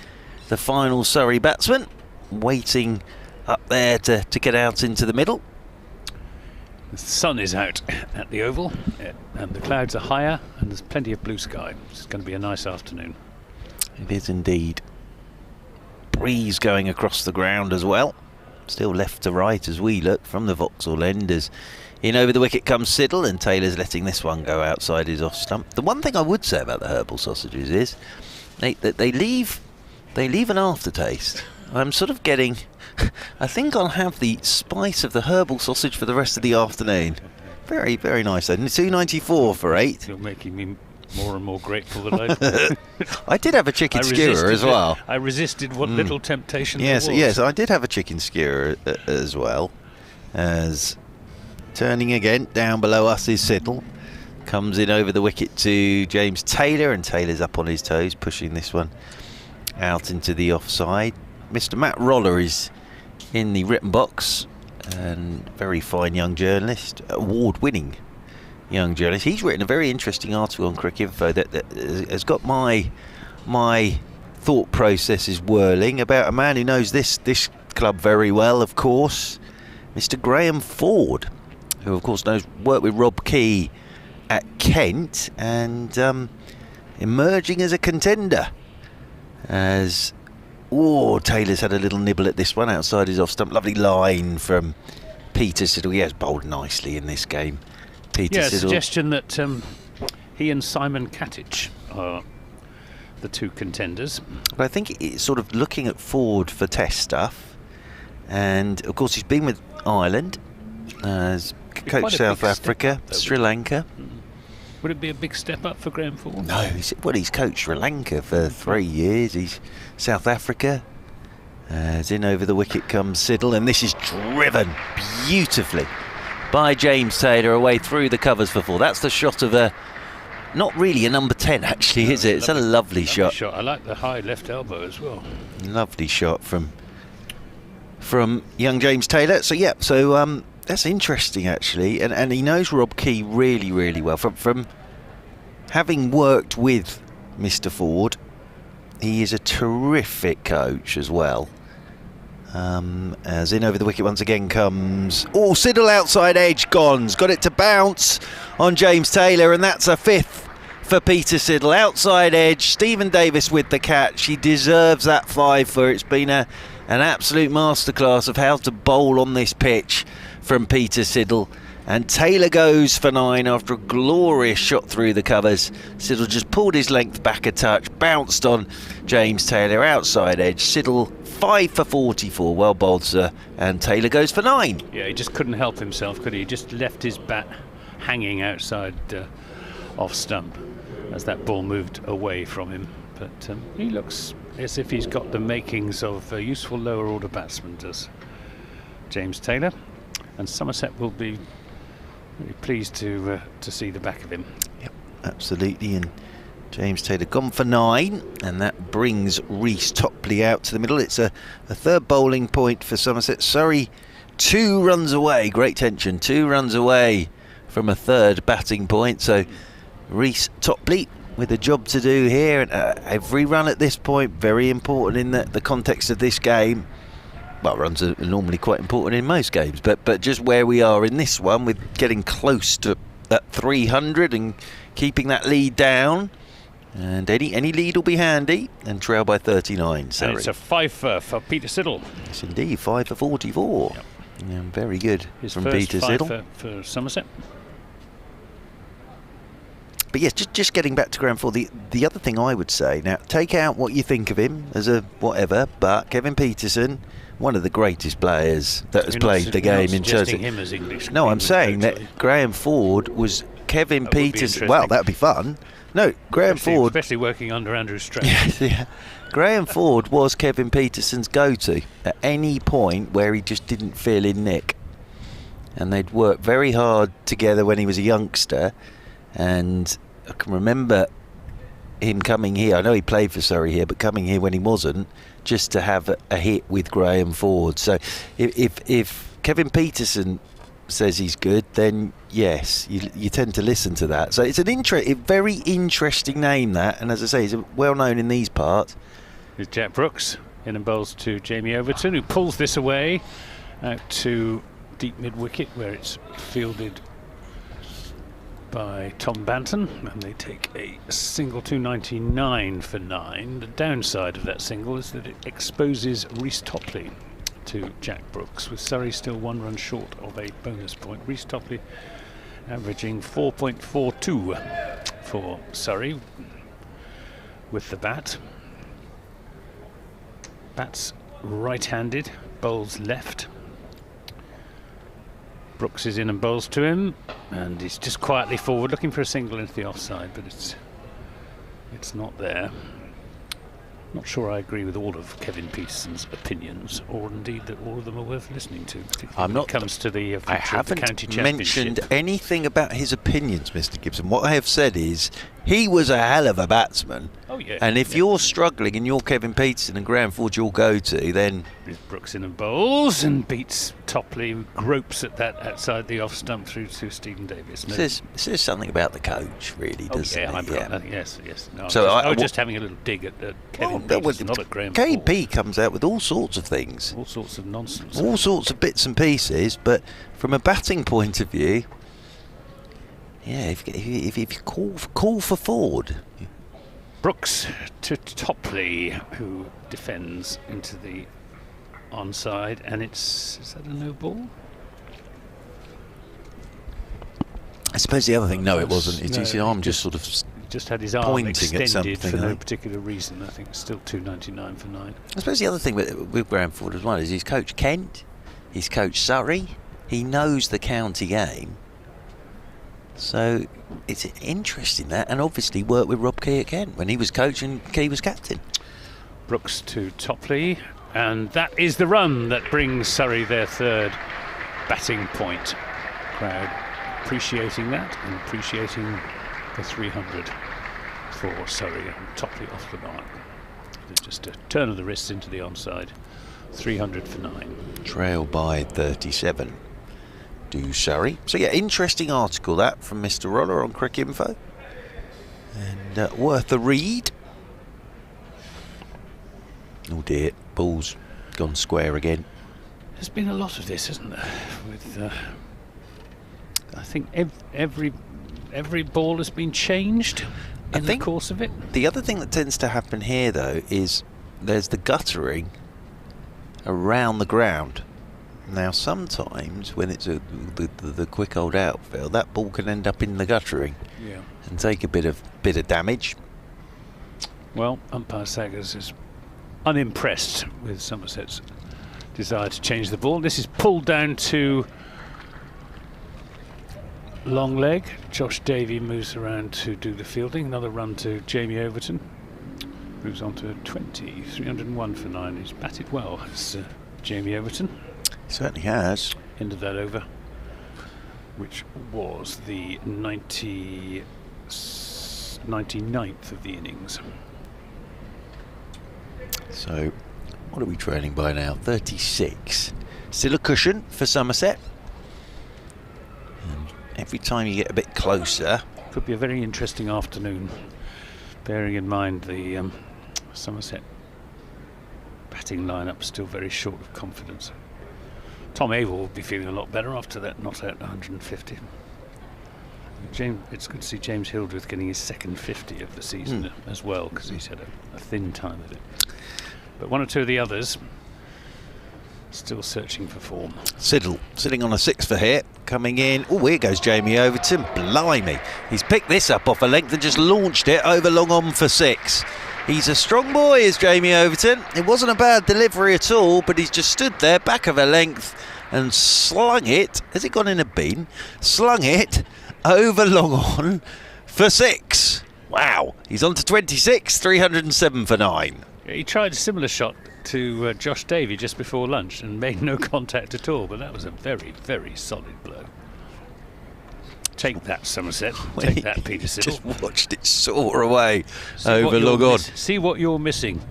S11: the final Surrey batsman, waiting up there to get out into the middle.
S13: The sun is out at the Oval, and the clouds are higher, and there's plenty of blue sky. It's going to be a nice afternoon.
S11: It is indeed. Breeze going across the ground as well. Still left to right as we look from the Vauxhall end, as in over the wicket comes Siddle, and Taylor's letting this one go outside his off stump. The one thing I would say about the herbal sausages is they leave an aftertaste. I'm sort of getting I think I'll have the spice of the herbal sausage for the rest of the afternoon. Very, very nice. 294 for 8.
S13: You're making me more and more grateful that
S11: I did have a chicken skewer as well.
S13: I resisted what little temptation there was.
S11: Yes, I did have a chicken skewer as well. As turning again, down below us is Siddle. Comes in over the wicket to James Taylor, and Taylor's up on his toes, pushing this one out into the offside. Mr. Matt Roller is in the written box, and very fine young journalist, award-winning young journalist. He's written a very interesting article on Cricinfo that has got my thought processes whirling about a man who knows this club very well, of course, Mr. Graham Ford, who of course worked with Rob Key at Kent, and emerging as a contender. As Taylor's had a little nibble at this one outside his off stump. Lovely line from Peter Siddle. He has bowled nicely in this game. Peter Siddle.
S13: Suggestion that he and Simon Katic are the two contenders.
S11: But I think it's sort of looking at Ford for test stuff, and of course he's been with Ireland, has coached South Africa, Sri Lanka.
S13: Would it be a big step up for Graham Ford?
S11: No, he's coached Sri Lanka for 3 years. He's South Africa. As in over the wicket comes Siddle, and this is driven beautifully by James Taylor away through the covers for 4. That's the shot of not really a number 10 actually, is it? It's a lovely shot.
S13: I like the high left elbow as well.
S11: Lovely shot from young James Taylor. So that's interesting actually, and he knows Rob Key really, really well. From having worked with Mr. Ford, he is a terrific coach as well. As in over the wicket once again comes... Oh, Siddle outside edge, Gon's got it to bounce on James Taylor, and that's a 5th for Peter Siddle. Outside edge, Stephen Davis with the catch. He deserves that 5 for it's been an absolute masterclass of how to bowl on this pitch from Peter Siddle. And Taylor goes for 9 after a glorious shot through the covers. Siddle just pulled his length back a touch, bounced on James Taylor, outside edge. Siddle 5 for 44, well bowled, sir. And Taylor goes for 9.
S13: Yeah, he just couldn't help himself, could he? He just left his bat hanging outside off stump as that ball moved away from him. But he looks as if he's got the makings of a useful lower order batsman, does James Taylor. And Somerset will be really pleased to see the back of him.
S11: Yep, absolutely. And James Taylor gone for 9, and that brings Reece Topley out to the middle. It's a 3rd bowling point for Somerset. Surrey 2 runs away, great tension, 2 runs away from a 3rd batting point. So Reece Topley with a job to do here, and every run at this point very important in the context of this game. Well, runs are normally quite important in most games, but just where we are in this one, with getting close to that 300 and keeping that lead down, and any lead will be handy, and trail by 39. Sorry.
S13: And it's a 5 for Peter Siddle.
S11: Yes, indeed, 5 for 44. Yep. Yeah, very good
S13: His
S11: from
S13: first
S11: Peter
S13: 5
S11: Siddle
S13: for Somerset.
S11: But yes, just getting back to Graham Ford, the other thing I would say, now take out what you think of him as a whatever, but Kevin Peterson, one of the greatest players that has played the game in terms of
S13: him as English.
S11: No, I'm saying that Graham Ford was Kevin Peterson. Well, that would be fun. No, Graham Ford,
S13: especially working under Andrew Strauss.
S11: Yeah, Graham Ford was Kevin Peterson's go-to at any point where he just didn't feel in nick, and they'd worked very hard together when he was a youngster. And I can remember him coming here. I know he played for Surrey here, but coming here when he wasn't, just to have a hit with Graham Ford. So if Kevin Peterson says he's good, then yes, you tend to listen to that. So it's a very interesting name, that, and as I say, he's well known in these parts.
S13: Here's Jack Brooks in and bowls to Jamie Overton, who pulls this away out to deep mid wicket, where it's fielded by Tom Banton, and they take a single 299 for 9. The downside of that single is that it exposes Reece Topley to Jack Brooks, with Surrey still 1 run short of a bonus point. Reece Topley averaging 4.42 for Surrey with the bat. Bats right-handed, bowls left. Brooks is in and bowls to him, and he's just quietly forward looking for a single into the offside, but it's not there. Not sure I agree with all of Kevin Peterson's opinions, or indeed that all of them are worth listening to, particularly when it comes to the future of the county championship.
S11: I haven't mentioned anything about his opinions, Mr. Gibson. What I have said is he was a hell of a batsman.
S13: Oh yeah.
S11: And if you're struggling and you're Kevin Peterson and Graham Ford your go-to, then
S13: Brooks in and bowls and beats Topley, who gropes at that outside the off stump through to Stephen Davis. No.
S11: Says something about the coach, really, doesn't it?
S13: I've got nothing. Yes. No,
S11: so
S13: I was just having a little dig at Kevin Peterson, not at Graham Ford.
S11: KP comes out with all sorts of things.
S13: All sorts of nonsense.
S11: All sorts of bits and pieces, but from a batting point of view, yeah, if you call for Ford.
S13: Brooks to Topley, who defends into the onside, and is that a no ball?
S11: I suppose the other thing, no, it wasn't. It's his arm just sort of
S13: just had his arm
S11: pointing
S13: extended
S11: at something,
S13: for no particular reason. I think it's still 299 for 9.
S11: I suppose the other thing with Graham Ford as well is he's coached Kent, he's coached Surrey, he knows the county game. So it's interesting that, and obviously worked with Rob Key at Kent when he was coach and Key was captain.
S13: Brooks to Topley, and that is the run that brings Surrey their 3rd batting point. Crowd appreciating that and appreciating the 300 for Surrey, and Topley off the mark. Just a turn of the wrist into the onside. 300 for 9.
S11: Trail by 37. Do Surrey. So yeah, interesting article that from Mr. Roller on Cricket Info, and worth a read. Oh dear, balls gone square again.
S13: There's been a lot of this, hasn't there? With I think every ball has been changed in the course of it.
S11: The other thing that tends to happen here, though, is there's the guttering around the ground. Now, sometimes when it's the quick old outfield, that ball can end up in the guttering and take a bit of damage.
S13: Well, umpire Saggers is unimpressed with Somerset's desire to change the ball. This is pulled down to long leg. Josh Davey moves around to do the fielding. Another run to Jamie Overton. Moves on to 20, 301 for 9. He's batted well, as Jamie Overton.
S11: He certainly has.
S13: End of that over, which was the 99th of the innings.
S11: So, what are we trailing by now? 36. Still a cushion for Somerset. And every time you get a bit closer...
S13: Could be a very interesting afternoon, bearing in mind the Somerset batting lineup still very short of confidence. Tom Avell will be feeling a lot better after that not out 150. It's good to see James Hildreth getting his second 50 of the season as well, because he's had a thin time of it. But one or two of the others still searching for form.
S11: Siddle sitting on a 6 for hit, coming in. Oh, here goes Jamie Overton. Blimey. He's picked this up off a length and just launched it over long on for 6. He's a strong boy, is Jamie Overton. It wasn't a bad delivery at all, but he's just stood there, back of a length, and slung it. Has it gone in a bin? Slung it over long on for 6. Wow. He's on to 26, 307 for 9.
S13: He tried a similar shot to Josh Davey just before lunch and made no contact at all, but that was a very, very solid blow. Take that, Somerset. Take that, Peter Siddle.
S11: Just watched it soar away over long on.
S13: See what you're missing.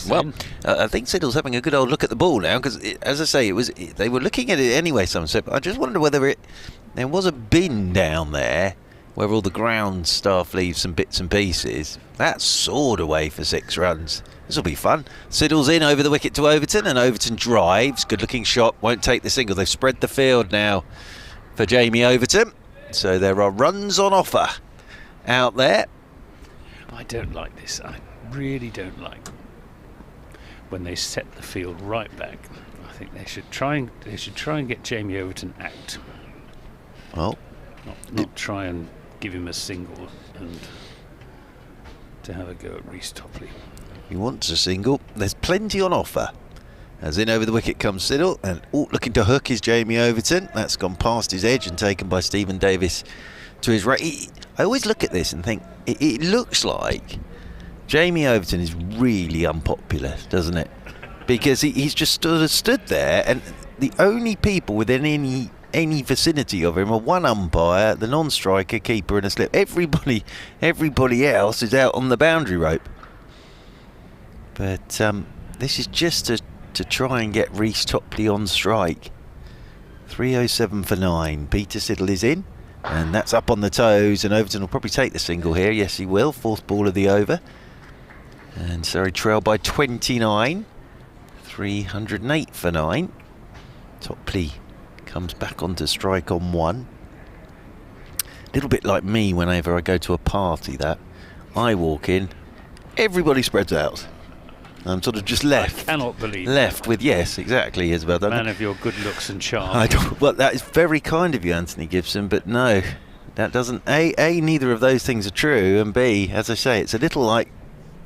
S11: Well, I think Siddle's having a good old look at the ball now, because, as I say, they were looking at it anyway, Somerset. But I just wonder whether there was a bin down there where all the ground staff leave some bits and pieces. That soared away for 6 runs. This will be fun. Siddle's in over the wicket to Overton, and Overton drives. Good looking shot, won't take the single. They've spread the field now for Jamie Overton. So there are runs on offer out there.
S13: I don't like this. I really don't like when they set the field right back. I think they should try and get Jamie Overton out.
S11: Well,
S13: not try and give him a single and to have a go at Reece Topley.
S11: He wants a single. There's plenty on offer. As in over the wicket comes Siddle, and looking to hook is Jamie Overton. That's gone past his edge and taken by Stephen Davis to his right. I always look at this and think, it looks like Jamie Overton is really unpopular, doesn't it? Because he's just stood there, and the only people within any vicinity of him are one umpire, the non-striker, keeper and a slip. Everybody else is out on the boundary rope. But this is just to try and get Reece Topley on strike. 307 for 9. Peter Siddle is in, and that's up on the toes, and Overton will probably take the single here. Yes, he will. 4th ball of the over. And Surrey trail by 29. 308 for 9. Topley comes back onto strike on 1. A little bit like me whenever I go to a party, that I walk in, everybody spreads out. I'm sort of just left.
S13: I cannot believe
S11: left with, yes, exactly, Isabel.
S13: Man of your good looks and charm.
S11: Well, that is very kind of you, Anthony Gibson, but no, that doesn't. A, neither of those things are true, and B, as I say, it's a little like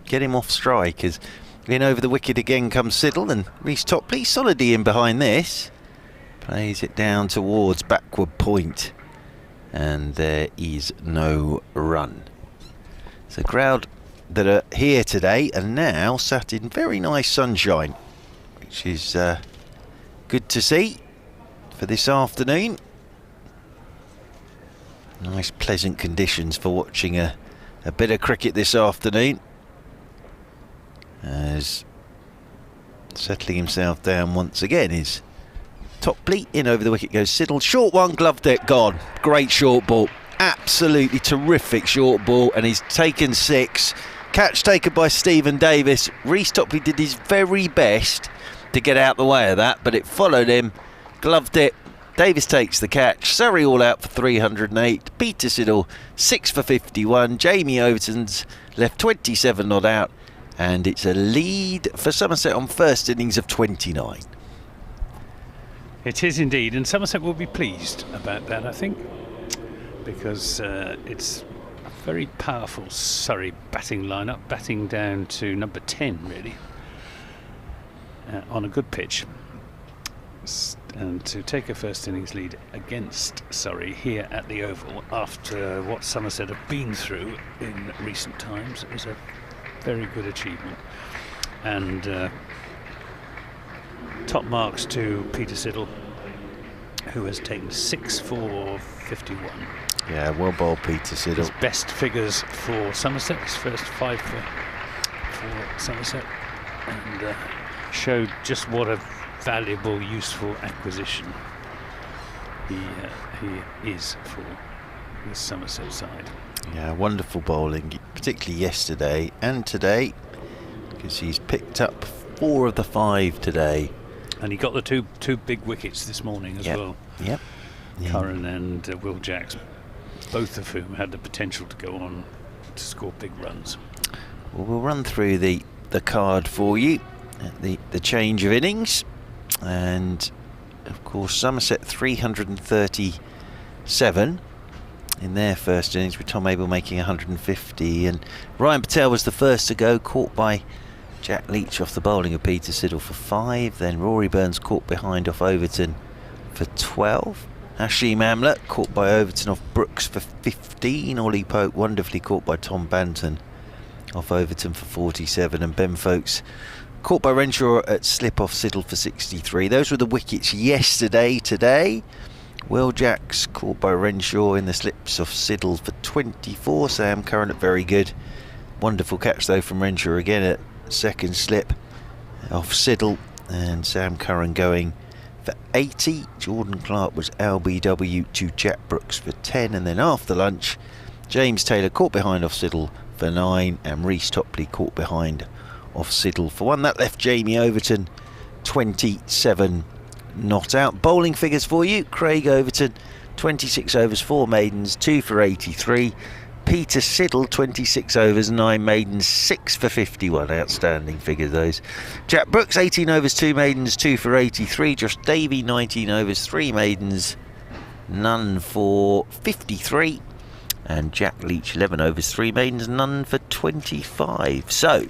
S11: get him off strike. As in over the wicket again comes Siddle, and Reece Topley solidly in behind this. Plays it down towards backward point, and there is no run. So crowd that are here today are now sat in very nice sunshine, which is good to see for this afternoon. Nice pleasant conditions for watching a bit of cricket this afternoon. As settling himself down once again is Topley. In over the wicket goes Siddle. Short one, gloved it, gone. Great short ball. Absolutely terrific short ball, and he's taken 6. Catch taken by Stephen Davis. Reece Topley did his very best to get out the way of that, but it followed him, gloved it. Davis takes the catch. Surrey all out for 308. Peter Siddle 6 for 51. Jamie Overton's left 27 not out, and it's a lead for Somerset on first innings of 29.
S13: It is indeed, and Somerset will be pleased about that, I think, because it's a very powerful Surrey batting lineup, batting down to number 10 really, on a good pitch. And to take a first innings lead against Surrey here at the Oval after what Somerset have been through in recent times is a very good achievement. And top marks to Peter Siddle, who has taken 6 for 51.
S11: Yeah, well bowled, Peter Siddle.
S13: His best figures for Somerset, his first 5 for Somerset, and showed just what a valuable, useful acquisition he is for the Somerset side.
S11: Yeah, wonderful bowling, particularly yesterday and today, because he's picked up 4 of the 5 today.
S13: And he got the two big wickets this morning as well.
S11: Yep.
S13: Curran and Will Jacks, both of whom had the potential to go on to score big runs.
S11: Well, we'll run through the card for you, the change of innings. And of course Somerset 337 in their first innings, with Tom Abel making 150, and Ryan Patel was the first to go, caught by Jack Leach off the bowling of Peter Siddle for 5. Then Rory Burns caught behind off Overton for 12. Hashim Amla caught by Overton off Brooks for 15. Ollie Pope wonderfully caught by Tom Banton off Overton for 47, and Ben Folkes caught by Renshaw at slip off Siddle for 63. Those were the wickets yesterday. Today, Will Jacks caught by Renshaw in the slips off Siddle for 24. Sam Curran looked very good. Wonderful catch though from Renshaw again at second slip off Siddle, and Sam Curran going for 80. Jordan Clark was LBW to Jack Brooks for 10, and then after lunch James Taylor caught behind off Siddle for 9, and Reece Topley caught behind off Siddle for 1. That left Jamie Overton 27 not out. Bowling figures for you: Craig Overton 26 overs 4 maidens 2 for 83. Peter Siddle 26 overs 9 maidens 6 for 51. Outstanding figures those. Jack Brooks 18 overs 2 maidens 2 for 83. Josh Davey 19 overs 3 maidens none for 53. And Jack Leach 11 overs 3 maidens none for 25. So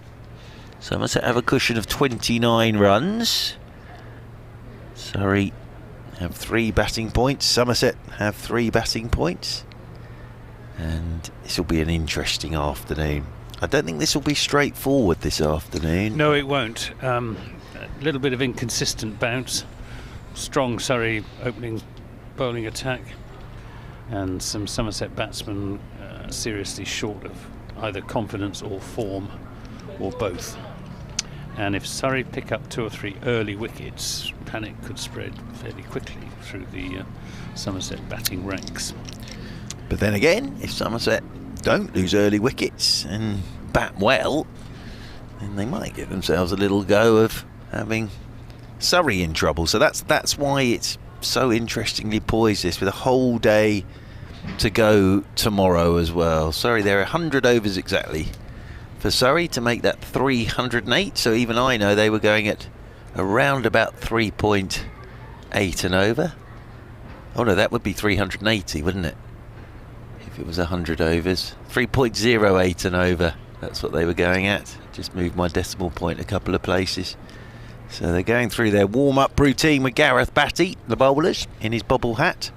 S11: Somerset have a cushion of 29 runs. Surrey have 3 batting points. Somerset have 3 batting points. And this will be an interesting afternoon. I don't think this will be straightforward this afternoon.
S13: No, it won't. A little bit of inconsistent bounce. Strong Surrey opening bowling attack. And some Somerset batsmen seriously short of either confidence or form, or both. And if Surrey pick up 2 or 3 early wickets, panic could spread fairly quickly through the Somerset batting ranks.
S11: But then again, if Somerset don't lose early wickets and bat well, then they might give themselves a little go of having Surrey in trouble. So that's why it's so interestingly poised, this, with a whole day to go tomorrow as well. Surrey, they're 100 overs exactly for Surrey to make that 308. So even I know they were going at around about 3.8 and over. Oh no, that would be 380, wouldn't it? If it was 100 overs. 3.08 and over. That's what they were going at. Just moved my decimal point a couple of places. So they're going through their warm-up routine with Gareth Batty, the bowlers, in his bobble hat.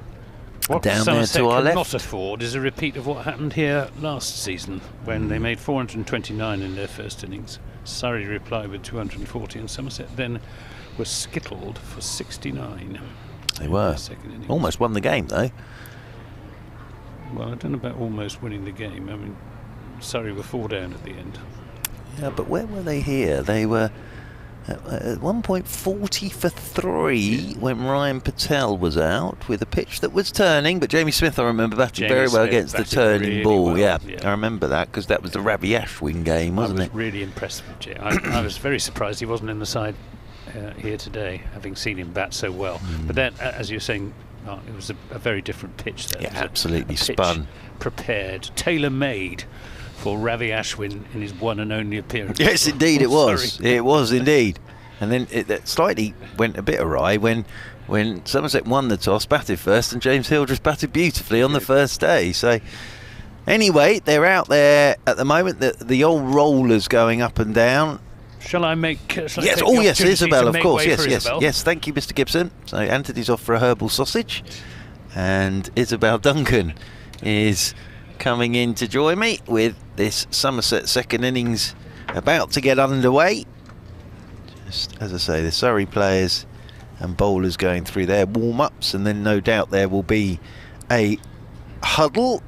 S13: What
S11: down
S13: Somerset
S11: there to our left.
S13: cannot afford is a repeat of what happened here last season when they made 429 in their first innings. Surrey replied with 240, and Somerset then was skittled for 69.
S11: They were. Almost won the game though.
S13: Well, I don't know about almost winning the game. I mean, Surrey were 4 down at the end.
S11: Yeah, but where were they here? They were at one point 40 for 3 when Ryan Patel was out with a pitch that was turning, but Jamie Smith, I remember, batted very well against the turning
S13: really
S11: ball.
S13: Well,
S11: yeah, I remember that because that was the Ravi Ashwin game, wasn't it?
S13: I was really impressed with Jay. I was very surprised he wasn't in the side here today, having seen him bat so well. But then, as you're saying, it was a very different pitch there.
S11: Yeah, absolutely
S13: a pitch
S11: spun.
S13: Prepared, tailor-made for Ravi Ashwin in his one and only appearance.
S11: Yes, indeed, it was. It was indeed. And then it slightly went a bit awry when Somerset won the toss, batted first, and James Hildreth batted beautifully on the first day. So anyway, they're out there at the moment. The old rollers going up and down.
S13: Shall I make?
S11: Yes. Oh, yes, Isabel, of course. Yes.
S13: Isabel?
S11: Yes. Thank you, Mr. Gibson. So Anthony's off for a herbal sausage, and Isabel Duncan is coming in to join me with this Somerset second innings about to get underway. Just as I say, the Surrey players and bowlers going through their warm-ups, and then no doubt there will be a huddle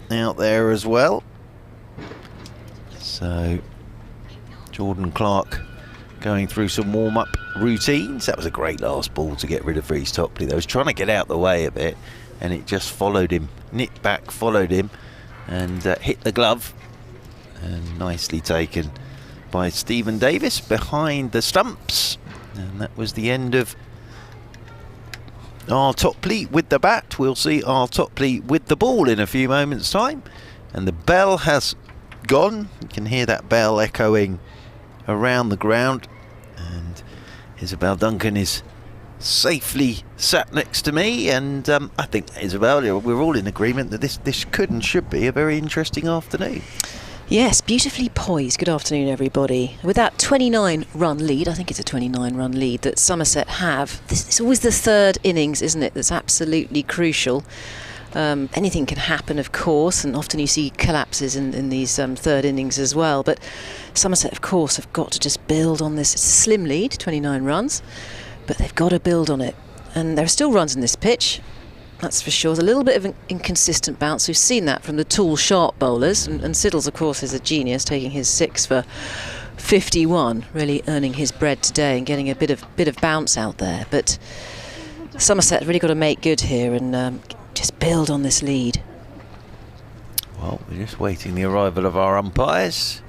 S11: out there as well. So Jordan Clark going through some warm-up routines. That was a great last ball to get rid of Reece Topley. They was trying to get out the way a bit, and it just followed him, nipped back, followed him, and hit the glove. And nicely taken by Stephen Davis behind the stumps. And that was the end of R. Topley with the bat. We'll see R. Topley with the ball in a few moments' time. And the bell has gone. You can hear that bell echoing around the ground. And Isabel Duncan is safely sat next to me, and I think, Isabel, we're all in agreement that this could and should be a very interesting afternoon.
S14: Yes, beautifully poised. Good afternoon, everybody. With that 29-run lead, I think it's a 29-run lead that Somerset have. It's always the third innings, isn't it, that's absolutely crucial. Anything can happen, of course, and often you see collapses in these third innings as well. But Somerset, of course, have got to just build on this. It's a slim lead, 29 runs, but they've got to build on it. And there are still runs in this pitch, that's for sure. There's a little bit of an inconsistent bounce. We've seen that from the tall, sharp bowlers. And Siddles, of course, is a genius, taking his 6 for 51, really earning his bread today and getting a bit of bounce out there. But Somerset really got to make good here and just build on this lead.
S11: Well, we're just waiting the arrival of our umpires.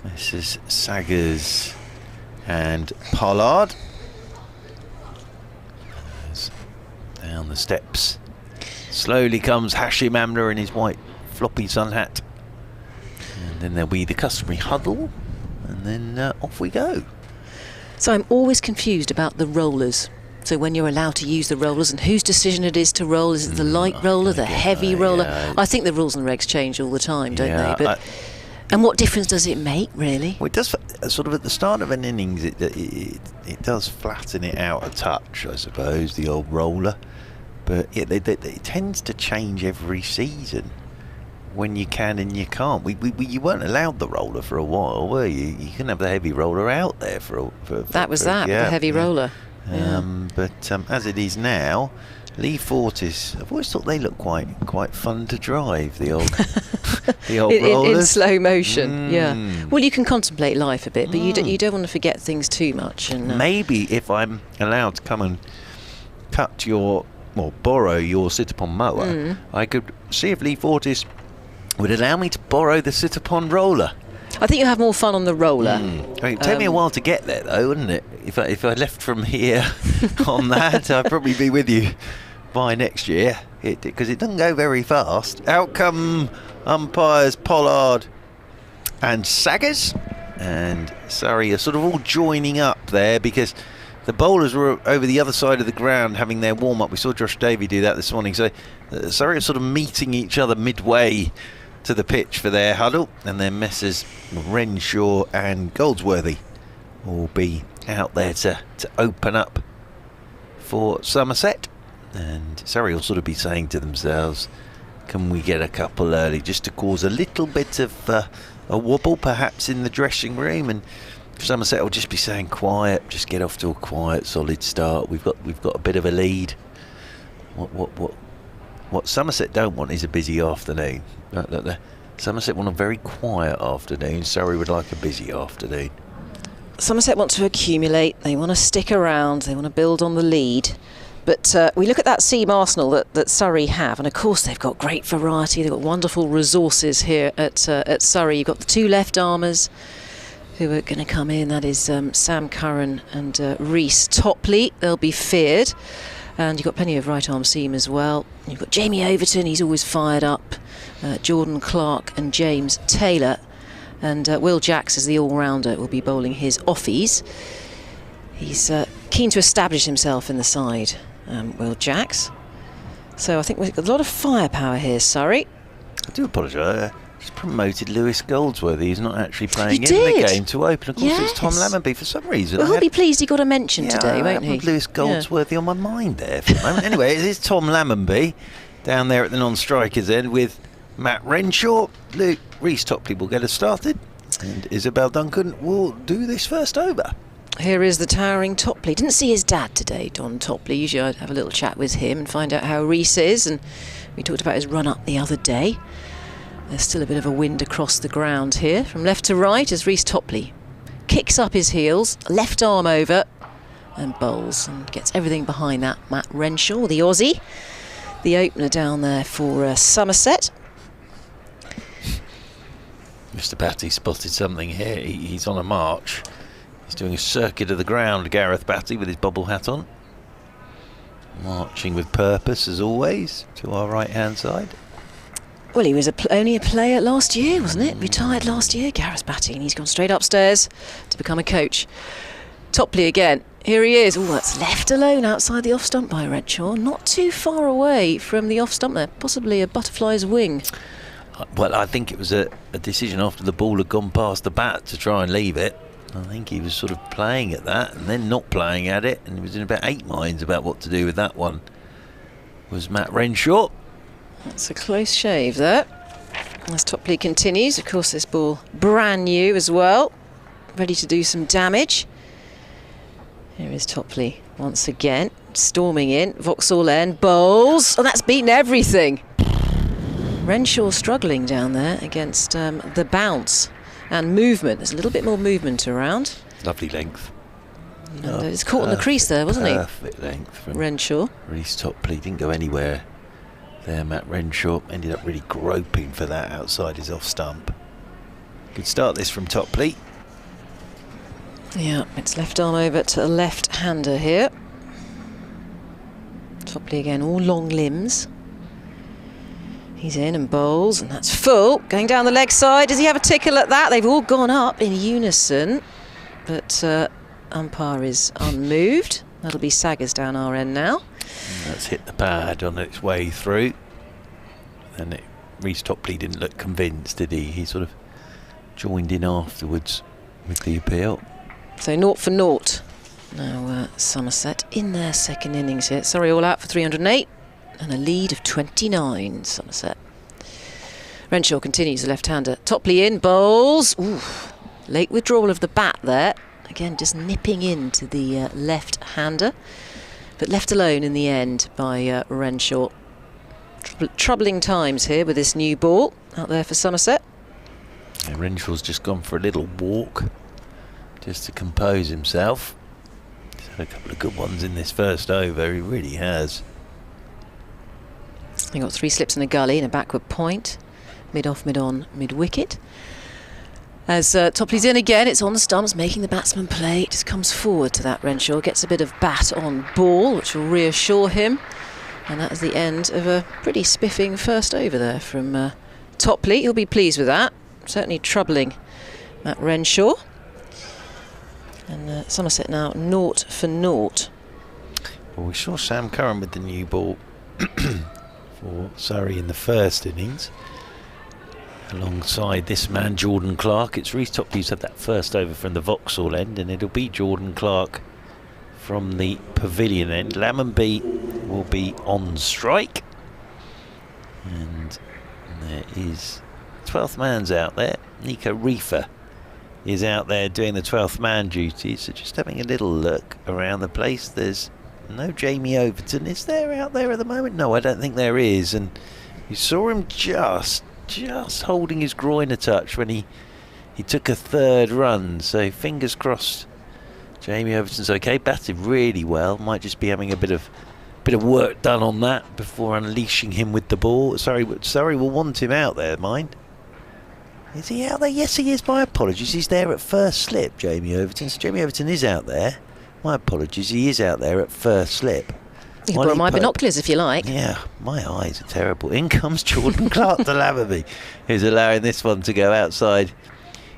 S11: This is Saggers and Pollard. Down the steps slowly comes Hashim Amla in his white floppy sun hat, and then there'll be the customary huddle, and then off we go.
S14: So I'm always confused about the rollers. So when you're allowed to use the rollers and whose decision it is to roll, is it the light roller, the heavy roller? Yeah. I think the rules and regs change all the time, don't they? But and what difference does it make, really?
S11: Well, it does, sort of at the start of an innings, it does flatten it out a touch, I suppose, the old roller. But it tends to change every season when you can and you can't. You weren't allowed the roller for a while, were you? You couldn't have the heavy roller out there for
S14: the heavy roller.
S11: But as it is now, Lee Fortis, I've always thought they look quite fun to drive, the old rollers.
S14: In slow motion, yeah. Well, you can contemplate life a bit, but you don't want to forget things too much. And
S11: maybe if I'm allowed to come and borrow your sit-upon mower, I could see if Lee Fortis would allow me to borrow the sit-upon roller.
S14: I think you'll have more fun on the roller.
S11: I mean, it'd take me a while to get there, though, wouldn't it? If I left from here on that, I'd probably be with you by next year, because it doesn't go very fast. Out come umpires Pollard and Saggers, and Surrey are sort of all joining up there because the bowlers were over the other side of the ground having their warm-up. We saw Josh Davey do that this morning. So Surrey are sort of meeting each other midway to the pitch for their huddle. And then Messrs Renshaw and Goldsworthy will be out there to open up for Somerset. And Surrey will sort of be saying to themselves, can we get a couple early, just to cause a little bit of a wobble perhaps in the dressing room. And Somerset will just be saying quiet, just get off to a quiet, solid start. We've got a bit of a lead. What Somerset don't want is a busy afternoon. Somerset want a very quiet afternoon. Surrey would like a busy afternoon.
S14: Somerset want to accumulate. They want to stick around. They want to build on the lead. But we look at that seam arsenal that Surrey have, and of course they've got great variety. They've got wonderful resources here at Surrey. You've got the 2 left armers who are going to come in. That is Sam Curran and Reece Topley. They'll be feared. And you've got plenty of right arm seam as well. You've got Jamie Overton, he's always fired up. Jordan Clark and James Taylor. And Will Jacks, as the all-rounder, will be bowling his offies. He's keen to establish himself in the side, Will Jacks. So I think we've got a lot of firepower here, Surrey.
S11: I do apologise. Just promoted Lewis Goldsworthy. He's not actually playing in
S14: did.
S11: the game to open. Of course,
S14: Yes.
S11: it's Tom Lammonby for some reason.
S14: Well, he'll be pleased he got a mention today, won't he?
S11: I had Lewis Goldsworthy on my mind there for a moment. Anyway, it is Tom Lammonby down there at the non-strikers end with Matt Renshaw. Reece Topley will get us started, and Isabel Duncan will do this first over.
S14: Here is the towering Topley. Didn't see his dad today, Don Topley. Usually I'd have a little chat with him and find out how Reece is, and we talked about his run-up the other day. There's still a bit of a wind across the ground here. From left to right as Reece Topley kicks up his heels, left arm over, and bowls, and gets everything behind that. Matt Renshaw, the Aussie, the opener down there for Somerset.
S11: Mr. Batty spotted something here. He's on a march. He's doing a circuit of the ground, Gareth Batty, with his bobble hat on. Marching with purpose, as always, to our right-hand side.
S14: Well, he was only a player last year, wasn't it? Retired last year, Gareth Batty, and he's gone straight upstairs to become a coach. Topley again. Here he is. Oh, that's left alone outside the off-stump by Renshaw. Not too far away from the off-stump there. Possibly a butterfly's wing.
S11: Well, I think it was a decision after the ball had gone past the bat to try and leave it. I think he was sort of playing at that and then not playing at it, and he was in about 8 minds about what to do with that one. Was Matt Renshaw.
S14: That's a close shave there. As Topley continues, of course this ball brand new as well, ready to do some damage. Here is Topley once again, storming in, Vauxhall End, bowls, and that's beaten everything. Renshaw struggling down there against the bounce and movement. There's a little bit more movement around.
S11: Lovely length.
S14: And it's caught on the crease there, wasn't he?
S11: Perfect length from
S14: Renshaw.
S11: Reece Topley didn't go anywhere there. Matt Renshaw ended up really groping for that outside his off stump. Good start this from Topley.
S14: Yeah, it's left arm over to a left-hander here. Topley again, all long limbs. He's in and bowls, and that's full. Going down the leg side. Does he have a tickle at that? They've all gone up in unison, but umpire is unmoved. That'll be Saggers down our end now.
S11: And that's hit the pad on its way through. And Reece Topley didn't look convinced, did he? He sort of joined in afterwards with the appeal.
S14: So 0 for 0. Now Somerset in their second innings here. Sorry, all out for 308. And a lead of 29, Somerset. Renshaw continues, the left-hander. Topley in, bowls. Ooh, late withdrawal of the bat there. Again, just nipping into the left-hander. But left alone in the end by Renshaw. Troubling times here with this new ball out there for Somerset.
S11: Yeah, Renshaw's just gone for a little walk just to compose himself. He's had a couple of good ones in this first over, he really has.
S14: He got 3 slips in a gully and a backward point. Mid-off, mid-on, mid-wicket. As Topley's in again, it's on the stumps, making the batsman play. It just comes forward to that. Renshaw gets a bit of bat on ball, which will reassure him. And that is the end of a pretty spiffing first over there from Topley. He'll be pleased with that. Certainly troubling Matt Renshaw. And Somerset now 0 for 0.
S11: Well, we saw Sam Curran with the new ball for Surrey in the first innings. Alongside this man, Jordan Clark. It's Reece Topley who's had that first over from the Vauxhall end, and it'll be Jordan Clark from the Pavilion end. Lammonby will be on strike. And there is 12th man's out there. Nico Reefer is out there doing the 12th man duties. So just having a little look around the place. There's no Jamie Overton. Is there out there at the moment? No, I don't think there is. And you saw him just holding his groin a touch when he took a third run. So fingers crossed Jamie Overton's okay. Batted really well. Might just be having a bit of work done on that before unleashing him with the ball. Surrey will want him out there, mind. Is he out there? Yes, he is. My apologies. He's there at first slip, Jamie Overton. So Jamie Overton is out there. My apologies. He is out there at first slip.
S14: You can borrow my binoculars if you like.
S11: Yeah, my eyes are terrible. In comes Jordan Clark to Lammerby, who's allowing this one to go outside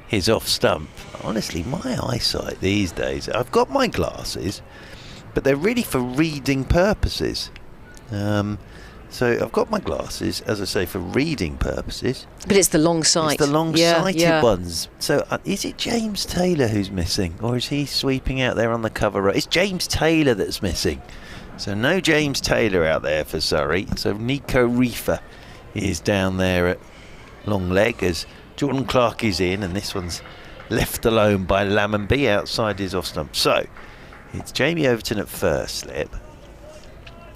S11: his off stump. Honestly, my eyesight these days, I've got my glasses, but they're really for reading purposes. So I've got my glasses, as I say, for reading purposes.
S14: But it's the long sight.
S11: It's the long-sighted ones. So is it James Taylor who's missing, or is he sweeping out there on the cover row? It's James Taylor that's missing. So no James Taylor out there for Surrey. So Nico Reefer is down there at long leg as Jordan Clark is in, and this one's left alone by Lammonby outside his off stump. So it's Jamie Overton at first slip,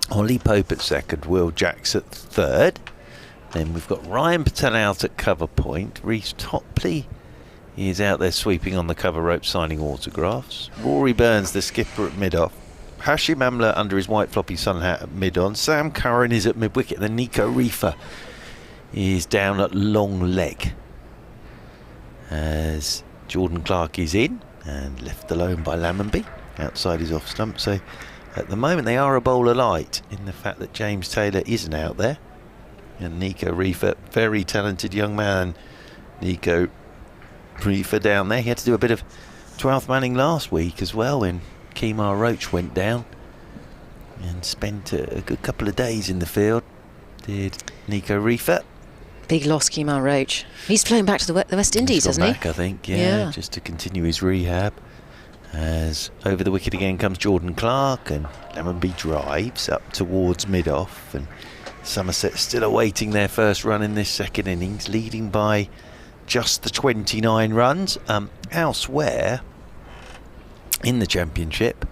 S11: Ollie Pope at second, Will Jacks at third. Then we've got Ryan Patel out at cover point. Reece Topley is out there sweeping on the cover rope, signing autographs. Rory Burns, the skipper, at mid-off. Hashim Amla under his white floppy sun hat at mid-on. Sam Curran is at mid-wicket. Then Nico Reefer is down at long leg as Jordan Clark is in and left alone by Lammonby outside his off stump. So at the moment they are a bowler light in the fact that James Taylor isn't out there, and Nico Reefer, very talented young man. Nico Reefer down there. He had to do a bit of 12th manning last week as well when Kemar Roach went down, and spent a good couple of days in the field, did Nico Reefer.
S14: Big loss, Kemar Roach. He's flown back to the West Indies, hasn't he?
S11: Back, I think, yeah, just to continue his rehab. As over the wicket again comes Jordan Clark, and Lammonby drives up towards mid-off, and Somerset still awaiting their first run in this second innings, leading by just the 29 runs. Elsewhere in the championship,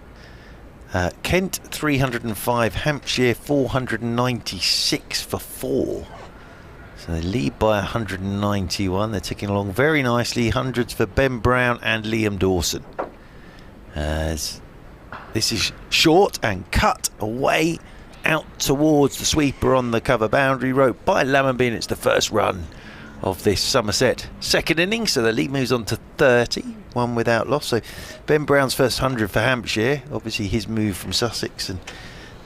S11: Kent 305, Hampshire 496 for 4. So they lead by 191. They're ticking along very nicely. Hundreds for Ben Brown and Liam Dawson. As this is short and cut away out towards the sweeper on the cover boundary rope by Lammonby, and it's the first run of this Somerset second innings. So the lead moves on to 30, one without loss. So Ben Brown's first 100 for Hampshire, obviously his move from Sussex, and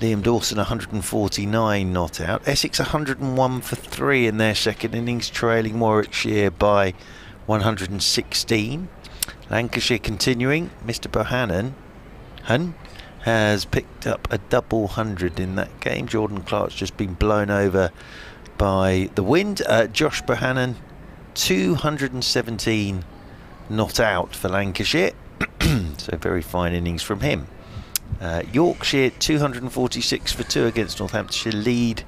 S11: Liam Dawson 149 not out. Essex 101 for 3 in their second innings, trailing Warwickshire by 116. Lancashire continuing. Mr. Bohannon has picked up a double 100 in that game. Jordan Clark's just been blown over by the wind. Josh Bohannon 217 not out for Lancashire. So very fine innings from him. Yorkshire 246 for 2 against Northamptonshire, lead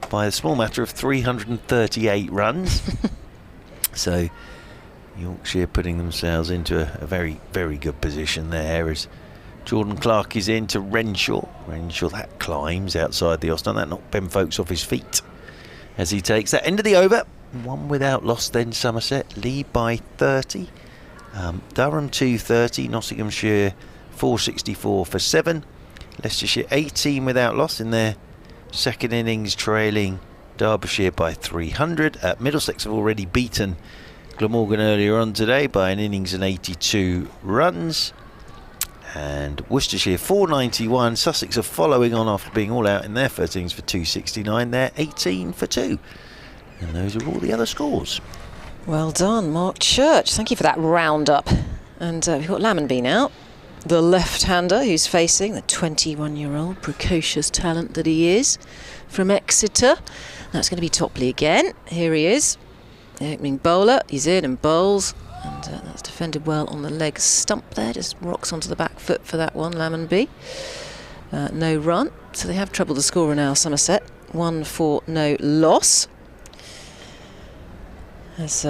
S11: by a small matter of 338 runs. So Yorkshire putting themselves into a very, very good position there as Jordan Clark is in to Renshaw. Renshaw, that climbs outside the off-stump. That knocked Ben Folkes off his feet as he takes that end of the over. One without loss then Somerset, lead by 30. Durham 230, Nottinghamshire 464 for 7. Leicestershire 18 without loss in their second innings, trailing Derbyshire by 300. Middlesex have already beaten Glamorgan earlier on today by an innings and 82 runs. And Worcestershire 491. Sussex are following on after being all out in their first innings for 269. They're 18 for 2. And those are all the other scores.
S14: Well done, Mark Church. Thank you for that roundup. And we've got Lammonby now, the left-hander who's facing the 21-year-old precocious talent that he is from Exeter. That's going to be Topley again. Here he is, the opening bowler. He's in and bowls, and that's defended well on the leg stump there. Just rocks onto the back foot for that one, Lammonby. No run, so they have troubled the scorer now, Somerset. 1 for no loss. As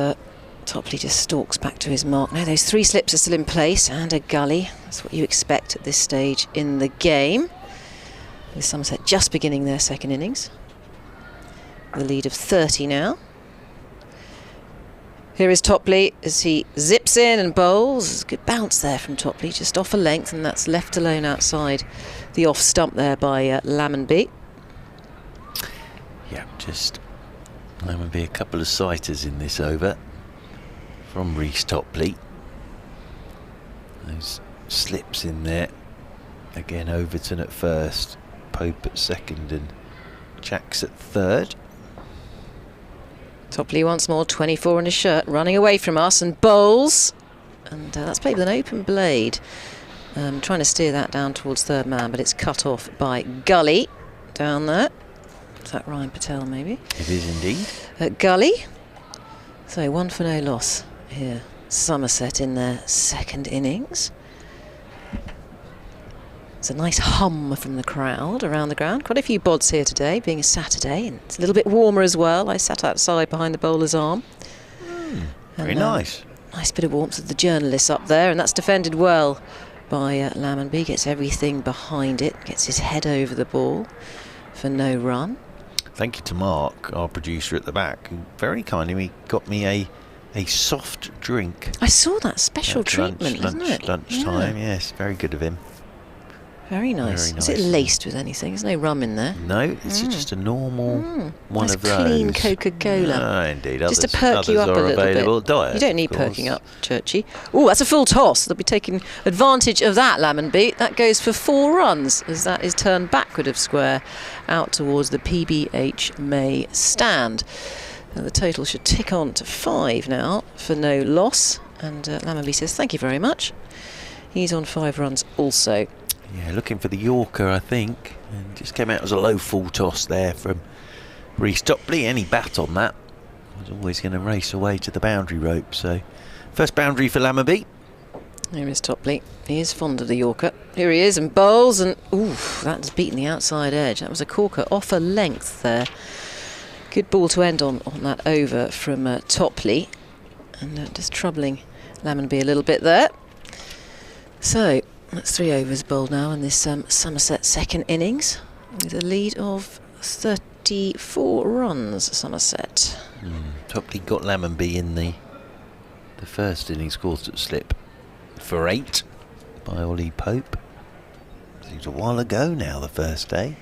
S14: Topley just stalks back to his mark. Now those 3 slips are still in place and a gully. That's what you expect at this stage in the game. With Somerset just beginning their second innings. The lead of 30 now. Here is Topley as he zips in and bowls. Good bounce there from Topley, just off a length, and that's left alone outside the off stump there by Lammonby.
S11: Yeah, just Lammonby a couple of sighters in this over. from Reece Topley. Those slips in there. Again, Overton at first, Pope at second and Jacks at third.
S14: Topley once more, 24 in his shirt, running away from us and bowls. And that's played with an open blade. Trying to steer that down towards third man, but it's cut off by Gully down there. Is that Ryan Patel maybe?
S11: It is indeed.
S14: Gully. So 1 for no loss here. Somerset in their second innings. It's a nice hum from the crowd around the ground. Quite a few bods here today, being a Saturday, and it's a little bit warmer as well. I sat outside behind the bowler's arm.
S11: Very nice.
S14: Nice bit of warmth with the journalists up there, and that's defended well by Lammonby. Gets everything behind it, gets his head over the ball for no run.
S11: Thank you to Mark, our producer at the back, who very kindly got me a soft drink.
S14: I saw that special treatment, isn't it?
S11: Lunchtime, yes, very good of him.
S14: Very nice. Is it laced with anything? There's no rum in there.
S11: No, it's just a normal one
S14: nice
S11: of those.
S14: Clean Coca-Cola.
S11: No, indeed.
S14: Just to perk you up a little bit.
S11: Diet,
S14: you don't need perking up, Churchy. Oh, that's a full toss. They'll be taking advantage of that, Lammonby. That goes for 4 runs as that is turned backward of square out towards the PBH May stand. Now the total should tick on to 5 now for no loss. And Lammonby says, thank you very much. He's on 5 runs also.
S11: Yeah, looking for the Yorker, I think. And just came out as a low full toss there from Reece Topley. Any bat on that was always going to race away to the boundary rope. So, first boundary for Lammonby.
S14: Here is Topley. He is fond of the Yorker. Here he is and bowls, and ooh, that's beaten the outside edge. That was a corker off a length there. Good ball to end on that over from Topley. And just troubling Lammonby a little bit there. So, that's 3 overs bowled now in this Somerset second innings with a lead of 34 runs, Somerset.
S11: Topley got Lammonby in the first innings, caught at slip for 8 by Ollie Pope. It was a while ago now, the first day,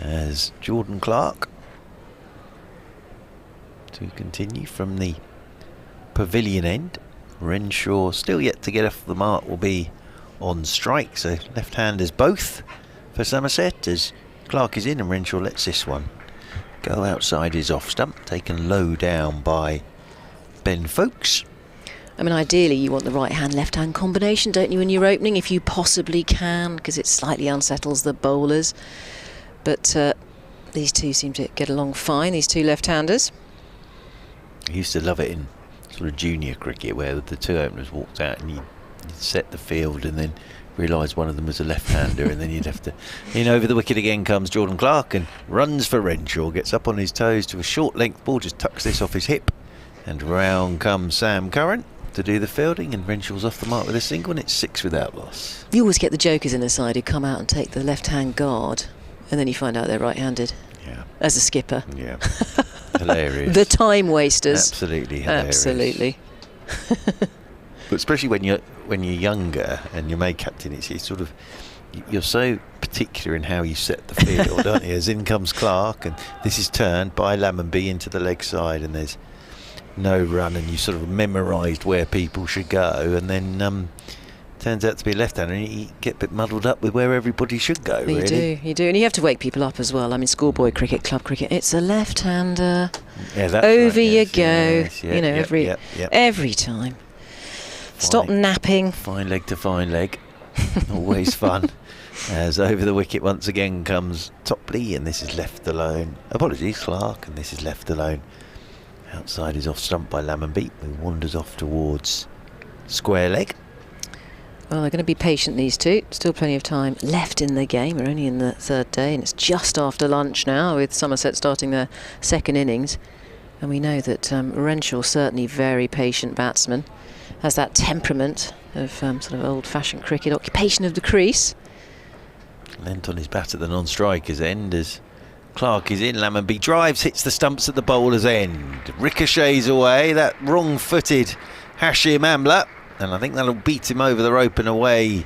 S11: as Jordan Clark to continue from the pavilion end. Renshaw still yet to get off the mark, will be on strike, so left-handers both for Somerset as Clark is in and Renshaw lets this one go outside his off stump, taken low down by Ben Folkes.
S14: I mean, ideally you want the right-hand, left-hand combination, don't you, in your opening, if you possibly can, because it slightly unsettles the bowlers. But these two seem to get along fine, these two left-handers.
S11: I used to love it in sort of junior cricket where the two openers walked out and you'd set the field and then realise one of them was a left-hander and then you'd have to... In over the wicket again comes Jordan Clark and runs for Renshaw, gets up on his toes to a short length ball, just tucks this off his hip, and round comes Sam Curran to do the fielding, and Renshaw's off the mark with a single, and it's 6 without loss.
S14: You always get the jokers in the side who come out and take the left-hand guard, and then you find out they're right-handed.
S11: Yeah.
S14: As a skipper.
S11: Yeah. Hilarious.
S14: The time wasters.
S11: Absolutely hilarious.
S14: Absolutely.
S11: But especially when you're younger and you're made captain, it's sort of, you're so particular in how you set the field, aren't you? As in comes Clark, and this is turned by Lammonby into the leg side, and there's no run, and you sort of memorised where people should go, and then turns out to be a left-hander, and you get a bit muddled up with where everybody should go.
S14: You
S11: really.
S14: You do, and you have to wake people up as well. I mean, schoolboy cricket, club cricket, it's a left-hander.
S11: Yeah, that's
S14: over
S11: right,
S14: you
S11: yes,
S14: go.
S11: yes,
S14: You know, every time. Stop napping.
S11: Fine leg to fine leg. Always fun. As over the wicket once again comes Topley, and this is left alone. Apologies, Clark, and this is left alone. Outside is off stump by Lammonby, who wanders off towards square leg.
S14: Well, they're going to be patient, these two. Still plenty of time left in the game. We're only in the third day, and it's just after lunch now, with Somerset starting their second innings. And we know that Renshaw, certainly very patient batsman, has that temperament of sort of old-fashioned cricket, occupation of the crease.
S11: Lent on his bat at the non-striker's end as Clark is in. Lammonby drives, hits the stumps at the bowler's end. Ricochets away, that wrong-footed Hashim Amla, and I think that'll beat him over the rope and away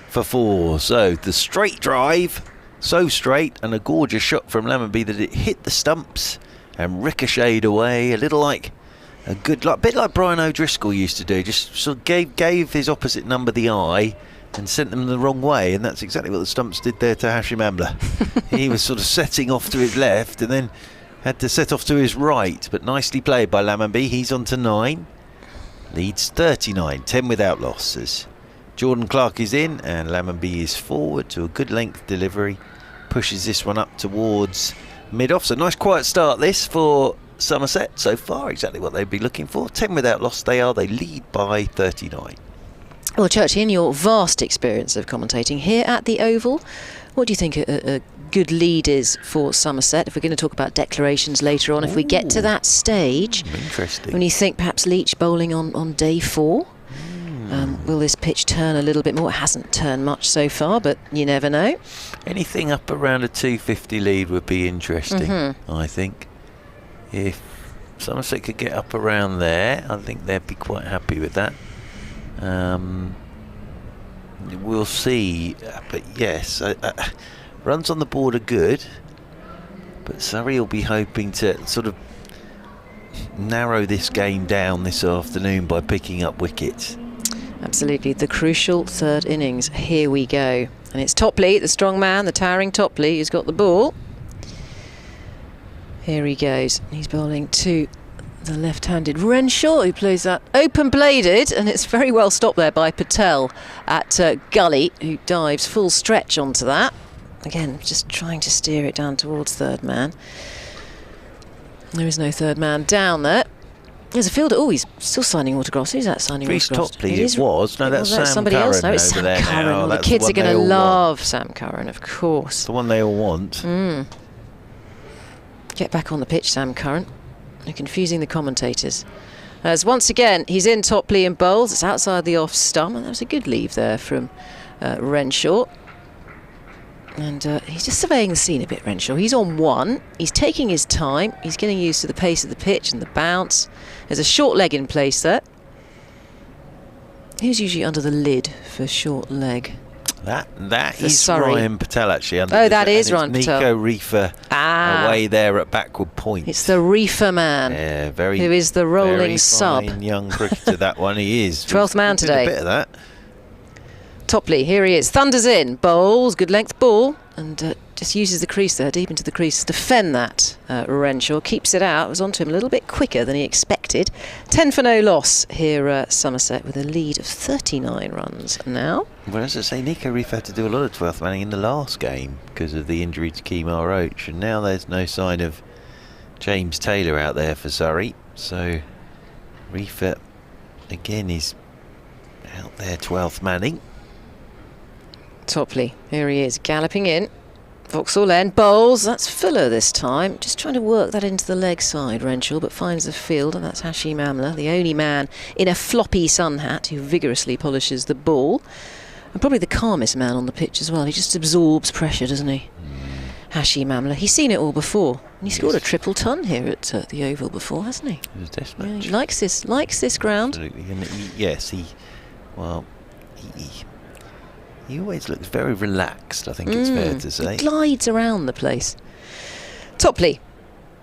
S11: for 4. So the straight drive, so straight, and a gorgeous shot from Lammonby that it hit the stumps and ricocheted away, a little like a good, like, bit like Brian O'Driscoll used to do, just sort of gave his opposite number the eye and sent them the wrong way, and that's exactly what the stumps did there to Hashim Amla. He was sort of setting off to his left and then had to set off to his right, but nicely played by Lammonby. He's on to 9, leads 39, 10 without losses. Jordan Clark is in and Lammonby is forward to a good length delivery, pushes this one up towards mid-off. So nice quiet start this for Somerset so far, exactly what they'd be looking for. 10 without loss they are, they lead by 39.
S14: Well, Churchy, in your vast experience of commentating here at the Oval, what do you think a good lead is for Somerset? If we're going to talk about declarations later on, if we get to that stage,
S11: interesting.
S14: When you think perhaps Leach bowling on day 4, will this pitch turn a little bit more? It hasn't turned much so far, but you never know.
S11: Anything up around a 250 lead would be interesting, I think. If Somerset could get up around there, I think they'd be quite happy with that. We'll see, but yes, runs on the board are good, but Surrey will be hoping to sort of narrow this game down this afternoon by picking up wickets.
S14: Absolutely, the crucial third innings. Here we go. And it's Topley, the strong man, the towering Topley, who's got the ball. Here he goes. He's bowling to the left-handed Renshaw, who plays that open-bladed, and it's very well stopped there by Patel at Gully, who dives full stretch onto that. Again, just trying to steer it down towards third man. There is no third man down there. There's a fielder. Oh, he's still signing autographs. Who's that signing autographs?
S11: Topley, it was. No, that's Sam
S14: somebody
S11: Curran
S14: else. No, it's Sam Curran. Well, the kids are going to love Sam Curran, of course.
S11: The one they all want.
S14: Get back on the pitch, Sam Curran. You're confusing the commentators. As once again, he's in Topley and bowls. It's outside the off stump, and that was a good leave there from Renshaw. And he's just surveying the scene a bit, Renshaw. He's on 1. He's taking his time. He's getting used to the pace of the pitch and the bounce. There's a short leg in place there. Who's usually under the lid for short leg?
S11: That is Ryan Patel, actually.
S14: Oh, that is Ryan Patel.
S11: Nico Reefer away there at backward point.
S14: It's the Reefer man.
S11: Yeah, very.
S14: Who is the rolling sub.
S11: Fine young cricketer, that one. He is.
S14: 12th man today.
S11: A bit of that.
S14: Topley, here he is. Thunders in. Bowls, good length ball. And just uses the crease there, deep into the crease to defend that. Renshaw keeps it out. It was onto him a little bit quicker than he expected. 10 for no loss here, Somerset, with a lead of 39 runs now.
S11: Well, as I say, Nico Reefer had to do a lot of 12th manning in the last game because of the injury to Kemar Roach. And now there's no sign of James Taylor out there for Surrey. So Reefer, again, is out there 12th manning.
S14: Topley, here he is, galloping in. Vauxhall End, bowls, that's Fuller this time. Just trying to work that into the leg side, Renshaw, but finds the field, and that's Hashim Amla, the only man in a floppy sun hat who vigorously polishes the ball. And probably the calmest man on the pitch as well. He just absorbs pressure, doesn't he? Hashim Amla. He's seen it all before. And he scored a triple ton here at the Oval before, hasn't he?
S11: It was a test match.
S14: Yeah, he likes this ground.
S11: Absolutely. And he always looks very relaxed, I think it's fair to say.
S14: He glides around the place. Topley,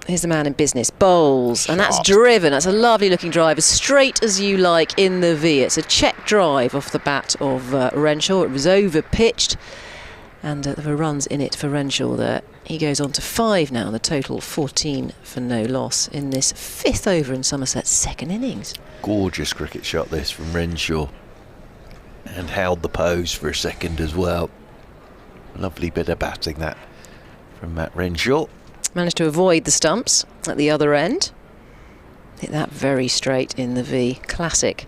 S14: here's the man in business. Bowls, and that's driven. That's a lovely looking drive, as straight as you like in the V. It's a check drive off the bat of Renshaw. It was over pitched, and there were runs in it for Renshaw there. He goes on to 5 now, the total 14 for no loss in this 5th over in Somerset's second innings. Gorgeous
S11: cricket shot this from Renshaw. And held the pose for a second as well. Lovely bit of batting that from Matt Renshaw.
S14: Managed to avoid the stumps at the other end. Hit that very straight in the V. Classic.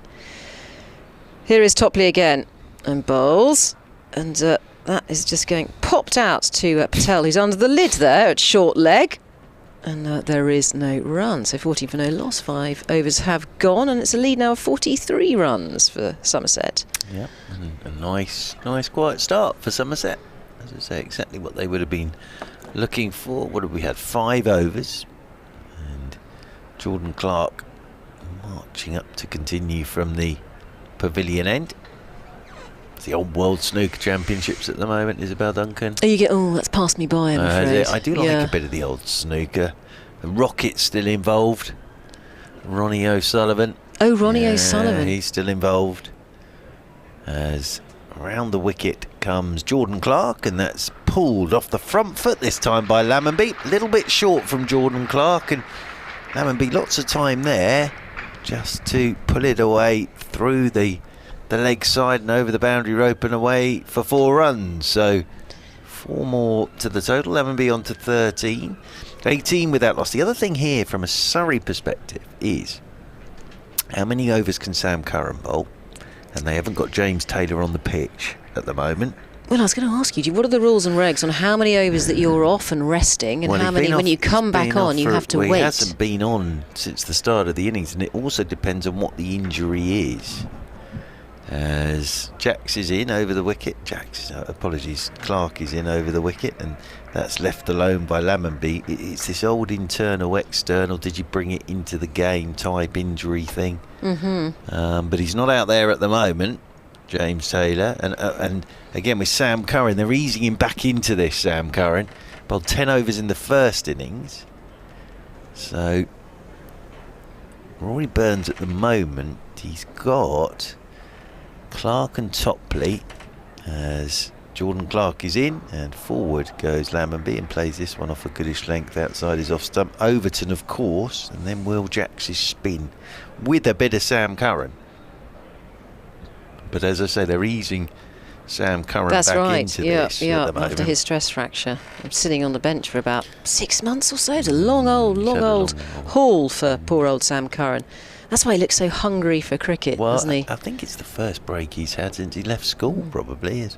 S14: Here is Topley again. And bowls. And that is just going popped out to Patel, who's under the lid there at short leg. And there is no run. So 14 for no loss. 5 overs have gone. And it's a lead now of 43 runs for Somerset.
S11: Yeah, a nice quiet start for Somerset. As I say, exactly what they would have been looking for. What have we had? 5 overs. And Jordan Clark marching up to continue from the pavilion end. It's the old World Snooker Championships at the moment, Isabel Duncan.
S14: That's passed me by, I'm afraid.
S11: I do like a bit of the old snooker. The rocket's still involved. Ronnie O'Sullivan.
S14: Oh, Ronnie O'Sullivan.
S11: He's still involved. As around the wicket comes Jordan Clark, and that's pulled off the front foot this time by Lammonby. A little bit short from Jordan Clark, and Lammonby lots of time there just to pull it away through the leg side and over the boundary rope and away for 4 runs. So 4 more to the total. Lammonby on to 13. 18 without loss. The other thing here from a Surrey perspective is how many overs can Sam Curran bowl? And they haven't got James Taylor on the pitch at the moment.
S14: Well, I was going to ask you, what are the rules and regs on how many overs that you're off and resting, and how many when you come back on you have to wait?
S11: He hasn't been on since the start of the innings, and it also depends on what the injury is. As Jacks is in over the wicket, Clark is in over the wicket, and that's left alone by Lammonby. It's this old internal, external, did you bring it into the game type injury thing. But he's not out there at the moment, James Taylor. And again with Sam Curran, they're easing him back into this, Sam Curran. Bowled 10 overs in the first innings. So Rory Burns at the moment, he's got Clark and Topley, as Jordan Clark is in, and forward goes Lammonby and plays this one off a goodish length outside his off stump. Overton, of course, and then Will Jacks' spin with a bit of Sam Curran. But as I say, they're easing Sam Curran back into this at the moment.
S14: After his stress fracture. I'm sitting on the bench for about 6 months or so. It's a long old haul for poor old Sam Curran. That's why he looks so hungry for cricket, doesn't he?
S11: I think it's the first break he's had since he left school, probably.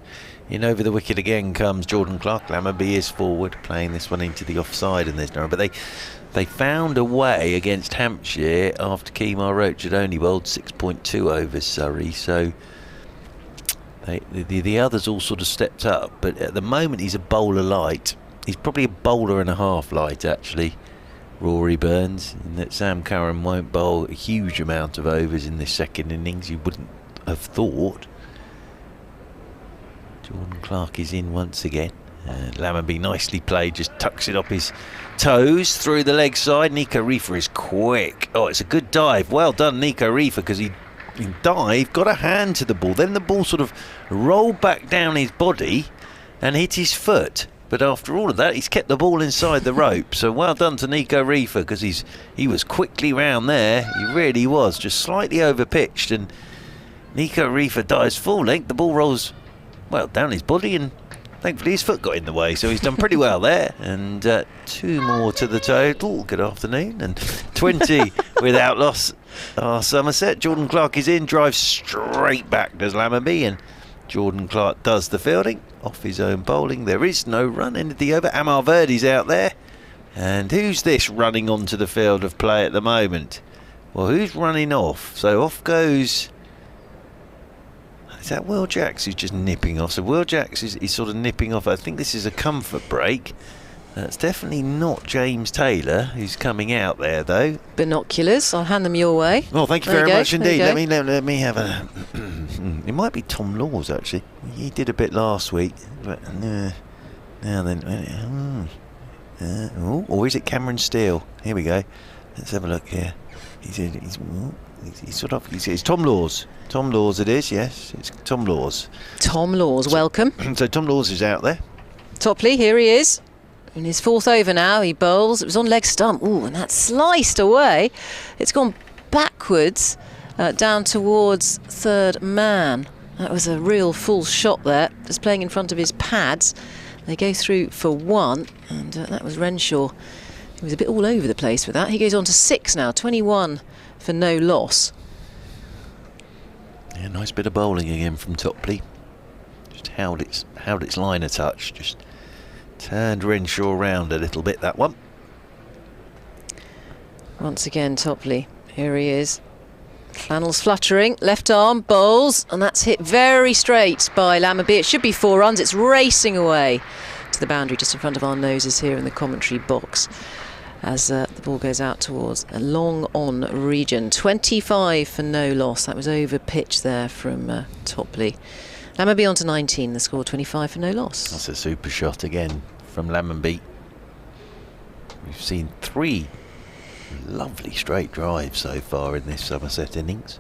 S11: In over the wicket again comes Jordan Clark. Lammonby is forward, playing this one into the offside, and there's no. But they found a way against Hampshire after Kemar Roach had only bowled 6.2 overs, Surrey. So the others all sort of stepped up. But at the moment, he's a bowler light. He's probably a bowler and a half light, actually. Rory Burns, in that Sam Curran won't bowl a huge amount of overs in this second innings, you wouldn't have thought. Jordan Clark is in once again. Lammonby nicely played, just tucks it up his toes through the leg side. Nico Reefer is quick. Oh, it's a good dive. Well done, Nico Reefer, because he dived, got a hand to the ball. Then the ball sort of rolled back down his body and hit his foot. But after all of that, he's kept the ball inside the rope. So well done to Nico Reefer, because he was quickly round there. He really was, just slightly over pitched. And Nico Reefer dives full length. The ball rolls, well, down his body, and thankfully his foot got in the way. So he's done pretty well there. And 2 more to the total. Good afternoon. And 20 without loss are Somerset. Jordan Clark is in, drives straight back, does Lammonby, and Jordan Clark does the fielding off his own bowling. There is no run, ended the over. Amar Verdi's out there. And who's this running onto the field of play at the moment? Well, who's running off? So off goes... Is that Will Jacks who's just nipping off? So Will Jacks is sort of nipping off. I think this is a comfort break. That's definitely not James Taylor who's coming out there, though.
S14: Binoculars, I'll hand them your way.
S11: Well, thank you very much indeed. Let me have a... It might be Tom Laws, actually. He did a bit last week. But now then... or is it Cameron Steele? Here we go. Let's have a look here. He's Tom Laws. Tom Laws it is, yes. It's Tom Laws.
S14: Tom Laws, welcome.
S11: So Tom Laws is out there.
S14: Topley, here he is. In his 4th over now, he bowls. It was on leg stump. Ooh, and that's sliced away. It's gone backwards down towards 3rd man. That was a real full shot there. Just playing in front of his pads. They go through for 1, and that was Renshaw. He was a bit all over the place with that. He goes on to 6 now, 21 for no loss.
S11: Yeah, nice bit of bowling again from Topley. Just held its line a touch. Just turned Renshaw around a little bit, that one.
S14: Once again, Topley. Here he is. Flannel's fluttering. Left arm, bowls. And that's hit very straight by Lammonby. It should be 4 runs. It's racing away to the boundary just in front of our noses here in the commentary box. As the ball goes out towards a long on region. 25 for no loss. That was over pitch there from Topley. Lammonby on to 19. The score 25 for no loss.
S11: That's a super shot again from Lammonby. We've seen 3 Lovely straight drive so far in this Somerset innings.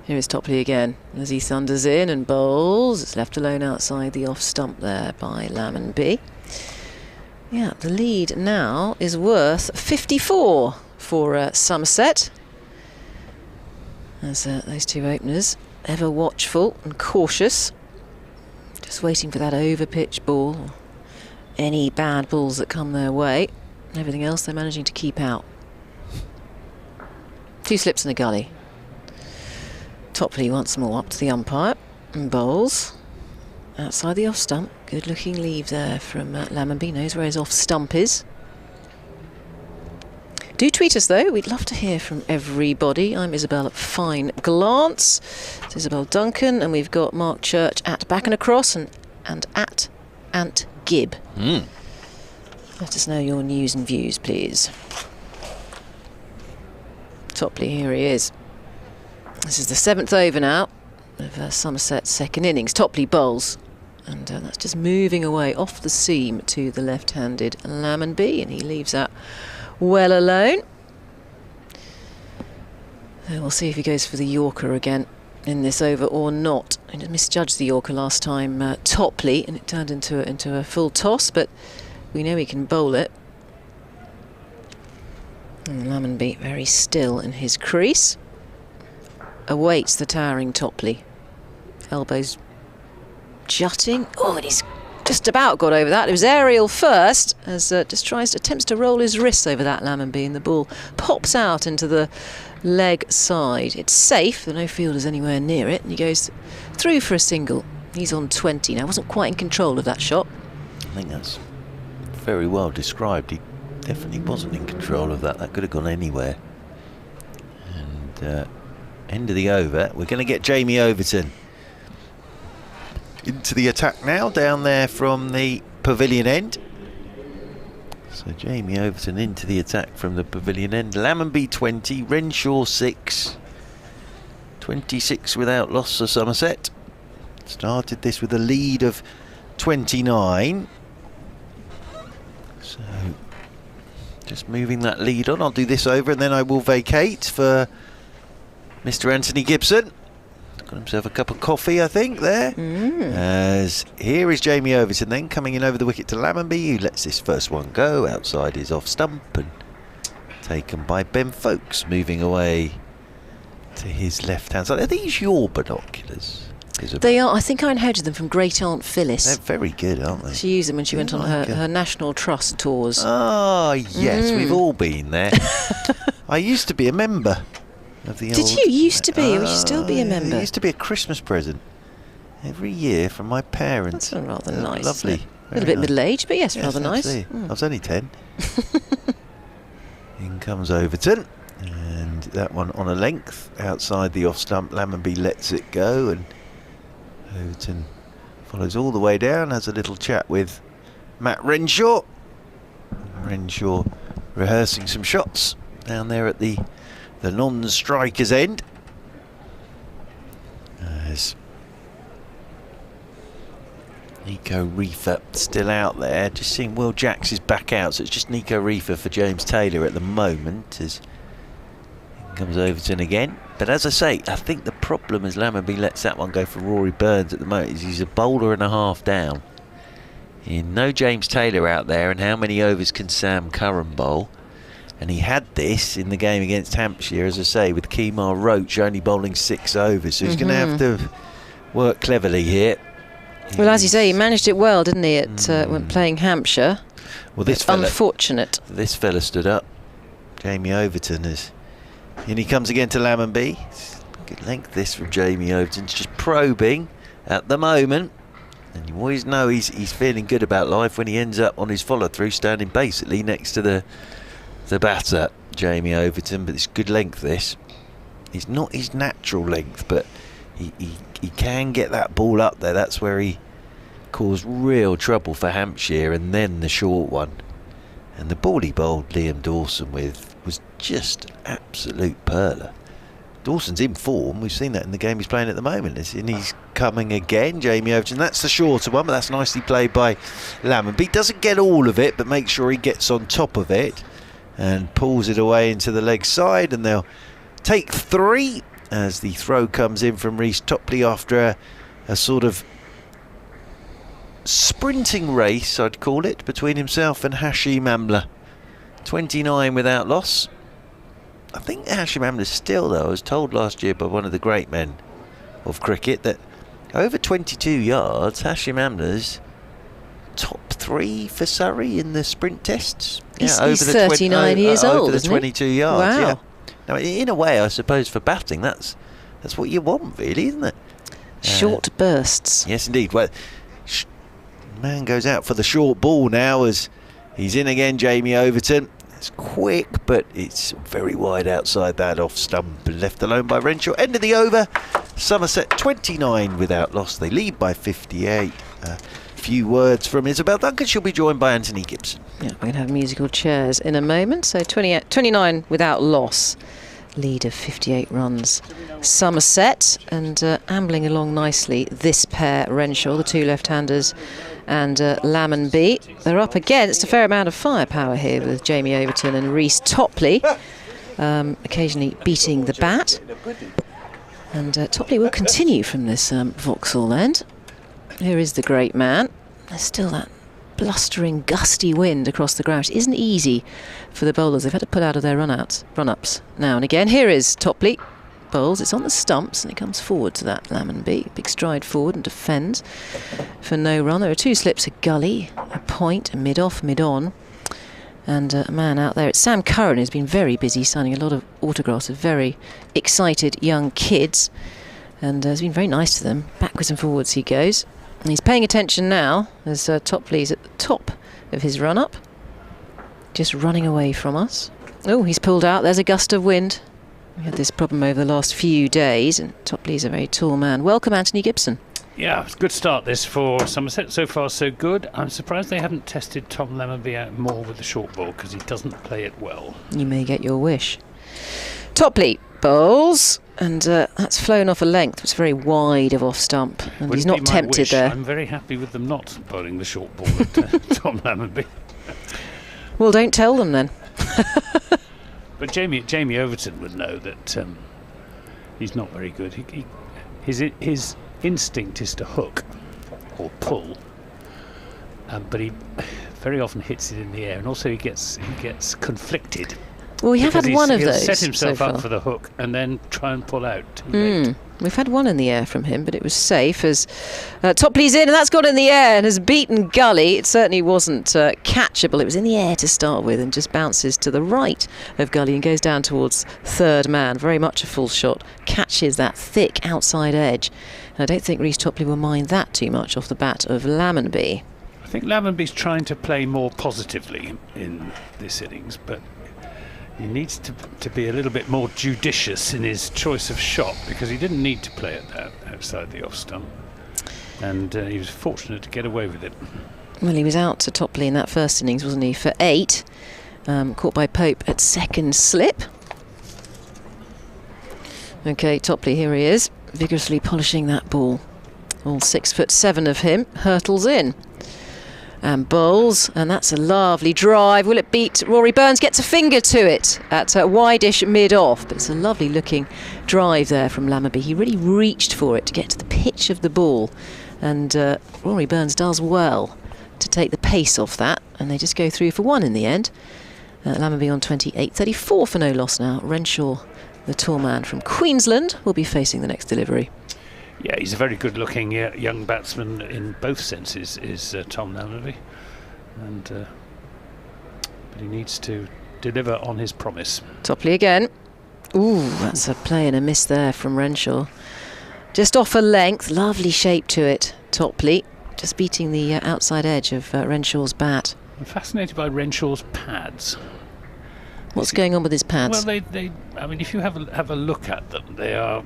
S14: Here is Topley again as he thunders in and bowls. It's left alone outside the off stump there by Lammonby. Yeah, the lead now is worth 54 for Somerset. As those two openers, ever watchful and cautious, just waiting for that over pitch ball, or any bad balls that come their way. Everything else they're managing to keep out. 2 slips in the gully. Topley once more up to the umpire and bowls outside the off stump. Good looking leave there from Lammonby. Knows where his off stump is. Do tweet us though, we'd love to hear from everybody. I'm Isabel at Fine Glance. It's Isabel Duncan, and we've got Mark Church at Back and Across and at Ant Gibb. Let us know your news and views, please. Topley, here he is. This is the 7th over now of Somerset's second innings. Topley bowls, and that's just moving away off the seam to the left-handed Lammonby, and he leaves that well alone. We'll see if he goes for the Yorker again in this over or not. I misjudged the Yorker last time, Topley, and it turned into a full toss, but we know he can bowl it. And Lammonby very still in his crease. Awaits the towering Topley. Elbows jutting. Oh, and he's just about got over that. It was aerial first, as just attempts to roll his wrists over that Lammonby, and the ball pops out into the leg side. It's safe, there are no fielders anywhere near it, and he goes through for a single. He's on 20 now. Wasn't quite in control of that shot.
S11: I think that's very well described. He definitely wasn't in control of that. That could have gone anywhere. And end of the over. We're going to get Jamie Overton into the attack now, down there from the pavilion end. So Jamie Overton into the attack from the pavilion end. Lammonby 20, Renshaw 6. 26 without loss for Somerset. Started this with a lead of 29. So just moving that lead on. I'll do this over and then I will vacate for Mr. Anthony Gibson. Got himself a cup of coffee, I think, there. As here is Jamie Overton then coming in over the wicket to Lammonby, who lets this first one go outside his off stump and taken by Ben Folkes, moving away to his left hand side. Are these your binoculars?
S14: They are. I think I inherited them from Great Aunt Phyllis.
S11: They're very good, aren't they?
S14: She used them when she went on her National Trust tours.
S11: Oh, yes, we've all been there. I used to be a member of the
S14: Did you used to be, or you still be a member?
S11: It used to be a Christmas present every year from my parents.
S14: That's rather nice.
S11: Lovely.
S14: A little bit middle-aged, but yes, rather nice.
S11: I was only 10. In comes Overton, and that one on a length outside the off stump. Lammonby lets it go, and Overton follows all the way down, has a little chat with Matt Renshaw. Renshaw rehearsing some shots down there at the non-striker's end. As Nico Reefer still out there. Just seeing Will Jacks is back out, so it's just Nico Reefer for James Taylor at the moment. As in comes Overton again. But as I say, I think the problem as Lammonby lets that one go for Rory Burns at the moment is he's a bowler and a half down. No James Taylor out there, and how many overs can Sam Curran bowl? And he had this in the game against Hampshire, as I say, with Kemar Roach only bowling 6 overs. So he's going to have to work cleverly here.
S14: Well, as you say, he managed it well, didn't he, at when playing Hampshire?
S11: Well, this fella,
S14: unfortunate.
S11: This fella stood up. Jamie Overton is. And he comes again to Lammonby. Good length this from Jamie Overton. Just probing at the moment. And you always know he's feeling good about life when he ends up on his follow-through, standing basically next to the batter, Jamie Overton. But it's good length, this. It's not his natural length, but he can get that ball up there. That's where he caused real trouble for Hampshire. And then the short one. And the ball he bowled Liam Dawson with was just absolute perler. Dawson's in form. We've seen that in the game he's playing at the moment. And he's coming again, Jamie Overton. That's the shorter one, but that's nicely played by Lammonby. Doesn't get all of it, but makes sure he gets on top of it and pulls it away into the leg side. And they'll take 3 as the throw comes in from Reece Topley after a sort of sprinting race, I'd call it, between himself and Hashim Amla. 29 without loss. I think Hashim Amla still, though, I was told last year by one of the great men of cricket that over 22 yards, Hashim Amla's top 3 for Surrey in the sprint tests.
S14: He's 39 years old,
S11: over the
S14: isn't
S11: 22
S14: he?
S11: yards.
S14: Wow.
S11: Yeah. Now, in a way, I suppose for batting, that's what you want, really, isn't it?
S14: Short bursts.
S11: Yes, indeed. Well, man goes out for the short ball now as he's in again, Jamie Overton. It's quick, but it's very wide outside that off stump, left alone by Renshaw. End of the over. Somerset 29 without loss. They lead by 58. Few words from Isabel Duncan. She'll be joined by Anthony Gibson.
S14: Yeah, we're going to have musical chairs in a moment. So 29 without loss. Lead of 58 runs. Somerset, and ambling along nicely, this pair, Renshaw, the 2 left-handers, and Lammonby. They're up against a fair amount of firepower here with Jamie Overton and Reece Topley, occasionally beating the bat. And Topley will continue from this Vauxhall end. Here is the great man. There's still that blustering, gusty wind across the ground. It isn't easy for the bowlers. They've had to pull out of their run-ups now and again. Here is Topley. Bowls, it's on the stumps and it comes forward to that Lammonby. Big stride forward and defends for no run. There are 2 slips, a gully, a point, a mid-off, mid-on. And a man out there, it's Sam Curran, who's been very busy signing a lot of autographs of very excited young kids. And has been very nice to them. Backwards and forwards he goes. And he's paying attention now as Topley's at the top of his run-up. Just running away from us. Oh, he's pulled out. There's a gust of wind. We had this problem over the last few days, and Topley's a very tall man. Welcome, Anthony Gibson.
S13: Yeah, it's a good start this for Somerset. So far, so good. I'm surprised they haven't tested Tom Lammonby out more with the short ball because he doesn't play it well.
S14: You may get your wish. Topley bowls, and that's flown off a length. It's very wide of off stump, and he's not tempted there.
S13: I'm very happy with them not bowling the short ball at Tom Lammonby.
S14: Well, don't tell them then.
S13: But Jamie Overton would know that he's not very good. His instinct is to hook or pull, but he very often hits it in the air, and also he gets conflicted.
S14: Well, we have had one of
S13: he'll
S14: those.
S13: Set himself
S14: so
S13: up
S14: far
S13: for the hook and then try and pull out too late.
S14: We've had one in the air from him, but it was safe as Topley's in, and that's got in the air and has beaten Gully. It certainly wasn't catchable. It was in the air to start with and just bounces to the right of Gully and goes down towards third man. Very much a full shot. Catches that thick outside edge. And I don't think Reece Topley will mind that too much off the bat of Lammonby.
S13: I think Lammonby's trying to play more positively in this innings, but he needs to be a little bit more judicious in his choice of shot, because he didn't need to play it that outside the off stump, and he was fortunate to get away with it.
S14: Well, he was out to Topley in that first innings, wasn't he, for 8, caught by Pope at second slip. Okay, Topley, here he is, vigorously polishing that ball. All 6'7" of him hurtles in. And bowls, and that's a lovely drive. Will it beat? Rory Burns gets a finger to it at a wide-ish mid-off, but it's a lovely looking drive there from Lammonby. He really reached for it to get to the pitch of the ball, and Rory Burns does well to take the pace off that, and they just go through for 1 in the end. Lammonby on 28, 34 for no loss now. Renshaw, the tall man from Queensland, will be facing the next delivery.
S13: Yeah, he's a very good-looking young batsman in both senses, is Tom Lammonby, and but he needs to deliver on his promise.
S14: Topley again. Ooh, that's a play and a miss there from Renshaw. Just off a length, lovely shape to it. Topley just beating the outside edge of Renshaw's bat.
S13: I'm fascinated by Renshaw's pads.
S14: What's going on with his pads?
S13: Well, I mean, if you have a look at them, they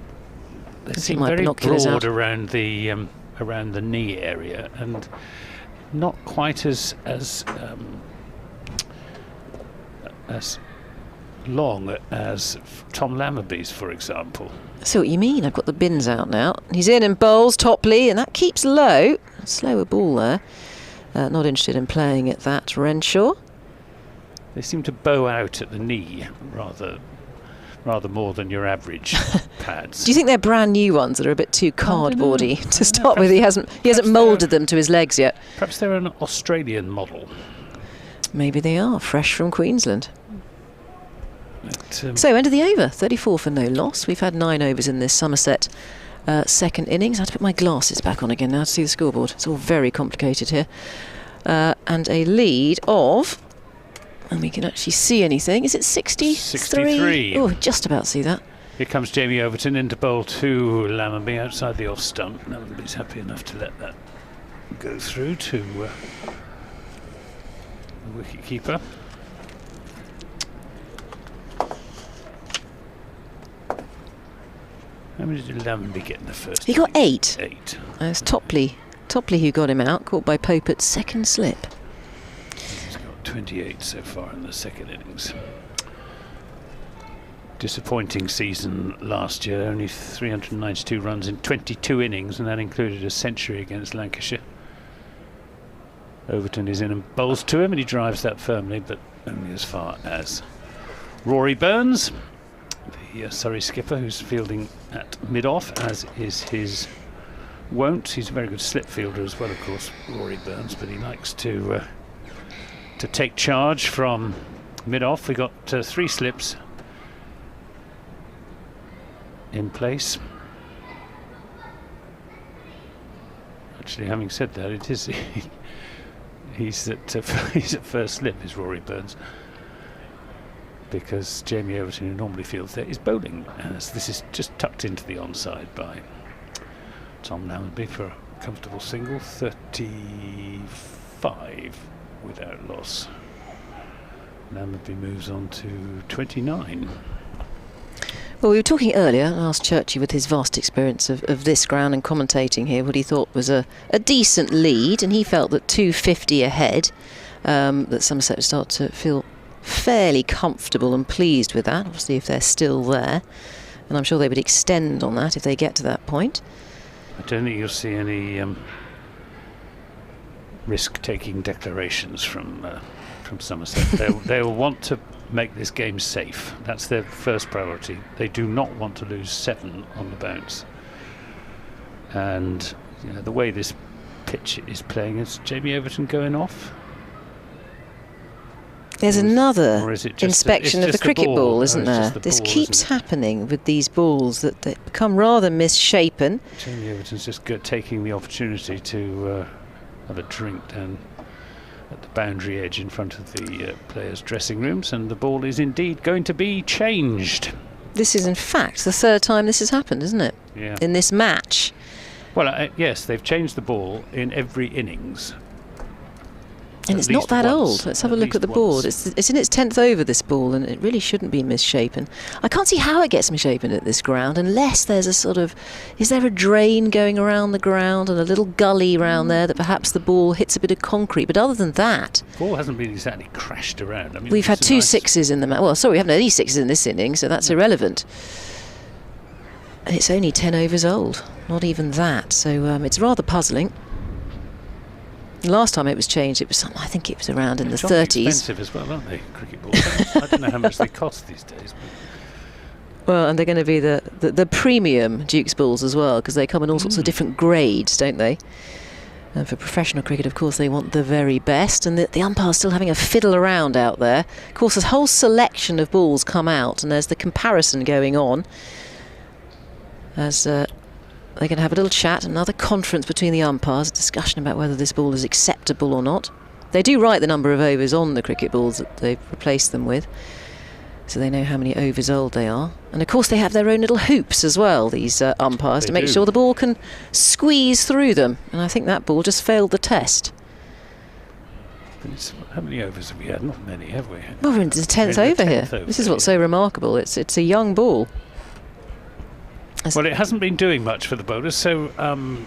S13: seem very broad around the knee area, and not quite as long as Tom Lammerby's, for example.
S14: I see what you mean. I've got the bins out now. He's in and bowls Topley, and that keeps low. Slower ball there. Not interested in playing at that, Renshaw.
S13: They seem to bow out at the knee rather more than your average pads.
S14: Do you think they're brand new ones that are a bit too cardboardy to start with? He hasn't moulded them to his legs yet.
S13: Perhaps they're an Australian model.
S14: Maybe they are, fresh from Queensland. So, end of the over, 34 for no loss. We've had 9 overs in this Somerset second innings. I have to put my glasses back on again now to see the scoreboard. It's all very complicated here. And a lead of, and we can actually see anything, is it 63?
S13: 63.
S14: Oh, just about see that.
S13: Here comes Jamie Overton into bowl to Lammerby outside the off stump. Lammerby's happy enough to let that go through to the wicket keeper. How many did Lammerby get in the first?
S14: He got 8.
S13: 8.
S14: It's Topley who got him out, caught by Pope at second slip.
S13: He's got 28 so far in the second innings. Disappointing season last year, only 392 runs in 22 innings, and that included a century against Lancashire. Overton is in and bowls to him, and he drives that firmly, but only as far as Rory Burns, the Surrey skipper, who's fielding at mid-off, as is his wont. He's a very good slip fielder as well, of course, Rory Burns, but he likes to take charge from mid-off. We got 3 slips in place. Actually, having said that, it is he's at first slip, is Rory Burns, because Jamie Overton, who normally fields there, is bowling, as this is just tucked into the onside by Tom Lammerby for a comfortable single. 35 without loss. Lammerby moves on to 29.
S14: Well, we were talking earlier, I asked Churchy, with his vast experience of this ground and commentating here, what he thought was a decent lead, and he felt that 250 ahead, that Somerset would start to feel fairly comfortable and pleased with that, obviously if they're still there, and I'm sure they would extend on that if they get to that point.
S13: I don't think you'll see any risk-taking declarations from Somerset. They'll want to make this game safe. That's their first priority. They do not want to lose 7 on the bounce. And the way this pitch is playing, is Jamie Overton going off?
S14: There's another inspection of the cricket ball, isn't there? This keeps happening with these balls, that they become rather misshapen.
S13: Jamie Overton's just taking the opportunity to have a drink down at the boundary edge in front of the players' dressing rooms, and the ball is indeed going to be changed.
S14: This is in fact the 3rd time this has happened, isn't it?
S13: Yeah.
S14: In this match.
S13: Well, yes, they've changed the ball in every innings.
S14: And it's not that old. Let's have a look at the board. It's in its 10th over, this ball, and it really shouldn't be misshapen. I can't see how it gets misshapen at this ground, unless there's a sort of... Is there a drain going around the ground and a little gully around there that perhaps the ball hits a bit of concrete? But other than that...
S13: The ball hasn't been exactly crashed around. I mean,
S14: we've had 2 sixes in the match. Well, sorry, we haven't had any sixes in this inning, so that's irrelevant. And it's only 10 overs old. Not even that. So it's rather puzzling. Last time it was changed, it was something, I think it was around in the 30s.
S13: Expensive as well, aren't they, cricket balls? I don't know how much they cost these days. But
S14: well, and they're going to be the premium Duke's balls as well, because they come in all sorts of different grades, don't they? And for professional cricket, of course, they want the very best, and the umpire's still having a fiddle around out there. Of course, this whole selection of balls come out, and there's the comparison going on as they're going to have a little chat, another conference between the umpires, a discussion about whether this ball is acceptable or not. They do write the number of overs on the cricket balls that they've replaced them with, so they know how many overs old they are. And of course they have their own little hoops as well, these umpires, to make sure the ball can squeeze through them. And I think that ball just failed the test.
S13: How many overs have we had? Not many, have we?
S14: Well, we're in the 10th over here. This is what's so remarkable. It's a young ball.
S13: Well, it hasn't been doing much for the bowlers, so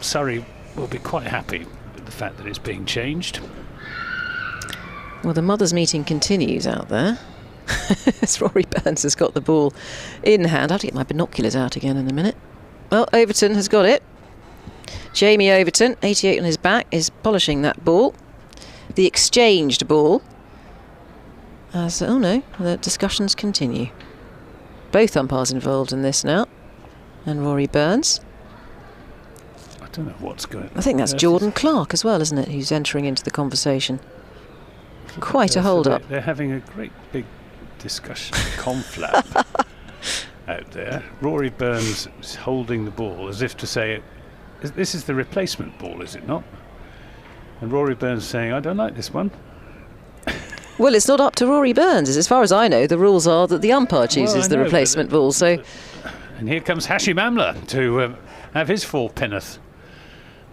S13: Surrey will be quite happy with the fact that it's being changed.
S14: Well, the mothers' meeting continues out there. As Rory Burns has got the ball in hand. I have to get my binoculars out again in a minute. Well, Overton has got it. Jamie Overton, 88 on his back, is polishing that ball. The exchanged ball. Oh no, the discussions continue. Both umpires involved in this now. And Rory Burns.
S13: I don't know what's going on.
S14: I think that's Jordan Clark as well, isn't it, who's entering into the conversation. Quite a hold-up.
S13: They're having a great big discussion, conflap out there. Rory Burns is holding the ball as if to say, this is the replacement ball, is it not? And Rory Burns saying, I don't like this one.
S14: Well, it's not up to Rory Burns. As far as I know, the rules are that the umpire chooses the replacement ball. So,
S13: and here comes Hashim Amla to have his full penneth.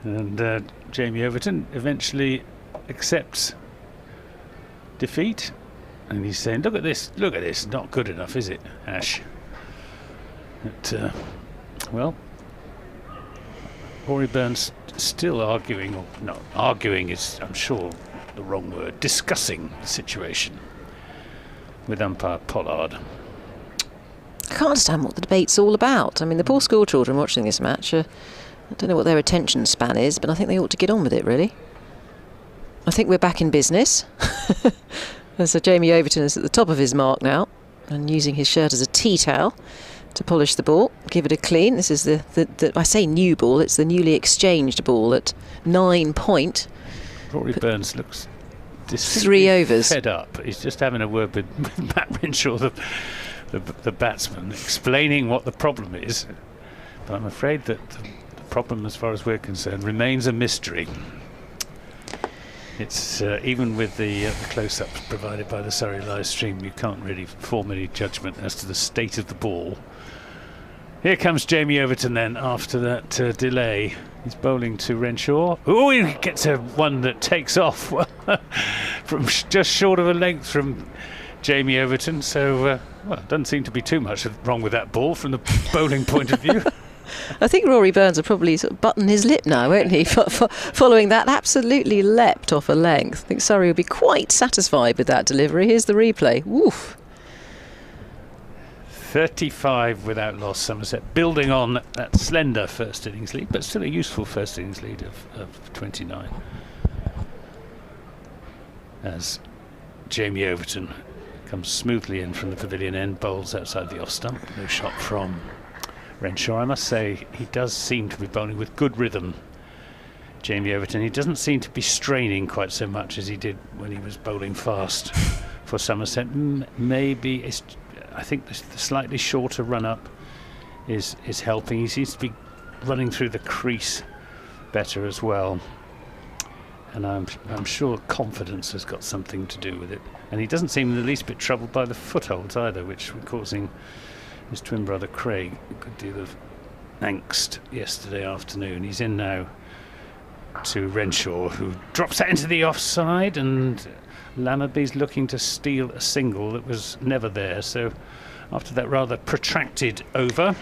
S13: And Jamie Overton eventually accepts defeat. And he's saying, look at this, not good enough, is it, Ash? But, well, Rory Burns still arguing, or no, arguing is, I'm sure, the wrong word, discussing the situation with umpire Pollard.
S14: I can't understand what the debate's all about. I mean, the poor school children watching this match, I don't know what their attention span is, but I think they ought to get on with it, really. I think we're back in business. So Jamie Overton is at the top of his mark now and using his shirt as a tea towel to polish the ball, give it a clean. This is the I say new ball, it's the newly exchanged ball at 9 point.
S13: Rory Burns looks
S14: 3 overs.
S13: Fed up. He's just having a word with Matt Renshaw, the batsman, explaining what the problem is. But I'm afraid that the problem, as far as we're concerned, remains a mystery. It's even with the close-ups provided by the Surrey live stream, you can't really form any judgment as to the state of the ball. Here comes Jamie Overton then after that delay. He's bowling to Renshaw. Oh, he gets a one that takes off from just short of a length from Jamie Overton. So, well, doesn't seem to be too much wrong with that ball from the bowling point of view.
S14: I think Rory Burns will probably sort of button his lip now, won't he? Following that, absolutely leapt off a length. I think Surrey will be quite satisfied with that delivery. Here's the replay. Woof.
S13: 35 without loss, Somerset, building on that slender first innings lead, but still a useful first innings lead of 29. As Jamie Overton comes smoothly in from the pavilion end, bowls outside the off stump. No shot from Renshaw. I must say, he does seem to be bowling with good rhythm, Jamie Overton. He doesn't seem to be straining quite so much as he did when he was bowling fast for Somerset. Maybe it's, I think the slightly shorter run-up is helping. He seems to be running through the crease better as well. And I'm sure confidence has got something to do with it. And he doesn't seem the least bit troubled by the footholds either, which were causing his twin brother Craig a good deal of angst yesterday afternoon. He's in now to Renshaw, who drops that into the offside, and Lammerby's looking to steal a single that was never there. So after that rather protracted over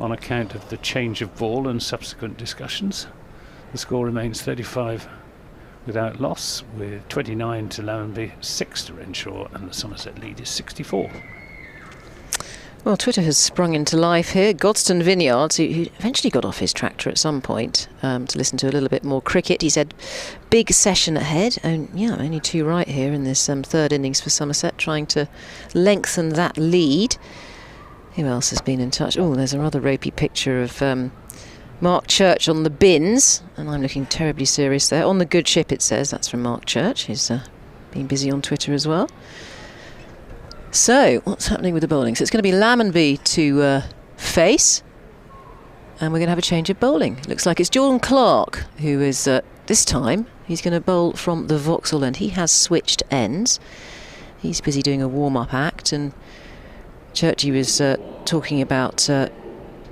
S13: on account of the change of ball and subsequent discussions, the score remains 35 without loss, with 29 to Lammerby, 6 to Renshaw, and the Somerset lead is 64.
S14: Well, Twitter has sprung into life here. Godstone Vineyards, who eventually got off his tractor at some point to listen to a little bit more cricket. He said, big session ahead. Only 2 right here in this third innings for Somerset, trying to lengthen that lead. Who else has been in touch? Oh, there's a rather ropey picture of Mark Church on the bins, and I'm looking terribly serious there. On the good ship, it says. That's from Mark Church, who's been busy on Twitter as well. So, what's happening with the bowling? So it's going to be Lammerby to face, and we're going to have a change of bowling. Looks like it's Jordan Clark who is, this time, he's going to bowl from the Vauxhall end. He has switched ends. He's busy doing a warm-up act, and Churchy was talking about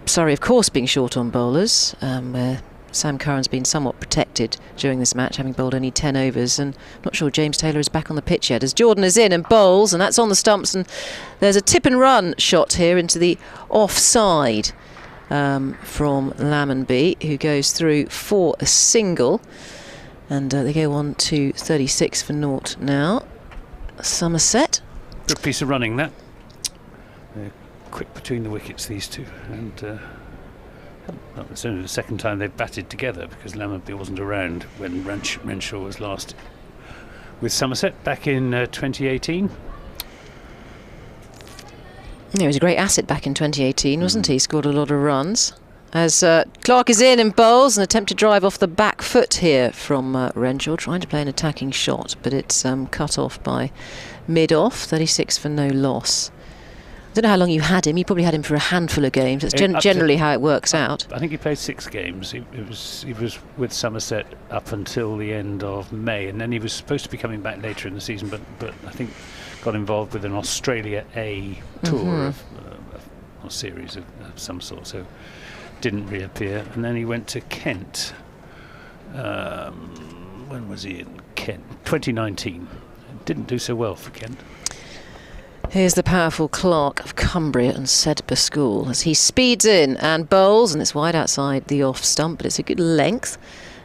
S14: Surrey, of course, being short on bowlers, where Sam Curran's been somewhat protected during this match, having bowled only 10 overs, and I'm not sure James Taylor is back on the pitch yet, as Jordan is in and bowls, and that's on the stumps, and there's a tip and run shot here into the offside from Lammerby, who goes through for a single, and they go on to 36 for naught now. Somerset
S13: Good piece of running, that. They're quick between the wickets, these two. And it's only the second time they've batted together, because Lammonby wasn't around when Renshaw was last with Somerset back in 2018.
S14: He was a great asset back in 2018, wasn't he? Scored a lot of runs. As Clark is in and bowls, an attempt to drive off the back foot here from Renshaw, trying to play an attacking shot, but it's cut off by mid-off, 36 for no loss. I don't know how long you had him. You probably had him for a handful of games. That's generally how it works out.
S13: I think he played 6 games. He was with Somerset up until the end of May, and then he was supposed to be coming back later in the season, but I think got involved with an Australia A tour, or series of some sort, so didn't reappear. And then he went to Kent. When was he in Kent? 2019. Didn't do so well for Kent.
S14: Here's the powerful Clark of Cumbria and Sedbergh School as he speeds in and bowls, and it's wide outside the off stump, but it's a good length,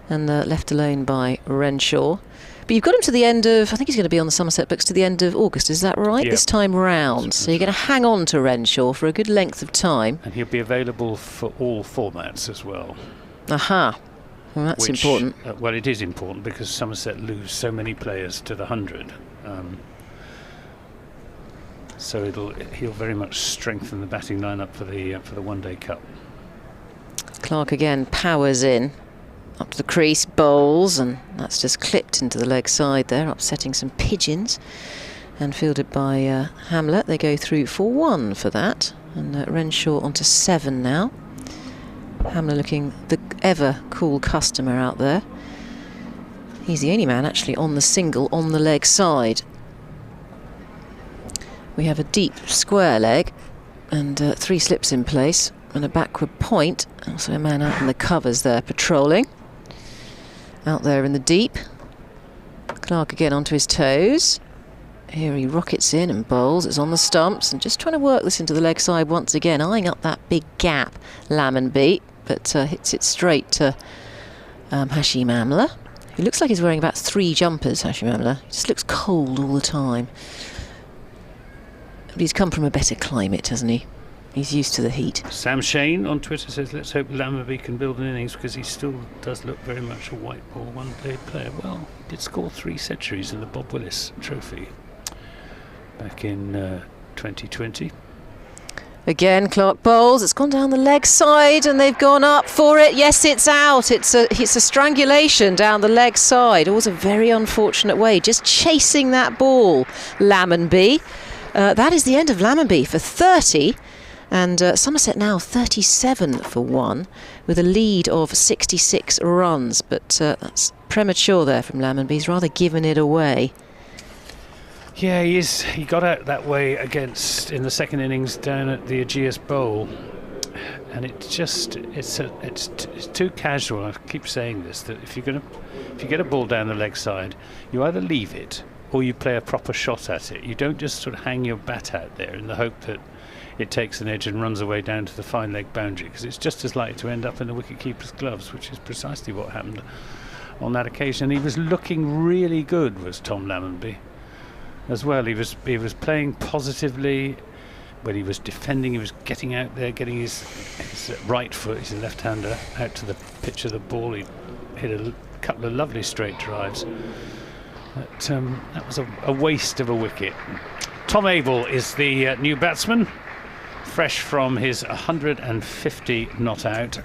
S14: and left alone by Renshaw. But you've got him to the end of, I think he's going to be on the Somerset books to the end of August, is that right? Yep. This time round. So you're going to hang on to Renshaw for a good length of time.
S13: And he'll be available for all formats as well.
S14: Aha. Well, that's important.
S13: Well, it is important because Somerset lose so many players to the 100. So he'll very much strengthen the batting lineup for the One Day Cup.
S14: Clark again powers in up to the crease, bowls, and that's just clipped into the leg side there, upsetting some pigeons, and fielded by Hamlet. They go through for 1 for that, and Renshaw onto 7 now. Hamlet looking the ever cool customer out there. He's the only man actually on the single on the leg side. We have a deep square leg and 3 slips in place and a backward point. Also a man out in the covers there patrolling. Out there in the deep. Clark again onto his toes. Here he rockets in and bowls. It's on the stumps and just trying to work this into the leg side once again, eyeing up that big gap, Lammonby, but hits it straight to Hashim Amla. He looks like he's wearing about 3 jumpers, Hashim Amla. He just looks cold all the time. But he's come from a better climate, hasn't he? He's used to the heat.
S13: Sam Shane on Twitter says, let's hope Lammonby can build an innings because he still does look very much a white ball one-day player. Well, he did score 3 centuries in the Bob Willis Trophy back in 2020.
S14: Again, Clark bowls. It's gone down the leg side and they've gone up for it. Yes, it's out. It's a strangulation down the leg side. Always a very unfortunate way. Just chasing that ball, Lammonby. That is the end of Lammonby for 30. And Somerset now 37 for 1 with a lead of 66 runs. But that's premature there from Lammonby. He's rather given it away.
S13: Yeah, he is. He got out that way in the second innings down at the Aegeus Bowl. And it's too casual. I keep saying this, that if you get a ball down the leg side, you either leave it or you play a proper shot at it. You don't just sort of hang your bat out there in the hope that it takes an edge and runs away down to the fine leg boundary, because it's just as likely to end up in the wicket-keeper's gloves, which is precisely what happened on that occasion. He was looking really good, was Tom Lammonby, as well. He was playing positively. When he was defending, he was getting out there, getting his right foot, he's a left-hander, out to the pitch of the ball. He hit a couple of lovely straight drives. But that was a waste of a wicket. Tom Abel is the new batsman, fresh from his 150 not out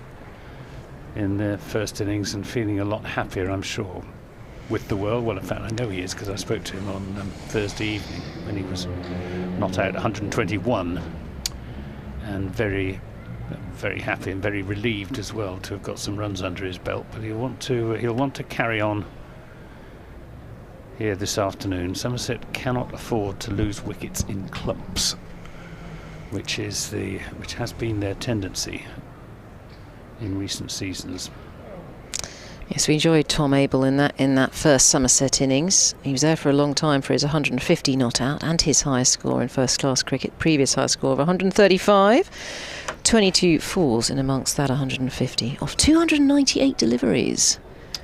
S13: in the first innings and feeling a lot happier, I'm sure, with the world. Well, in fact, I know he is because I spoke to him on Thursday evening when he was not out 121, and very, very happy and very relieved as well to have got some runs under his belt. But he'll want to carry on here this afternoon. Somerset cannot afford to lose wickets in clumps, which has been their tendency in recent seasons.
S14: Yes, we enjoyed Tom Abel in that first Somerset innings. He was there for a long time for his 150 not out and his highest score in first-class cricket, previous high score of 135. 22 fours in amongst that 150 of 298 deliveries.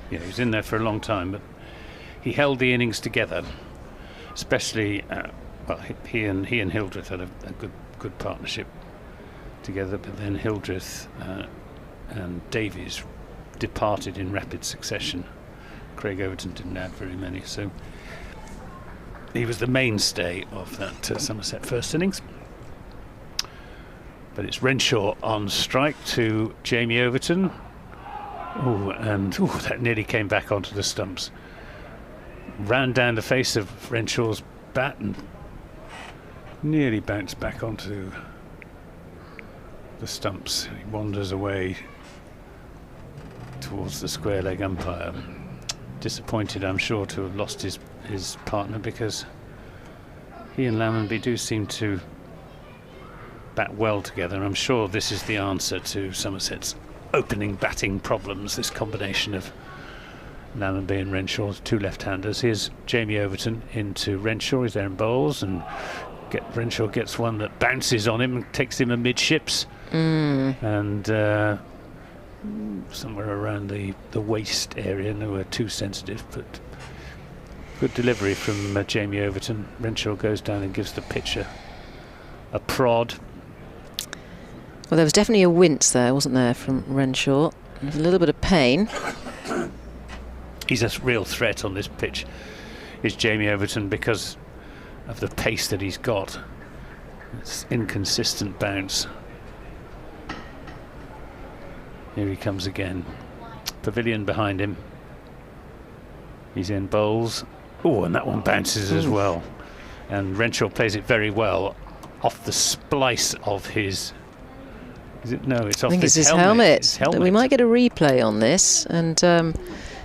S13: Yeah, he was in there for a long time, but he held the innings together, especially well, he and Hildreth had a good partnership together, but then Hildreth and Davies departed in rapid succession. Craig Overton didn't add very many, so he was the mainstay of that Somerset first innings. But it's Renshaw on strike to Jamie Overton. That nearly came back onto the stumps. Ran down the face of Renshaw's bat and nearly bounced back onto the stumps. He wanders away towards the square leg umpire. Disappointed, I'm sure, to have lost his partner, because he and Lammonby do seem to bat well together. And I'm sure this is the answer to Somerset's opening batting problems, this combination of Lammonby and Renshaw, two left-handers. Here's Jamie Overton into Renshaw. He's there in bowls, and Renshaw gets one that bounces on him and takes him amidships. And somewhere around the waist area, nowhere too sensitive, but good delivery from Jamie Overton. Renshaw goes down and gives the pitcher a prod.
S14: Well, there was definitely a wince there, wasn't there, from Renshaw? There's a little bit of pain.
S13: He's a real threat on this pitch, is Jamie Overton, because of the pace that he's got. It's inconsistent bounce. Here he comes again. Pavilion behind him. He's in bowls. Oh, and that one bounces as well. And Renshaw plays it very well off the splice of his... Is it? No, it's off his helmet.
S14: We might get a replay on this. And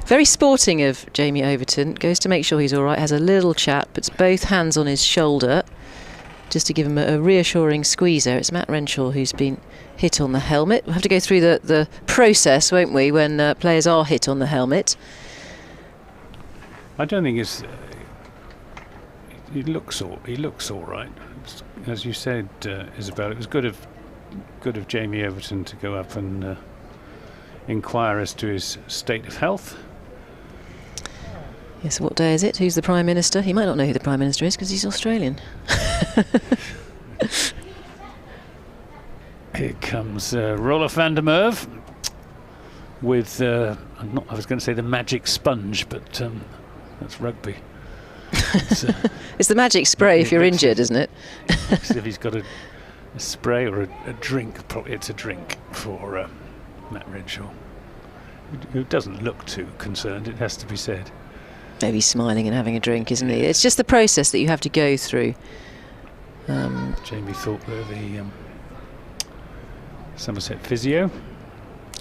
S14: very sporting of Jamie Overton. Goes to make sure he's all right. Has a little chat, puts both hands on his shoulder just to give him a reassuring squeeze there. It's Matt Renshaw who's been hit on the helmet. We'll have to go through the process, won't we, when players are hit on the helmet.
S13: I don't think it's... He looks all right. As you said, Isabel, it was good of Jamie Overton to go up and inquire as to his state of health.
S14: Yes, what day is it? Who's the Prime Minister? He might not know who the Prime Minister is because he's Australian.
S13: Here comes Roelof van der Merwe with, I was going to say the magic sponge, but that's rugby.
S14: It's the magic spray if you're injured, isn't it?
S13: As if he's got a spray or a drink. Probably it's a drink for Matt Renshaw, who doesn't look too concerned, it has to be said.
S14: Maybe smiling and having a drink, isn't he? It's just the process that you have to go through.
S13: Jamie thought they were the Somerset physio.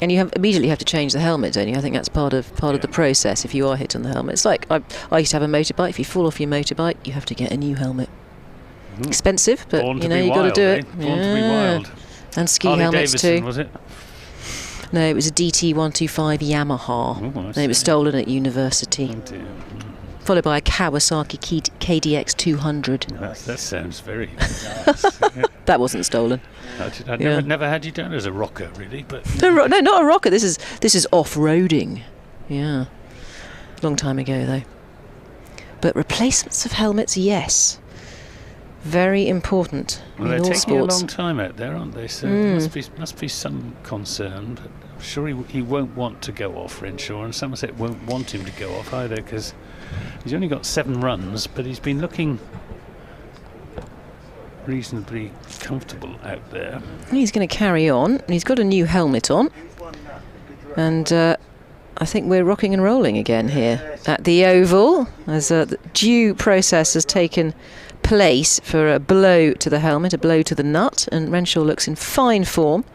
S14: And you immediately have to change the helmet, don't you? I think that's part of the process if you are hit on the helmet. It's like I used to have a motorbike. If you fall off your motorbike, you have to get a new helmet. Expensive, but you know, you've got to do it.
S13: Born to be wild.
S14: And ski
S13: Harley
S14: helmets
S13: Davidson,
S14: too.
S13: Was it?
S14: No, it was a DT125 Yamaha. And it was stolen at university.
S13: Oh dear.
S14: Followed by a Kawasaki KDX 200.
S13: That sounds very nice.
S14: That wasn't stolen.
S13: I never had you down as a rocker, really. But
S14: no, not a rocker. This is off-roading. Yeah, long time ago though. But replacements of helmets, yes, very important
S13: well,
S14: in all sports.
S13: They're taking a long time out there, aren't they? So there must be some concern. But I'm sure he won't want to go off, Renshaw, and Somerset won't want him to go off either, because he's only got 7 runs, but he's been looking reasonably comfortable out there.
S14: He's going to carry on. He's got a new helmet on, and I think we're rocking and rolling again here at the Oval, as the due process has taken place for a blow to the helmet, a blow to the nut, and Renshaw looks in fine form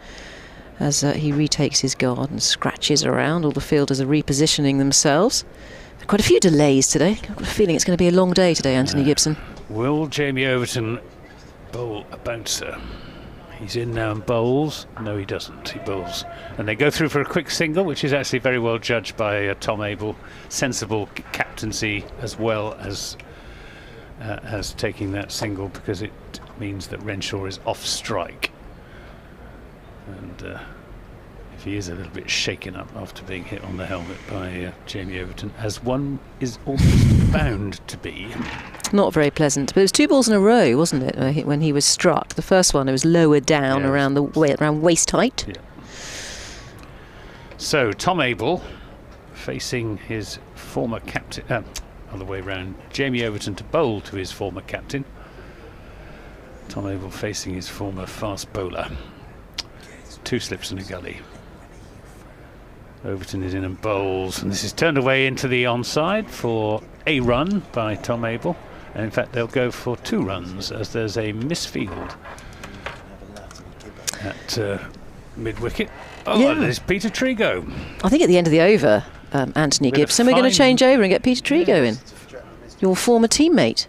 S14: as he retakes his guard and scratches around. All the fielders are repositioning themselves. Quite a few delays today. I've got a feeling it's going to be a long day today, Anthony Gibson.
S13: Will Jamie Overton bowl a bouncer? He's in now and bowls. No, he doesn't. He bowls. And they go through for a quick single, which is actually very well judged by Tom Abel. Sensible captaincy as well as taking that single, because it means that Renshaw is off strike. And if he is a little bit shaken up after being hit on the helmet by Jamie Overton, as one is almost bound to be.
S14: Not very pleasant. But it was 2 balls in a row, wasn't it, when he was struck? The first one, it was lower down around waist height.
S13: Yeah. So Tom Abel facing his former captain, other way round, Jamie Overton to bowl to his former captain. Tom Abel facing his former fast bowler. 2 slips and a gully. Overton is in and bowls, and this is turned away into the onside for a run by Tom Abel. And in fact, they'll go for 2 runs as there's a misfield at mid-wicket. Oh, there's Peter Trigo.
S14: I think at the end of the over, Anthony Gibson, we're going to change over and get Peter Trigo in. Your former teammate.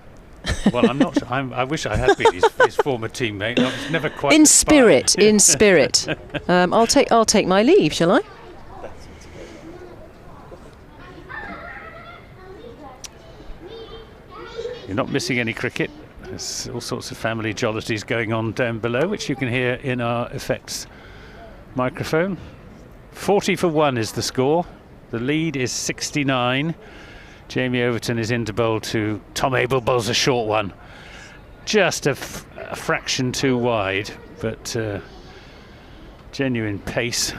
S13: Well, I'm not. I wish I had been his former teammate. I was never quite.
S14: In spirit, in spirit. I'll take my leave, shall I?
S13: You're not missing any cricket. There's all sorts of family jollities going on down below, which you can hear in our effects microphone. 40 for 1 is the score. The lead is 69. Jamie Overton is in to bowl to Tom Abel, bowls a short one. Just a fraction too wide, but genuine pace.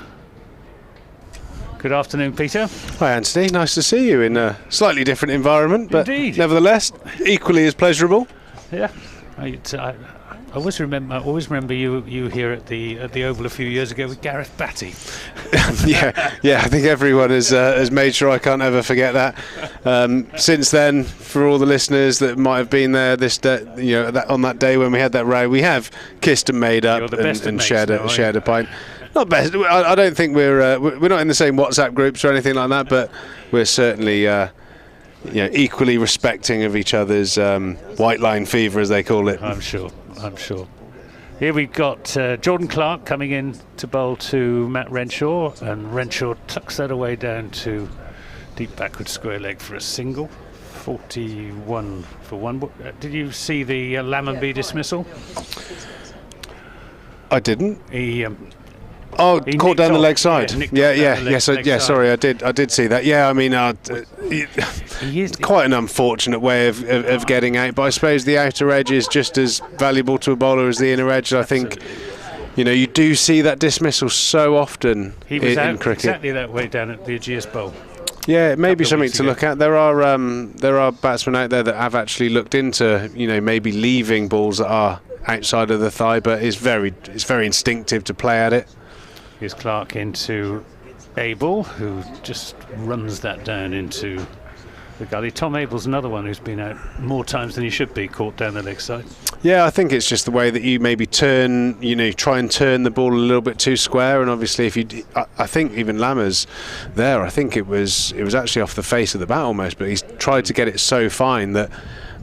S13: Good afternoon, Peter.
S16: Hi, Anthony. Nice to see you in a slightly different environment, but
S13: Indeed.
S16: Nevertheless, equally as pleasurable.
S13: Yeah. I always remember you here at the Oval a few years ago with Gareth Batty.
S16: yeah. I think everyone has made sure I can't ever forget that. Since then, for all the listeners that might have been there this day, on that day when we had that row, we have kissed and made up and shared a pint. Not best. I don't think we're not in the same WhatsApp groups or anything like that, but we're certainly equally respecting of each other's white line fever, as they call it.
S13: I'm sure. Here we've got Jordan Clark coming in to bowl to Matt Renshaw, and Renshaw tucks that away down to deep backward square leg for a single. 41 for 1. Did you see the Lammonby dismissal?
S16: I didn't.
S13: He
S16: caught down the leg side.
S13: Yeah,
S16: sorry, I did see that. Yeah, I mean, it's quite an unfortunate way of getting out, but I suppose the outer edge is just as valuable to a bowler as the inner edge. I think, you do see that dismissal so often
S13: he was
S16: in cricket.
S13: Exactly that way down at the Ageas Bowl.
S16: Yeah, it may be something to look at. There are batsmen out there that have actually looked into, maybe leaving balls that are outside of the thigh, but it's very instinctive to play at it.
S13: Here's Clark into Abel, who just runs that down into the gully. Tom Abel's another one who's been out more times than he should be, caught down the leg side.
S16: Yeah, I think it's just the way that you maybe try and turn the ball a little bit too square, and obviously I think even Lammers there, I think it was actually off the face of the bat almost, but he's tried to get it so fine that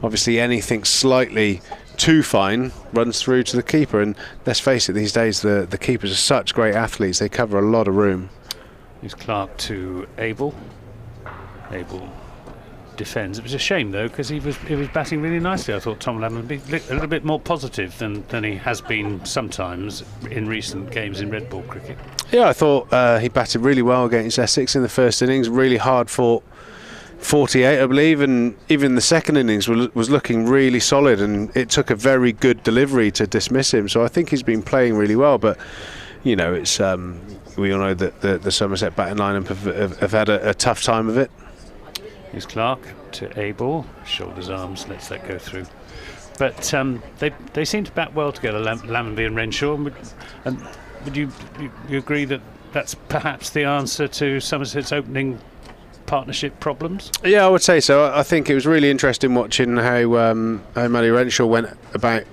S16: obviously anything slightly too fine runs through to the keeper, and let's face it, these days the keepers are such great athletes, they cover a lot of room.
S13: Here's Clark to Abel. Abel defends. It was a shame though, because he was batting really nicely. I thought Tom Lammonby a little bit more positive than he has been sometimes in recent games in red ball cricket.
S16: Yeah, I thought he batted really well against Essex in the first innings, really hard fought 48, I believe, and even the second innings was looking really solid, and it took a very good delivery to dismiss him. So I think he's been playing really well, but it's we all know that the Somerset batting lineup have had a tough time of it.
S13: Here's Clark to Abel, shoulders, arms, lets that go through. But they seem to bat well together, Lammonby and Renshaw. And would you agree that that's perhaps the answer to Somerset's opening partnership problems?
S16: Yeah, I would say so. I think it was really interesting watching how Matty Renshaw went about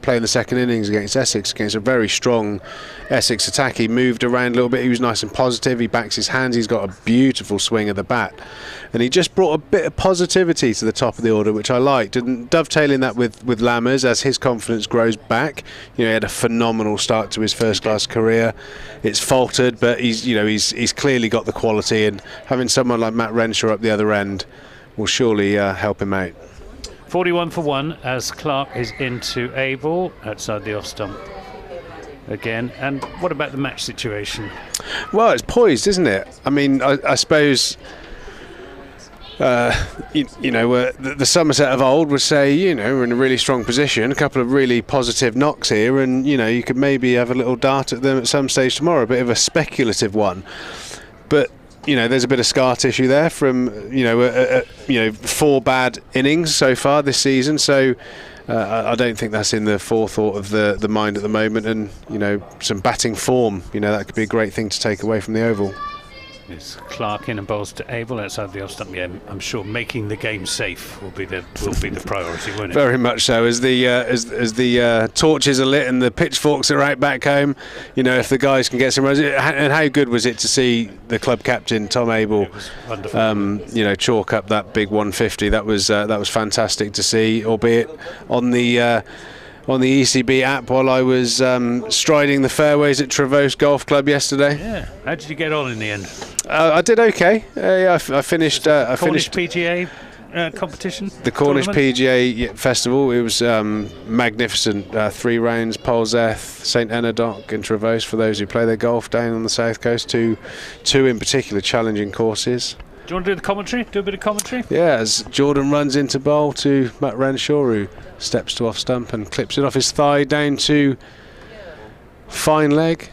S16: playing the second innings against Essex, against a very strong Essex attack. He moved around a little bit, he was nice and positive, he backs his hands, he's got a beautiful swing of the bat, and he just brought a bit of positivity to the top of the order, which I liked, and dovetailing that with Lammers as his confidence grows back. He had a phenomenal start to his first class career. It's faltered, but he's clearly got the quality, and having someone like Matt Renshaw up the other end will surely help him out.
S13: 41 for 1 as Clark is into Abel outside the off stump again. And what about the match situation?
S16: Well, it's poised, isn't it? I mean, I suppose the Somerset of old would say, we're in a really strong position, a couple of really positive knocks here, and you could maybe have a little dart at them at some stage tomorrow, a bit of a speculative one. But there's a bit of scar tissue there from 4 bad innings so far this season. So I don't think that's in the forethought of the mind at the moment. And some batting form, that could be a great thing to take away from the Oval.
S13: It's Clark in and bowls to Abel outside the off stump. Yeah, I'm sure making the game safe will be the priority, won't it?
S16: Very much so. As the torches are lit and the pitchforks are out back home, if the guys can get some runs. And how good was it to see the club captain Tom Abel, chalk up that big 150? That was fantastic to see, albeit on the ECB app while I was striding the fairways at Trevose Golf Club yesterday.
S13: Yeah. How did you get on in the end?
S16: I did okay. I finished.
S13: Cornish PGA competition.
S16: The Cornish PGA Festival. It was magnificent. 3 rounds: Polzeth, St Enodoc, and Trevose. For those who play their golf down on the south coast, two in particular challenging courses.
S13: Do you want to do the commentary? Do a bit of commentary?
S16: Yeah, as Jordan runs into bowl to Matt Renshaw, who steps to off stump and clips it off his thigh down to fine leg,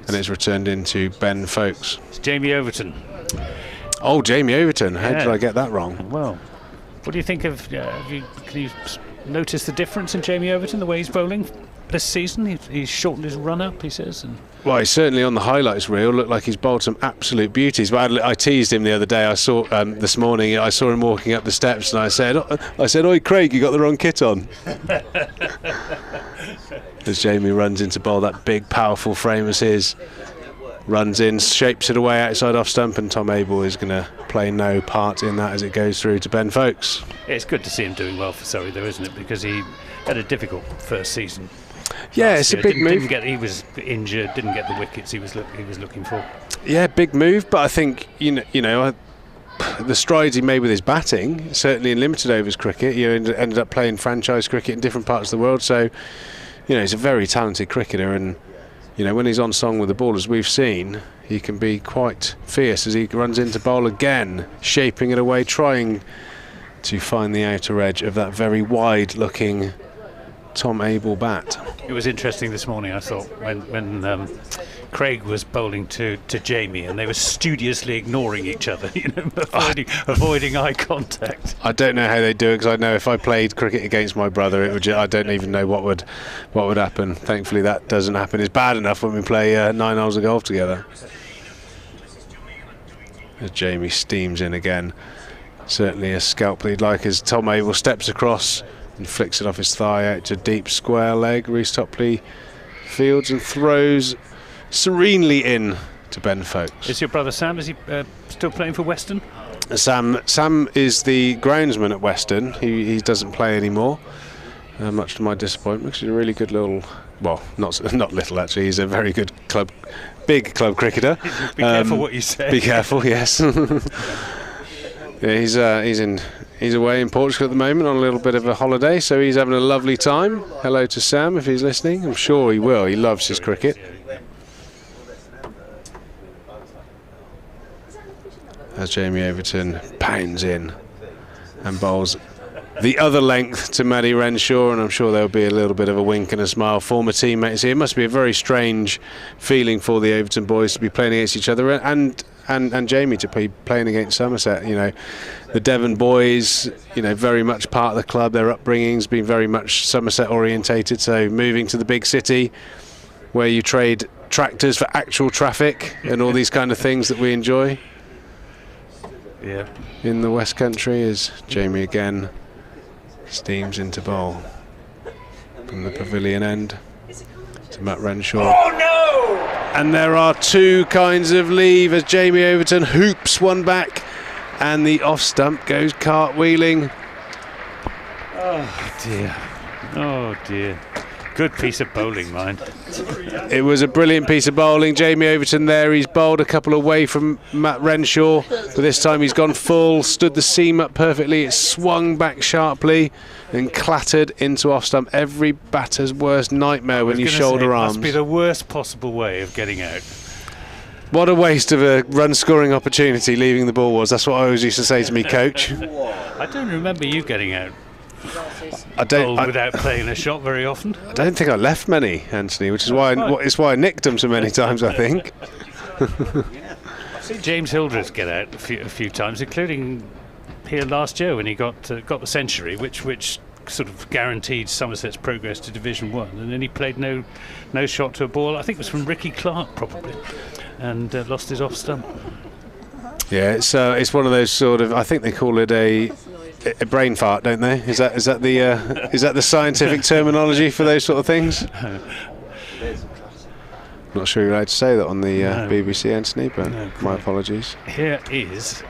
S16: and it's returned into Ben Folkes.
S13: It's Jamie Overton.
S16: Oh, Jamie Overton. How did I get that wrong?
S13: Well, what do you think of... can you notice the difference in Jamie Overton, the way he's bowling this season? He's shortened his run-up, he says.
S16: Well, he's certainly on the highlights reel looked like he's bowled some absolute beauties. But I teased him the other day. I saw this morning. I saw him walking up the steps, and I said, "Oi, Craig, you got the wrong kit on." As Jamie runs into bowl, that big, powerful frame as his, runs in, shapes it away outside off stump, and Tom Abel is going to play no part in that as it goes through to Ben Folkes.
S13: It's good to see him doing well for Surrey, though, isn't it? Because he had a difficult first season.
S16: Yeah, it's a big move.
S13: He was injured, didn't get the wickets he was looking for.
S16: Yeah, big move, but I think the strides he made with his batting, certainly in limited overs cricket, ended up playing franchise cricket in different parts of the world. So, he's a very talented cricketer, and when he's on song with the ball, as we've seen, he can be quite fierce as he runs into bowl again, shaping it away, trying to find the outer edge of that very wide-looking Tom Abel bat.
S13: It was interesting this morning, I thought, when Craig was bowling to Jamie, and they were studiously ignoring each other, avoiding eye contact.
S16: I don't know how they do it, because I know if I played cricket against my brother, it would. I don't even know what would happen. Thankfully, that doesn't happen. It's bad enough when we play 9 holes of golf together. As Jamie steams in again, certainly a scalp lead like as Tom Abel steps across and flicks it off his thigh out to deep square leg. Reece Topley fields and throws serenely in to Ben Folkes.
S13: Is your brother Sam, is he still playing for Western?
S16: Sam is the groundsman at Western. He doesn't play anymore, much to my disappointment, because he's a really good little, well, not little actually, he's a very good big club cricketer.
S13: Be careful what you say.
S16: Be careful, yes. Yeah, he's away in Portugal at the moment on a little bit of a holiday, so he's having a lovely time. Hello to Sam if he's listening. I'm sure he will. He loves his cricket. As Jamie Overton pounds in and bowls the other length to Matty Renshaw, and I'm sure there'll be a little bit of a wink and a smile. Former teammates here. It must be a very strange feeling for the Overton boys to be playing against each other, and Jamie to be playing against Somerset. The Devon boys, very much part of the club. Their upbringing's been very much Somerset orientated, so moving to the big city where you trade tractors for actual traffic and all these kind of things that we enjoy.
S13: Yeah.
S16: In the West Country, as Jamie again steams into bowl from the pavilion end to Matt Renshaw.
S13: Oh no!
S16: And there are two kinds of leave as Jamie Overton hoops one back, and the off stump goes cartwheeling.
S13: Oh dear. Oh dear. Good piece of bowling, mind.
S16: It was a brilliant piece of bowling. Jamie Overton there, he's bowled a couple away from Matt Renshaw, but this time he's gone full, stood the seam up perfectly, it swung back sharply and clattered into off stump. Every batter's worst nightmare when you shoulder arms.
S13: It must be the worst possible way of getting out.
S16: What a waste of a run-scoring opportunity leaving the ball was. That's what I always used to say to me, coach.
S13: I don't remember you getting out without playing a shot very often.
S16: I don't think I left many, Anthony, which is why I nicked them so many times, I think.
S13: I've seen James Hildreth get out a few times, including here last year when he got the century, which sort of guaranteed Somerset's progress to Division 1, and then he played no shot to a ball. I think it was from Ricky Clark probably, and lost his off stump.
S16: Yeah, it's one of those sort of, I think they call it a brain fart, don't they? Is that the scientific terminology for those sort of things? Not sure you're allowed to say that on the BBC, Anthony, but my apologies.
S13: Here is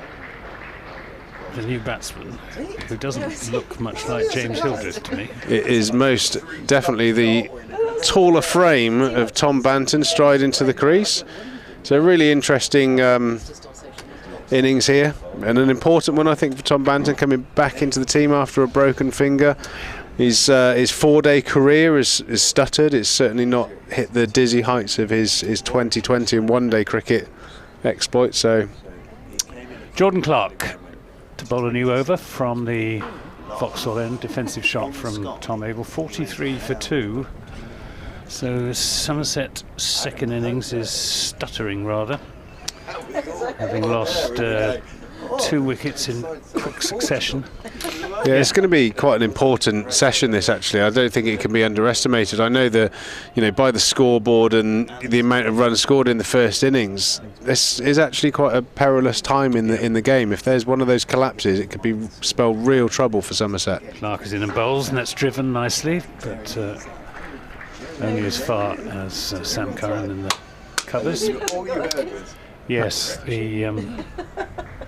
S13: the new batsman, who doesn't look much like James Hildreth to me.
S16: It is most definitely the taller frame of Tom Banton stride into the crease. It's a really interesting innings here, and an important one, I think, for Tom Banton, coming back into the team after a broken finger. His 4-day career has stuttered. It's certainly not hit the dizzy heights of his 2020 and one-day cricket exploit. So,
S13: Jordan Clark to bowl a new over from the Vauxhall end. Defensive shot from Tom Abel, 43 for 2. So Somerset second innings is stuttering rather, having lost 2 wickets in quick succession.
S16: Yeah, it's going to be quite an important session, this, actually. I don't think it can be underestimated. I know by the scoreboard and the amount of runs scored in the first innings, this is actually quite a perilous time in the game. If there's one of those collapses, it could spell real trouble for Somerset.
S13: Clark is in and bowls, and that's driven nicely, but only as far as Sam Curran in the covers. Yes, the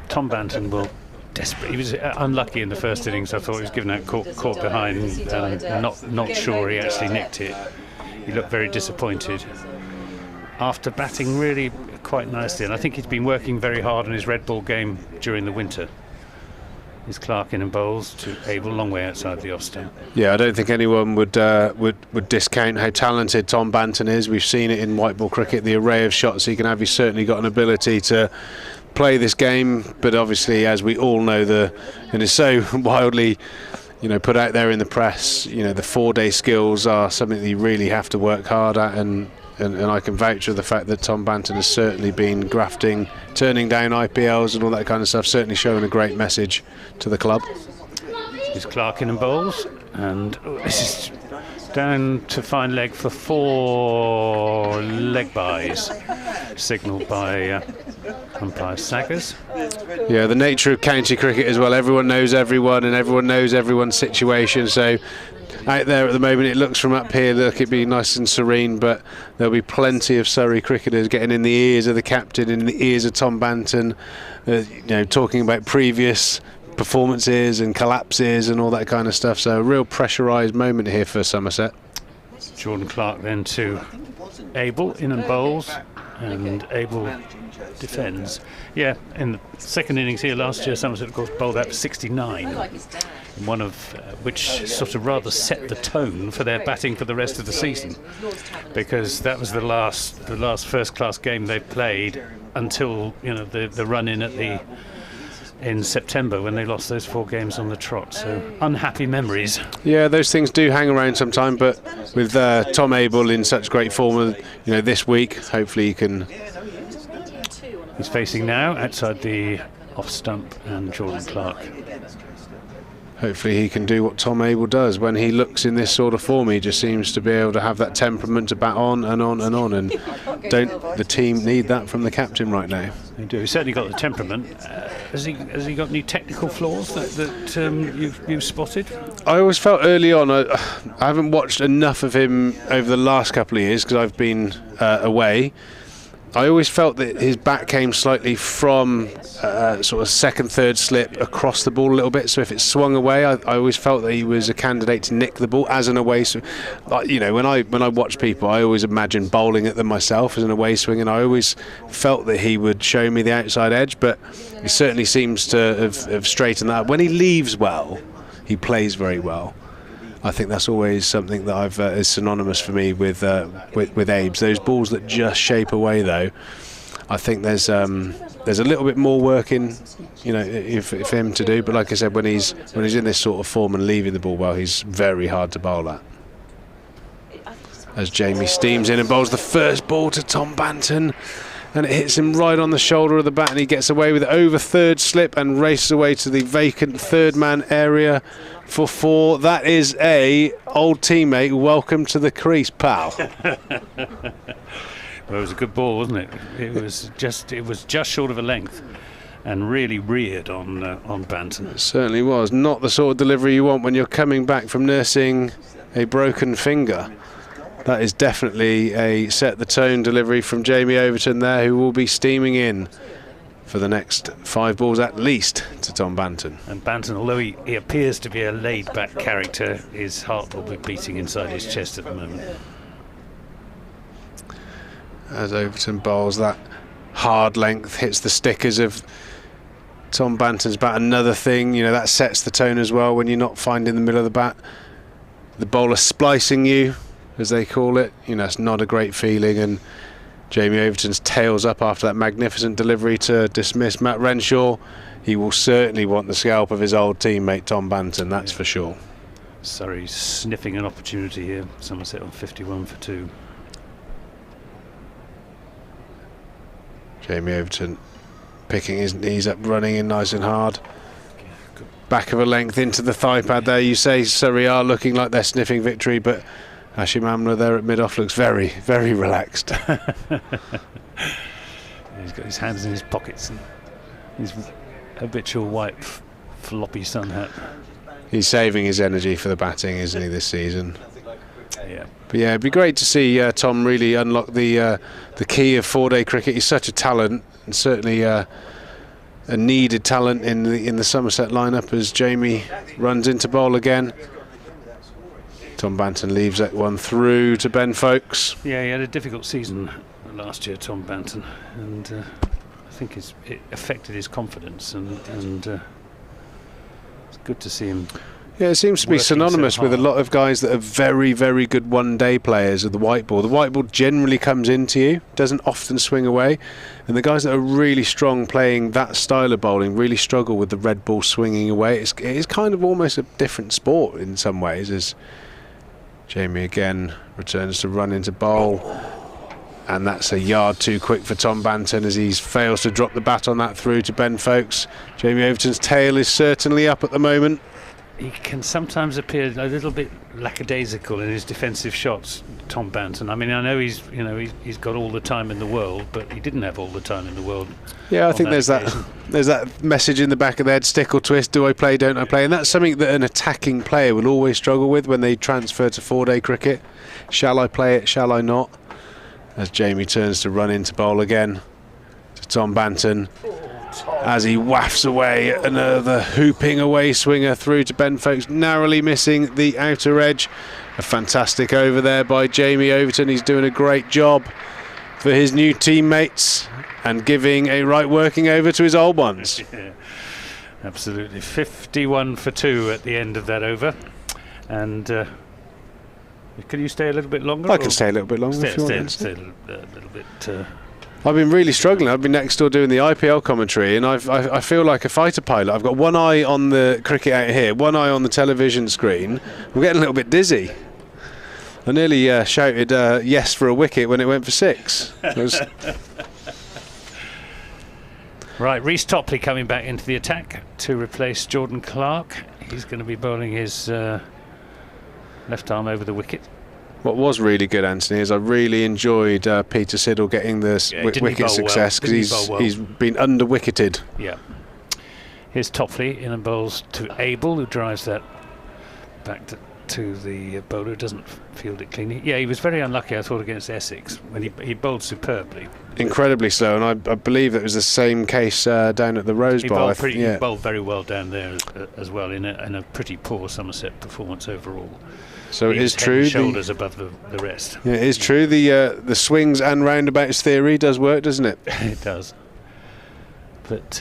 S13: Tom Banton will desperate. He was unlucky in the first innings. I thought he was given out caught behind, and not sure he actually nicked it. He looked very disappointed after batting really quite nicely, and I think he's been working very hard on his red ball game during the winter. Is Clark in and bowls to Abel, long way outside the off stump.
S16: Yeah, I don't think anyone would discount how talented Tom Banton is. We've seen it in white ball cricket, the array of shots he can have. He's certainly got an ability to play this game, but obviously, as we all know, and is so wildly put out there in the press, the 4-day skills are something that you really have to work hard at, and I can vouch for the fact that Tom Banton has certainly been grafting, turning down IPLs and all that kind of stuff, certainly showing a great message to the club.
S13: Is Clark in and bowls, and this is down to fine leg for 4 leg byes, signalled by umpire Saggers.
S16: Yeah, the nature of county cricket as well. Everyone knows everyone, and everyone knows everyone's situation. So out there at the moment, it looks from up here, look, it'd be nice and serene, but there'll be plenty of Surrey cricketers getting in the ears of the captain, in the ears of Tom Banton, talking about previous performances and collapses and all that kind of stuff. So a real pressurised moment here for Somerset.
S13: Jordan Clark then to Abel, in and bowls, and Abel defends. Yeah, in the second innings here last year, Somerset of course bowled out for 69, one of which sort of rather set the tone for their batting for the rest of the season, because that was the last first-class game they played until the run-in in September, when they lost those 4 games on the trot. So unhappy memories.
S16: Yeah, those things do hang around sometime, but with Tom Abel in such great form, this week, hopefully he can.
S13: He's facing now outside the off stump, and Jordan Clark.
S16: Hopefully he can do what Tom Abel does when he looks in this sort of form. He just seems to be able to have that temperament to bat on and on and on, and don't the team need that from the captain right now?
S13: They do. He's certainly got the temperament. Has he got any technical flaws that you've spotted?
S16: I always felt early on, I haven't watched enough of him over the last couple of years because I've been away. I always felt that his bat came slightly from sort of second, third slip across the ball a little bit. So if it swung away, I always felt that he was a candidate to nick the ball as an away. So, when I watch people, I always imagine bowling at them myself as an away swing, and I always felt that he would show me the outside edge. But he certainly seems to have straightened that up. When he leaves well, he plays very well. I think that's always something that is synonymous for me with Abes. Those balls that just shape away, though, I think there's a little bit more work in, you know, if him to do. But like I said, when he's in this sort of form and leaving the ball well, he's very hard to bowl at. As Jamie steams in and bowls the first ball to Tom Banton, and it hits him right on the shoulder of the bat, and he gets away with it over third slip and races away to the vacant third man area for 4. That is a old teammate. Welcome to the crease, pal.
S13: Well, it was a good ball, wasn't it? It was just short of a length, and really reared on Banton.
S16: It certainly was. Not the sort of delivery you want when you're coming back from nursing a broken finger. That is definitely a set the tone delivery from Jamie Overton there, who will be steaming in for the next 5 balls at least to Tom Banton.
S13: And Banton, although he appears to be a laid-back character, his heart will be beating inside his chest at the moment.
S16: As Overton bowls that hard length, hits the stickers of Tom Banton's bat. Another thing, you know, that sets the tone as well when you're not finding the middle of the bat. The bowler splicing you, as they call it, you know, it's not a great feeling. And Jamie Overton's tails up after that magnificent delivery to dismiss Matt Renshaw. He will certainly want the scalp of his old teammate Tom Banton, that's for sure.
S13: Surrey sniffing an opportunity here. Somerset on 51 for 2.
S16: Jamie Overton picking his knees up, running in nice and hard. Back of a length into the thigh pad there. You say Surrey are looking like they're sniffing victory, but Hashim Amla there at mid-off looks very, very relaxed.
S13: He's got his hands in his pockets and his habitual white floppy sun hat.
S16: He's saving his energy for the batting, isn't he, this season?
S13: Yeah.
S16: But yeah, it'd be great to see Tom really unlock the key of 4-day cricket. He's such a talent, and certainly a needed talent in the Somerset lineup as Jamie runs into bowl again. Tom Banton leaves that one through to Ben Folkes.
S13: Yeah, he had a difficult season last year, Tom Banton, and I think it affected his confidence, and it's good to see him.
S16: Yeah, it seems to be synonymous with a lot of guys that are very, very good one-day players of the white ball. The white ball generally comes into you, doesn't often swing away, and the guys that are really strong playing that style of bowling really struggle with the red ball swinging away. It is kind of almost a different sport in some ways, as Jamie again returns to run into bowl, and that's a yard too quick for Tom Banton as he fails to drop the bat on that through to Ben Folkes. Jamie Overton's tail is certainly up at the moment.
S13: He can sometimes appear a little bit lackadaisical in his defensive shots, Tom Banton. I mean, I know he's got all the time in the world, but he didn't have all the time in the world.
S16: Yeah, I think there's that message in the back of their head, stick or twist, do I play, don't I play? And that's something that an attacking player will always struggle with when they transfer to 4-day cricket. Shall I play it, shall I not? As Jamie turns to run into bowl again to Tom Banton, as he wafts away another hooping away swinger through to Ben Folkes, narrowly missing the outer edge. A fantastic over there by Jamie Overton. He's doing a great job for his new teammates and giving a right working over to his old ones.
S13: Yeah, absolutely. 51 for 2 at the end of that over. And can you stay a little bit longer?
S16: I can stay a little bit longer if you want.
S13: Stay a little bit.
S16: I've been really struggling. I've been next door doing the IPL commentary, and I feel like a fighter pilot. I've got one eye on the cricket out here, one eye on the television screen. I'm getting a little bit dizzy. I nearly shouted yes for a wicket when it went for 6.
S13: Right, Reece Topley coming back into the attack to replace Jordan Clark. He's going to be bowling his left arm over the wicket.
S16: What was really good, Anthony, is I really enjoyed Peter Siddle getting the wicket success, because he's been under-wicketed.
S13: Yeah. Here's Topley in and bowls to Abel, who drives that back to the bowler, who doesn't field it cleanly. Yeah, he was very unlucky, I thought, against Essex, when he bowled superbly.
S16: Incredibly slow, and I believe it was the same case down at the Rose Bowl.
S13: He bowled very well down there as well, in a pretty poor Somerset performance overall.
S16: So it is true.
S13: Shoulders above the rest.
S16: Yeah, it is true. The swings and roundabouts theory does work, doesn't it?
S13: It does. But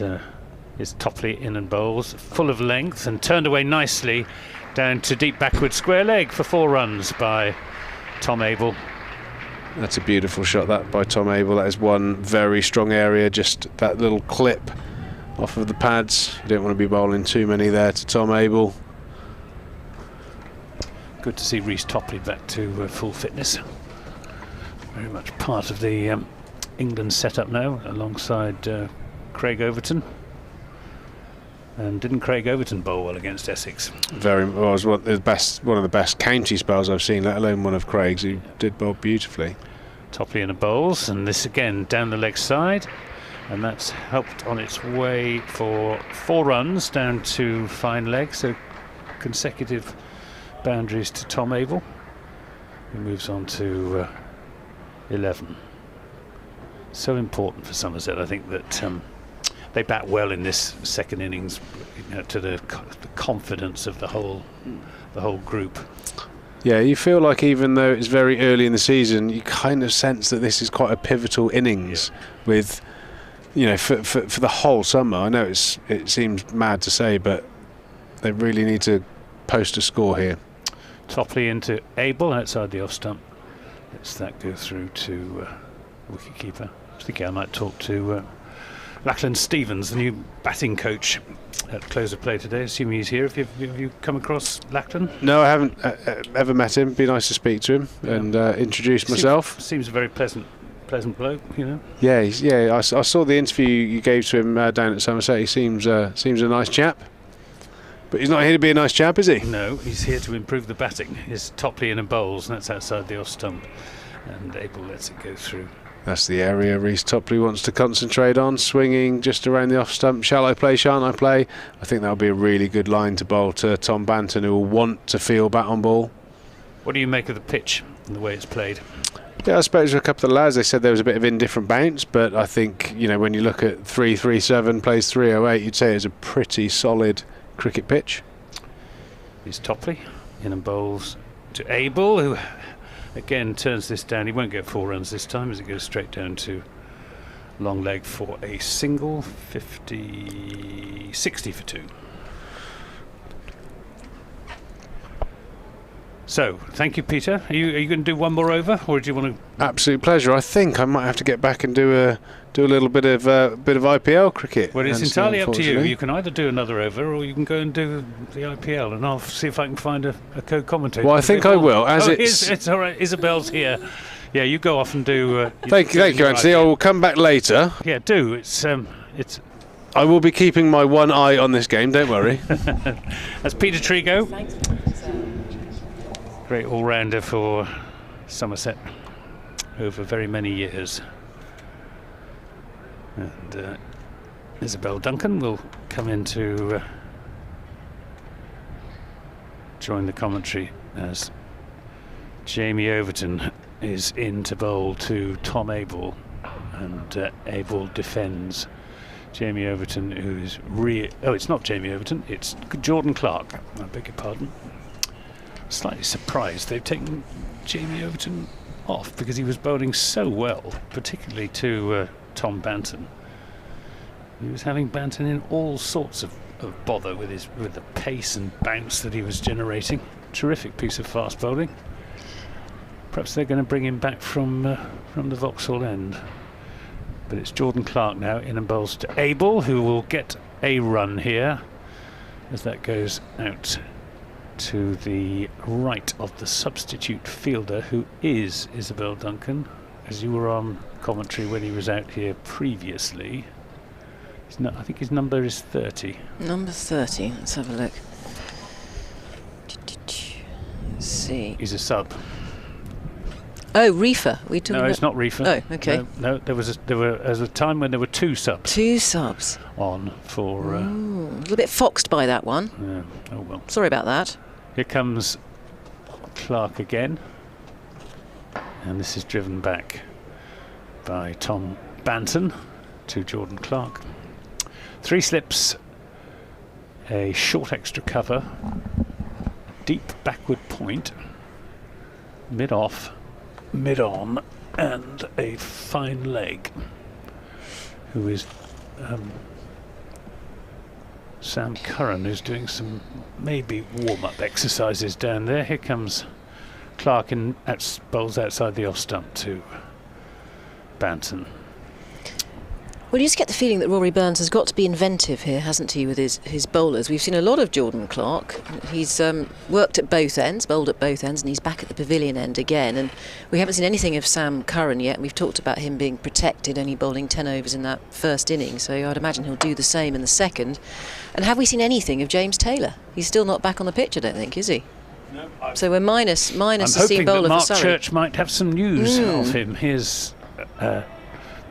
S13: it's Topley in and bowls, full of length, and turned away nicely down to deep backward square leg for 4 runs by Tom Abel.
S16: That's a beautiful shot, that by Tom Abel. That is one very strong area, just that little clip off of the pads. You don't want to be bowling too many there to Tom Abel.
S13: Good to see Reece Topley back to full fitness. Very much part of the England setup now, alongside Craig Overton. And didn't Craig Overton bowl well against Essex?
S16: Very well. It was one of the best county spells I've seen, let alone one of Craig's, who did bowl beautifully.
S13: Topley in the bowls, and this again down the leg side, and that's helped on its way for 4 runs down to fine leg, so consecutive boundaries to Tom Abel, who moves on to 11. So important for Somerset, I think, that they bat well in this second innings, to the confidence of the whole group.
S16: Yeah, you feel like even though it's very early in the season, you kind of sense that this is quite a pivotal innings with, for the whole summer. I know it seems mad to say, but they really need to post a score here.
S13: Topley into Abel outside the off stump. Lets that go through to wicketkeeper. I was thinking I might talk to Lachlan Stevens, the new batting coach, at close of play today. Assuming he's here. Have you come across Lachlan?
S16: No, I haven't ever met him. Be nice to speak to him and introduce myself.
S13: Seems a very pleasant bloke,
S16: Yeah, I saw the interview you gave to him down at Somerset. He seems a nice chap. But he's not here to be a nice chap, is he?
S13: No, he's here to improve the batting. He's Topley in and bowls, and that's outside the off stump. And Abel lets it go through.
S16: That's the area Reece Topley wants to concentrate on, swinging just around the off stump. Shall I play, shan't I play? I think that'll be a really good line to bowl to Tom Banton, who will want to feel bat on ball.
S13: What do you make of the pitch and the way it's played?
S16: Yeah, I spoke to a couple of the lads. They said there was a bit of indifferent bounce, but I think, when you look at 337 plays 308, you'd say it's a pretty solid cricket pitch.
S13: Here's Topley in and bowls to Abel, who again turns this down. He won't get 4 runs this time as it goes straight down to long leg for a single. 60 for 2. So, thank you, Peter. Are you going to do one more over, or do you want to?
S16: Absolute pleasure. I think I might have to get back and do a little bit of IPL cricket.
S13: Well, it's entirely up to you. You can either do another over, or you can go and do the IPL, and I'll see if I can find a co-commentator.
S16: Well, I think I will.
S13: It's all right. Isabel's here. Yeah, you go off and do.
S16: Thank you, Anthony. I will come back later.
S13: Yeah, do. It's.
S16: I will be keeping my one eye on this game. Don't worry.
S13: That's Peter Trigo. Great all-rounder for Somerset over very many years. And Isabel Duncan will come in to join the commentary as Jamie Overton is in to bowl to Tom Abel, and Abel defends Jamie Overton, who's it's not Jamie Overton, it's Jordan Clark. I beg your pardon. Slightly surprised they've taken Jamie Overton off because he was bowling so well, particularly to Tom Banton. He was having Banton in all sorts of bother with the pace and bounce that he was generating. Terrific piece of fast bowling. Perhaps they're going to bring him back from the Vauxhall end. But it's Jordan Clark now in and bowls to Abel, who will get a run here as that goes out to the right of the substitute fielder, who is Isabel Duncan. As you were on commentary when he was out here previously, I think his number is 30.
S14: Number 30, let's have a look. Let's see.
S13: He's a sub.
S14: Oh, reefer. We talking
S13: No,
S14: about?
S13: it's not reefer.
S14: Oh, okay.
S13: No, there was a time when there were 2 subs.
S14: 2 subs
S13: on for.
S14: A little bit foxed by that one.
S13: Yeah. Oh well.
S14: Sorry about that.
S13: Here comes Clark again, and this is driven back by Tom Banton to Jordan Clark. 3 slips, a short extra cover, deep backward point, mid off, mid on, and a fine leg, who is Sam Curran, who's doing some maybe warm-up exercises down there. Here comes Clark bowls outside the off stump to Banton.
S14: Well, you just get the feeling that Rory Burns has got to be inventive here, hasn't he, with his bowlers. We've seen a lot of Jordan Clark. He's worked at both ends, bowled at both ends, and he's back at the pavilion end again. And we haven't seen anything of Sam Curran yet. We've talked about him being protected, only bowling 10 overs in that first inning, so I'd imagine he'll do the same in the second. And have we seen anything of James Taylor? He's still not back on the pitch, I don't think, is he?
S13: No.
S14: So we're minus
S13: I'm
S14: a seam
S13: hoping
S14: bowler
S13: that Mark
S14: for Surrey.
S13: Church might have some news of him. Here's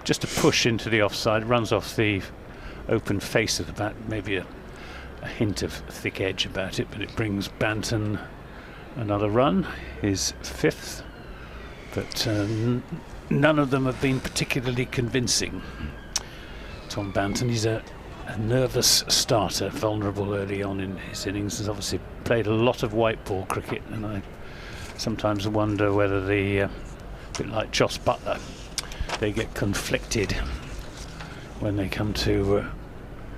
S13: just a push into the offside, runs off the open face of the bat, maybe a hint of thick edge about it, but it brings Banton another run, his 5th, but none of them have been particularly convincing. Tom Banton, he's a nervous starter, vulnerable early on in his innings, has obviously played a lot of white ball cricket, and I sometimes wonder whether a bit like Joss Butler, they get conflicted when they come to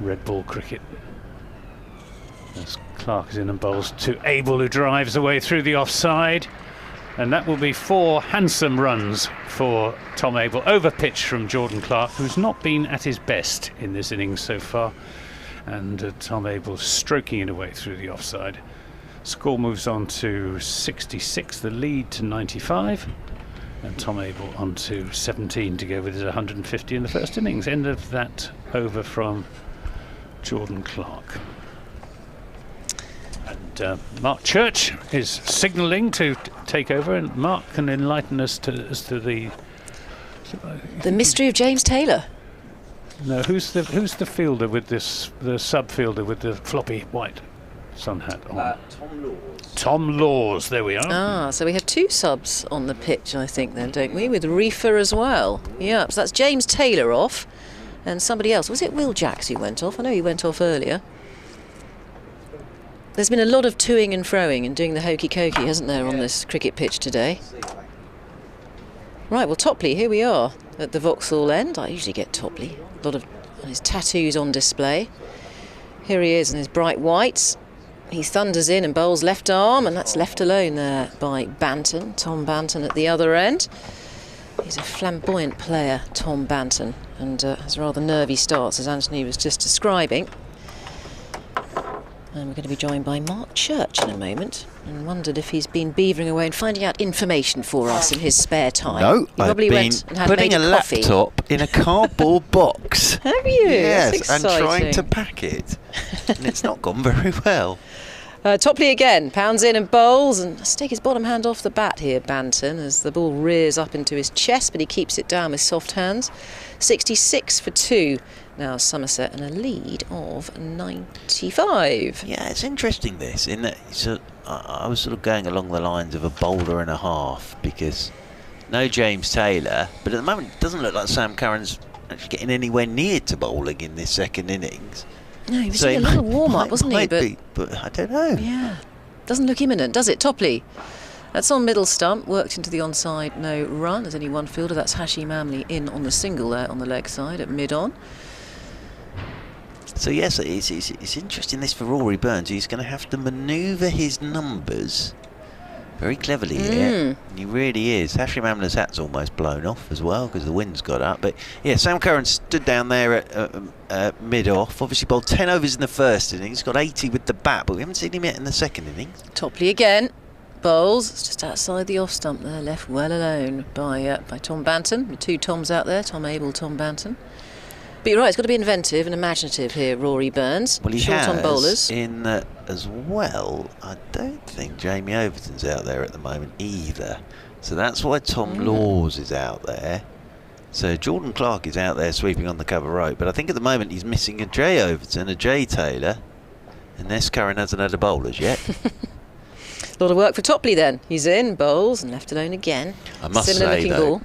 S13: red ball cricket. As Clark is in and bowls to Abel, who drives away through the offside, and that will be 4 handsome runs for Tom Abel, over pitch from Jordan Clark, who's not been at his best in this innings so far, and Tom Abel stroking it away through the offside. Score moves on to 66, the lead to 95. And Tom Abel on to 17 to go with his 150 in the first innings. End of that over from Jordan Clark. And Mark Church is signalling to take over, and Mark can enlighten us as to the
S14: mystery of James Taylor.
S13: No, who's the fielder with the sub fielder with the floppy white sun hat on?
S11: Tom Laws.
S13: Tom Laws, there we are.
S14: Ah, so we have 2 subs on the pitch, I think, then, don't we? With Reefer as well. Yeah, so that's James Taylor off, and somebody else. Was it Will Jacks who went off? I know he went off earlier. There's been a lot of toing and froing and doing the hokey-cokey, hasn't there, on this cricket pitch today? Right, well, Topley, here we are at the Vauxhall end. I usually get Topley. A lot of his tattoos on display. Here he is in his bright whites. He thunders in and bowls left arm, and that's left alone there by Banton. Tom Banton at the other end. He's a flamboyant player, Tom Banton, and has rather nervy starts, as Anthony was just describing. And we're going to be joined by Mark Church in a moment, and wondered if he's been beavering away and finding out information for us in his spare time.
S11: No,
S14: he probably
S11: I've been
S14: went and had
S11: putting
S14: made
S11: a
S14: coffee.
S11: laptop in a cardboard box.
S14: Have you?
S11: Yes,
S14: That's
S11: and
S14: exciting.
S11: trying to pack it. And it's not gone very well.
S14: Topley again, pounds in and bowls, and has to take his bottom hand off the bat here, Banton, as the ball rears up into his chest, but he keeps it down with soft hands. 66 for 2. Now Somerset and a lead of 95.
S11: Yeah, it's interesting this, in that I was sort of going along the lines of a bowler and a half, because no James Taylor, but at the moment it doesn't look like Sam Curran's actually getting anywhere near to bowling in this second innings.
S14: No, he was doing a little warm-up, wasn't he?
S11: But I don't know.
S14: Yeah, doesn't look imminent, does it? Topley. That's on middle stump, worked into the onside, no run. There's only one fielder, that's Hashim Amli in on the single there on the leg side at mid-on.
S11: So yes, it's interesting this for Rory Burns. He's going to have to manoeuvre his numbers very cleverly here. He really is. Hashim Amla's hat's almost blown off as well because the wind's got up. But yeah, Sam Curran stood down there at mid-off. Obviously bowled 10 overs in the first innings. Got 80 with the bat, but we haven't seen him yet in the second innings.
S14: Topley again. Bowls. It's just outside the off stump there, left well alone by Tom Banton. The 2 Toms out there, Tom Abel, Tom Banton. But you're right, it's got to be inventive and imaginative here, Rory Burns.
S11: Well, he
S14: short
S11: has
S14: on bowlers.
S11: in as well. I don't think Jamie Overton's out there at the moment either. So that's why Tom Laws is out there. So Jordan Clark is out there sweeping on the cover rope. But I think at the moment he's missing a Jay Overton, a Jay Taylor. Unless Curran hasn't had a bowlers yet.
S14: A lot of work for Topley then. He's in, bowls, and left alone again.
S11: I must
S14: Similar
S11: say,
S14: looking
S11: though,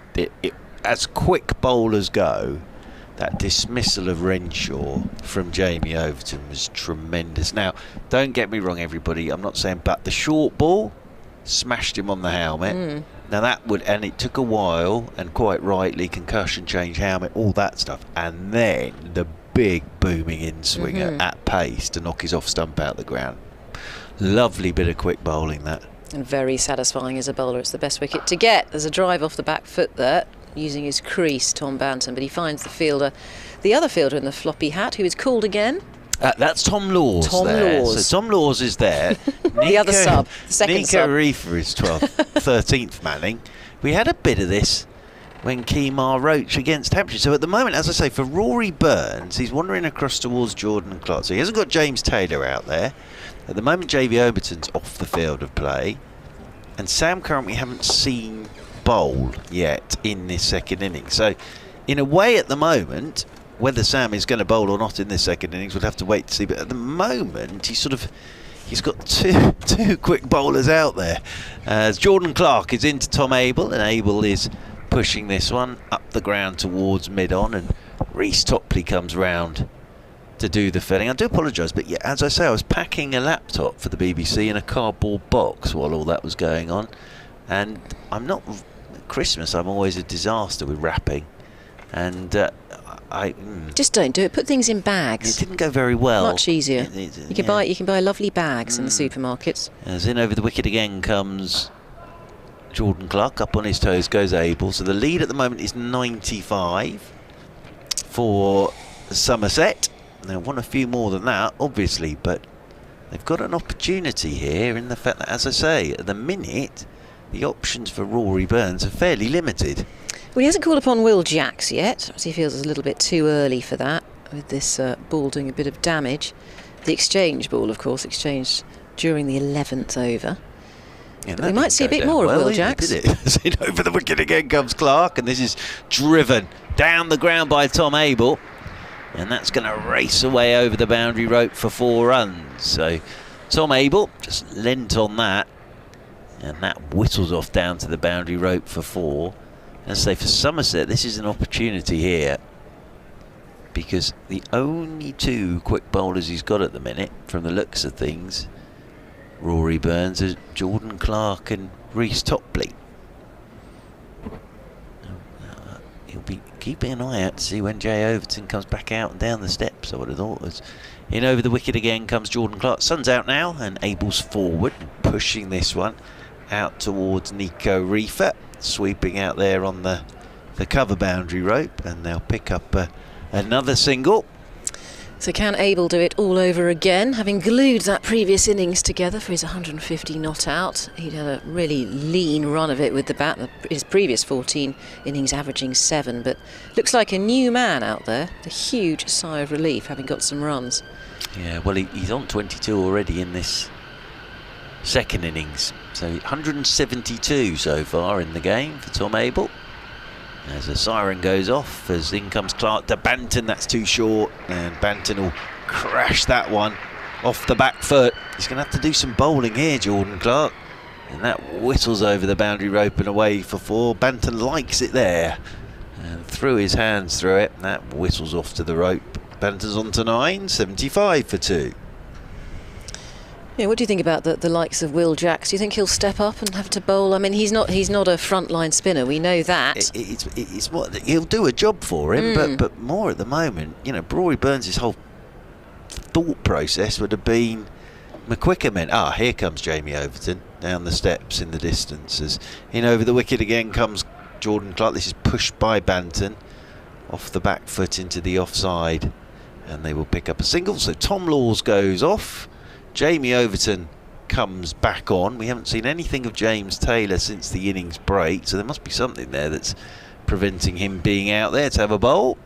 S14: ball.
S11: as quick bowlers go, that dismissal of Renshaw from Jamie Overton was tremendous. Now, don't get me wrong, everybody. I'm not saying, but the short ball smashed him on the helmet. Now that would, and it took a while, and quite rightly, concussion, change helmet, all that stuff, and then the big booming in swinger at pace to knock his off stump out the ground. Lovely bit of quick bowling that.
S14: And very satisfying as a bowler. It's the best wicket to get. There's a drive off the back foot there, using his crease, Tom Banton, but he finds the other fielder in the floppy hat, who is called again.
S11: That's Tom Laws.
S14: Tom Laws.
S11: So Tom Laws is there.
S14: The other sub, the second sub.
S11: Nico Reefer is 12th, 13th manning. We had a bit of this when Kemar Roach against Hampshire. So at the moment, as I say, for Rory Burns, he's wandering across towards Jordan Clark. So he hasn't got James Taylor out there. At the moment, JV Overton's off the field of play. And Sam Curran we haven't seen bowl yet in this second innings. So in a way at the moment, whether Sam is going to bowl or not in this second innings, we'll have to wait to see. But at the moment, he's got two quick bowlers out there. As Jordan Clark is into Tom Abel, and Abel is pushing this one up the ground towards mid-on, and Reece Topley comes round to do the filling. I do apologise, but yeah, as I say, I was packing a laptop for the BBC in a cardboard box while all that was going on, and I'm not... At Christmas, I'm always a disaster with wrapping, and
S14: just don't do it. Put things in bags.
S11: It didn't go very well.
S14: Much easier. You can buy lovely bags in the supermarkets.
S11: As in over the wicket again comes Jordan Clark. Up on his toes goes Abel. So the lead at the moment is 95 for Somerset. They want a few more than that, obviously, but they've got an opportunity here in the fact that, as I say, at the minute, the options for Rory Burns are fairly limited.
S14: Well, he hasn't called upon Will Jacks yet, as he feels it's a little bit too early for that, with this ball doing a bit of damage. The exchange ball, of course, exchanged during the 11th over.
S11: Yeah,
S14: we might see a bit more of Will Jacks.
S11: Did it? Over the wicket again comes Clark, and this is driven down the ground by Tom Abel. And that's going to race away over the boundary rope for 4 runs. So Tom Abel just lent on that, and that whistles off down to the boundary rope for 4. As I say, for Somerset, this is an opportunity here, because the only 2 quick bowlers he's got at the minute, from the looks of things, Rory Burns, are Jordan Clark and Reece Topley. He'll be keeping an eye out to see when Jay Overton comes back out and down the steps. I would have thought. As in over the wicket again comes Jordan Clark. Sun's out now, and Abel's forward, pushing this one out towards Nico Reefer, sweeping out there on the cover boundary rope, and they'll pick up another single.
S14: So can Abel do it all over again, having glued that previous innings together for his 150 not out? He'd had a really lean run of it with the bat, his previous 14 innings averaging 7, but looks like a new man out there. A huge sigh of relief, having got some runs.
S11: Yeah, well, he's on 22 already in this second innings, so 172 so far in the game for Tom Abel. As a siren goes off, as in comes Clark to Banton. That's too short, and Banton will crash that one off the back foot. He's going to have to do some bowling here, Jordan Clark, and that whistles over the boundary rope and away for 4. Banton likes it there, and threw his hands through it, and that whistles off to the rope. Banton's on to 9, 75 for 2.
S14: Yeah, what do you think about the likes of Will Jacks? Do you think he'll step up and have to bowl? I mean, he's not a frontline spinner. We know that.
S11: It's what he'll do a job for him, but more at the moment. You know, Rory Burns' whole thought process would have been McQuickerman. Here comes Jamie Overton down the steps in the distance. As in over the wicket again comes Jordan Clark. This is pushed by Banton off the back foot into the offside, and they will pick up a single. So Tom Laws goes off. Jamie Overton comes back on. We haven't seen anything of James Taylor since the innings break, so there must be something there that's preventing him being out there to have a bowl.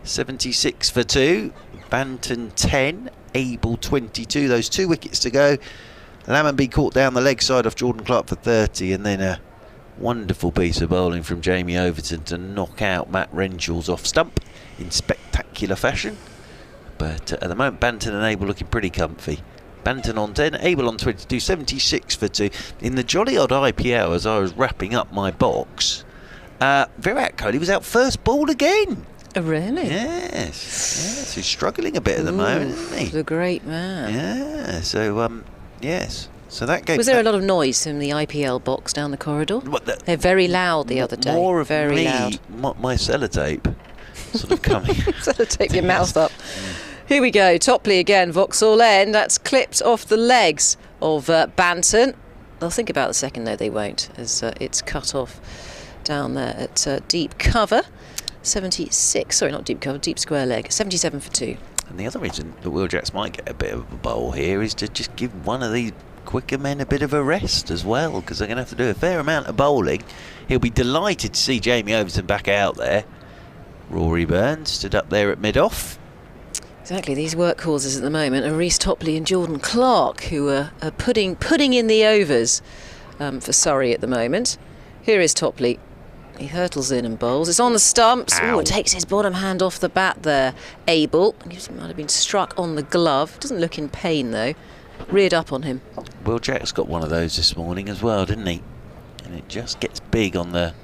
S11: 76 for 2. Banton 10, Abel 22. Those 2 wickets to go. Lammonby caught down the leg side of Jordan Clark for 30, and then a wonderful piece of bowling from Jamie Overton to knock out Matt Renshaw's off stump in spectacular fashion. But at the moment, Banton and Abel looking pretty comfy. Banton on 10, Abel on 22, 76 for 2. In the jolly odd IPL, as I was wrapping up my box, Virat Kohli was out first ball again.
S14: Oh, really?
S11: Yes. He's struggling a bit at the moment, isn't he?
S14: The great man.
S11: Yeah, so, yes. So that game...
S14: Was there a lot of noise from the IPL box down the corridor? They're very loud the other day.
S11: More of
S14: very
S11: me,
S14: loud.
S11: My sellotape sort of coming...
S14: Sellotape your mouth up. Here we go, Topley again, Vauxhall End. That's clipped off the legs of Banton. They'll think about the second. No, they won't, as it's cut off down there at deep cover. 76, sorry, not deep cover, deep square leg, 77 for 2.
S11: And the other reason that Wheeljacks might get a bit of a bowl here is to just give one of these quicker men a bit of a rest as well, because they're going to have to do a fair amount of bowling. He'll be delighted to see Jamie Overton back out there. Rory Burns stood up there at mid-off.
S14: Exactly, these workhorses at the moment are Reece Topley and Jordan Clark, who are putting in the overs for Surrey at the moment. Here is Topley. He hurtles in and bowls. It's on the stumps. Oh, it takes his bottom hand off the bat there. Abel. He might have been struck on the glove. Doesn't look in pain, though. Reared up on him.
S11: Wheeljack's got one of those this morning as well, didn't he? And it just gets big on the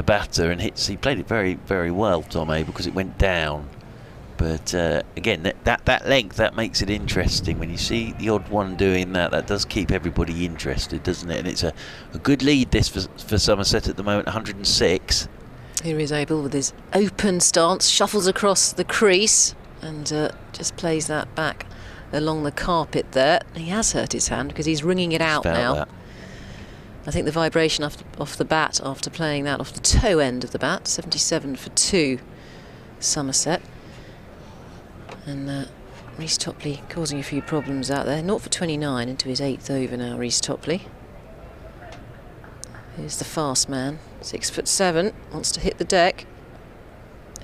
S11: batter and hits. He played it very, very well, Tom Abel, because it went down. But again, that length, that makes it interesting. When you see the odd one doing that, that does keep everybody interested, doesn't it? And it's a good lead this for Somerset at the moment, 106.
S14: Here is Abel with his open stance, shuffles across the crease and just plays that back along the carpet there. He has hurt his hand because he's wringing it out now. That. I think the vibration off the bat after playing that off the toe end of the bat, 77 for 2, Somerset. And Reece Topley causing a few problems out there. 0 for 29 into his 8th over now, Reece Topley. Here's the fast man, 6'7", wants to hit the deck.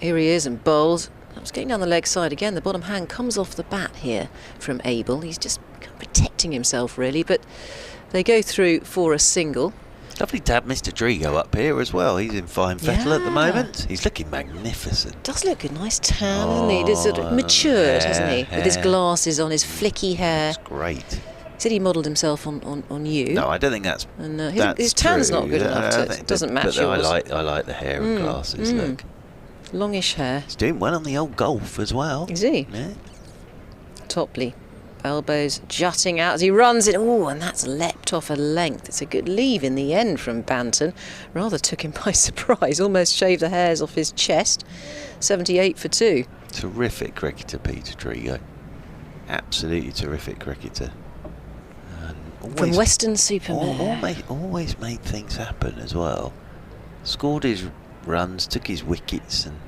S14: Here he is and bowls. I was getting down the leg side again. The bottom hand comes off the bat here from Abel. He's just protecting himself really, but they go through for a single.
S11: Lovely to have Mr. Drigo up here as well. He's in fine fettle at the moment. He's looking magnificent.
S14: Does look good. Nice tan, isn't he? He's sort of matured, hasn't he? With his glasses on, his flicky hair.
S11: It's great.
S14: He said he modelled himself on you.
S11: No, I don't think that's
S14: and
S11: that's
S14: his tan's
S11: true.
S14: not good enough. It doesn't match yours.
S11: I like the hair and glasses. Look,
S14: longish hair.
S11: He's doing well on the old golf as well.
S14: Is he?
S11: Yeah.
S14: Topley. Elbows jutting out as he runs it. Oh, and that's leapt off a length. It's a good leave in the end from Banton. Rather took him by surprise. Almost shaved the hairs off his chest. 78 for 2.
S11: Terrific cricketer, Peter Drigo. Absolutely terrific cricketer.
S14: From Weston-super-Mare.
S11: Always made things happen as well. Scored his runs, took his wickets, and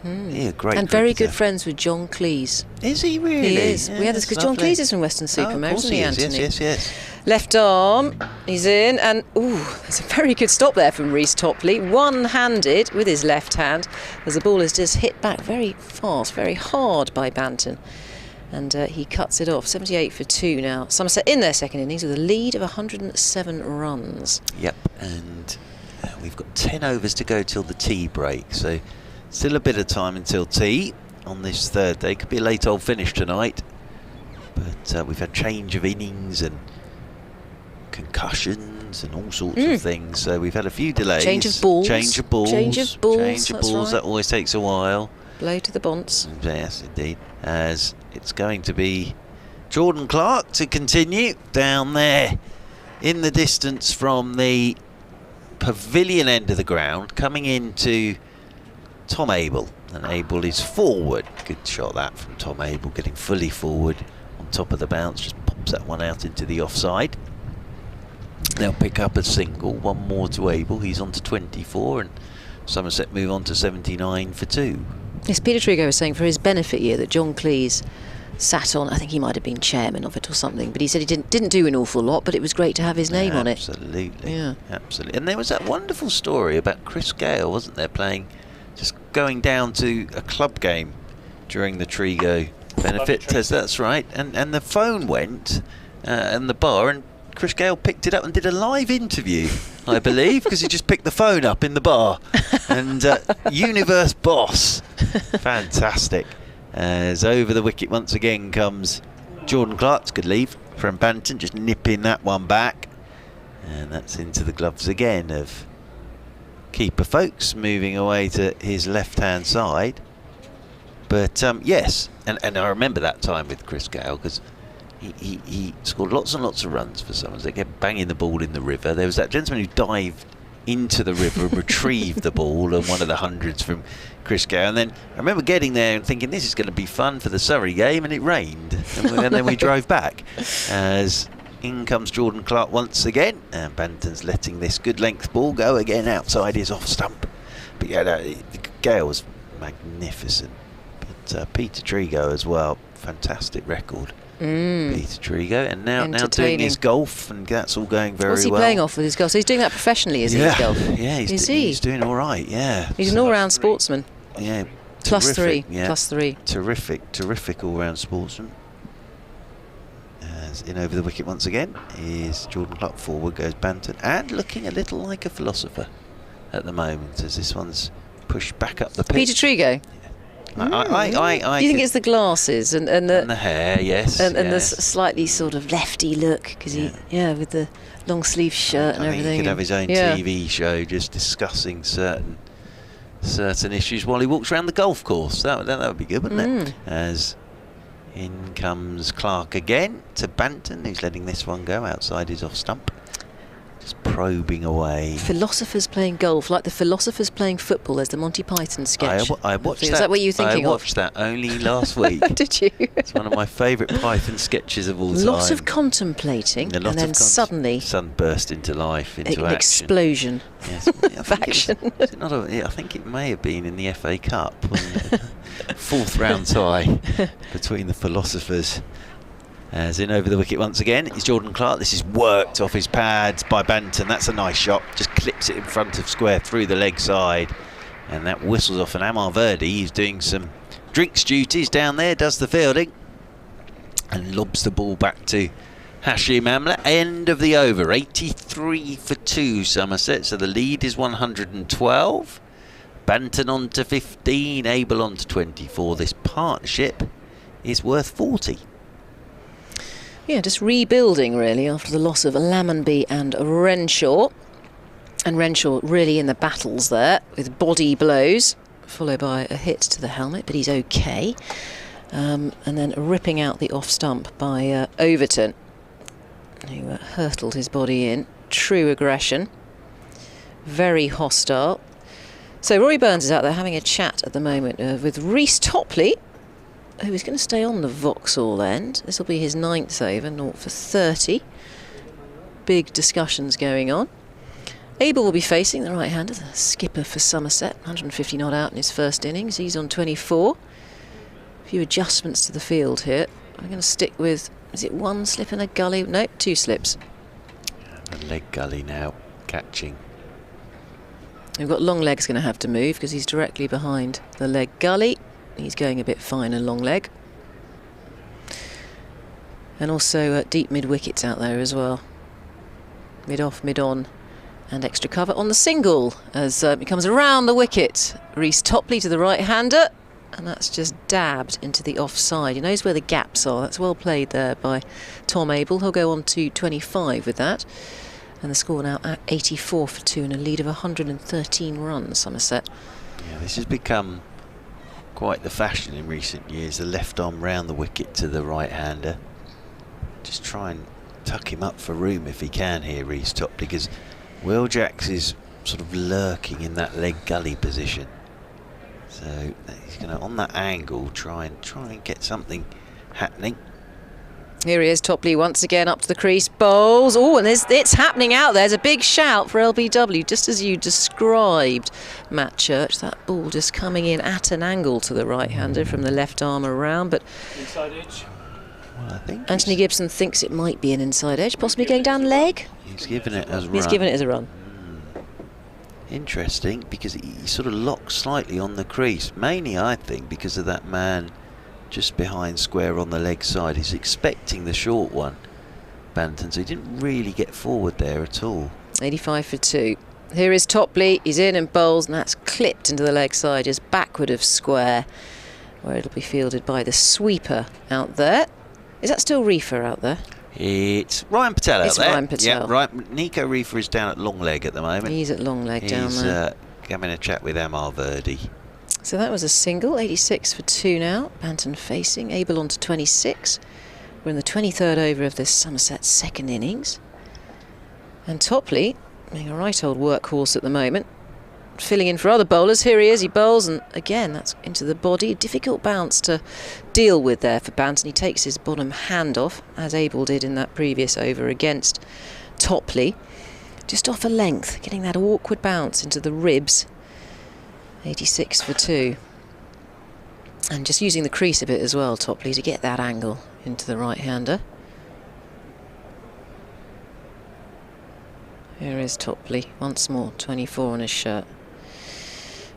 S11: yeah, great.
S14: And very good friends with John Cleese.
S11: Is he really?
S14: He is.
S11: Yeah,
S14: we had this because John Cleese is from Weston-super-Mare, isn't he, Anthony?
S11: Yes.
S14: Left arm, he's in, and there's a very good stop there from Reece Topley, one-handed with his left hand, as the ball is just hit back very fast, very hard by Banton, and he cuts it off. 78 for 2 now. Somerset in their second innings with a lead of 107 runs.
S11: Yep, and we've got 10 overs to go till the tea break, so still a bit of time until tea on this third day. Could be a late old finish tonight, but we've had change of innings and concussions and all sorts of things, so we've had a few delays.
S14: Change of balls.
S11: That always takes a while.
S14: Blow to the bonds.
S11: Yes, indeed. As it's going to be Jordan Clark to continue down there in the distance from the pavilion end of the ground, coming into Tom Abel, and Abel is forward. Good shot that from Tom Abel, getting fully forward on top of the bounce, just pops that one out into the offside. They'll pick up a single, one more to Abel, he's on to 24, and Somerset move on to 79 for 2.
S14: Yes, Peter Drigo was saying for his benefit year that John Cleese sat on, I think he might have been chairman of it or something, but he said he didn't do an awful lot, but it was great to have his name on it.
S11: Absolutely, absolutely. And there was that wonderful story about Chris Gale, wasn't there, just going down to a club game during the Trigo benefit test. That's right, and the phone went in the bar, and Chris Gale picked it up and did a live interview, I believe, because he just picked the phone up in the bar. And Universe Boss, fantastic. As over the wicket once again comes Jordan Clark's good leave from Banton, just nipping that one back, and that's into the gloves again of keeper Folks, moving away to his left hand side. But yes, and I remember that time with Chris Gale, because he scored lots and lots of runs for Somerset. They kept banging the ball in the river. There was that gentleman who dived into the river and retrieved the ball and one of the hundreds from Chris Gale. And then I remember getting there and thinking this is going to be fun for the Surrey game, and it rained, and then we drove back, as In comes Jordan Clark once again, and Banton's letting this good length ball go again outside his off stump. But yeah, the Gale was magnificent. But Peter Trigo as well, fantastic record. Peter Trigo, and now doing his golf, and that's all going very well.
S14: What's he playing off with his golf? So he's doing that professionally, is he, his golf?
S11: Yeah, he's doing all right, yeah.
S14: He's an all-round sportsman.
S11: Yeah.
S14: +3,
S11: yeah.
S14: +3.
S11: Terrific all-round sportsman. As in over the wicket once again is Jordan Clark. Forward goes Banton, and looking a little like a philosopher at the moment, as this one's pushed back up the pitch.
S14: Peter Trigo. Do you think it's the glasses and the
S11: hair? Yes.
S14: And the slightly sort of lefty look, because with the long sleeve shirt and everything.
S11: He could have his own TV show just discussing certain issues while he walks around the golf course. That would be good, wouldn't it? As in comes Clark again to Banton, who's letting this one go outside his off stump. Just probing away.
S14: Philosophers playing golf, like the philosophers playing football. There's the Monty Python sketch.
S11: I watched that.
S14: Is that what you're thinking of?
S11: I watched that only last week.
S14: Did you?
S11: It's one of my favourite Python sketches of all time.
S14: Lots of contemplating, and then suddenly
S11: sun burst into life, into
S14: an
S11: action.
S14: Explosion.
S11: Yes, of action. I think it may have been in the FA Cup, wasn't it? Fourth round tie between the philosophers. As in over the wicket once again is Jordan Clark. This is worked off his pads by Banton. That's a nice shot. Just clips it in front of square through the leg side. And that whistles off. And Amar Verdi, he's doing some drinks duties down there, does the fielding. And lobs the ball back to Hashim Amla. End of the over. 83 for 2 Somerset. So the lead is 112. Banton on to 15. Abel on to 24. This partnership is worth 40.
S14: Yeah, just rebuilding really after the loss of Lammonby and Renshaw. And Renshaw really in the battles there with body blows, followed by a hit to the helmet, but he's okay. And then ripping out the off stump by Overton, who hurtled his body in. True aggression. Very hostile. So Rory Burns is out there having a chat at the moment with Reece Topley, who is going to stay on the Vauxhall end. This will be his 9th over, 0 for 30. Big discussions going on. Abel will be facing the right-hander, the skipper for Somerset, 150 not out in his first innings. He's on 24. A few adjustments to the field here. I'm going to stick with, is it one slip and a gully? No, 2 slips.
S11: A leg gully now, catching.
S14: We've got long legs going to have to move because he's directly behind the leg gully. He's going a bit fine and long leg. And also deep mid-wickets out there as well. Mid-off, mid-on and extra cover on the single as he comes around the wicket. Reece Topley to the right-hander, and that's just dabbed into the offside. He knows where the gaps are. That's well played there by Tom Abel. He'll go on to 25 with that. And the score now at 84 for 2 and a lead of 113 runs, Somerset.
S11: Yeah, this has become quite the fashion in recent years, the left arm round the wicket to the right-hander. Just try and tuck him up for room if he can here, Reece Topley, because Will Jacks is sort of lurking in that leg gully position. So he's going to, on that angle, try and get something happening.
S14: Here he is, Topley once again up to the crease, bowls. Oh, and it's happening out there. There's a big shout for LBW, just as you described, Matt Church. That ball just coming in at an angle to the right-hander from the left arm around, but
S13: inside edge.
S11: Well, I think
S14: Anthony Gibson thinks it might be an inside edge, possibly going down leg.
S11: He's given it as a run.
S14: He's given it as a run.
S11: Interesting, because he sort of locks slightly on the crease, mainly I think because of that man just behind square on the leg side. He's expecting the short one, Banton, so he didn't really get forward there at all. 85
S14: for 2. Here is Topley, he's in and bowls, and that's clipped into the leg side, just backward of square, where it'll be fielded by the sweeper out there. Is that still Reefer out there?
S11: It's Ryan Patel out there.
S14: It's Ryan Patel.
S11: Yeah, right. Nico Reefer is down at long leg at the moment.
S14: He's at long leg down there.
S11: He's having a chat with Amar Verdi.
S14: So that was a single, 86 for 2 now. Banton facing, Abel on to 26. We're in the 23rd over of this Somerset second innings. And Topley, being a right old workhorse at the moment, filling in for other bowlers. Here he is, he bowls, and again, that's into the body. Difficult bounce to deal with there for Banton. He takes his bottom hand off, as Abel did in that previous over against Topley. Just off a length, getting that awkward bounce into the ribs. 86 for 2. And just using the crease a bit as well, Topley, to get that angle into the right-hander. Here is Topley, once more, 24 on his shirt.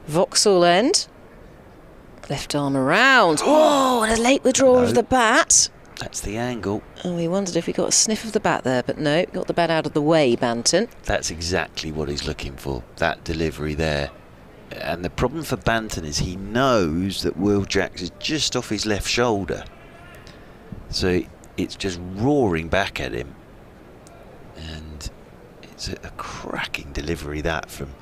S14: Vauxhall end. Left arm around. Oh, and a late withdrawal of the bat.
S11: That's the angle.
S14: And we wondered if we got a sniff of the bat there, but no, got the bat out of the way, Banton.
S11: That's exactly what he's looking for, that delivery there. And the problem for Banton is he knows that Will Jacks is just off his left shoulder. So it's just roaring back at him. And it's a cracking delivery, that, from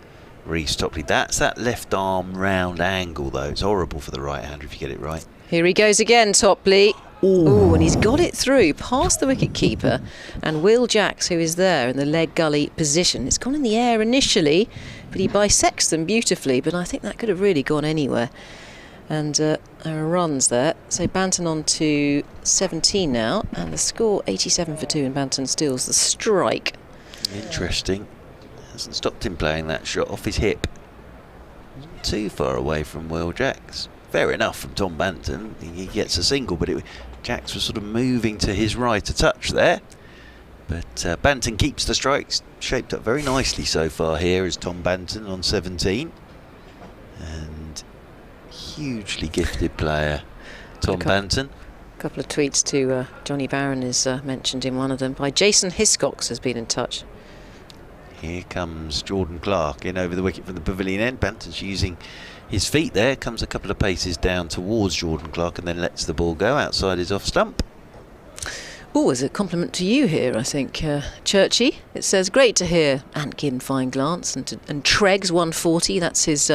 S11: Reece Topley. That's that left arm round angle, though. It's horrible for the right-hander if you get it right.
S14: Here he goes again, Topley. Ooh, and he's got it through, past the wicket-keeper. And Will Jacks, who is there in the leg gully position. It's gone in the air initially, but he bisects them beautifully. But I think that could have really gone anywhere. And there are runs there. So Banton on to 17 now. And the score, 87 for 2, and Banton steals the strike.
S11: Interesting. Hasn't stopped him playing that shot off his hip. Not too far away from Will Jacks. Fair enough from Tom Banton. He gets a single, but Jacks was sort of moving to his right a touch there. But Banton keeps the strikes. Shaped up very nicely so far here is Tom Banton on 17. And hugely gifted player, Tom Banton.
S14: A couple of tweets to Johnny Barron is mentioned in one of them by Jason Hiscox, has been in touch.
S11: Here comes Jordan Clark in over the wicket from the pavilion end. Banton's using his feet there, comes a couple of paces down towards Jordan Clark and then lets the ball go outside his off stump.
S14: Oh, as a compliment to you here, I think, Churchy. It says, great to hear Antkin fine glance, and Tregs 140, that's his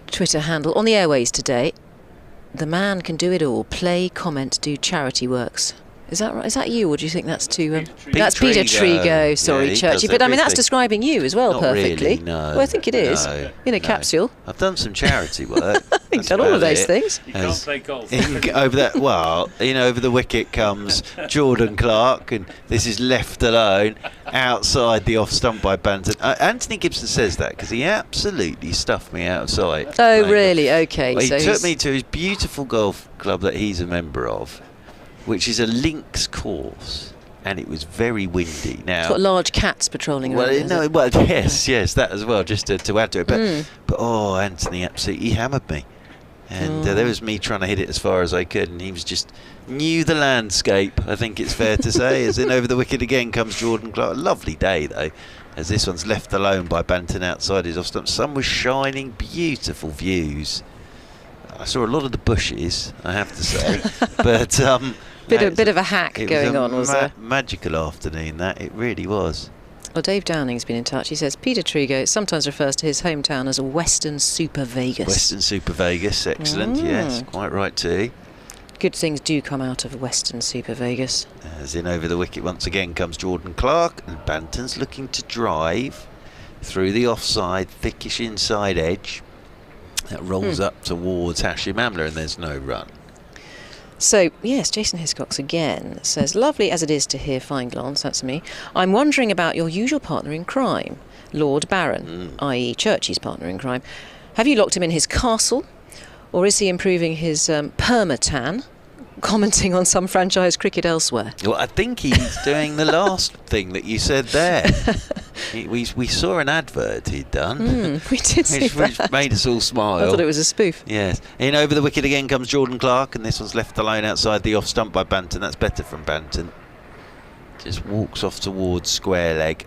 S14: Twitter handle, on the airways today. The man can do it all. Play, comment, do charity works. Is that right? Is that you, or do you think that's to... that's Peter Trigo, sorry,
S11: yeah,
S14: Churchy. But I mean, that's describing you as well.
S11: Not
S14: perfectly.
S11: Really, no.
S14: Well, I think it is.
S11: No,
S14: in a capsule.
S11: I've done some charity work.
S14: You've done all of those things.
S13: You can't play golf.
S11: Over that, well, over the wicket comes Jordan Clark, and this is left alone outside the off stump by Banton. Anthony Gibson says that because he absolutely stuffed me outside.
S14: Oh, really? Okay.
S11: Well,
S14: so
S11: he took me to his beautiful golf club that he's a member of, which is a links course, and it was very windy. Now,
S14: it's got large cats patrolling around.
S11: Yes, that as well, just to add to it. But oh, Anthony absolutely hammered me, and there was me trying to hit it as far as I could, and he was just knew the landscape, I think it's fair to say. As in over the wicket again comes Jordan Clark. Lovely day though, as this one's left alone by Banton outside his off stump. Sun was shining, beautiful views. I saw a lot of the bushes, I have to say, but
S14: bit of a hack going on, was there?
S11: Magical afternoon, that it really was.
S14: Well, Dave Downing's been in touch. He says Peter Trigo sometimes refers to his hometown as Western Super Vegas.
S11: Western Super Vegas, excellent. Yes, quite right too.
S14: Good things do come out of Western Super Vegas.
S11: As in over the wicket once again comes Jordan Clark, and Banton's looking to drive through the offside, thickish inside edge. That rolls up towards Hashim Amla, and there's no run.
S14: So, yes, Jason Hiscox again says, lovely as it is to hear fine glance, that's me. I'm wondering about your usual partner in crime, Lord Baron, i.e. Churchy's partner in crime. Have you locked him in his castle, or is he improving his permatan, commenting on some franchise cricket elsewhere?
S11: Well, I think he's doing the last thing that you said there. We saw an advert he'd done.
S14: We did see that.
S11: Which made us all smile.
S14: I thought it was a spoof.
S11: Yes. In over the wicket again comes Jordan Clark, and this one's left alone outside the off stump by Banton. That's better from Banton. Just walks off towards square leg.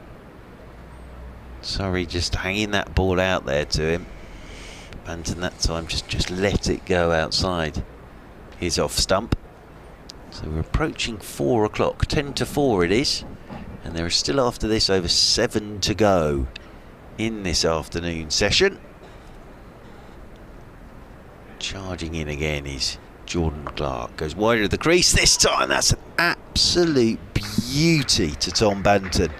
S11: Sorry, just hanging that ball out there to him. Banton that time just let it go outside his off stump. So we're approaching 4 o'clock, 10 to 4 it is, and there is still after this over 7 to go in this afternoon session. Charging in again is Jordan Clark, goes wider of the crease this time. That's an absolute beauty to Tom Banton.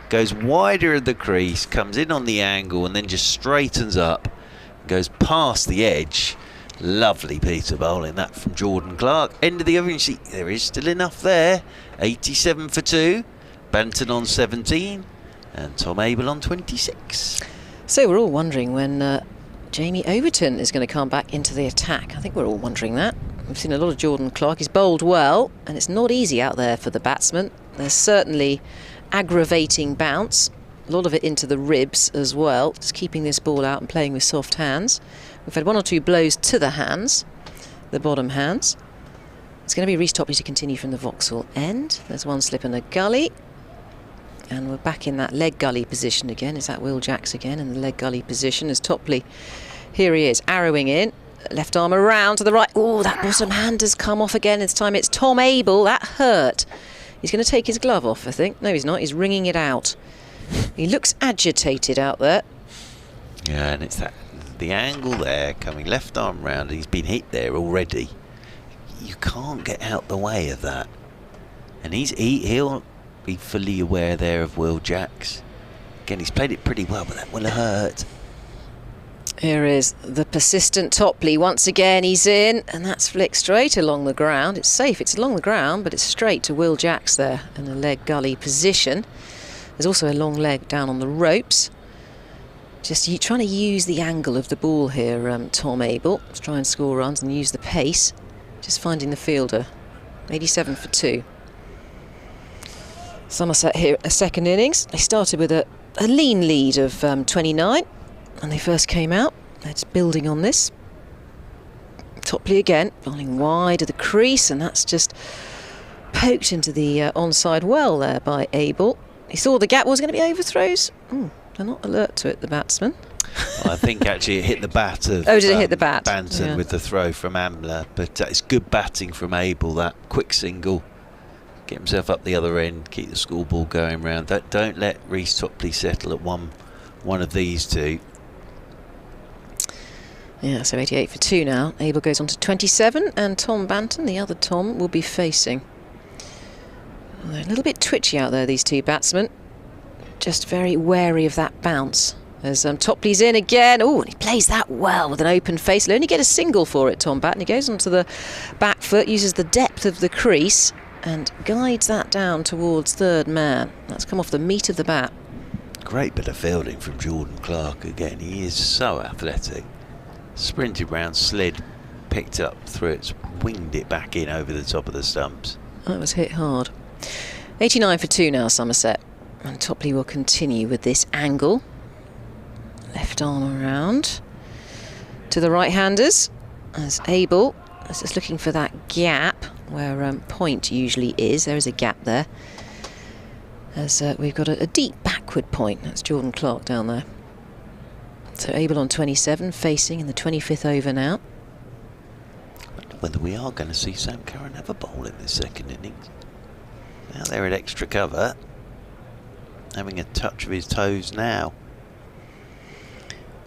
S11: goes wider of the crease, comes in on the angle and then just straightens up, goes past the edge. Lovely piece of bowling that from Jordan Clark. End of the over. See, there is still enough there. 87 for 2. Banton on 17 and Tom Abel on 26.
S14: So we're all wondering when Jamie Overton is going to come back into the attack. I think we're all wondering that. We've seen a lot of Jordan Clark. He's bowled well, and it's not easy out there for the batsman. There's certainly aggravating bounce, a lot of it into the ribs as well, just keeping this ball out and playing with soft hands. We've had 1 or 2 blows to the hands, the bottom hands. It's going to be Reece Topley to continue from the Vauxhall end. There's one slip and a gully, and we're back in that leg gully position again. Is that Will Jacks again in the leg gully position as Topley, here he is, arrowing in. Left arm around to the right. Oh, that bottom hand has come off again. This time it's Tom Abel. That hurt. He's going to take his glove off, I think. No, he's not. He's wringing it out. He looks agitated out there.
S11: Yeah, and it's that the angle there, coming left arm round. He's been hit there already. You can't get out the way of that. And he'll be fully aware there of Will Jacks. Again, he's played it pretty well, but that will have hurt.
S14: Here is the persistent Topley once again. He's in, and that's flicked straight along the ground. It's safe, it's along the ground, but it's straight to Will Jacks there in a leg gully position. There's also a long leg down on the ropes. Just trying to use the angle of the ball here, Tom Abel, to try and score runs and use the pace. Just finding the fielder. 87 for 2. Somerset here, a second innings. They started with a lean lead of 29. When they first came out. It's building on this. Topley again, bowling wide of the crease, and that's just poked into the onside well there by Abel. He saw the gap was going to be overthrows. They're not alert to it, the batsman.
S11: Well, I think actually it hit the bat of
S14: did it hit the bat?
S11: Banton with the throw from Ambler, but it's good batting from Abel, that quick single. Get himself up the other end, keep the school ball going round. Don't let Reece Topley settle at one of these two.
S14: Yeah, so 88 for 2 now. Abel goes on to 27, and Tom Banton, the other Tom, will be facing. They're a little bit twitchy out there, these two batsmen. Just very wary of that bounce. As Topley's in again. Oh, and he plays that well with an open face. He'll only get a single for it, Tom Banton. He goes onto the back foot, uses the depth of the crease, and guides that down towards third man. That's come off the meat of the bat.
S11: Great bit of fielding from Jordan Clark again. He is so athletic. Sprinted round, slid, picked up through it, winged it back in over the top of the stumps.
S14: That was hit hard. 89 for 2 now, Somerset. And Topley will continue with this angle. Left arm around to the right-handers as Abel is just looking for that gap where point usually is. There is a gap there. As we've got a deep backward point. That's Jordan Clark down there. So Abel on 27, facing in the 25th over now.
S11: I wonder whether we are going to see Sam Curran have a bowl in this second innings. Now they're at extra cover. Having a touch of his toes now.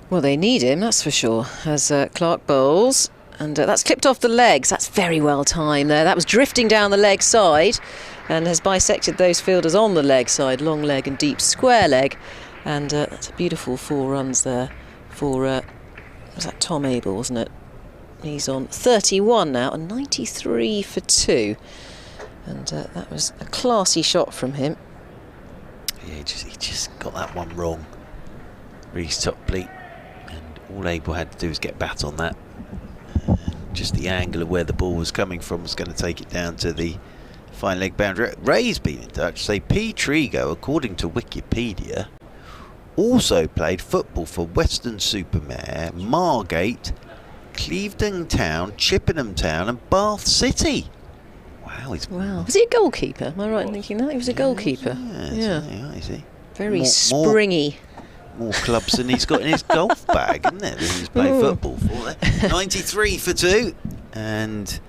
S14: Well, they need him, that's for sure, as Clark bowls. And that's clipped off the legs. That's very well timed there. That was drifting down the leg side and has bisected those fielders on the leg side. Long leg and deep square leg. And that's a beautiful 4 runs there for, was that Tom Abel, wasn't it? He's on 31 now and 93 for 2. And that was a classy shot from him.
S11: Yeah, he just got that one wrong. Reece Topley. And all Abel had to do was get bat on that. Just the angle of where the ball was coming from was going to take it down to the fine leg boundary. Ray's been in touch. Say P. Trigo, according to Wikipedia, also played football for Weston-super-Mare, Margate, Clevedon Town, Chippenham Town and Bath City. Wow.
S14: Wow. Was he a goalkeeper? Am I right in thinking that? He was a goalkeeper.
S11: Yeah. Is he?
S14: Very springy.
S11: More clubs than he's got in his golf bag, isn't it? That he's played football for. 93 for 2. And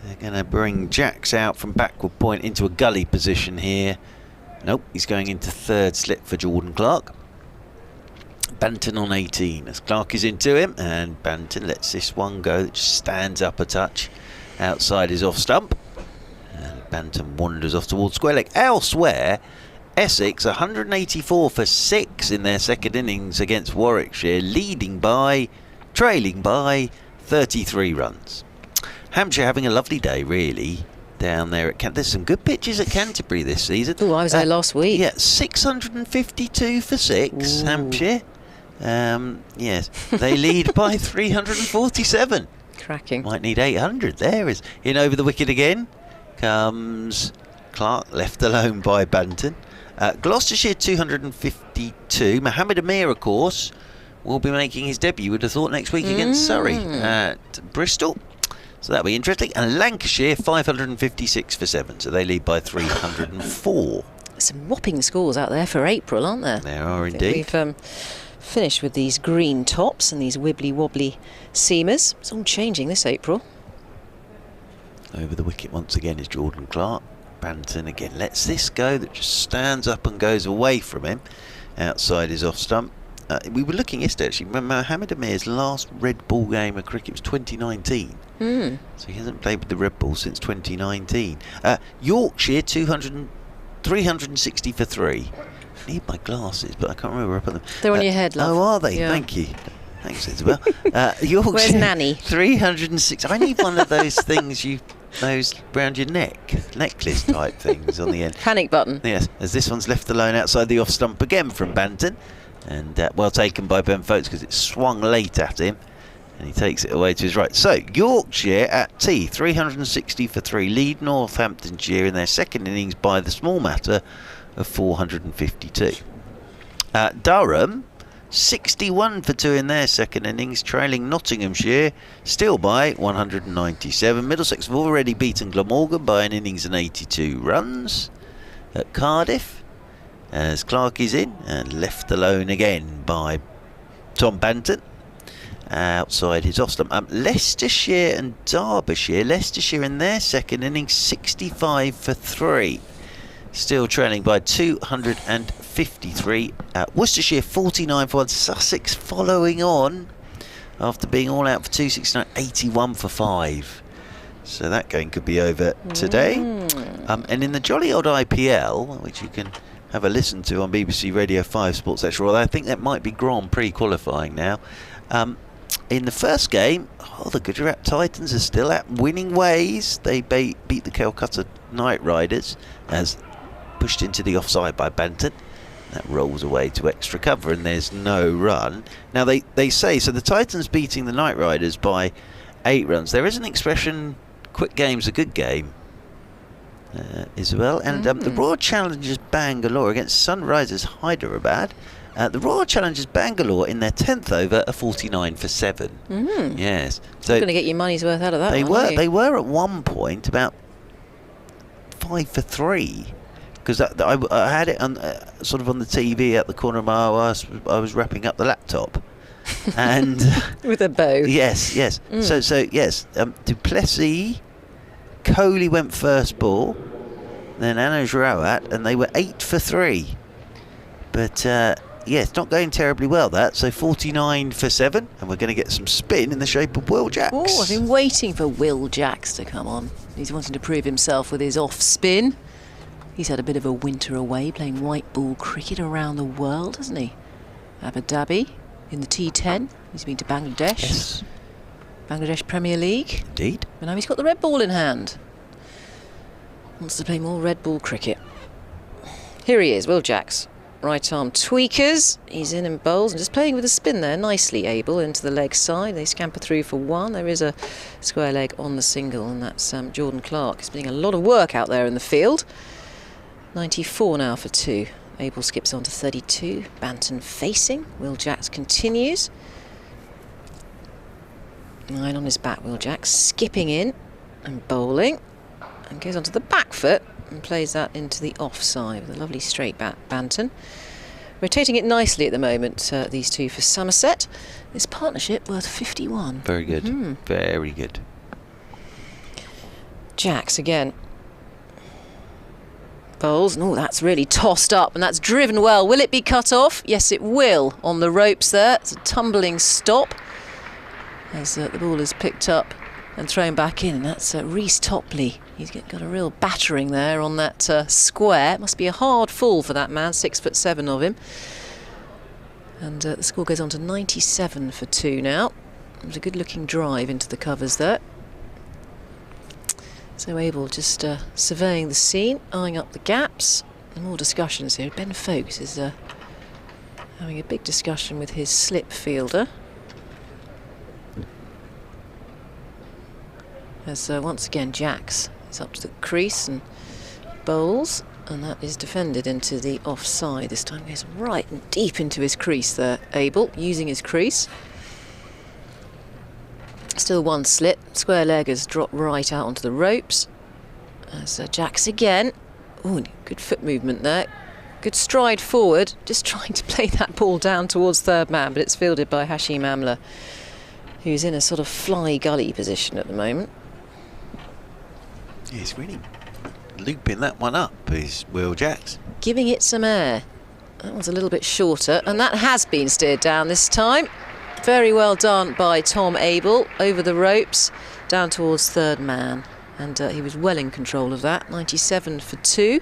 S11: they're going to bring Jacks out from backward point into a gully position here. Nope, he's going into third slip for Jordan Clark. Banton on 18 as Clark is into him, and Banton lets this one go. It just stands up a touch outside his off stump, and Banton wanders off towards square leg. Elsewhere, Essex 184 for 6 in their second innings against Warwickshire, trailing by 33 runs. Hampshire having a lovely day, really, down there at There's some good pitches at Canterbury this season.
S14: Oh, I was there last week.
S11: Yeah, 652 for 6, Hampshire. Yes, they lead by 347.
S14: Cracking.
S11: Might need 800. There is. In over the wicket again comes Clark, left alone by Banton. Gloucestershire 252. Mohammed Amir, of course, will be making his debut, would have thought, next week against Surrey at Bristol. So that'll be interesting. And Lancashire 556 for 7. So they lead by 304.
S14: Some whopping scores out there for April, aren't there?
S11: There are indeed.
S14: We've finished with these green tops and these wibbly wobbly seamers. It's all changing this April.
S11: Over the wicket once again is Jordan Clark. Banton again lets this go, that just stands up and goes away from him outside his off stump. We were looking yesterday, actually. Mohammed Amir's last red ball game of cricket was 2019. So he hasn't played with the red ball since 2019. Yorkshire 360 for 3. I need my glasses, but I can't remember where I put them.
S14: They're on your head, love.
S11: Oh, are they?
S14: Yeah.
S11: Thank you. Thanks, Isabel. Yorkshire,
S14: Where's Nanny?
S11: 306. I need one of those things those round your neck, necklace type things on the end.
S14: Panic button.
S11: Yes, as this one's left alone outside the off stump again from Banton. And well taken by Ben Folks because it swung late at him. And he takes it away to his right. So, Yorkshire at tea, 360 for 3. Lead Northamptonshire in their second innings by the small matter of 452. Durham, 61 for 2 in their second innings, trailing Nottinghamshire still by 197. Middlesex have already beaten Glamorgan by an innings and 82 runs. At Cardiff, as Clark is in and left alone again by Tom Banton outside his off stump. Leicestershire and Derbyshire. Leicestershire in their second innings 65 for 3. Still trailing by 253. Worcestershire 49 for 1. Sussex following on after being all out for 269, 81 for 5. So that game could be over today. And in the jolly old IPL, which you can have a listen to on BBC Radio 5 Sports Extra, although I think that might be Grand Prix qualifying now. In the first game, the Gujarat Titans are still at winning ways. They beat the Calcutta Knight Riders as pushed into the offside by Banton. That rolls away to extra cover and there's no run. Now they say, so the Titans beating the Knight Riders by 8 runs. There is an expression, quick game's a good game, Isabel. And the Royal Challengers Bangalore against Sunrisers Hyderabad. The Royal Challengers Bangalore in their 10th over are 49 for 7. Yes. So
S14: you're going to get your money's worth out of that.
S11: They were at one point about 5 for 3. Because I had it on, sort of on the TV at the corner of my eye. I was wrapping up the laptop. And
S14: with a bow.
S11: Yes. So yes, Duplessis, Kohli went first ball, then Anuj Rawat, and they were 8 for 3. But yes, not going terribly well that. So 49 for 7, and we're going to get some spin in the shape of Will Jacks.
S14: Oh, I've been waiting for Will Jacks to come on. He's wanting to prove himself with his off spin. He's had a bit of a winter away playing white ball cricket around the world, hasn't he? Abu Dhabi in the T10. He's been to Bangladesh.
S11: Yes.
S14: Bangladesh Premier League.
S11: Indeed.
S14: And now he's got the red ball in hand. Wants to play more red ball cricket. Here he is, Will Jacks. Right arm tweakers. He's in and bowls and just playing with a spin there. Nicely able into the leg side. They scamper through for 1. There is a square leg on the single, and that's Jordan Clark. He's doing a lot of work out there in the field. 94 now for 2. Abel skips on to 32. Banton facing. Will Jacks continues. 9 on his back, Will Jacks. Skipping in and bowling. And goes onto the back foot and plays that into the offside with a lovely straight bat, Banton. Rotating it nicely at the moment, these two for Somerset. This partnership worth 51.
S11: Very good. Very good.
S14: Jacks again. Bowls. Oh, that's really tossed up and that's driven well. Will it be cut off? Yes, it will. On the ropes there. It's a tumbling stop as the ball is picked up and thrown back in. And that's Reece Topley. He's got a real battering there on that square. It must be a hard fall for that man, 6'7" of him. And the score goes on to 97 for 2 now. It was a good looking drive into the covers there. So Abel just surveying the scene, eyeing up the gaps. And more discussions here. Ben Folkes is having a big discussion with his slip fielder. As once again Jacks is up to the crease and bowls, and that is defended into the offside. This time goes right and deep into his crease there, Abel, using his crease. Still one slip, square leg has dropped right out onto the ropes. As Jacks again, oh, good foot movement there. Good stride forward, just trying to play that ball down towards third man, but it's fielded by Hashim Amla, who's in a sort of fly gully position at the moment.
S11: He's really looping that one up, is Will Jacks.
S14: Giving it some air. That one's a little bit shorter, and that has been steered down this time. Very well done by Tom Abel, over the ropes, down towards third man. And he was well in control of that, 97 for 2.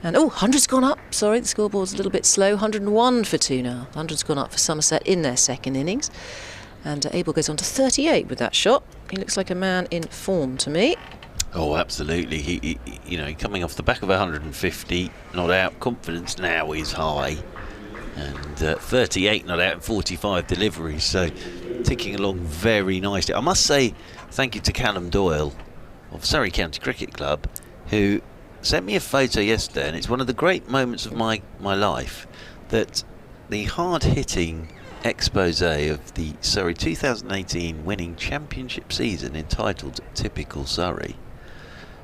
S14: And, 100's gone up. Sorry, the scoreboard's a little bit slow. 101 for 2 now. 100's gone up for Somerset in their second innings. And Abel goes on to 38 with that shot. He looks like a man in form to me.
S11: Oh, absolutely. He coming off the back of 150, not out. Confidence now is high. And 38 not out and 45 deliveries. So ticking along very nicely. I must say thank you to Callum Doyle of Surrey County Cricket Club, who sent me a photo yesterday, and it's one of the great moments of my life, that the hard-hitting expose of the Surrey 2018 winning championship season, entitled Typical Surrey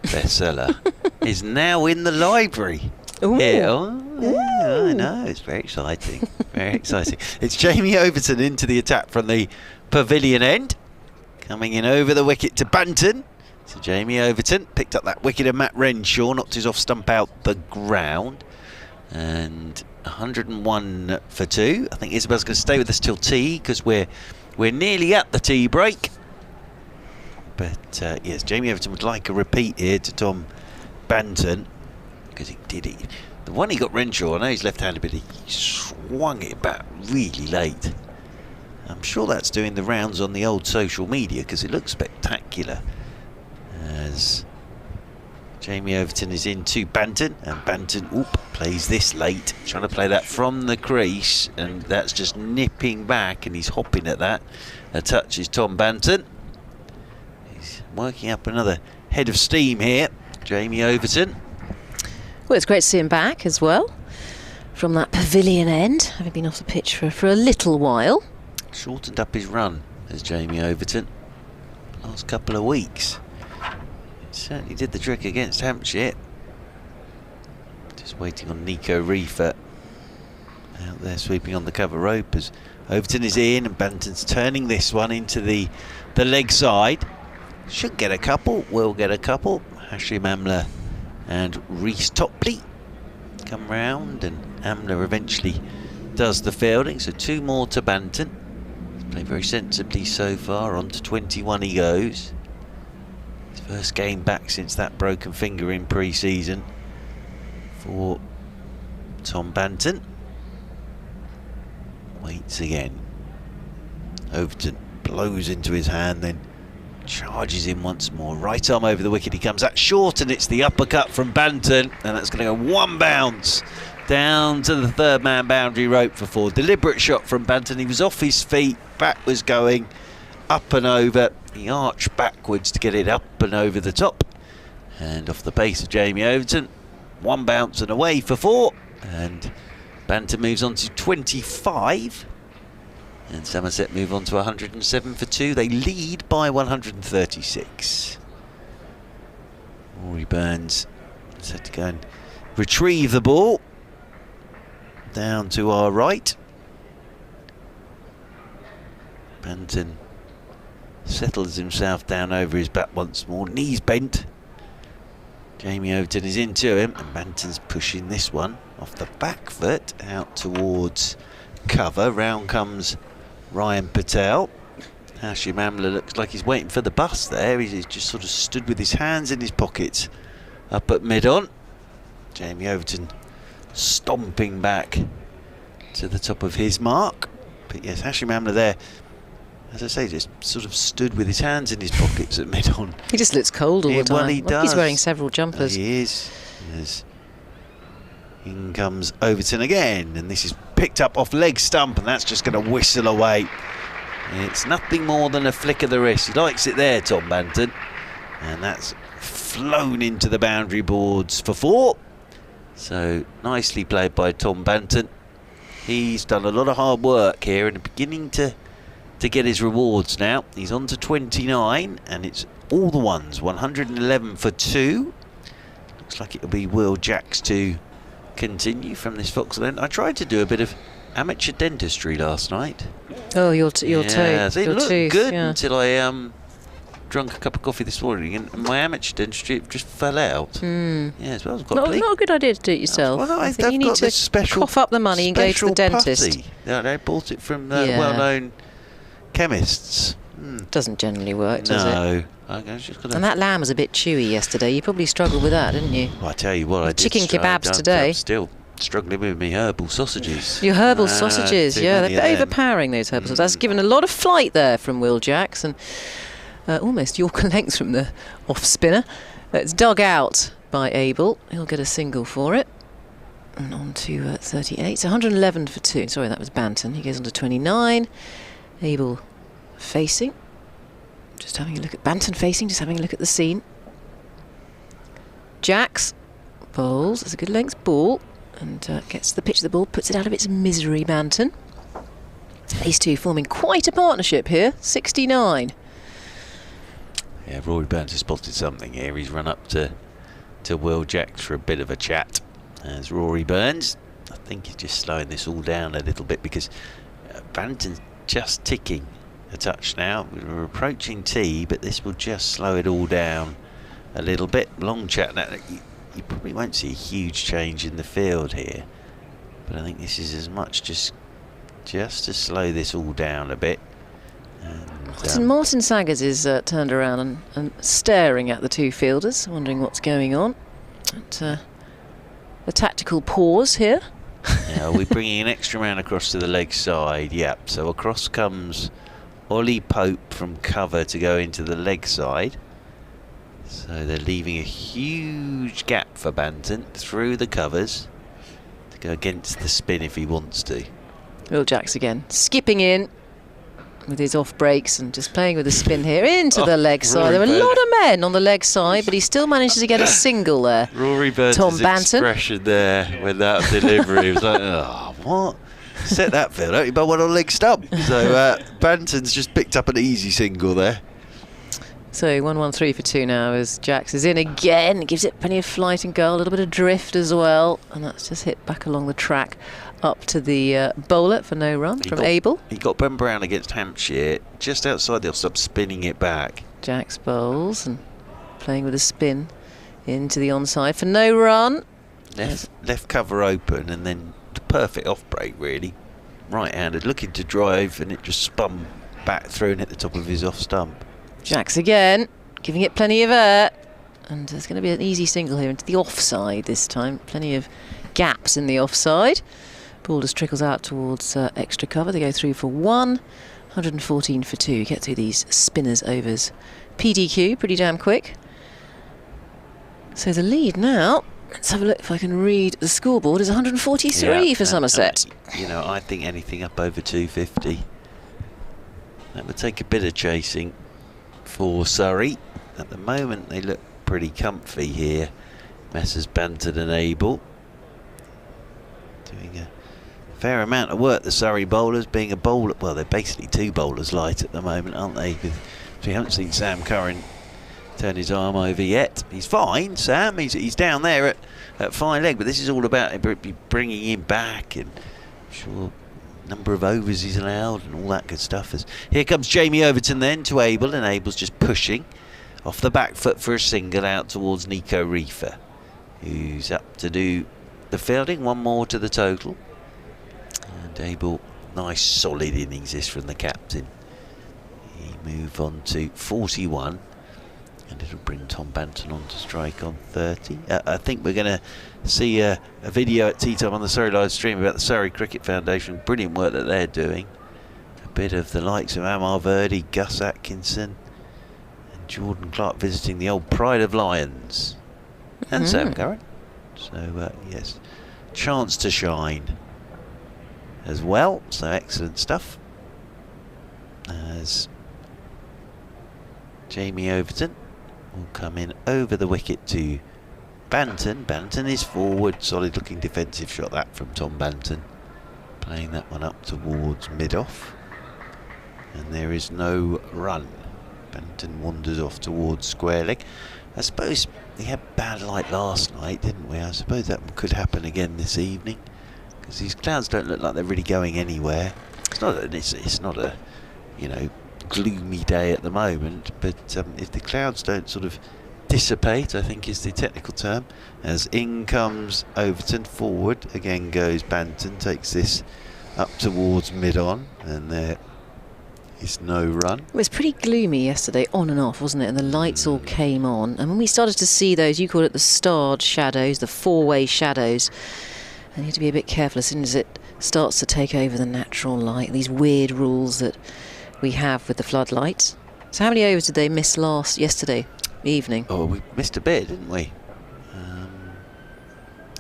S11: bestseller, is now in the library. Here. I know, it's very exciting. Very exciting. It's Jamie Overton into the attack from the pavilion end, coming in over the wicket to Banton. So Jamie Overton picked up that wicket of Matt Renshaw, knocked his off stump out the ground. And 101 for 2. I think Isabel's going to stay with us till tea, because we're nearly at the tea break. But yes, Jamie Overton would like a repeat here to Tom Banton, because he did it. The one he got Renshaw, I know he's left-handed, but he swung it back really late. I'm sure that's doing the rounds on the old social media, because it looks spectacular. As Jamie Overton is into Banton, and Banton plays this late, trying to play that from the crease, and that's just nipping back, and he's hopping at that. A touch is Tom Banton. He's working up another head of steam here, Jamie Overton.
S14: Well, it's great to see him back as well from that pavilion end, having been off the pitch for a little while.
S11: Shortened up his run as Jamie Overton last couple of weeks. Certainly did the trick against Hampshire. Just waiting on Nico Reefer out there sweeping on the cover rope as Overton is in, and Banton's turning this one into the leg side. Should get a couple, will get a couple. Hashim Amla and Reece Topley come round, and Amla eventually does the fielding. So 2 more to Banton. He's played very sensibly so far. On to 21 he goes. First game back since that broken finger in pre-season for Tom Banton. Waits again. Overton blows into his hand, then charges in once more. Right arm over the wicket, he comes out short, and it's the uppercut from Banton, and that's going to go one bounce down to the third man boundary rope for 4. Deliberate shot from Banton. He was off his feet, bat was going up and over. He arched backwards to get it up and over the top, and off the pace of Jamie Overton, one bounce and away for 4, and Banton moves on to 25, and Somerset move on to 107 for 2. They lead by 136. Rory Burns set to go and retrieve the ball down to our right. Banton settles himself down over his bat once more, knees bent. Jamie Overton is into him, and Banton's pushing this one off the back foot out towards cover. Round comes Ryan Patel, Hashim Amla looks like he's waiting for the bus there. He's just sort of stood with his hands in his pockets up at mid-on. Jamie Overton stomping back to the top of his mark. But yes, Hashim Amla there, as I say, just sort of stood with his hands in his pockets at mid-on.
S14: He just looks cold all the time.
S11: Well, he does.
S14: He's wearing several jumpers.
S11: He is. Yes. In comes Overton again, and this is picked up off leg stump, and that's just going to whistle away. It's nothing more than a flick of the wrist. He likes it there, Tom Banton. And that's flown into the boundary boards for 4. So nicely played by Tom Banton. He's done a lot of hard work here and beginning to get his rewards now. He's on to 29, and it's all the ones. 111 for 2. Looks like it'll be Will Jacks to continue from this Vauxhall end. I tried to do a bit of amateur dentistry last night.
S14: Oh, your toe.
S11: It looked
S14: tooth,
S11: good
S14: yeah.
S11: until I drunk a cup of coffee this morning, and my amateur dentistry just fell out. Yes, well, I've got
S14: Not a good idea to do it yourself.
S11: Well, no,
S14: I think you need to cough up the money and go to the dentist.
S11: Putty. Yeah, they bought it from well-known chemists.
S14: Doesn't generally work, does it?
S11: No. Okay, just
S14: And that lamb was a bit chewy yesterday. You probably struggled with that, didn't you?
S11: Well, I tell you what, I did.
S14: Chicken kebabs today.
S11: I'm still struggling with my herbal sausages.
S14: Your herbal sausages, yeah, they're
S11: them.
S14: overpowering, those herbal sausages. That's given a lot of flight there from Will Jacks, and almost Yorker lengths from the off spinner. It's dug out by Abel. He'll get a single for it. And on to 38. So 111 for 2. Sorry, that was Banton. He goes on to 29. Abel facing. Just having a look at Banton facing, just having a look at the scene. Jacks bowls. It's a good length ball. And gets to the pitch of the ball, puts it out of its misery, Banton. These two forming quite a partnership here. 69.
S11: Yeah, Rory Burns has spotted something here. He's run up to Will Jacks for a bit of a chat. As Rory Burns, I think he's just slowing this all down a little bit because Banton's just ticking a touch now. We're approaching tee, but this will just slow it all down a little bit. Long chat now. You probably won't see a huge change in the field here, but I think this is as much just to slow this all down a bit. And,
S14: Martin Saggers is turned around and staring at the two fielders, wondering what's going on. A tactical pause here.
S11: Yeah, we're bringing an extra man across to the leg side. Yep, so across comes Ollie Pope from cover to go into the leg side. So they're leaving a huge gap for Banton through the covers to go against the spin if he wants to.
S14: Will Jacks again, skipping in with his off breaks and just playing with the spin here into the leg side. There are a lot of men on the leg side, but he still manages to get a single there.
S11: Rory Burns' expression there with that delivery was like, oh, what? Set that field out, but one on leg stump. So Banton's just picked up an easy single there.
S14: So 1-1-3 for 2 now as Jacks is in again. Gives it plenty of flight and go, a little bit of drift as well. And that's just hit back along the track up to the bowler for no run from Abel.
S11: He got Ben Brown against Hampshire just outside the off-stump, spinning it back.
S14: Jacks bowls and playing with a spin into the onside for no run.
S11: Left cover open and then the perfect off-break really. Right-handed, looking to drive and it just spun back through and hit the top of his off-stump.
S14: Jacks again, giving it plenty of air. And there's going to be an easy single here into the offside this time. Plenty of gaps in the offside. Ball just trickles out towards extra cover. They go through for 1. 114 for 2. Get through these spinners overs. PDQ, pretty damn quick. So the lead now, let's have a look if I can read the scoreboard, is 143 for Somerset.
S11: You know, I think anything up over 250. That would take a bit of chasing for Surrey. At the moment they look pretty comfy here. Messrs Banton and Abel doing a fair amount of work, the Surrey bowlers, being a bowler, well they're basically two bowlers light at the moment, aren't they? We haven't seen Sam Curran turn his arm over yet. He's fine, Sam, he's down there at fine leg, but this is all about bringing him back and I'm sure number of overs he's allowed and all that good stuff. Here comes Jamie Overton then to Abel, and Abel's just pushing off the back foot for a single out towards Nico Reefer, who's up to do the fielding. One more to the total. And Abel, nice solid innings this from the captain. He move on to 41. And it'll bring Tom Banton on to strike on 30. I think we're going to see a video at tea time on the Surrey live stream about the Surrey Cricket Foundation. Brilliant work that they're doing. A bit of the likes of Amar Verdi, Gus Atkinson, and Jordan Clark visiting the old Pride of Lions. And Sam Curran. So, yes, chance to shine as well. So, excellent stuff. As Jamie Overton will come in over the wicket to Banton. Banton is forward, solid looking defensive shot that from Tom Banton, playing that one up towards mid-off, and there is no run. Banton wanders off towards square leg. I suppose we had bad light last night, didn't we? I suppose that could happen again this evening, because these clouds don't look like they're really going anywhere. It's not a you know, gloomy day at the moment, but if the clouds don't sort of dissipate, I think is the technical term, as in comes Overton, forward again goes Banton, takes this up towards mid-on, and there is no run.
S14: It was pretty gloomy yesterday, on and off, wasn't it? And the lights all came on, and when we started to see those, you call it the starred shadows, the four-way shadows, and you have to be a bit careful as soon as it starts to take over the natural light, these weird rules that we have with the floodlights. So how many overs did they miss yesterday evening?
S11: Oh, we missed a bit, didn't we?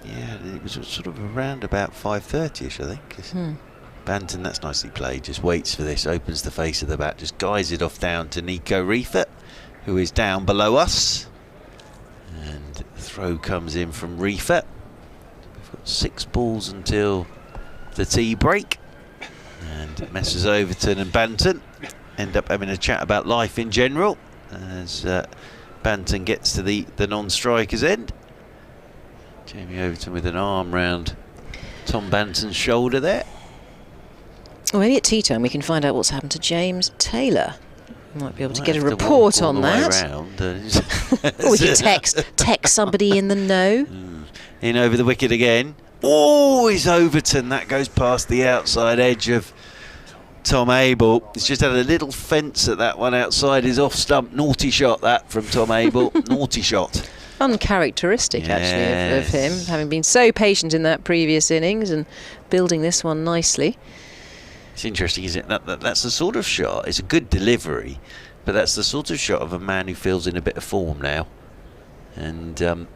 S11: Yeah, it was sort of around about 5:30ish, I think. Banton, that's nicely played, just waits for this, opens the face of the bat, just guides it off down to Nico Reifert, who is down below us. And the throw comes in from Reifert. We've got 6 balls until the tea break. And Messrs Overton and Banton end up having a chat about life in general as Banton gets to the non-striker's end. Jamie Overton with an arm round Tom Banton's shoulder there.
S14: Well, maybe at tea time we can find out what's happened to James Taylor. We might be able to get a report on that. Or we can text somebody in the know.
S11: In over the wicket again. Oh, it's Overton. That goes past the outside edge of Tom Abel. He's just had a little fence at that one outside his off stump. Naughty shot that from Tom Abel. Naughty shot.
S14: Uncharacteristic, actually, of him, having been so patient in that previous innings and building this one nicely.
S11: It's interesting, isn't it? That's the sort of shot. It's a good delivery, but that's the sort of shot of a man who feels in a bit of form now. And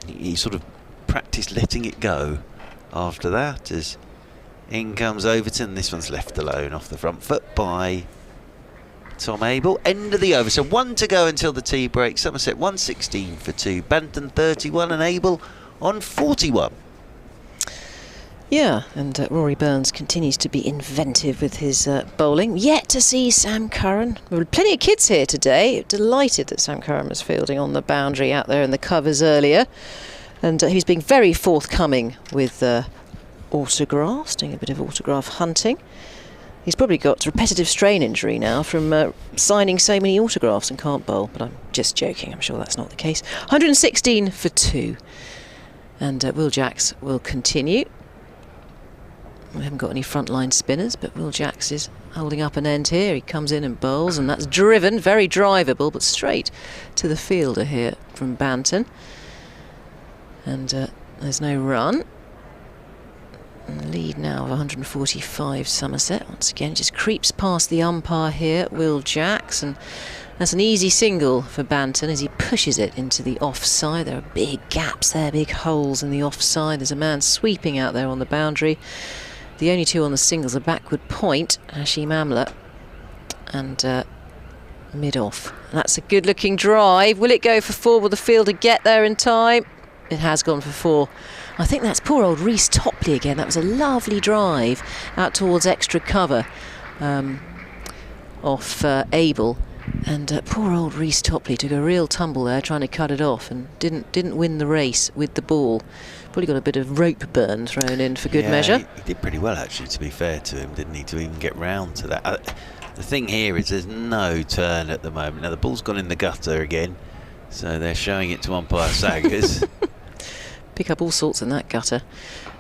S11: he sort of practiced letting it go after that, as in comes Overton. This one's left alone off the front foot by Tom Abel. End of the over, so 1 to go until the tea break. Somerset 116 for 2, Banton 31 and Abel on 41.
S14: Yeah, and Rory Burns continues to be inventive with his bowling. Yet to see Sam Curran. There were plenty of kids here today. Delighted that Sam Curran was fielding on the boundary out there in the covers earlier. And he's being very forthcoming with autographs, doing a bit of autograph hunting. He's probably got repetitive strain injury now from signing so many autographs and can't bowl, but I'm just joking, I'm sure that's not the case. 116 for 2. And Will Jacks will continue. We haven't got any frontline spinners, but Will Jacks is holding up an end here. He comes in and bowls, and that's driven, very drivable, but straight to the fielder here from Banton. And there's no run. And lead now of 145 Somerset. Once again, just creeps past the umpire here, Will Jacks, and that's an easy single for Banton as he pushes it into the offside. There are big gaps there, big holes in the offside. There's a man sweeping out there on the boundary. The only two on the singles are backward point, Hashim Amla and mid-off. That's a good-looking drive. Will it go for 4? Will the fielder get there in time? It has gone for 4. I think that's poor old Reece Topley again. That was a lovely drive out towards extra cover off Abel. And poor old Reece Topley took a real tumble there trying to cut it off and didn't win the race with the ball. Probably got a bit of rope burn thrown in for good measure.
S11: He did pretty well, actually, to be fair to him, didn't he, to even get round to that. The thing here is there's no turn at the moment. Now the ball's gone in the gutter again, so they're showing it to umpire Saggers.
S14: Pick up all sorts in that gutter.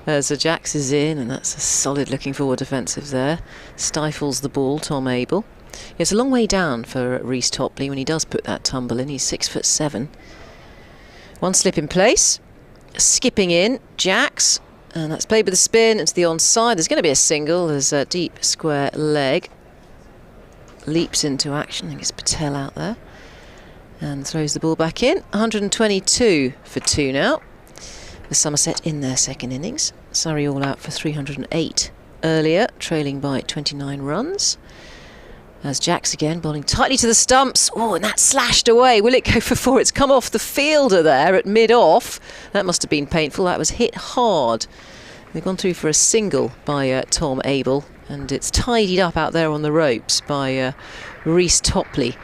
S14: So Jacks is in, and that's a solid looking forward defensive there. Stifles the ball, Tom Abel. It's a long way down for Reece Topley when he does put that tumble in. He's 6'7". One slip in place, skipping in, jacks, and that's played with a spin. It's the onside. There's going to be a single. There's a deep square leg. Leaps into action. I think it's Patel out there. And throws the ball back in. 122 for 2 now. The Somerset in their second innings. Surrey all out for 308 earlier, trailing by 29 runs. As Jacks again, bowling tightly to the stumps. Oh, and that slashed away. Will it go for 4? It's come off the fielder there at mid-off. That must have been painful. That was hit hard. They've gone through for a single by Tom Abel. And it's tidied up out there on the ropes by Reece Topley.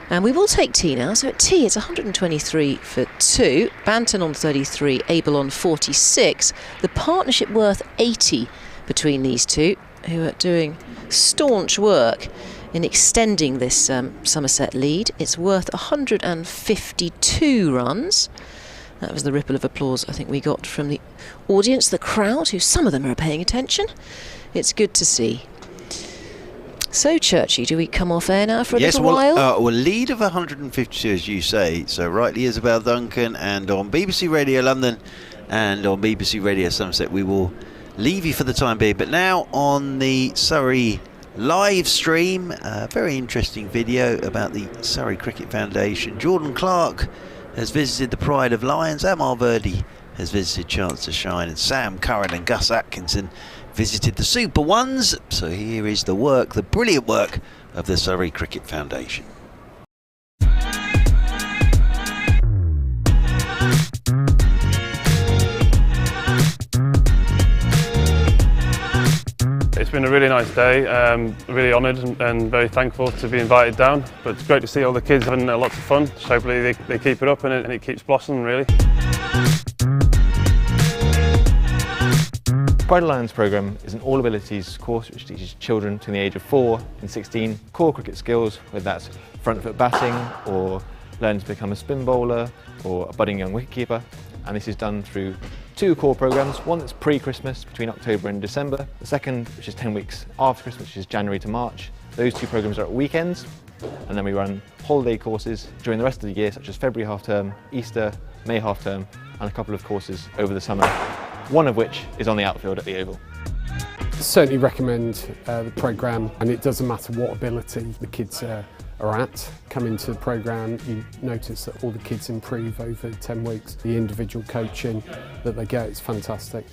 S14: And we will take tea now. So at tea, it's 123 for 2. Banton on 33, Abel on 46. The partnership worth 80 between these two, who are doing staunch work in extending this Somerset lead. It's worth 152 runs. That was the ripple of applause I think we got from the audience, the crowd, who some of them are paying attention. It's good to see. So, Churchy, do we come off air now for a little while?
S11: Well, lead of 152, as you say. So, rightly, Isabel Duncan, and on BBC Radio London and on BBC Radio Somerset, we will leave you for the time being. But now on the Surrey live stream, a very interesting video about the Surrey Cricket Foundation. Jordan Clark has visited the Pride of Lions. Amar Verdi has visited Chance to Shine, and Sam Curran and Gus Atkinson visited the Super Ones. So here is the work, the brilliant work of the Surrey Cricket Foundation.
S17: It's been a really nice day, really honoured and very thankful to be invited down, but it's great to see all the kids having lots of fun. So hopefully they keep it up and it keeps blossoming, really.
S18: Pride of Lions programme is an all abilities course which teaches children between the age of 4 and 16 core cricket skills, whether that's front foot batting or learning to become a spin bowler or a budding young wicketkeeper. And this is done through 2 core programmes, one that's pre-Christmas between October and December, the second which is 10 weeks after Christmas, which is January to March. Those 2 programmes are at weekends, and then we run holiday courses during the rest of the year, such as February half term, Easter, May half term, and a couple of courses over the summer, one of which is on the outfield at the Oval.
S5: Certainly recommend the programme, and it doesn't matter what ability the kids are at. Come into the programme, you notice that all the kids improve over 10 weeks. The individual coaching that they get is fantastic.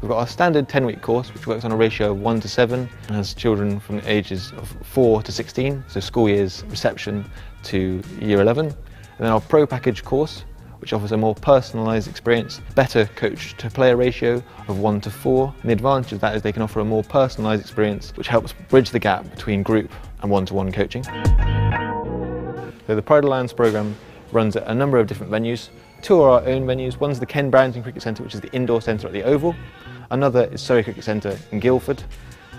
S18: We've got our standard 10-week course, which works on a ratio of 1 to 7 and has children from the ages of 4 to 16, so school years reception to year 11. And then our pro package course, which offers a more personalised experience, better coach to player ratio of 1 to 4. And the advantage of that is they can offer a more personalised experience, which helps bridge the gap between group and one-to-one coaching. So the Pride of Lions programme runs at a number of different venues. 2 are our own venues. One's the Ken Barrington Cricket Centre, which is the indoor centre at the Oval. Another is Surrey Cricket Centre in Guildford.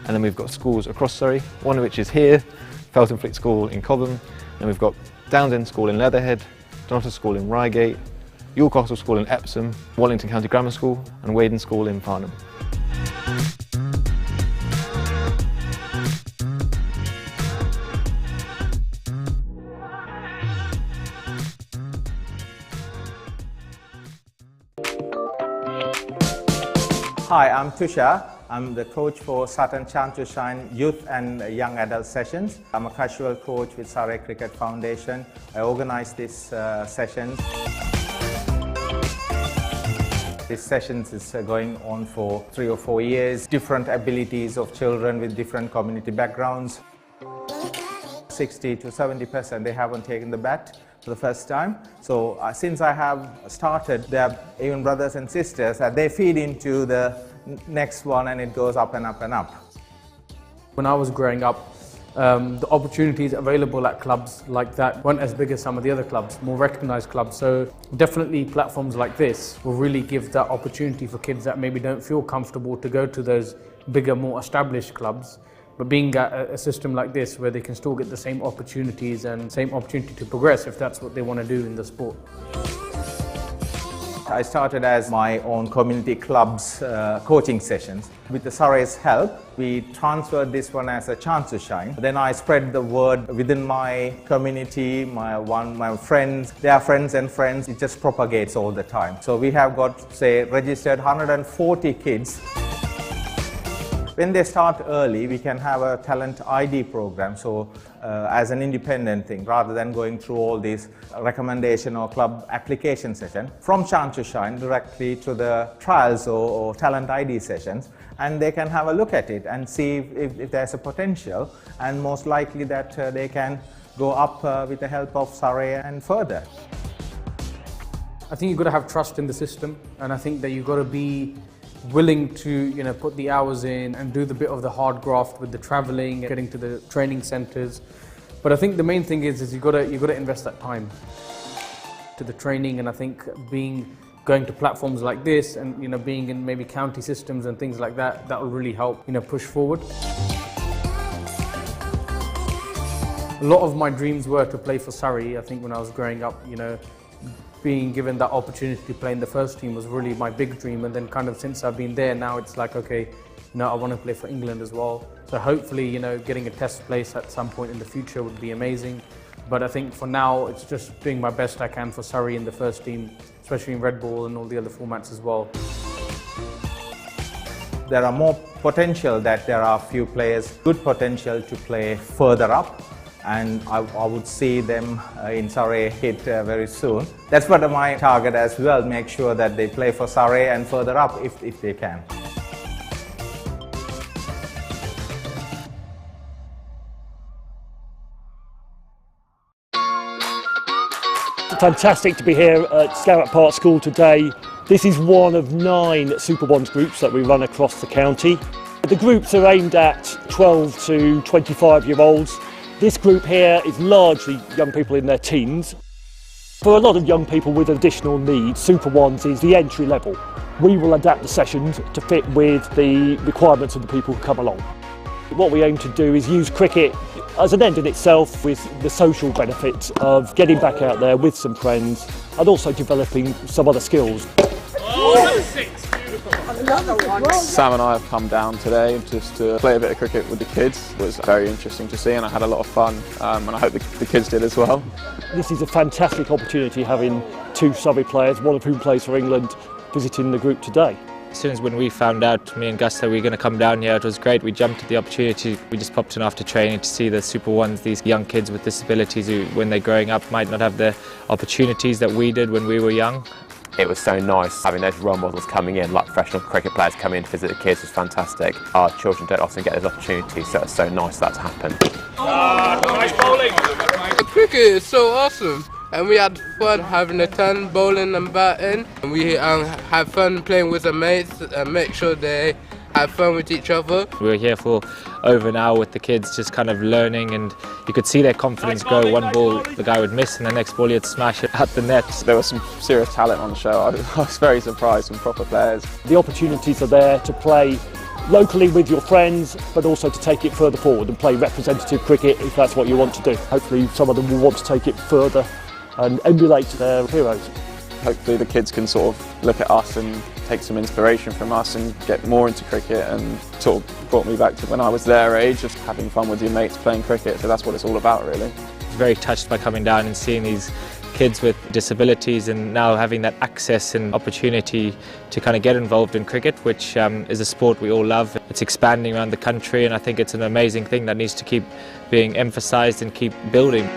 S18: And then we've got schools across Surrey, one of which is here, Felton Fleet School in Cobham. And we've got Downsend School in Leatherhead, Donator School in Reigate, York Castle School in Epsom, Wallington County Grammar School and Waden School in Farnham.
S19: Hi, I'm Tushar. I'm the coach for Saturn Chance to Shine Youth and Young Adult Sessions. I'm a casual coach with Surrey Cricket Foundation. I organize these sessions. These sessions is going on for 3 or 4 years. Different abilities of children with different community backgrounds. 60 to 70% they haven't taken the bat for the first time. So since I have started, they are even brothers and sisters, they feed into the next one and it goes up and up and up.
S21: When I was growing up, the opportunities available at clubs like that weren't as big as some of the other clubs, more recognised clubs. So definitely platforms like this will really give that opportunity for kids that maybe don't feel comfortable to go to those bigger, more established clubs. But being at a system like this where they can still get the same opportunities and same opportunity to progress if that's what they want to do in the sport.
S19: I started as my own community club's coaching sessions. With the Surrey's help, we transferred this one as a chance to shine. Then I spread the word within my community, my friends, their friends and friends. It just propagates all the time. So we have got, say, registered 140 kids. When they start early, we can have a talent ID program, so as an independent thing, rather than going through all these recommendation or club application session, from Chance to Shine directly to the trials or talent ID sessions, and they can have a look at it and see if there's a potential, and most likely that they can go up with the help of Surrey and further.
S21: I think you've got to have trust in the system, and I think that you've got to be willing to put the hours in and do the bit of the hard graft with the travelling, getting to the training centres. But I think the main thing is you've got to invest that time to the training, and I think going to platforms like this and being in maybe county systems and things like that will really help push forward. A lot of my dreams were to play for Surrey. I think when I was growing up, being given that opportunity to play in the first team was really my big dream, and then kind of since I've been there now, it's like, okay, I want to play for England as well. So hopefully, getting a test place at some point in the future would be amazing. But I think for now, it's just doing my best I can for Surrey in the first team, especially in red ball and all the other formats as well.
S19: There are more potential that there are few players, good potential to play further up. And I would see them in Surrey hit very soon. That's what my target as well, make sure that they play for Surrey and further up if they can.
S3: Fantastic to be here at Scarratt Park School today. This is one of 9 Super Ones groups that we run across the county. The groups are aimed at 12 to 25-year-olds. This group here is largely young people in their teens. For a lot of young people with additional needs, Super Ones is the entry level. We will adapt the sessions to fit with the requirements of the people who come along. What we aim to do is use cricket as an end in itself, with the social benefits of getting back out there with some friends and also developing some other skills.
S4: Sam and I have come down today just to play a bit of cricket with the kids. It was very interesting to see, and I had a lot of fun, and I hope the kids did as well.
S3: This is a fantastic opportunity, having 2 Surrey players, one of whom plays for England, visiting the group today.
S18: As soon as when we found out, me and Gus, that we were going to come down here, it was great. We jumped at the opportunity. We just popped in after training to see the Super Ones, these young kids with disabilities who, when they're growing up, might not have the opportunities that we did when we were young.
S22: It was so nice having those role models coming in, like professional cricket players coming in to visit the kids was fantastic. Our children don't often get those opportunities, so it's so nice that to happen.
S23: Nice bowling! The cricket is so awesome, and we had fun having a turn, bowling and batting. And we had fun playing with the mates and make sure they have fun with each other.
S18: We were here for over an hour with the kids, just kind of learning, and you could see their confidence grow. One ball the guy would miss, and the next ball he'd smash it at the net.
S4: There was some serious talent on the show. I was very surprised, some proper players.
S3: The opportunities are there to play locally with your friends, but also to take it further forward and play representative cricket if that's what you want to do. Hopefully some of them will want to take it further and emulate their heroes.
S4: Hopefully the kids can sort of look at us and take some inspiration from us and get more into cricket, and sort of brought me back to when I was their age, just having fun with your mates playing cricket. So that's what it's all about, really.
S18: Very touched by coming down and seeing these kids with disabilities and now having that access and opportunity to kind of get involved in cricket, which is a sport we all love. It's expanding around the country, and I think it's an amazing thing that needs to keep being emphasised and keep building.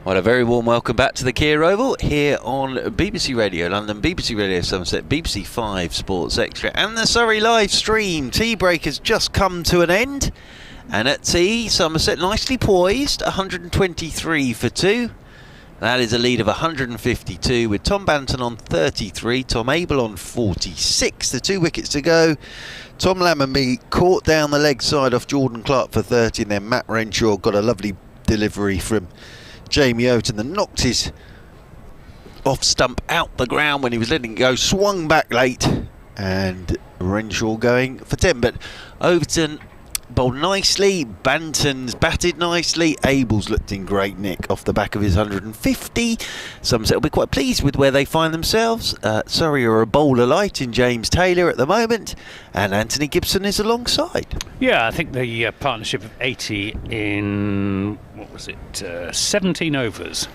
S11: Well, a very warm welcome back to the Kia Oval here on BBC Radio London, BBC Radio Somerset, BBC 5 Sports Extra and the Surrey live stream. Tea break has just come to an end, and at tea, Somerset nicely poised, 123 for 2. That is a lead of 152 with Tom Banton on 33, Tom Abel on 46. The 2 wickets to go. Tom Lammonby caught down the leg side off Jordan Clark for 30, and then Matt Renshaw got a lovely delivery from Jamie Overton that knocked his off stump out the ground when he was letting it go, swung back late, and Renshaw going for 10. But Overton bowled nicely, Banton's batted nicely, Abel's looked in great nick off the back of his 150. Somerset will be quite pleased with where they find themselves. Surrey are a bowler light in James Taylor at the moment, and Anthony Gibson is alongside.
S13: Yeah, I think the partnership of 80 in, 17 overs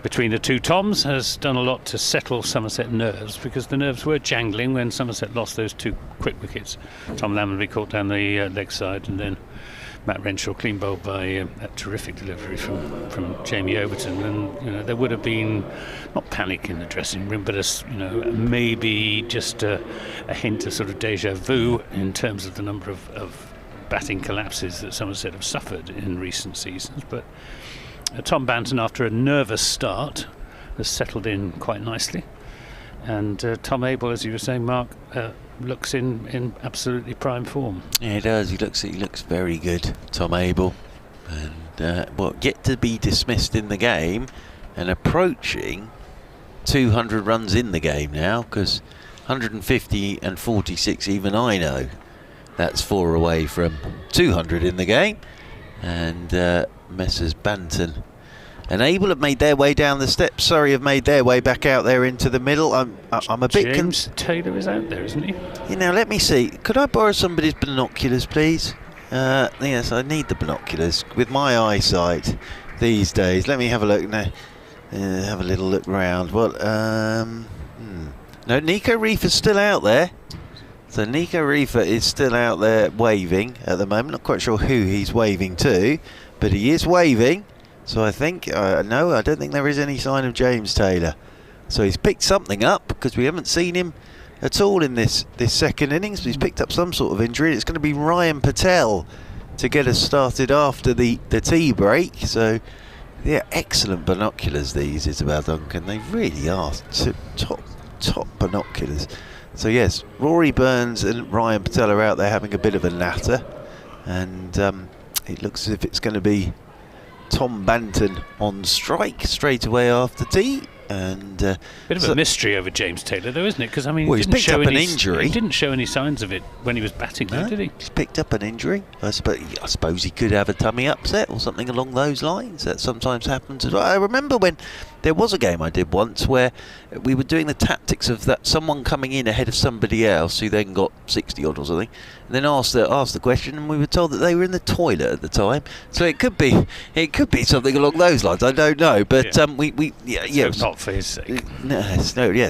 S13: between the two Toms has done a lot to settle Somerset nerves, because the nerves were jangling when Somerset lost those 2 quick wickets. Tom Lammonby caught down the leg side, and then Matt Renshaw clean bowled by a terrific delivery from Jamie Overton. And there would have been not panic in the dressing room, but maybe just a hint of sort of deja vu in terms of the number of batting collapses that Somerset have suffered in recent seasons. But Tom Banton, after a nervous start, has settled in quite nicely, and Tom Abel, as you were saying, Mark, looks in absolutely prime form.
S11: Yeah, he does. He looks very good, Tom Abel, and yet to be dismissed in the game, and approaching 200 runs in the game now, because 150 and 46, even I know that's 4 away from 200 in the game. And Messrs Banton and Abel have made their way down the steps. Surrey have made their way back out there into the middle. I'm a bit.
S13: James Taylor is out there, isn't he?
S11: Let me see. Could I borrow somebody's binoculars, please? Yes, I need the binoculars with my eyesight these days. Let me have a look now. Have a little look round. No, Nico Reef is still out there. So Nico Reefer is still out there waving at the moment. Not quite sure who he's waving to, but he is waving. So I think, no, I don't think there is any sign of James Taylor. So he's picked something up, because we haven't seen him at all in this second innings. But he's picked up some sort of injury. It's going to be Ryan Patel to get us started after the tea break. So, yeah, excellent binoculars these, Isabel Duncan. They really are top binoculars. So yes, Rory Burns and Ryan Patel are out there having a bit of a natter, and it looks as if it's going to be Tom Banton on strike straight away after tea. And
S13: bit of a mystery over James Taylor, though, isn't it? Because
S11: he's picked up an injury.
S13: He didn't show any signs of it when he was batting, though, did he?
S11: He's picked up an injury. I suppose he could have a tummy upset or something along those lines. That sometimes happens as well. I remember when there was a game I did once where we were doing the tactics of that someone coming in ahead of somebody else who then got 60 odd or something, and then asked the question, and we were told that they were in the toilet at the time. So it could be something along those lines. I don't know, but
S13: It's not for his sake.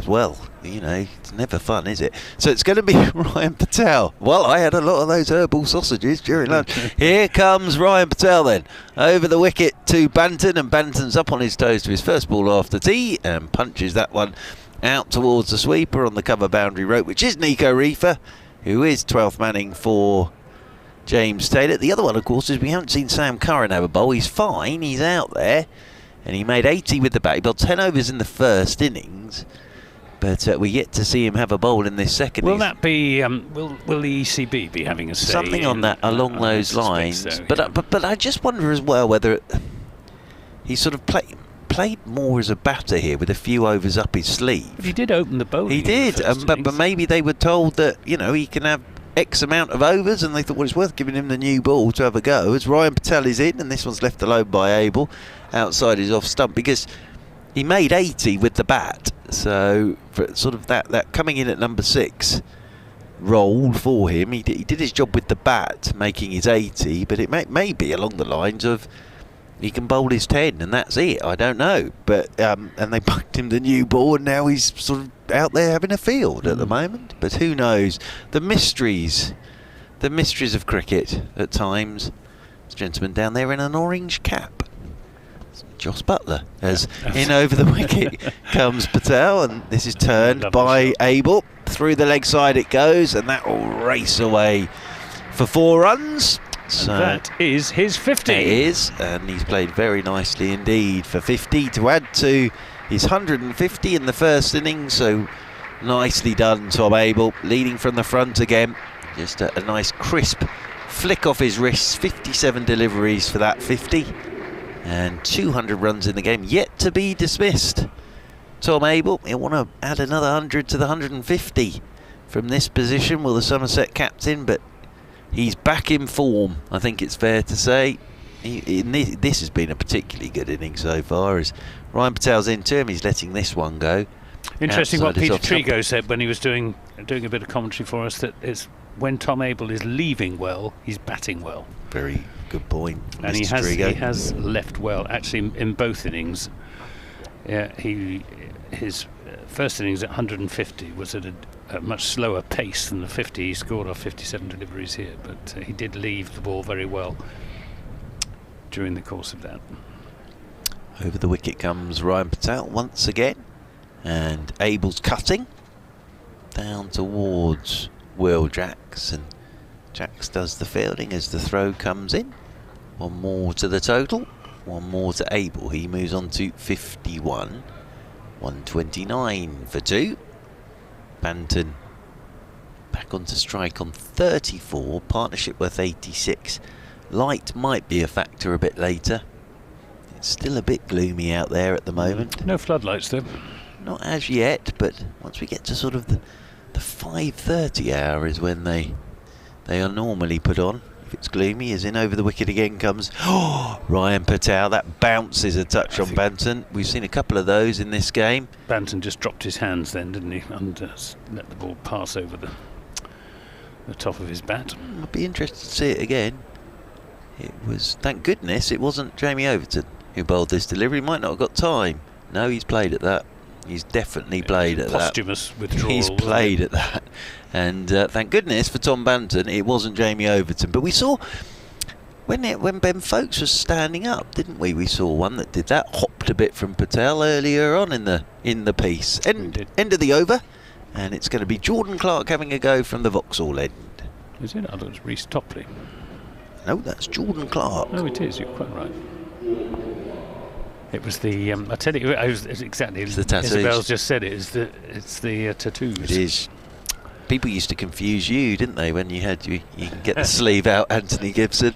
S11: Well, it's never fun, is it? So it's going to be Ryan Patel. Well, I had a lot of those herbal sausages during lunch. Here comes Ryan Patel then, over the wicket to Banton, and Banton's up on his toes to his first ball after tea, and punches that one out towards the sweeper on the cover boundary rope, which is Nico Reefer, who is 12th manning for James Taylor. The other one, of course, is we haven't seen Sam Curran have a bowl. He's fine, he's out there, and he made 80 with the bat. He bowled 10 overs in the first innings, but we yet to see him have a bowl in this second.
S13: Will that be? Will the ECB be having a say?
S11: Something on that along those lines. So, but I just wonder as well whether he sort of played more as a batter here with a few overs up his sleeve.
S13: But he did open the bowling.
S11: He did, but maybe they were told that he can have X amount of overs, and they thought, well, it's worth giving him the new ball to have a go. As Ryan Patel is in, and this one's left alone by Abel outside his off stump, because he made 80 with the bat. So for sort of that coming in at number 6 role for him, he did his job with the bat, making his 80, but it may be along the lines of he can bowl his 10 and that's it. I don't know, but and they bucked him the new ball, and now he's sort of out there having a field at the moment. But who knows? The mysteries of cricket at times. This gentleman down there in an orange cap. Joss Butler, as in over the wicket comes Patel, and this is turned by Abel. Through the leg side it goes, and that will race away for 4 runs. So
S13: and that is his 50.
S11: It is, and he's played very nicely indeed for 50 to add to his 150 in the first innings. So nicely done, Tom Abel, leading from the front again. Just a nice crisp flick off his wrists. 57 deliveries for that 50. And 200 runs in the game, yet to be dismissed. Tom Abel, he'll want to add another 100 to the 150 from this position. Will the Somerset captain, but he's back in form, I think it's fair to say. This has been a particularly good inning so far. As Ryan Patel's into him, he's letting this one go.
S13: Interesting what Peter Trigo said when he was doing a bit of commentary for us, that it's when Tom Abel is leaving well, he's batting well.
S11: Very good point.
S13: And he has left well, actually, in both innings. Yeah, his first innings at 150 was at a much slower pace than the 50 he scored off 57 deliveries here, but he did leave the ball very well during the course of that.
S11: Over the wicket comes Ryan Patel once again, and Abel's cutting down towards Will Jacks, and Jacks does the fielding as the throw comes in. 1 more to the total, 1 more to Abel. He moves on to 51. 129 for 2. Banton back onto strike on 34. Partnership worth 86. Light might be a factor a bit later. It's still a bit gloomy out there at the moment.
S13: No floodlights though.
S11: Not as yet, but once we get to sort of the 5:30 hour is when they are normally put on. If it's gloomy, as in over the wicket again comes Ryan Patel. That bounces a touch on Banton. We've seen a couple of those in this game.
S13: Banton just dropped his hands then, didn't he, and let the ball pass over the top of his bat.
S11: I'd be interested to see it again. It was, thank goodness, it wasn't Jamie Overton who bowled this delivery. He might not have got time. No, he's played at that. He's definitely played at that.
S13: Posthumous withdrawal.
S11: He's played at that. And thank goodness for Tom Banton, it wasn't Jamie Overton. But we saw, when Ben Folkes was standing up, didn't we? We saw one that did that, hopped a bit from Patel earlier on in the piece. End of the over, and it's going to be Jordan Clark having a go from the Vauxhall end.
S13: Is it? I thought it was Reece Topley.
S11: No, that's Jordan Clark.
S13: Oh, it is. You're quite right. It was the. I tell you, exactly.
S11: It's the tattoos.
S13: Isabel's just said it. It's the tattoos.
S11: It is. People used to confuse you, didn't they, when you had you can get the sleeve out, Anthony Gibson,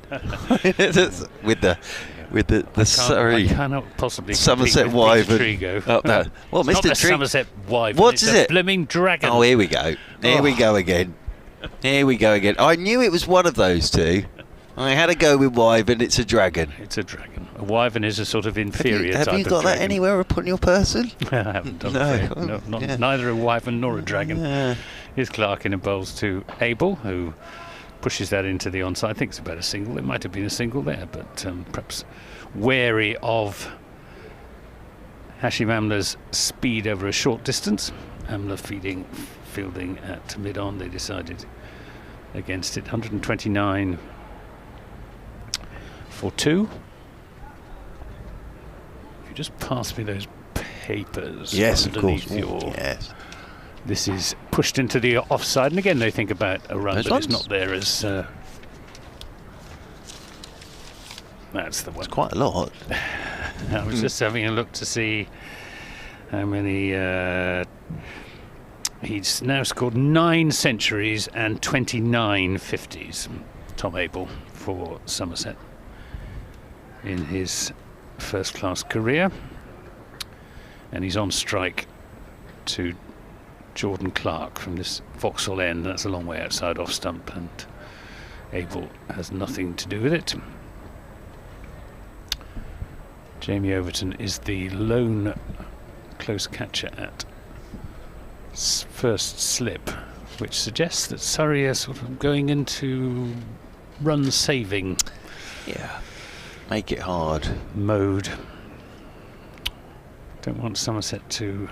S11: with the Surrey.
S13: I cannot possibly
S11: Somerset Wyvern up there. Well,
S13: it's
S11: Mr.
S13: not the Somerset Wyvern.
S11: What
S13: it's
S11: is
S13: a
S11: it?
S13: Blooming dragon.
S11: Oh, here we go. Here we go again. Here we go again. I knew it was one of those two. I had to go with Wyvern. It's a dragon.
S13: It's a dragon. A Wyvern is a sort of inferior type of dragon.
S11: Have you got that anywhere upon your person?
S13: I haven't done neither a Wyvern nor a dragon.
S11: Yeah.
S13: Here's Clark in and bowls to Abel, who pushes that into the onside. I think it's about a single. It might have been a single there, but perhaps wary of Hashim Amla's speed over a short distance. Amla fielding at mid-on. They decided against it. 129 for 2. If you just pass me those papers.
S11: Yes, of course.
S13: Yes. This is pushed into the offside, and again they think about a run,
S11: Those
S13: but
S11: ones?
S13: it's not there as. That's the one.
S11: It's quite a lot.
S13: I was just having a look to see how many. He's now scored 9 centuries and 29 50s. Tom Abel for Somerset in his first-class career, and he's on strike to Jordan Clark from this Vauxhall end. That's a long way outside off stump, and Abel has nothing to do with it. Jamie Overton is the lone close catcher at first slip, which suggests that Surrey are sort of going into run saving.
S11: Yeah, make it hard
S13: mode. Don't want Somerset to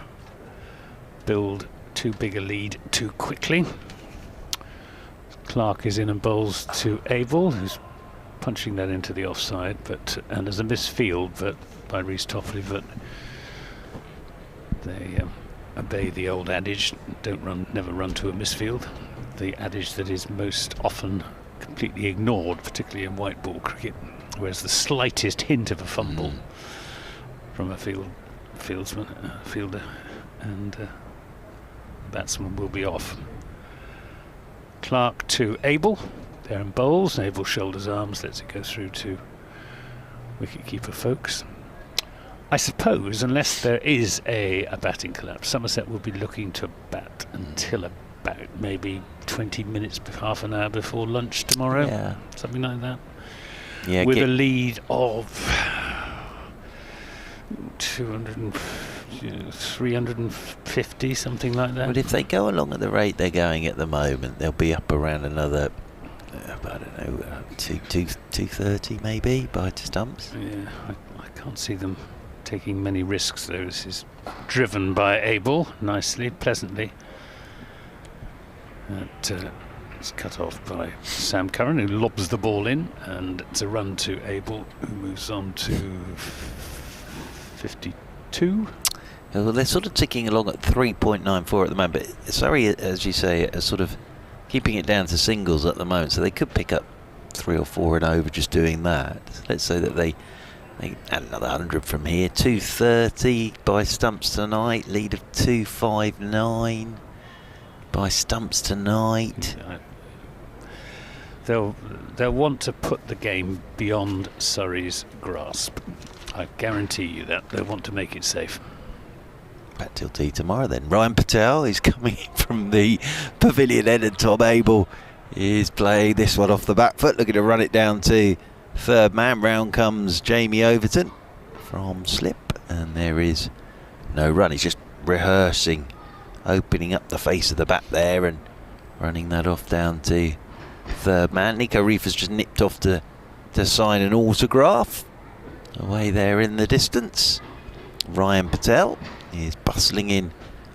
S13: build too big a lead too quickly. Clark is in and bowls to Abel, who's punching that into the offside, and there's a misfield, but by Reece Toffley, but they obey the old adage, never run to a misfield, the adage that is most often completely ignored, particularly in white ball cricket, whereas the slightest hint of a fumble from a fielder and batsman will be off. Clark to Abel, there in bowls. Abel shoulders arms, lets it go through to wicketkeeper Folkes. I suppose, unless there is a batting collapse, Somerset will be looking to bat until about maybe 20 minutes, half an hour before lunch tomorrow.
S11: Yeah.
S13: Something like that.
S11: Yeah,
S13: with a lead of 350, something like that.
S11: But if they go along at the rate they're going at the moment, they'll be up around another, I don't know, 230 maybe by stumps.
S13: Yeah, I can't see them taking many risks though. This is driven by Abel nicely, pleasantly. It's cut off by Sam Curran, who lobs the ball in, and it's a run to Abel, who moves on to 52.
S11: Well, they're sort of ticking along at 3.94 at the moment, but Surrey, as you say, are sort of keeping it down to singles at the moment, so they could pick up 3 or 4 and over just doing that. Let's say that they add another 100 from here. 230 by stumps tonight, lead of 259 by stumps tonight.
S13: They'll want to put the game beyond Surrey's grasp. I guarantee you that. They'll want to make it safe.
S11: Back till tea tomorrow then. Ryan Patel is coming in from the pavilion end, and Tom Abel is playing this one off the back foot, looking to run it down to third man. Round comes Jamie Overton from slip, and there is no run. He's just rehearsing, opening up the face of the bat there and running that off down to third man. Nico Reef has just nipped off to sign an autograph away there in the distance. Ryan Patel is bustling in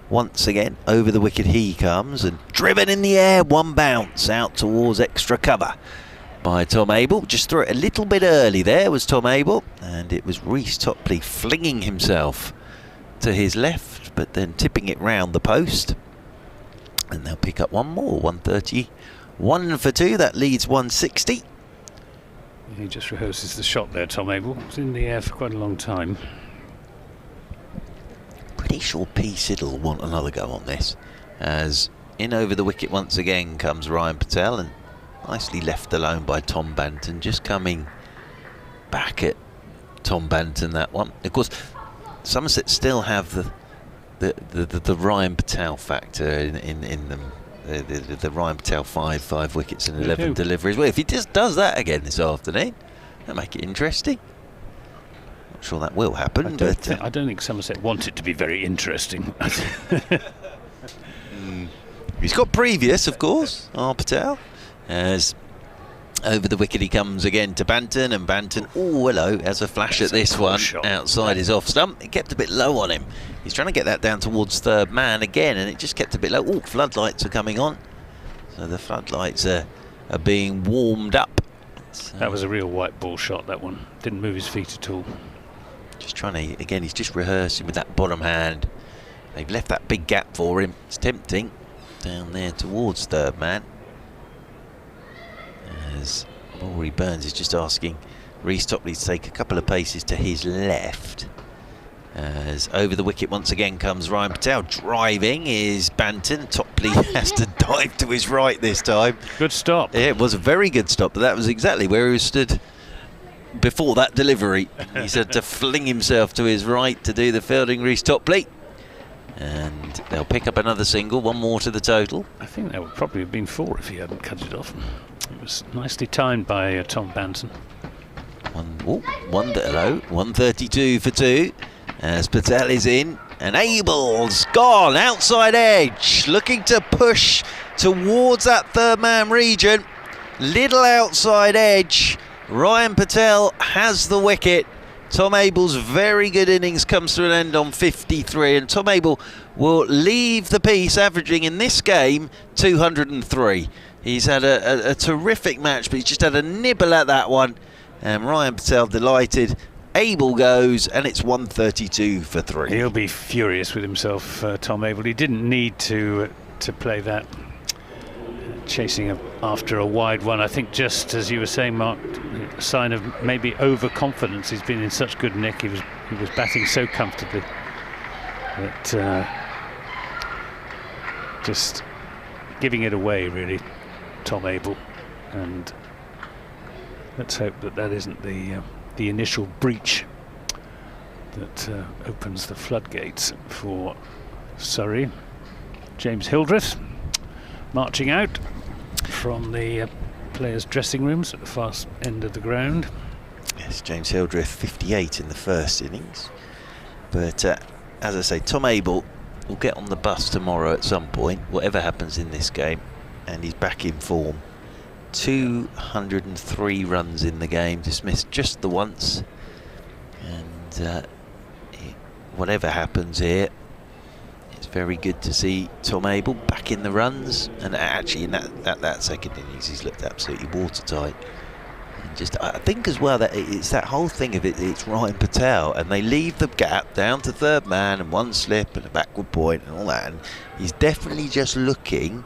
S11: once again. Over the wicket he comes, and driven in the air, one bounce out towards extra cover by Tom Abel. Just threw it a little bit early there was Tom Abel, and it was Reece Topley flinging himself to his left, but then tipping it round the post, and they'll pick up one more. 131 for 2, that leads 160.
S13: He just rehearses the shot there, Tom Abel. It's in the air for quite a long time.
S11: Pretty sure P. Siddle will want another go on this, as in over the wicket once again comes Ryan Patel, and nicely left alone by Tom Banton, just coming back at Tom Banton, that one. Of course, Somerset still have the Ryan Patel factor in them. The Ryan Patel 5 wickets and 11 deliveries. Well, if he just does that again this afternoon, that'll make it interesting. Not sure that will happen.
S13: I don't think Somerset want it to be very interesting.
S11: He's got previous, of course, Patel. As over the wicket he comes again to Banton, and Banton, oh hello, has a flash at this one outside his off stump. It kept a bit low on him. He's trying to get that down towards third man again, and it just kept a bit low. Oh, floodlights are coming on. So the floodlights are being warmed up. So
S13: that was a real white ball shot, that one. Didn't move his feet at all.
S11: Just trying to, again, he's just rehearsing with that bottom hand. They've left that big gap for him. It's tempting down there towards third man. As Rory Burns is just asking Reece Topley to take a couple of paces to his left. As over the wicket once again comes Ryan Patel. Driving is Banton. Topley has to dive to his right this time.
S13: Good stop.
S11: Yeah, it was a very good stop, but that was exactly where he stood before that delivery. He's had to fling himself to his right to do the fielding, Reece Topley. And they'll pick up another single, one more to the total.
S13: I think that would probably have been 4 if he hadn't cut it off. It was nicely timed by Tom Banton.
S11: 132 for 2. As Patel is in, and Abel's gone outside edge, looking to push towards that third man region. Little outside edge. Ryan Patel has the wicket. Tom Abel's very good innings comes to an end on 53, and Tom Abel will leave the piece averaging in this game 203. He's had a terrific match, but he's just had a nibble at that one, and Ryan Patel delighted Abel goes, and it's 132 for 3.
S13: He'll be furious with himself, Tom Abel. He didn't need to play that, chasing after a wide one. I think, just as you were saying, Mark, a sign of maybe overconfidence. He's been in such good nick. He was batting so comfortably that just giving it away, really, Tom Abel. And let's hope that isn't the initial breach that opens the floodgates for Surrey. James Hildreth marching out from the players' dressing rooms at the far end of the ground.
S11: Yes, James Hildreth 58 in the first innings. But as I say, Tom Abel will get on the bus tomorrow at some point, whatever happens in this game, and he's back in form. 203 runs in the game, dismissed just the once, and whatever happens here, it's very good to see Tom Abel back in the runs. And actually in that second innings he's looked absolutely watertight. And just, I think as well that it's that whole thing of it's Ryan Patel, and they leave the gap down to third man and one slip and a backward point and all that, and he's definitely just looking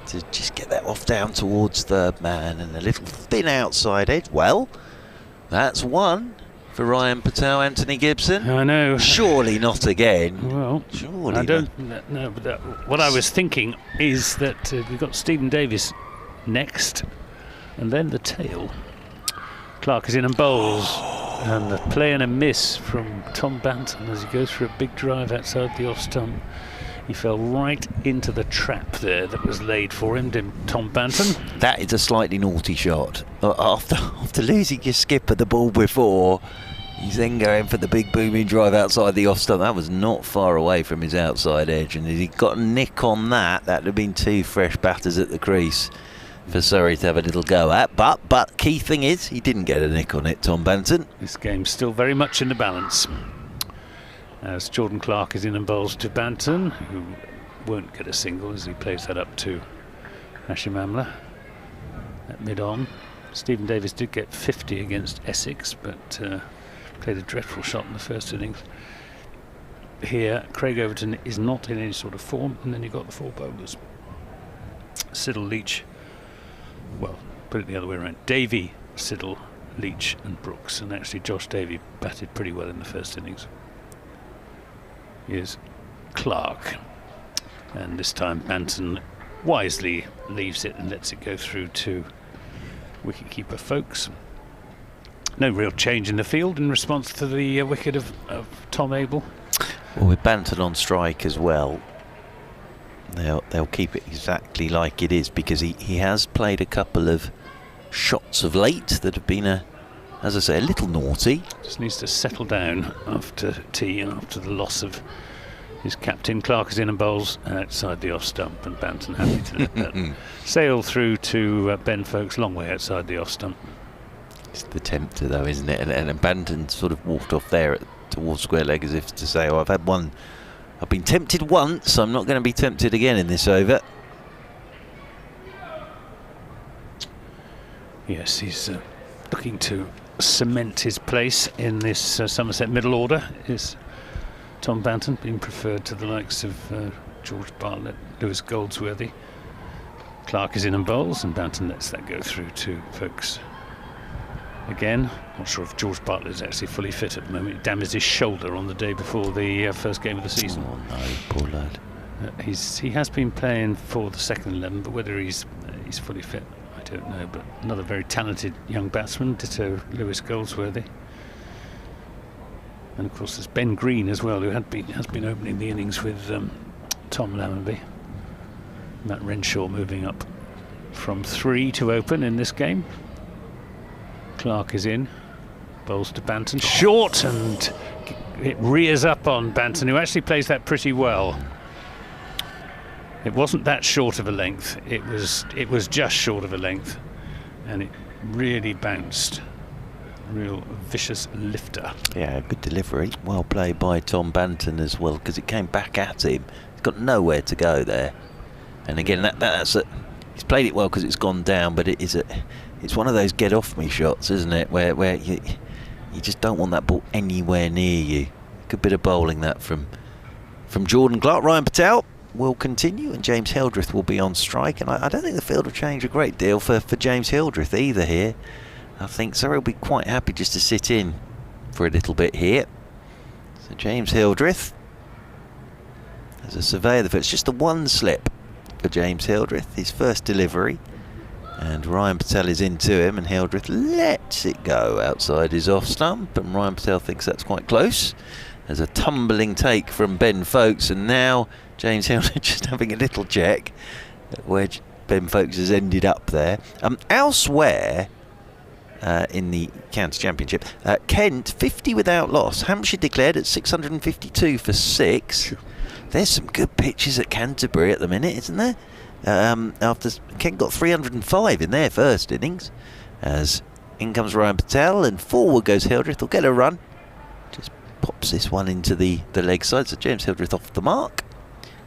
S11: to just get that off down towards third man and a little thin outside edge. Well, that's one for Ryan Patel, Anthony Gibson.
S13: I know.
S11: Surely not again.
S13: Well,
S11: surely
S13: I don't know. But what I was thinking is that we've got Stephen Davis next, and then the tail. Clark is in and bowls, and a play and a miss from Tom Banton as he goes for a big drive outside the off stump. He fell right into the trap there that was laid for him, didn't Tom Banton?
S11: That is a slightly naughty shot. After losing your skipper the ball before, he's then going for the big booming drive outside the off stump. That was not far away from his outside edge, and if he got a nick on that, that would have been 2 fresh batters at the crease for Surrey to have a little go at. But key thing is, he didn't get a nick on it, Tom Banton.
S13: This game's still very much in the balance, as Jordan Clark is in and bowls to Banton, who won't get a single as he plays that up to Hashim Amla at mid-on. Stephen Davis did get 50 against Essex, but played a dreadful shot in the first innings. Here, Craig Overton is not in any sort of form, and then you've got the 4 bowlers. Siddle, Leach, well, put it the other way around. Davey, Siddle, Leach and Brooks, and actually Josh Davey batted pretty well in the first innings. Here's Clark, and this time Banton wisely leaves it and lets it go through to wicketkeeper Folkes. No real change in the field in response to the wicket of Tom Abel.
S11: Well, with Banton on strike as well, they'll keep it exactly like it is, because he has played a couple of shots of late that have been as I say, a little naughty.
S13: Just needs to settle down after tea and after the loss of his captain. Clark is in and bowls outside the off stump, and Banton happy to let that sail through to Ben Folkes, long way outside the off stump.
S11: It's the tempter though, isn't it? And Banton sort of walked off there towards square leg as if to say, oh, I've been tempted once, I'm not going to be tempted again in this over.
S13: Yes, he's looking to cement his place in this Somerset middle order. Is Tom Banton being preferred to the likes of George Bartlett, Lewis Goldsworthy? Clark is in and bowls, and Banton lets that go through to Folkes. Again, not sure if George Bartlett is actually fully fit at the moment. He damaged his shoulder on the day before the first game of the season.
S11: Oh no, poor lad.
S13: He has been playing for the second 11, but whether he's fully fit, I don't know. But another very talented young batsman, ditto Lewis Goldsworthy. And of course there's Ben Green as well, who has been opening the innings with Tom Lammonby. Matt Renshaw moving up from 3 to open in this game. Clark is in, bowls to Banton, short, and it rears up on Banton, who actually plays that pretty well. It wasn't that short of a length, it was just short of a length, and it really bounced. Real vicious lifter.
S11: Yeah, good delivery. Well played by Tom Banton as well, because it came back at him. He's got nowhere to go there. And again, he's played it well because it's gone down, but it's one of those get off me shots, isn't it? Where you You just don't want that ball anywhere near you. Good bit of bowling that from Jordan Clark. Ryan Patel will continue, and James Hildreth will be on strike. And I don't think the field will change a great deal for James Hildreth either here. I think Surrey will be quite happy just to sit in for a little bit here. So James Hildreth, as a survey of the field, it's just the one slip for James Hildreth, his first delivery. And Ryan Patel is into him, and Hildreth lets it go outside his off stump, and Ryan Patel thinks that's quite close. There's a tumbling take from Ben Folkes, and now James Hildreth just having a little check where Ben Folkes has ended up there. Elsewhere in the county championship, Kent 50 without loss. Hampshire declared at 652 for 6. There's some good pitches at Canterbury at the minute, isn't there? After Kent got 305 in their first innings, as in comes Ryan Patel and forward goes Hildreth. He'll get a run, just pops this one into the leg side. So James Hildreth off the mark.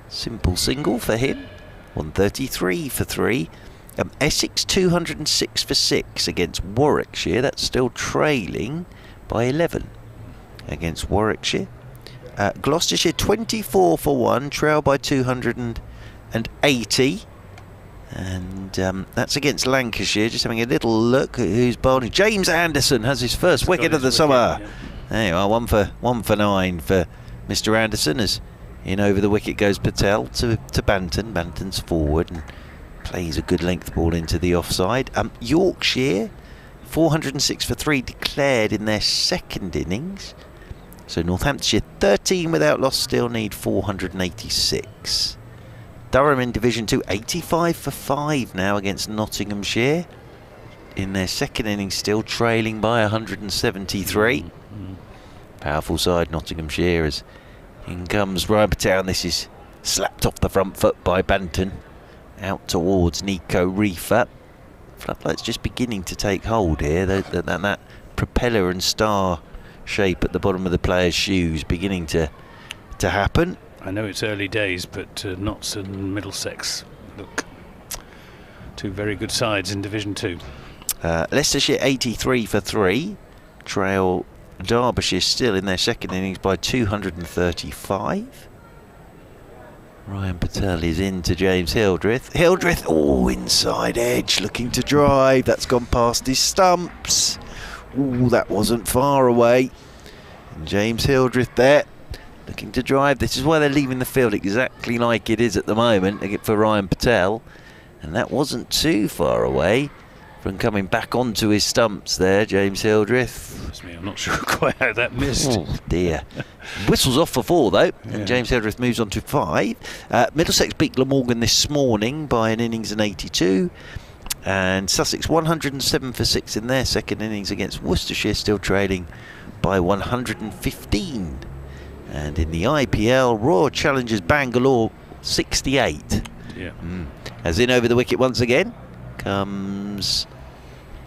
S11: Simple single for him. 133 for 3. Essex 206 for 6 against Warwickshire. That's still trailing by 11 against Warwickshire. Gloucestershire 24 for 1, trail by 280, and that's against Lancashire. Just having a little look at who's bowling. James Anderson has his first wicket of the summer. Yeah. There you are, 1 for 9 for Mr. Anderson, as in over the wicket goes Patel to Banton. Banton's forward and plays a good length ball into the offside. Yorkshire 406 for 3 declared in their second innings. So Northamptonshire 13 without loss, still need 486. Durham in Division 2 85 for 5 now against Nottinghamshire. In their second innings, still trailing by 173. Powerful side Nottinghamshire, as in comes Ryan Patel. This is slapped off the front foot by Banton. Out towards Nico Reefer. Floodlight's just beginning to take hold here. That propeller and star shape at the bottom of the player's shoes beginning to happen.
S13: I know it's early days, but Notts and Middlesex look two very good sides in Division 2.
S11: Leicestershire 83 for 3. Trail Derbyshire still in their second innings by 235. Ryan Patel is into James Hildreth. Hildreth, inside edge, looking to drive. That's gone past his stumps. That wasn't far away. And James Hildreth there, looking to drive. This is why they're leaving the field exactly like it is at the moment for Ryan Patel. And that wasn't too far away from coming back onto his stumps there, James Hildreth.
S13: I'm not sure quite how that missed.
S11: Oh dear. Whistle's off for 4 though, and James Hildreth moves on to 5. Middlesex beat Glamorgan this morning by an innings and 82. And Sussex 107 for 6 in their second innings against Worcestershire, still trailing by 115. And in the IPL, Royal Challengers Bangalore 68.
S13: Yeah.
S11: As in over the wicket once again comes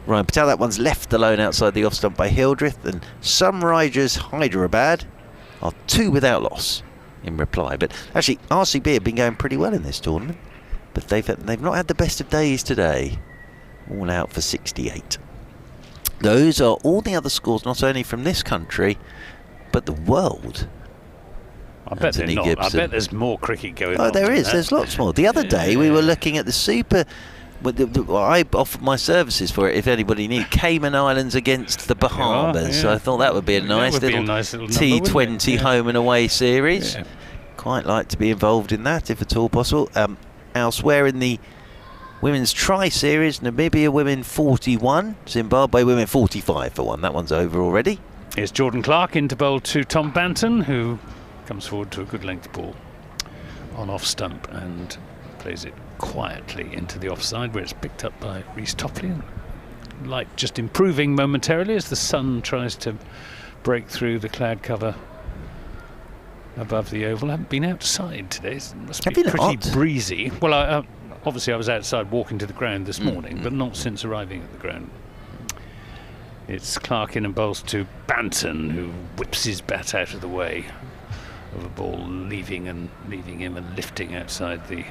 S11: Ryan Patel. That one's left alone outside the off stump by Hildreth. And Sunrisers Hyderabad are 2 without loss in reply. But actually, RCB have been going pretty well in this tournament, but they've not had the best of days today. All out for 68. Those are all the other scores, not only from this country, but the world.
S13: I bet they're not. I bet there's more cricket going on.
S11: Oh, there is. There's lots more. The other day we were looking at the Super. I offered my services for it if anybody needed. Cayman Islands against the Bahamas. So I thought that would be a nice little T20 home and away series. Yeah. Quite like to be involved in that if at all possible. Elsewhere in the Women's Tri-Series, Namibia women 41, Zimbabwe women 45 for 1. That one's over already.
S13: Here's Jordan Clark in to bowl to Tom Banton, who comes forward to a good length ball on off stump and plays it quietly into the offside, where it's picked up by Reece Topley. Light just improving momentarily as the sun tries to break through the cloud cover above the oval. I haven't been outside today. It must be pretty breezy. Well, obviously I was outside walking to the ground this morning, but not since arriving at the ground. It's Clark in and bowls to Banton, who whips his bat out of the way of a ball, leaving him and lifting outside the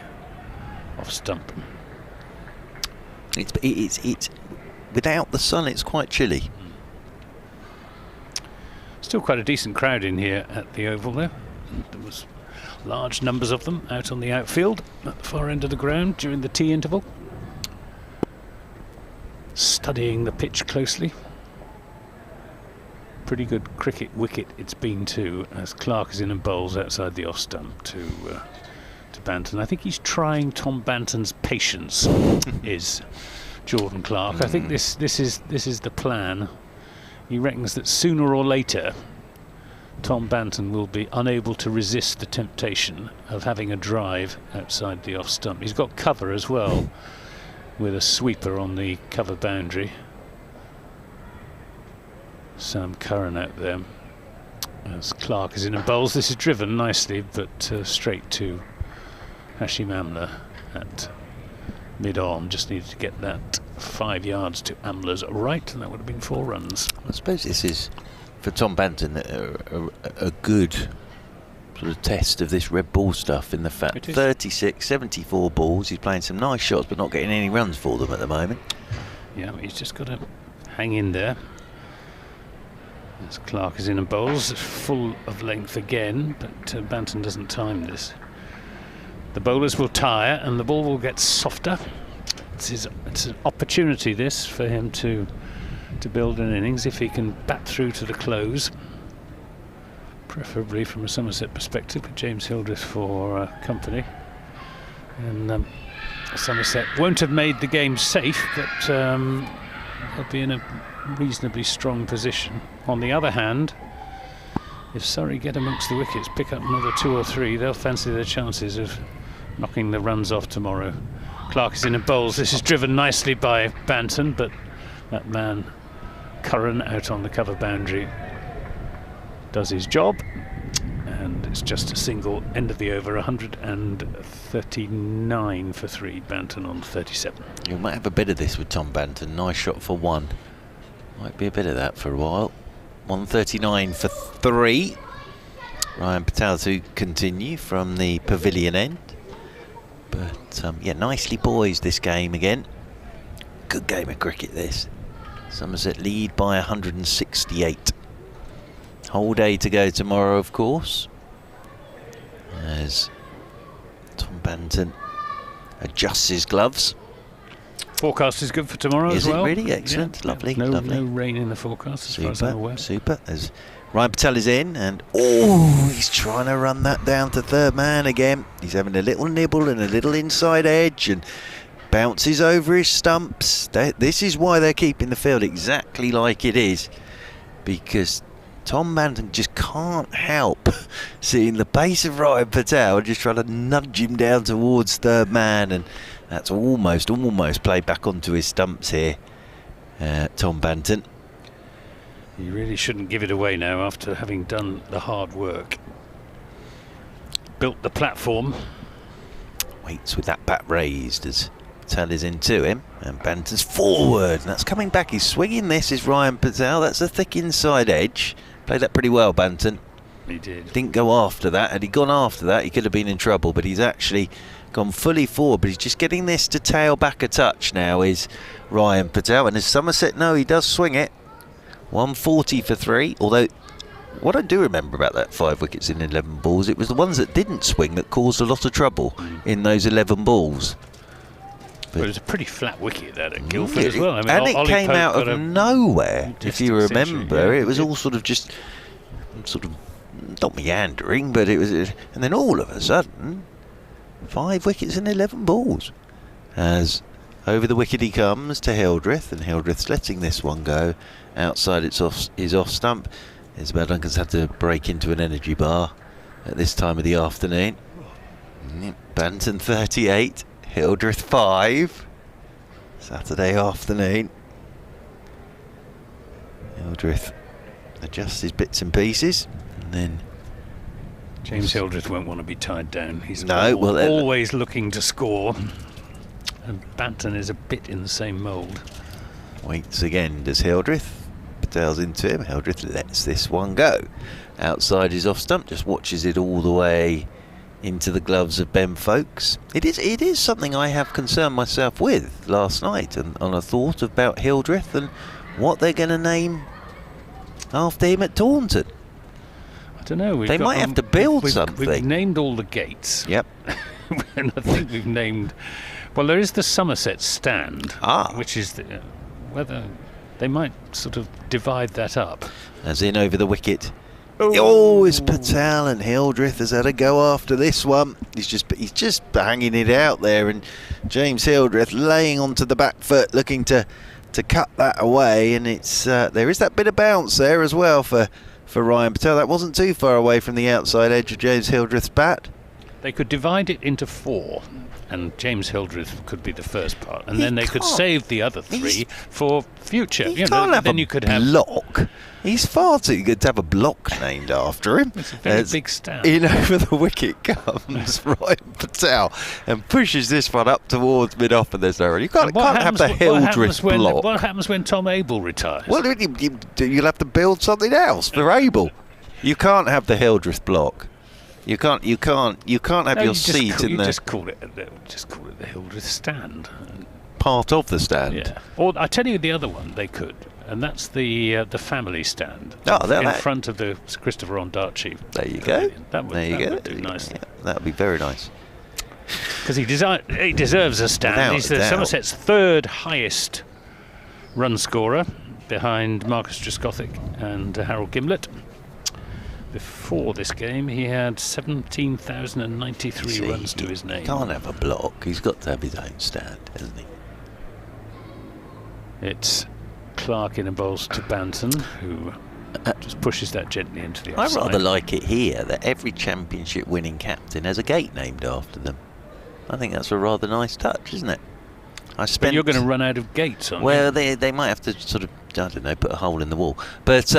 S13: off stump.
S11: It's without the sun, it's quite chilly.
S13: Still quite a decent crowd in here at the Oval though. There was large numbers of them out on the outfield at the far end of the ground during the tea interval, studying the pitch closely. Pretty good cricket wicket it's been too, as Clark is in and bowls outside the off stump to Banton. I think he's trying Tom Banton's patience. Is Jordan Clark. I think this is the plan. He reckons that sooner or later Tom Banton will be unable to resist the temptation of having a drive outside the off stump. He's got cover as well, with a sweeper on the cover boundary. Sam Curran out there as Clark is in and bowls. This is driven nicely, but straight to Hashim Amla at mid-on. Just needed to get that 5 yards to Amla's right, and that would have been 4 runs.
S11: I suppose this is, for Tom Banton, a good sort of test of this red ball stuff, in the fact 36, 74 balls. He's playing some nice shots, but not getting any runs for them at the moment.
S13: Yeah, he's just got to hang in there. As Clark is in and bowls, full of length again, but Banton doesn't time this. The bowlers will tire and the ball will get softer. It's an opportunity, this, for him to build an innings if he can bat through to the close, preferably from a Somerset perspective, with James Hildreth for company. And Somerset won't have made the game safe, but they'll be in a reasonably strong position. On the other hand, if Surrey get amongst the wickets, pick up another 2 or 3, they'll fancy their chances of knocking the runs off tomorrow. Clark is in and bowls. This is driven nicely by Banton, but that man Curran out on the cover boundary does his job, and it's just a single. End of the over, 139 for 3. Banton on 37.
S11: You might have a bit of this with Tom Banton. Nice shot for 1. Might be a bit of that for a while. 139 for 3. Ryan Patel to continue from the pavilion end. But yeah, nicely poised this game again. Good game of cricket this. Somerset lead by 168. Whole day to go tomorrow, of course, as Tom Banton adjusts his gloves.
S13: Forecast is good for tomorrow as well.
S11: Is it really? Excellent.
S13: Yeah.
S11: Lovely.
S13: No,
S11: lovely.
S13: No rain in the forecast as far as I'm aware.
S11: Super. As Ryan Patel is in, and he's trying to run that down to third man again. He's having a little nibble and a little inside edge, and bounces over his stumps. This is why they're keeping the field exactly like it is, because Tom Banton just can't help seeing the pace of Ryan Patel and just trying to nudge him down towards third man, and that's almost played back onto his stumps here. Tom Banton.
S13: You really shouldn't give it away now after having done the hard work. Built the platform.
S11: Waits with that bat raised as Patel is into him, and Banton's forward, and that's coming back. He's swinging. This is Ryan Patel. That's a thick inside edge. Played that pretty well, Banton.
S13: He did.
S11: Didn't go after that. Had he gone after that, he could have been in trouble, but he's actually gone fully forward. But he's just getting this to tail back a touch now, is Ryan Patel. And as Somerset know, he does swing it. 140 for 3, although what I do remember about that 5 wickets in 11 balls, it was the ones that didn't swing that caused a lot of trouble in those 11 balls.
S13: But it was a pretty flat wicket that at Guildford as well. I mean,
S11: and it
S13: Ollie
S11: came
S13: Pope
S11: out of nowhere, if you remember.
S13: Yeah,
S11: it was all sort of not meandering, but it was, and then all of a sudden 5 wickets in 11 balls. As over the wicket he comes to Hildreth, and Hildreth's letting this one go outside his off stump. Isabel Duncan's had to break into an energy bar at this time of the afternoon. Banton 38, Hildreth 5. Saturday afternoon. Hildreth adjusts his bits and pieces, and then
S13: James Hildreth won't want to be tied down. He's always looking to score, and Banton is a bit in the same mould.
S11: Waits again, does Hildreth. Patel's into him. Hildreth lets this one go outside his off stump, just watches it all the way into the gloves of Ben Folkes. It is something I have concerned myself with last night, and I thought about Hildreth and what they're going to name after him at Taunton.
S13: I don't know.
S11: They might have to build something.
S13: We've named all the gates.
S11: Yep.
S13: And I think we've named... Well, there is the Somerset stand, which is whether they might sort of divide that up.
S11: As in over the wicket. Oh, it's Patel, and Hildreth has had a go after this one. He's just hanging it out there, and James Hildreth laying onto the back foot, looking to cut that away, and it's there is that bit of bounce there as well for Ryan Patel. That wasn't too far away from the outside edge of James Hildreth's bat.
S13: They could divide it into 4, and James Hildreth could be the first part, and then they could save the other 3 for future.
S11: You can't have
S13: then
S11: a
S13: you could have
S11: block. He's far too good to have a block named after him.
S13: It's a very big stand.
S11: In over the wicket comes Ryan Patel and pushes this one up towards mid-off, and there's no run. You can't have the Hildreth block.
S13: What happens when Tom Abel retires?
S11: Well, you'll have to build something else for Abel. You can't have the Hildreth block. You can't have your seat in there.
S13: Just call it the Hildreth stand.
S11: Part of the stand.
S13: Yeah. Or I tell you the other one they could, and that's the family stand.
S11: In
S13: front of the Christopher Ondarchi.
S11: There you go.
S13: That would do nicely.
S11: Yeah, that would be very nice.
S13: Because he deserves a stand. He's the Somerset's 3rd highest run scorer, behind Marcus Trescothick and Harold Gimlett. Before this game, he had 17,093 runs to his name.
S11: He can't have a block. He's got to have his own stand, hasn't he?
S13: It's Clark in and bowls to Banton, who just pushes that gently into the offside.
S11: I rather like it here that every championship winning captain has a gate named after them. I think that's a rather nice touch, isn't it?
S13: But you're going to run out of gates, aren't you?
S11: Well, they might have to sort of, I don't know, put a hole in the wall. But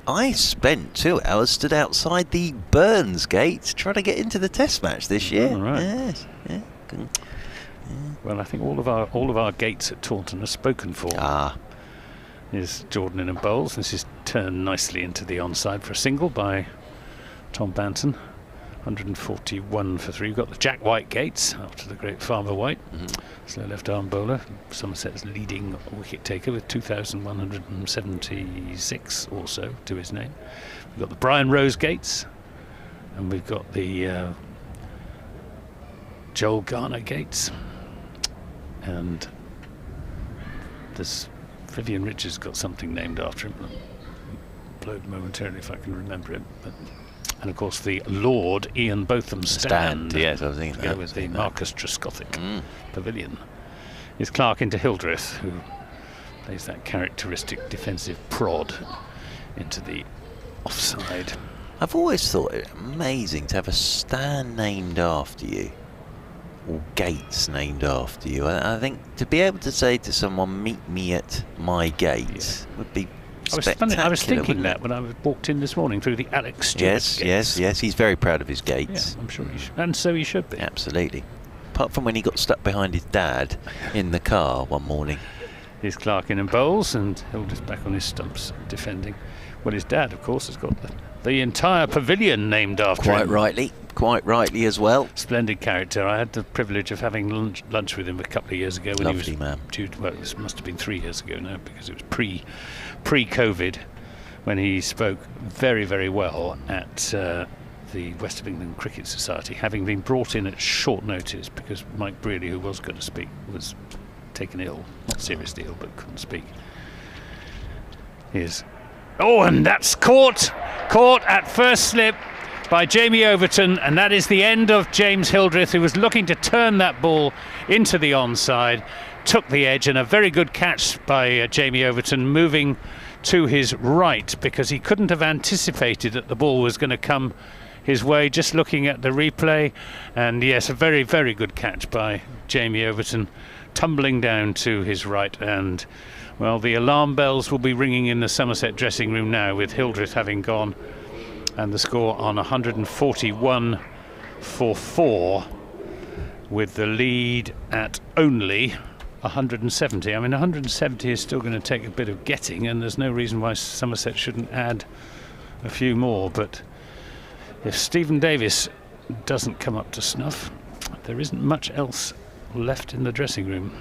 S11: I spent 2 hours stood outside the Burns gate trying to get into the Test match this year.
S13: Oh, right.
S11: Yes, yeah.
S13: Well, I think all of our gates at Taunton are spoken for. Here's Jordan in and bowls. This is turned nicely into the onside for a single by Tom Banton. 141 for 3. We've got the Jack White gates after the great Farmer White. Slow left arm bowler. Somerset's leading wicket taker with 2,176 or so to his name. We've got the Brian Rose gates, and we've got the Joel Garner gates, and this Vivian Richards got something named after him. Blowed momentarily if I can remember it. And of course the Lord Ian Botham stand.
S11: Yes, I was thinking that.
S13: With the Marcus Trescothick pavilion. Is Clark into Hildreth, who plays that characteristic defensive prod into the offside.
S11: I've always thought it amazing to have a stand named after you, or gates named after you. I think to be able to say to someone, meet me at my gate, would be spectacular.
S13: I was thinking that when I walked in this morning through the Alex Stewart gates.
S11: Yes, he's very proud of his gates.
S13: Yeah, I'm sure he should. And so he should be.
S11: Absolutely. Apart from when he got stuck behind his dad in the car one morning.
S13: Here's Clark in and bowls, and Hildreth back on his stumps defending. Well, his dad, of course, has got the entire pavilion named after him.
S11: Quite rightly as well.
S13: Splendid character. I had the privilege of having lunch with him a couple of years ago when
S11: Lovely
S13: he was
S11: man.
S13: Well, this must have been 3 years ago now, because it was pre-COVID, when he spoke very, very well at the West of England Cricket Society, having been brought in at short notice because Mike Brearley, who was going to speak, was taken ill, not seriously ill, but couldn't speak. And that's caught at first slip by Jamie Overton, and that is the end of James Hildreth, who was looking to turn that ball into the onside, took the edge, and a very good catch by Jamie Overton, moving to his right, because he couldn't have anticipated that the ball was going to come his way, just looking at the replay. And yes, a very, very good catch by Jamie Overton, tumbling down to his right. And well, the alarm bells will be ringing in the Somerset dressing room now, with Hildreth having gone, and the score on 141 for 4, with the lead at only 170. I mean, 170 is still going to take a bit of getting, and there's no reason why Somerset shouldn't add a few more. But if Stephen Davis doesn't come up to snuff, there isn't much else left in the dressing room.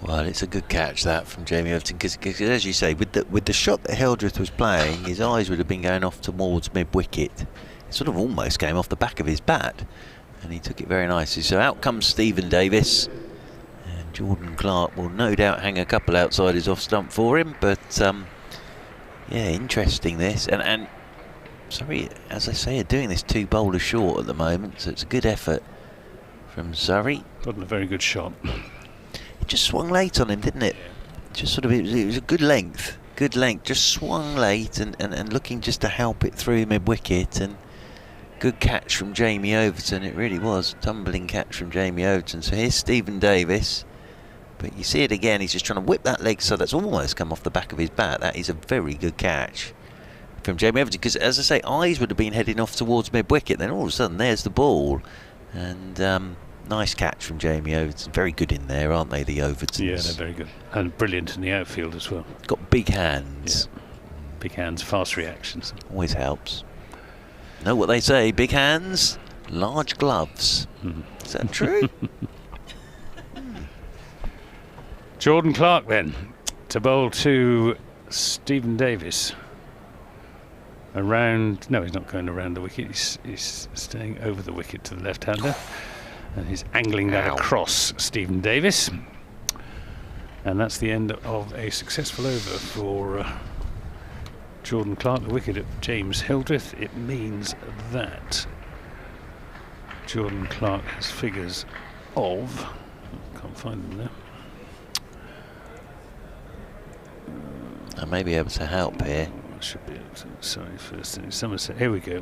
S11: Well, it's a good catch that from Jamie Overton, because as you say, with the shot that Hildreth was playing, his eyes would have been going off towards mid-wicket. It sort of almost came off the back of his bat, and he took it very nicely. So out comes Stephen Davis, and Jordan Clark will no doubt hang a couple outside his off stump for him. But yeah, interesting this, and Surrey, as I say, are doing this 2 bowlers short at the moment, so it's a good effort from Surrey.
S13: Wasn't a very good shot.
S11: It just swung late on him, didn't it? Just sort of, it was a good length, just swung late and looking just to help it through mid-wicket, and good catch from Jamie Overton. It really was, tumbling catch from Jamie Overton. So here's Stephen Davis, but you see it again, he's just trying to whip that leg, so that's almost come off the back of his bat. That is a very good catch from Jamie Overton, because as I say, eyes would have been heading off towards mid-wicket, then all of a sudden there's the ball, and nice catch from Jamie Overton. Very good in there, aren't they, the Overtons?
S13: Yeah, they're very good. And brilliant in the outfield as well.
S11: Got big hands.
S13: Yeah. Big hands, fast reactions.
S11: Always helps. Know what they say, big hands, large gloves. Is that true?
S13: Jordan Clark then, to bowl to Stephen Davis. Around, no, he's not going around the wicket, he's staying over the wicket to the left-hander. And he's angling that across Stephen Davis. And that's the end of a successful over for Jordan Clark, the wicket at James Hildreth. It means that Jordan Clark has figures of, can't find them there.
S11: I may be able to help here.
S13: I should be able to, sorry, first in Somerset. Here we go.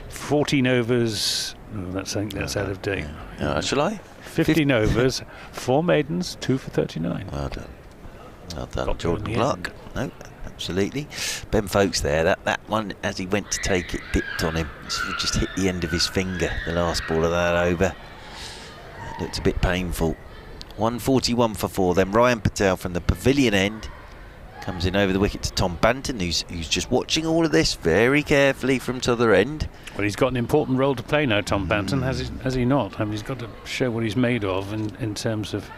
S13: 14 overs. Oh, that's out of date.
S11: Shall I?
S13: 15 overs, 4 maidens, 2 for 39.
S11: Well done. Well done, Jordan Clark. No, absolutely. Ben Folkes there, that one, as he went to take it, dipped on him. He just hit the end of his finger, the last ball of that over. It looked a bit painful. 141 for 4. Then Ryan Patel from the pavilion end comes in over the wicket to Tom Banton, who's just watching all of this very carefully from t'other end.
S13: Well, he's got an important role to play now, Tom Banton, has he not? I mean, he's got to show what he's made of in terms of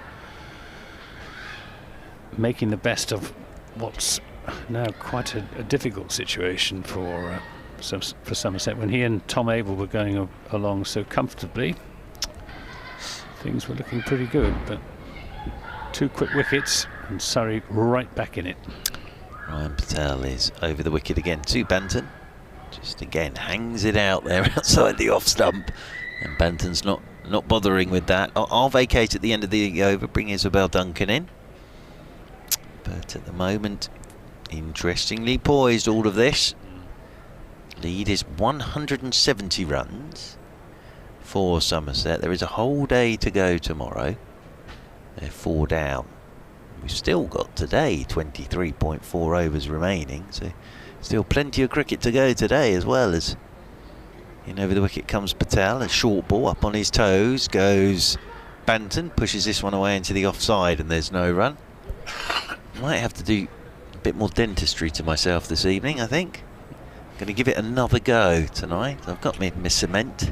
S13: making the best of what's now quite a difficult situation for Somerset. When he and Tom Abel were going along so comfortably, things were looking pretty good, but 2 quick wickets and Surrey right back in it.
S11: Ryan Patel is over the wicket again to Banton. Just again hangs it out there outside the off stump, and Banton's not bothering with that. I'll vacate at the end of the over, bring Isabel Duncan in. But at the moment, interestingly poised, all of this. Lead is 170 runs for Somerset. There is a whole day to go tomorrow. They're 4 down. We've still got today 23.4 overs remaining, so still plenty of cricket to go today, as well. As in over the wicket comes Patel, a short ball up on his toes, goes Banton, pushes this one away into the offside, and there's no run. Might have to do a bit more dentistry to myself this evening, I think. I'm going to give it another go tonight. I've got my cement.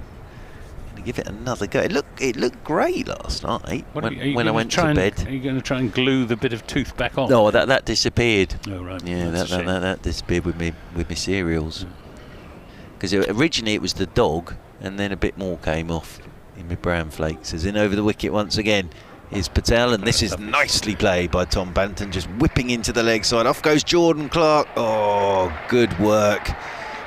S11: Give it another go. It looked great last night when I went to bed.
S13: Are you going to try and glue the bit of tooth back on?
S11: No, that disappeared.
S13: Oh right.
S11: Yeah, that disappeared with me cereals. Because originally it was the dog, and then a bit more came off in my bran flakes. As in over the wicket once again is Patel, and this is nicely played by Tom Banton, just whipping into the leg side. Off goes Jordan Clark. Oh, good work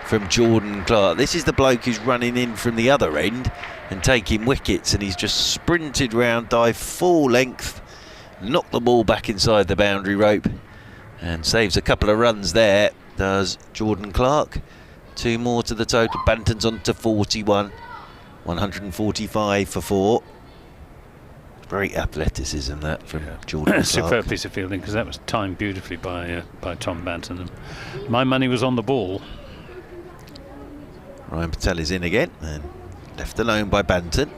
S11: from Jordan Clark. This is the bloke who's running in from the other end and taking wickets, and he's just sprinted round, dived full length, knocked the ball back inside the boundary rope, and saves a couple of runs there, does Jordan Clark. 2 more to the total. Banton's on to 41, 145 for 4. Great athleticism that from Jordan Clark.
S13: Superb piece of fielding, because that was timed beautifully by Tom Banton. And my money was on the ball.
S11: Ryan Patel is in again, and left alone by Banton.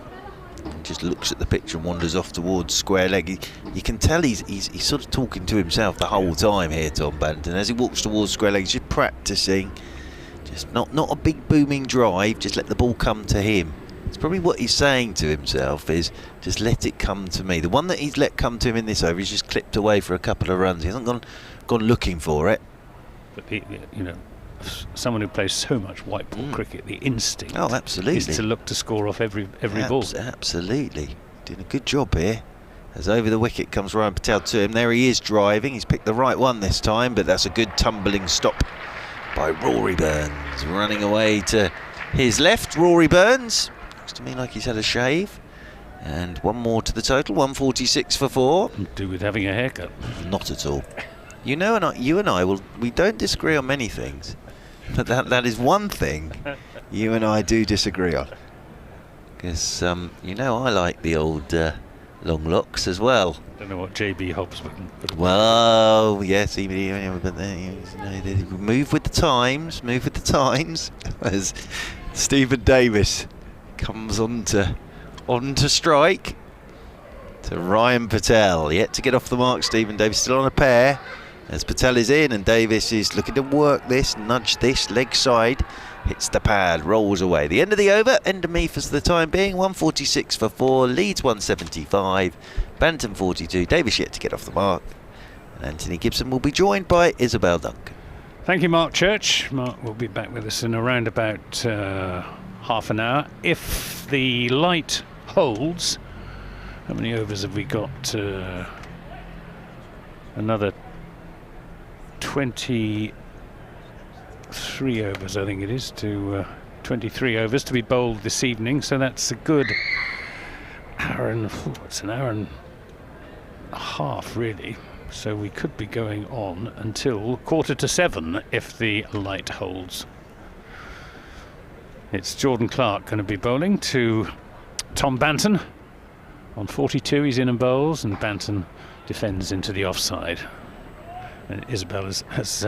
S11: And just looks at the pitch and wanders off towards square leg. You can tell he's sort of talking to himself the whole time here, Tom Banton. As he walks towards square leg, he's just practising. Just not a big booming drive, just let the ball come to him. It's probably what he's saying to himself is, just let it come to me. The one that he's let come to him in this over, he's just clipped away for a couple of runs. He hasn't gone looking for it.
S13: But you know, someone who plays so much white ball cricket, the instinct
S11: absolutely
S13: is to look to score off every ball.
S11: Absolutely. Doing a good job here. As over the wicket comes Ryan Patel to him. There he is driving. He's picked the right one this time, but that's a good tumbling stop by Rory Burns. Running away to his left. Rory Burns. Looks to me like he's had a shave. And one more to the total. 146 for 4.
S13: Do with having a haircut?
S11: Not at all. You and I we don't disagree on many things, but that is one thing you and I do disagree on. Because you know, I like the old long locks as well.
S13: I don't know what JB Hobbs would.
S11: Well, yes, but they move with the times. Move with the times. As Stephen Davis comes on to strike to Ryan Patel. Yet to get off the mark. Stephen Davis still on a pair. As Patel is in and Davis is looking to work this, nudge this, leg side, hits the pad, rolls away. The end of the over, end of me for the time being, 146 for 4, Leeds 175, Bantam 42, Davis yet to get off the mark. And Anthony Gibson will be joined by Isabel Duncan.
S13: Thank you, Mark Church. Mark will be back with us in around about half an hour. If the light holds, how many overs have we got? Another 23 overs, I think it is, to 23 overs to be bowled this evening, so that's a good hour and it's an hour and a half really, so we could be going on until 6:45 if the light holds. It's Jordan Clark going to be bowling to Tom Banton on 42. He's in and bowls, and Banton defends into the offside. And Isabel has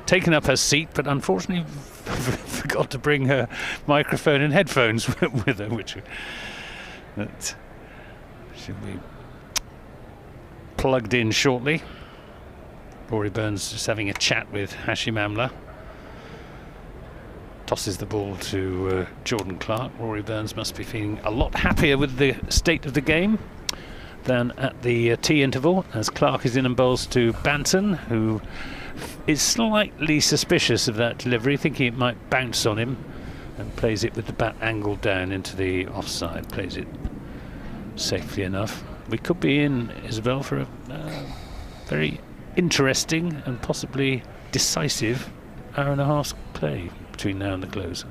S13: taken up her seat, but unfortunately forgot to bring her microphone and headphones with her, which that should be plugged in shortly. Rory Burns just having a chat with Hashim Amla. Tosses the ball to Jordan Clark. Rory Burns must be feeling a lot happier with the state of the game than at the tea interval, as Clark is in and bowls to Banton, who is slightly suspicious of that delivery, thinking it might bounce on him, and plays it with the bat angled down into the offside, plays it safely enough. We could be in, Isabel, for a very interesting and possibly decisive hour and a half's play between now and the close.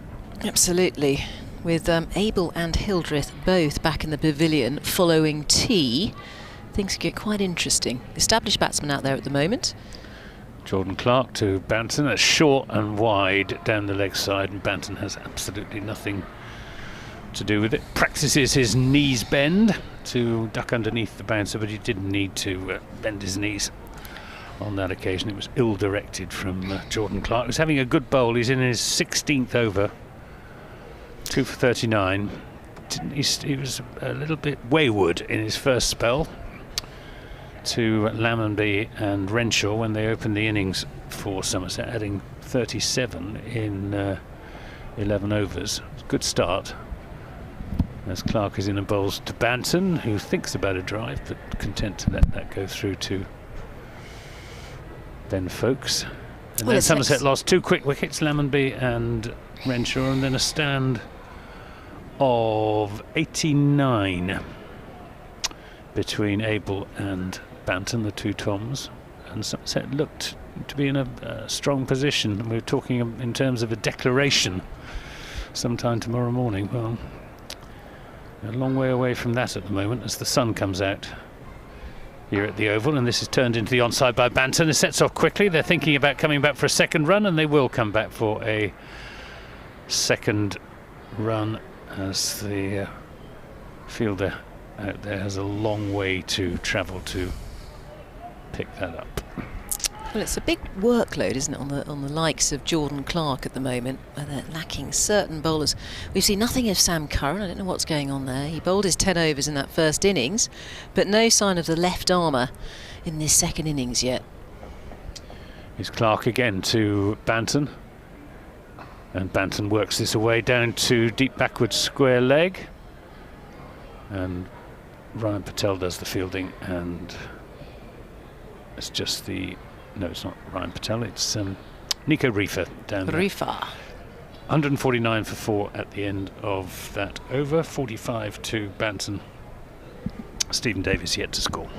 S14: Absolutely. With Abel and Hildreth both back in the pavilion following tea, things get quite interesting. Established batsman out there at the moment.
S13: Jordan Clark to Banton, that's short and wide down the leg side, and Banton has absolutely nothing to do with it. Practices his knees bend to duck underneath the bouncer, but he didn't need to bend his knees on that occasion. It was ill-directed from Jordan Clark, who's having a good bowl. He's in his 16th over. 2 for 39. He was a little bit wayward in his first spell to Lammonby and Renshaw when they opened the innings for Somerset, adding 37 in 11 overs. Good start. As Clark is in and bowls to Banton, who thinks about a drive but content to let that go through to Ben Folkes. And then Somerset lost 2 quick wickets, Lammonby and Renshaw, and then a stand of 89 between Abel and Banton, the two Toms, and Somerset looked to be in a strong position. We were talking in terms of a declaration sometime tomorrow morning. Well, a long way away from that at the moment as the sun comes out here at the Oval, and this is turned into the onside by Banton. It sets off quickly. They're thinking about coming back for a second run, and they will come back for a second run as the fielder out there has a long way to travel to pick that up.
S14: Well, it's a big workload, isn't it, on the likes of Jordan Clark at the moment, where they're lacking certain bowlers. We've seen nothing of Sam Curran. I don't know what's going on there. He bowled his 10 overs in that first innings, but no sign of the left armour in this second innings yet.
S13: Here's Clark again to Banton, and Banton works this away down to deep backward square leg. and Ryan Patel does the fielding, and it's just the... No, it's not Ryan Patel, it's Nico Riefer down there.
S14: Riefer.
S13: 149 for 4 at the end of that over. 45 to Banton. Stephen Davis yet to score.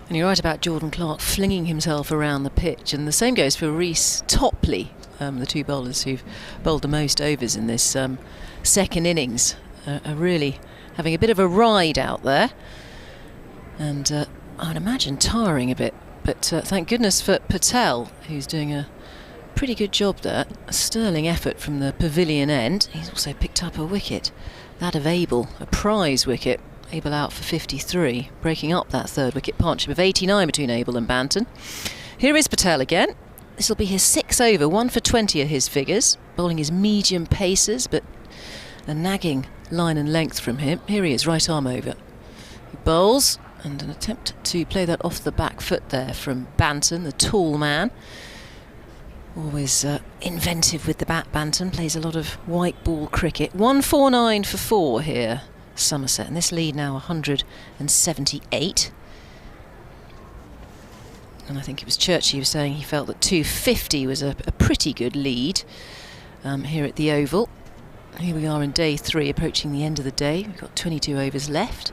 S14: And you're right about Jordan Clark flinging himself around the pitch, and the same goes for Rhys Topley, the two bowlers who've bowled the most overs in this second innings, are really having a bit of a ride out there, and I would imagine tiring a bit, but thank goodness for Patel, who's doing a pretty good job there. A sterling effort from the pavilion end. He's also picked up a wicket, that of Abel, a prize wicket. Abel out for 53, breaking up that third wicket partnership of 89 between Abel and Banton. Here is Patel again. This will be his 6th over, 1 for 20 are his figures. Bowling his medium paces, but a nagging line and length from him. Here he is, right arm over. He bowls, and an attempt to play that off the back foot there from Banton, the tall man. Always inventive with the bat, Banton. Plays a lot of white ball cricket. 149 for 4 here, Somerset, and this lead now 178. And I think it was Churchy who was saying he felt that 250 was a pretty good lead here at the Oval. Here we are in day 3, approaching the end of the day. We've got 22 overs left.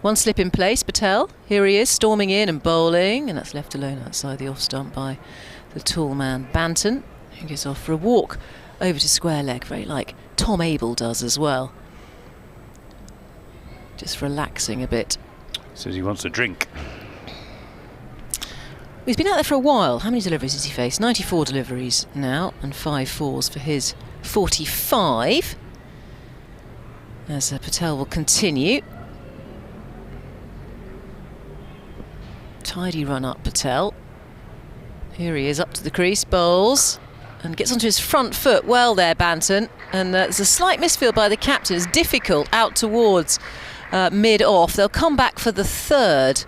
S14: One slip in place, Patel. Here he is, storming in and bowling, and that's left alone outside the off stump by the tall man Banton, who goes off for a walk over to square leg, very like Tom Abel does as well. Just relaxing a bit.
S13: Says he wants a drink.
S14: He's been out there for a while. How many deliveries has he faced? 94 deliveries now, and 5 fours for his 45. As Patel will continue. Tidy run up, Patel. Here he is, up to the crease, bowls, and gets onto his front foot. Well there, Banton. And there's a slight misfield by the captain. It's difficult out towards mid-off. They'll come back for the third,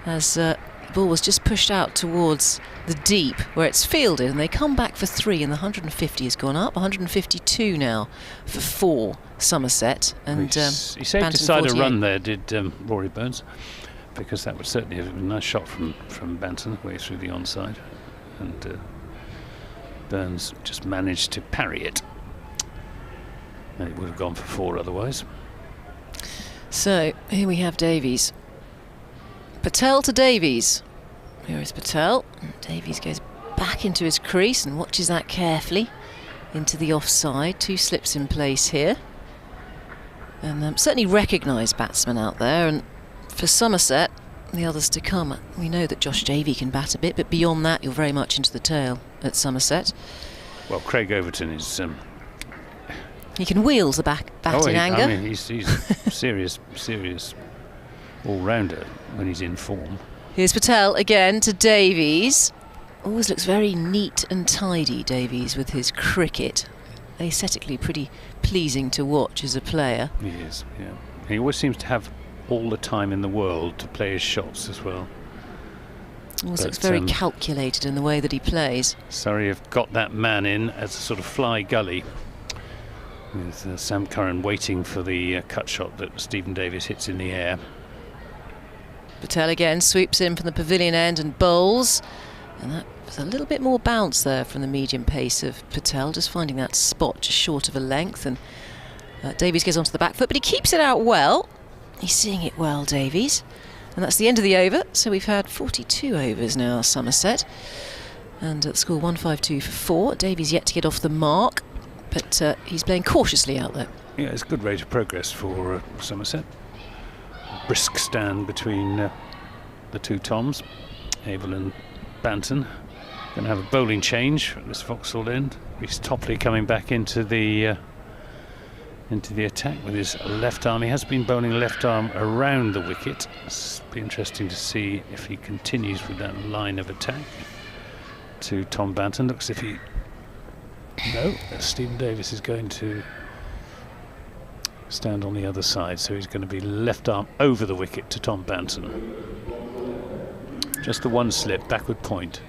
S14: as the ball was just pushed out towards the deep where it's fielded, and they come back for 3, and the 150 has gone up. 152 now for 4 Somerset. And
S13: he saved
S14: Banton
S13: his side
S14: 48.
S13: a run there, did Rory Burns, because that would certainly have been a nice shot from Banton way through the onside, and Burns just managed to parry it, and it would have gone for 4 otherwise.
S14: So here we have Davies. Patel to Davies. Here is Patel. And Davies goes back into his crease and watches that carefully into the offside. 2 slips in place here. And certainly recognised batsman out there. And for Somerset, the others to come, we know that Josh Davey can bat a bit, but beyond that, you're very much into the tail at Somerset.
S13: Well, Craig Overton is...
S14: he can wheels the batting anger.
S13: I mean, he's serious all-rounder when he's in form.
S14: Here's Patel again to Davies. Always looks very neat and tidy, Davies, with his cricket. Aesthetically pretty pleasing to watch as a player.
S13: He is, yeah. He always seems to have all the time in the world to play his shots as well.
S14: Always looks very calculated in the way that he plays.
S13: Surrey have got that man in as a sort of fly gully, with Sam Curran waiting for the cut shot that Stephen Davis hits in the air.
S14: Patel again sweeps in from the pavilion end and bowls, and that was a little bit more bounce there from the medium pace of Patel, just finding that spot just short of a length, and Davies goes onto the back foot, but he keeps it out well. He's seeing it well, Davies, and that's the end of the over. So we've had 42 overs now, Somerset, and the score 152 for 4. Davies yet to get off the mark, but he's playing cautiously out there.
S13: Yeah, it's a good rate of progress for Somerset. Brisk stand between the two Toms, Abel and Banton. Going to have a bowling change at this Vauxhall end. Rhys Topley coming back into the attack with his left arm. He has been bowling left arm around the wicket. It's be interesting to see if he continues with that line of attack to Tom Banton. Looks as if he... No, Stephen Davis is going to stand on the other side, so he's going to be left arm over the wicket to Tom Banton. Just the one slip, backward point.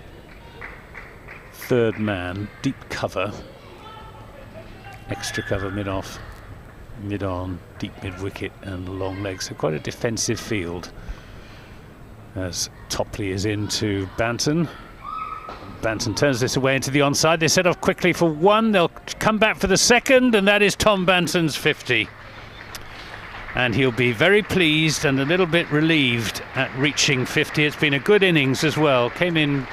S13: Third man, deep cover, extra cover mid-off. mid-on, deep mid-wicket and long legs. So quite a defensive field as Topley is into Banton. Banton turns this away into the onside. They set off quickly for one. They'll come back for the second, and that is Tom Banton's 50. And he'll be very pleased and a little bit relieved at reaching 50. It's been a good innings as well. Came in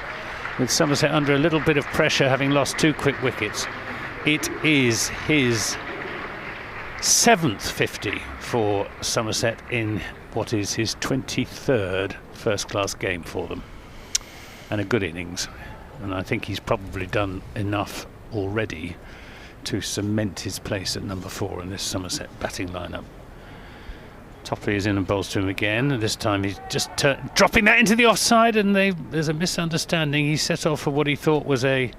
S13: with Somerset under a little bit of pressure, having lost 2 quick wickets. It is his 7th 50 for Somerset in what is his 23rd first-class game for them. And a good innings. And I think he's probably done enough already to cement his place at number 4 in this Somerset batting lineup. Topley is in and bowls to him again, and this time he's just dropping that into the offside, and there's a misunderstanding. He set off for what he thought was a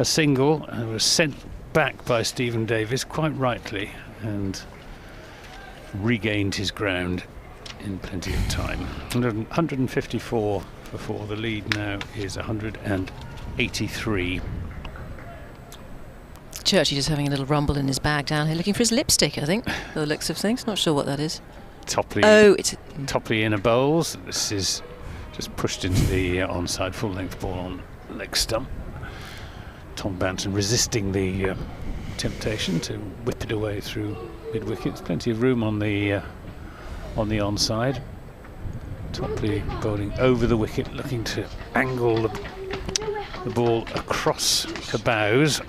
S13: single, and was sent back by Stephen Davis quite rightly, and regained his ground in plenty of time. 154 for 4. The lead now is 183.
S14: Churchy just having a little rumble in his bag down here, looking for his lipstick, I think, by the looks of things. Not sure what that is.
S13: Topley,
S14: it's
S13: Topley in a bowls. This is just pushed into the onside full-length ball on leg stump. Tom Banton resisting the temptation to whip it away through mid-wicket. Plenty of room on the onside. Topley bowling over the wicket, looking to angle the ball across the bows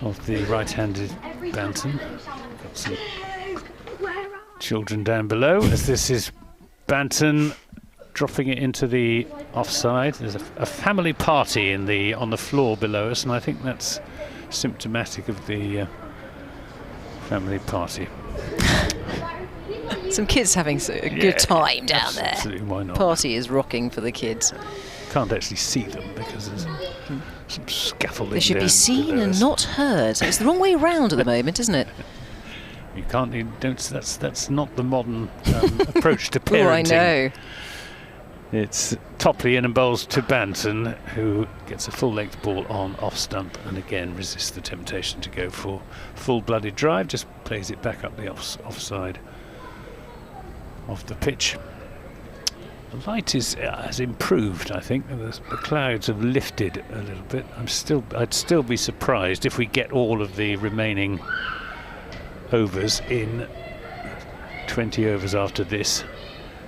S13: of the right-handed Banton. Got some children down below as this is Banton dropping it into the offside. There's a family party on the floor below us, and I think that's symptomatic of the family party.
S14: Some kids having a good time down there.
S13: Absolutely, why not?
S14: Party is rocking for the kids.
S13: Can't actually see them because there's some scaffolding.
S14: They should
S13: down
S14: be seen
S13: below
S14: and
S13: us.
S14: not heard. It's the wrong way round at the moment, isn't it?
S13: You can't. That's not the modern approach to parenting.
S14: Oh, I know.
S13: It's Topley in and bowls to Banton, who gets a full-length ball on off stump and again resists the temptation to go for full-blooded drive. Just plays it back up the offside of the pitch. The light has improved, I think. The clouds have lifted a little bit. I'd still be surprised if we get all of the remaining overs in 20 overs after this.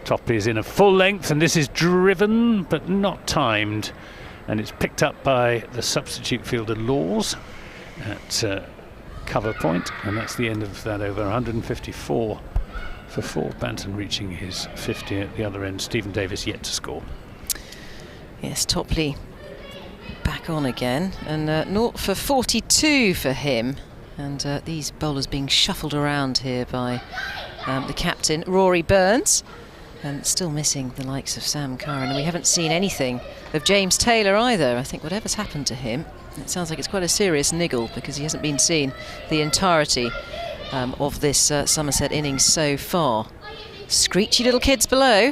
S13: Topley is in a full length, and this is driven but not timed, and it's picked up by the substitute fielder Laws at cover point, and that's the end of that over. 154 for 4. Banton reaching his 50 at the other end. Stephen Davis yet to score.
S14: Yes, Topley back on again, and 0 for 42 for him. And these bowlers being shuffled around here by the captain, Rory Burns. And still missing the likes of Sam Curran. And we haven't seen anything of James Taylor either. I think whatever's happened to him, it sounds like it's quite a serious niggle, because he hasn't been seen the entirety of this Somerset innings so far. Screechy little kids below.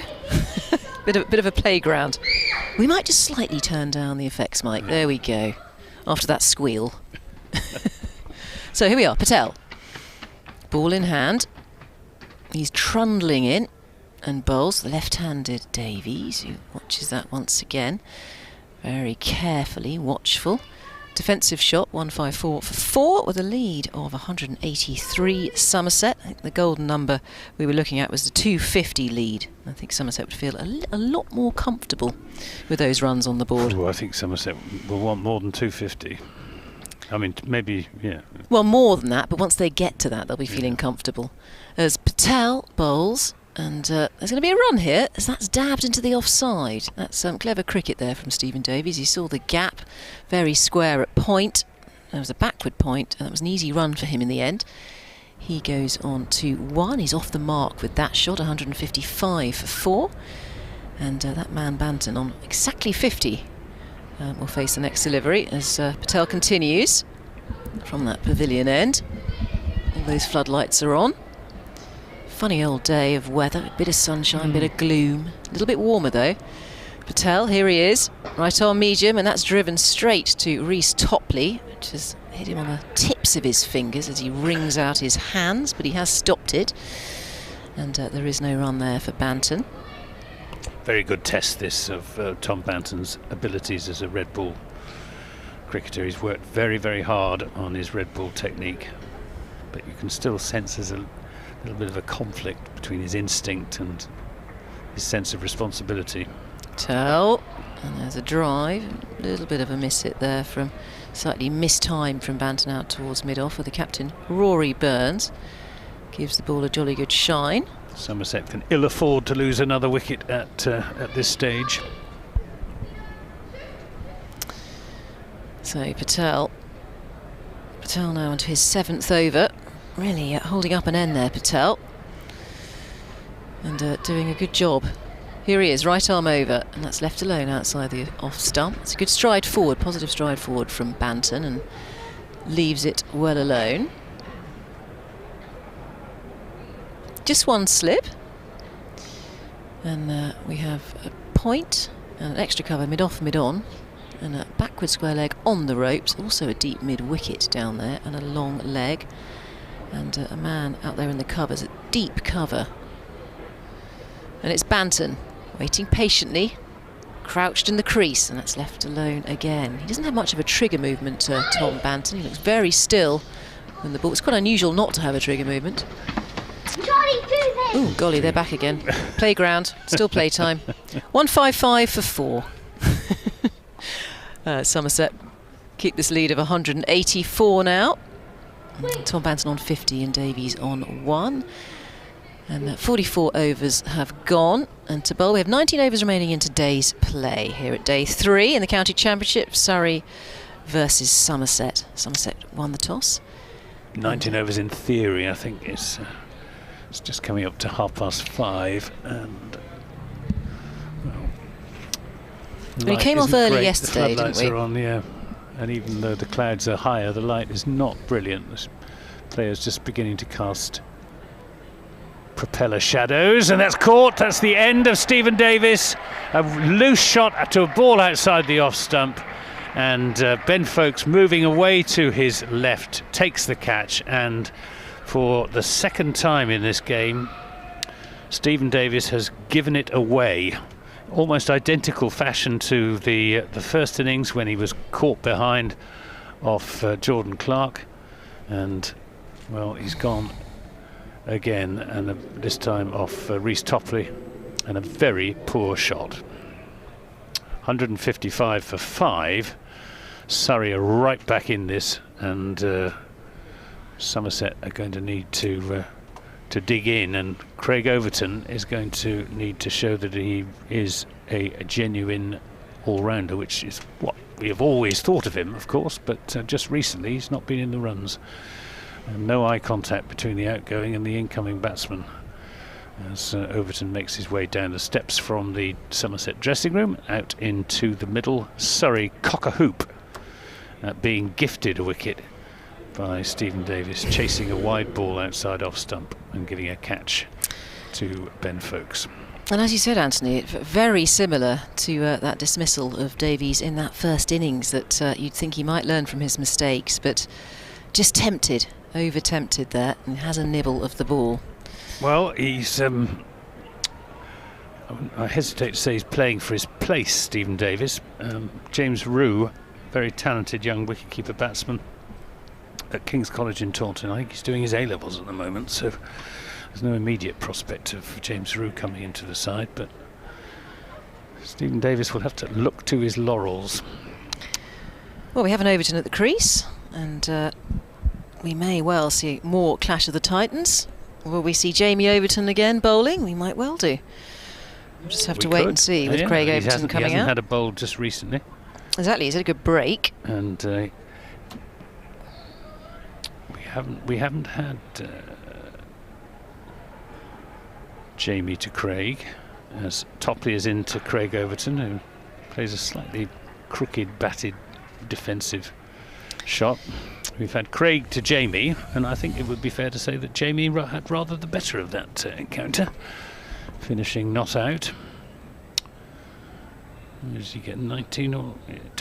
S14: bit of a playground. We might just slightly turn down the effects mic. There we go. After that squeal. So here we are, Patel. Ball in hand. He's trundling in and bowls the left-handed Davies, who watches that once again. Very carefully, watchful. Defensive shot, 154 for 4, with a lead of 183 Somerset. I think the golden number we were looking at was the 250 lead. I think Somerset would feel a lot more comfortable with those runs on the board.
S13: Ooh, I think Somerset will want more than 250. I mean, maybe, yeah.
S14: Well, more than that, but once they get to that, they'll be feeling comfortable. As Patel bowls, and there's going to be a run here, as that's dabbed into the offside. That's clever cricket there from Stephen Davies. He saw the gap, very square at point. There was a backward point, and that was an easy run for him in the end. He goes on to 1. He's off the mark with that shot, 155 for 4. And that man Banton on exactly 50 will face the next delivery as Patel continues from that pavilion end. All those floodlights are on. Funny old day of weather, a bit of sunshine, bit of gloom. A little bit warmer though. Patel, here he is, right on medium, and that's driven straight to Reece Topley, which has hit him on the tips of his fingers as he wrings out his hands, but he has stopped it, and there is no run there for Banton.
S13: Very good test this of Tom Banton's abilities as a red ball cricketer. He's worked very, very hard on his red ball technique, but you can still sense there's a little bit of a conflict between his instinct and his sense of responsibility.
S14: Patel, and there's a drive, a little bit of a miss hit there from slightly mistimed from Banton out towards mid-off, with the captain Rory Burns gives the ball a jolly good shine.
S13: Somerset can ill afford to lose another wicket at this stage.
S14: So Patel now onto his 7th over, really holding up an end there, Patel, and doing a good job. Here he is, right arm over, and that's left alone outside the off stump. It's a good stride forward, positive stride forward from Banton, and leaves it well alone. Just one slip, and we have a point and an extra cover mid-off, mid-on, and a backward square leg on the ropes, also a deep mid-wicket down there, and a long leg, and a man out there in the covers, a deep cover. And it's Banton, waiting patiently, crouched in the crease, and that's left alone again. He doesn't have much of a trigger movement, Tom Banton. He looks very still when the ball... It's quite unusual not to have a trigger movement. Oh, golly, they're back again. Playground, still playtime. 155 for 4. Somerset keep this lead of 184 now. Tom Banton on 50 and Davies on 1. And 44 overs have gone. And to bowl, we have 19 overs remaining in today's play here at day 3 in the County Championship. Surrey versus Somerset. Somerset won the toss.
S13: 19 overs in theory, I think it's just coming up to 5:30, and
S14: we came off early yesterday,
S13: the floodlights
S14: didn't we?
S13: Are on, yeah. And even though the clouds are higher, the light is not brilliant. The players just beginning to cast propeller shadows, and that's caught. That's the end of Stephen Davis. A loose shot to a ball outside the off stump, and Ben Foakes, moving away to his left, takes the catch, and for the second time in this game, Stephen Davis has given it away. Almost identical fashion to the first innings when he was caught behind off Jordan Clark, and well, he's gone again, and this time off Reece Topley, and a very poor shot. 155 for 5. Surrey are right back in this, and Somerset are going to need to dig in, and Craig Overton is going to need to show that he is a genuine all-rounder, which is what we have always thought of him, of course, but just recently he's not been in the runs. And no eye contact between the outgoing and the incoming batsman as Overton makes his way down the steps from the Somerset dressing room out into the middle. Surrey cock a hoop at being gifted a wicket by Stephen Davis, chasing a wide ball outside off stump and giving a catch to Ben Foakes.
S14: And as you said, Anthony, very similar to that dismissal of Davies in that first innings, that you'd think he might learn from his mistakes, but just tempted, over-tempted there, and has a nibble of the ball.
S13: Well, he's... I hesitate to say he's playing for his place, Stephen Davis. James Rue, very talented young wicketkeeper batsman at King's College in Taunton. I think he's doing his A-levels at the moment, so there's no immediate prospect of James Rue coming into the side, but Stephen Davis will have to look to his laurels.
S14: Well, we have an Overton at the crease, and we may well see more Clash of the Titans. Will we see Jamie Overton again bowling? We might well do. We'll just have to wait and see with Craig Overton coming out.
S13: He hasn't had a bowl just recently.
S14: Exactly, he's had a good break.
S13: And we haven't had Jamie to Craig, as Topley is into Craig Overton, who plays a slightly crooked, batted defensive shot. We've had Craig to Jamie, and I think it would be fair to say that Jamie had rather the better of that encounter, finishing not out. Does he get 19 or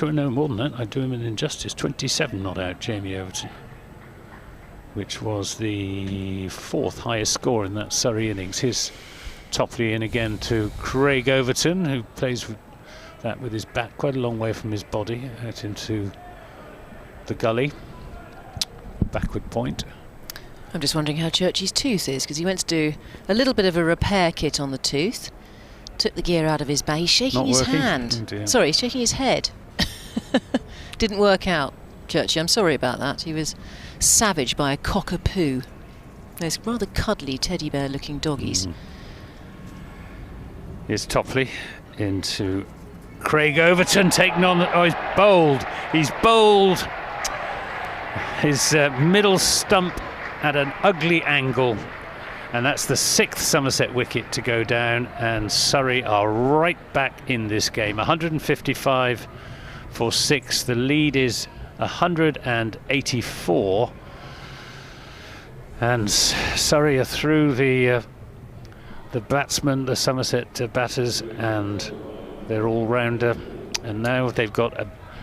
S13: no more than that? I do him an injustice. 27 not out, Jamie Overton, which was the 4th highest score in that Surrey innings. Here's Topley in again to Craig Overton, who plays with that with his bat quite a long way from his body, out into the gully. Backward point.
S14: I'm just wondering how Churchy's tooth is, because he went to do a little bit of a repair kit on the tooth. Took the gear out of his bat. He's shaking his hand.
S13: Oh,
S14: sorry, he's shaking his head. Didn't work out, Churchy. I'm sorry about that. He was savaged by a cockapoo. Those rather cuddly teddy bear looking doggies.
S13: Here's Topley into Craig Overton, taking on the, oh, he's bowled. He's bowled his middle stump at an ugly angle. And that's the 6th Somerset wicket to go down, and Surrey are right back in this game. 155 for 6. The lead is 184. And Surrey are through the batsmen, the Somerset batters, and their all-rounder. And now they've got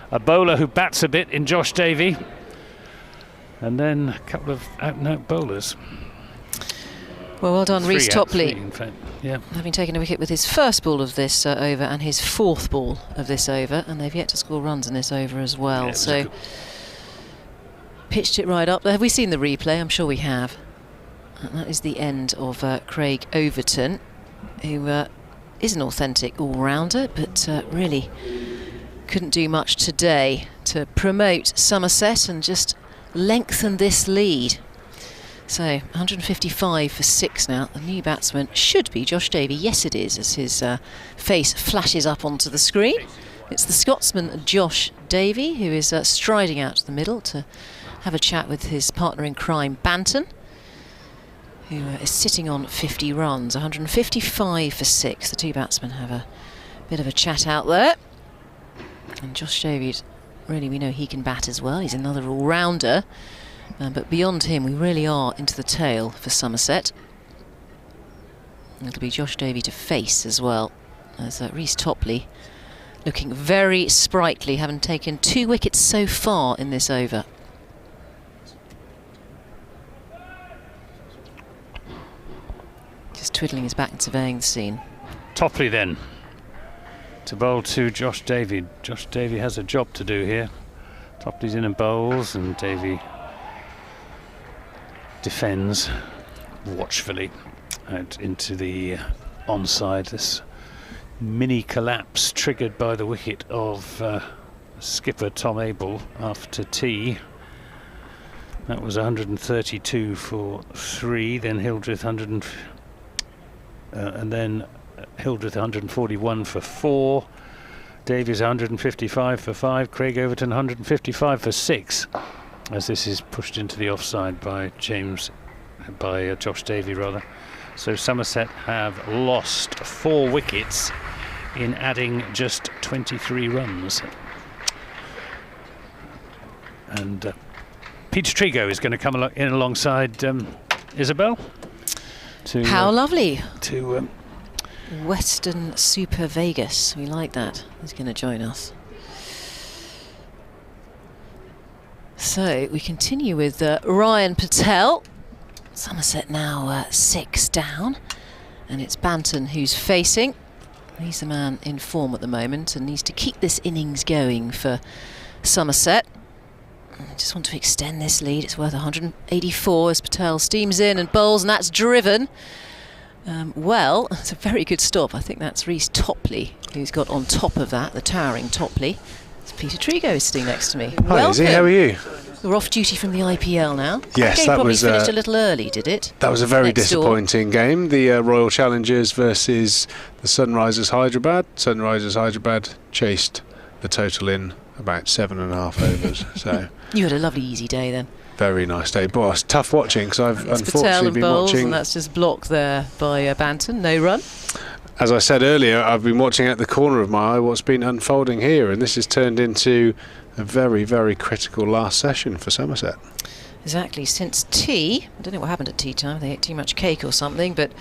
S13: a bowler who bats a bit in Josh Davey, and then a couple of out-and-out bowlers.
S14: Well done, Reece Topley.
S13: In fact, yeah.
S14: Having taken a wicket with his first ball of this over and his 4th ball of this over, and they've yet to score runs in this over as well.
S13: Yeah,
S14: so pitched it right up. Have we seen the replay? I'm sure we have. And that is the end of Craig Overton, who is an authentic all-rounder, but really couldn't do much today to promote Somerset and just lengthen this lead. So 155 for 6 now. The new batsman should be Josh Davey. Yes, it is, as his face flashes up onto the screen. It's the Scotsman Josh Davey, who is striding out to the middle to have a chat with his partner in crime, Banton, who is sitting on 50 runs. 155 for 6. The two batsmen have a bit of a chat out there. And Josh Davey, really, we know he can bat as well. He's another all-rounder. But beyond him, we really are into the tail for Somerset. It'll be Josh Davey to face as well, as Reece Topley looking very sprightly, having taken 2 wickets so far in this over. Just twiddling his back and surveying the scene.
S13: Topley then to bowl to Josh Davey. Josh Davey has a job to do here. Topley's in and bowls, and Davey defends watchfully out into the onside. This mini collapse triggered by the wicket of skipper Tom Abel after tea. That was 132 for 3. Then Hildreth and then Hildreth 141 for 4. Davies 155 for 5. Craig Overton 155 for 6. As this is pushed into the offside by Josh Davey rather. So Somerset have lost 4 wickets in adding just 23 runs. And Peter Trigo is going to come in alongside Isabel.
S14: How lovely.
S13: To
S14: Western Super Vegas. We like that. He's going to join us. So we continue with Ryan Patel. Somerset now 6 down, and it's Banton who's facing. He's the man in form at the moment and needs to keep this innings going for Somerset. I just want to extend this lead. It's worth 184 as Patel steams in and bowls, and that's driven. Well, it's a very good stop. I think that's Reece Topley who's got on top of that, the towering Topley. Peter Trigo is sitting next to me.
S16: Hi, Izzy, how are you?
S14: We're off duty from the IPL now.
S16: Yes,
S14: the game
S16: that
S14: probably
S16: was
S14: finished a little early, did it?
S16: That was a very disappointing game. The Royal Challengers versus the Sunrisers Hyderabad. Sunrisers Hyderabad chased the total in about 7.5 overs. So
S14: you had a lovely easy day then.
S16: Very nice day, boss. Tough watching because I've unfortunately been
S14: bowls,
S16: watching.
S14: And that's just blocked there by Banton. No run.
S16: As I said earlier, I've been watching at the corner of my eye what's been unfolding here, and this has turned into a very, very critical last session for Somerset.
S14: Exactly. Since tea, I don't know what happened at tea time. They ate too much cake or something, but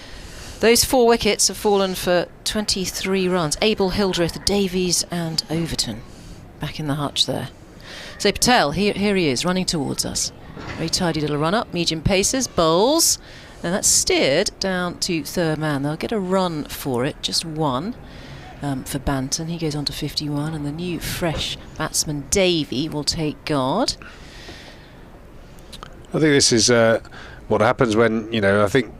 S14: Those 4 wickets have fallen for 23 runs. Abel, Hildreth, Davies and Overton back in the hutch there. So Patel, here he is, running towards us. Very tidy little run up, medium paces, bowls, and that's steered down to third man. They'll get a run for it, just one for Banton. He goes on to 51, and the new fresh batsman Davey will take guard.
S16: I think this is what happens when, I think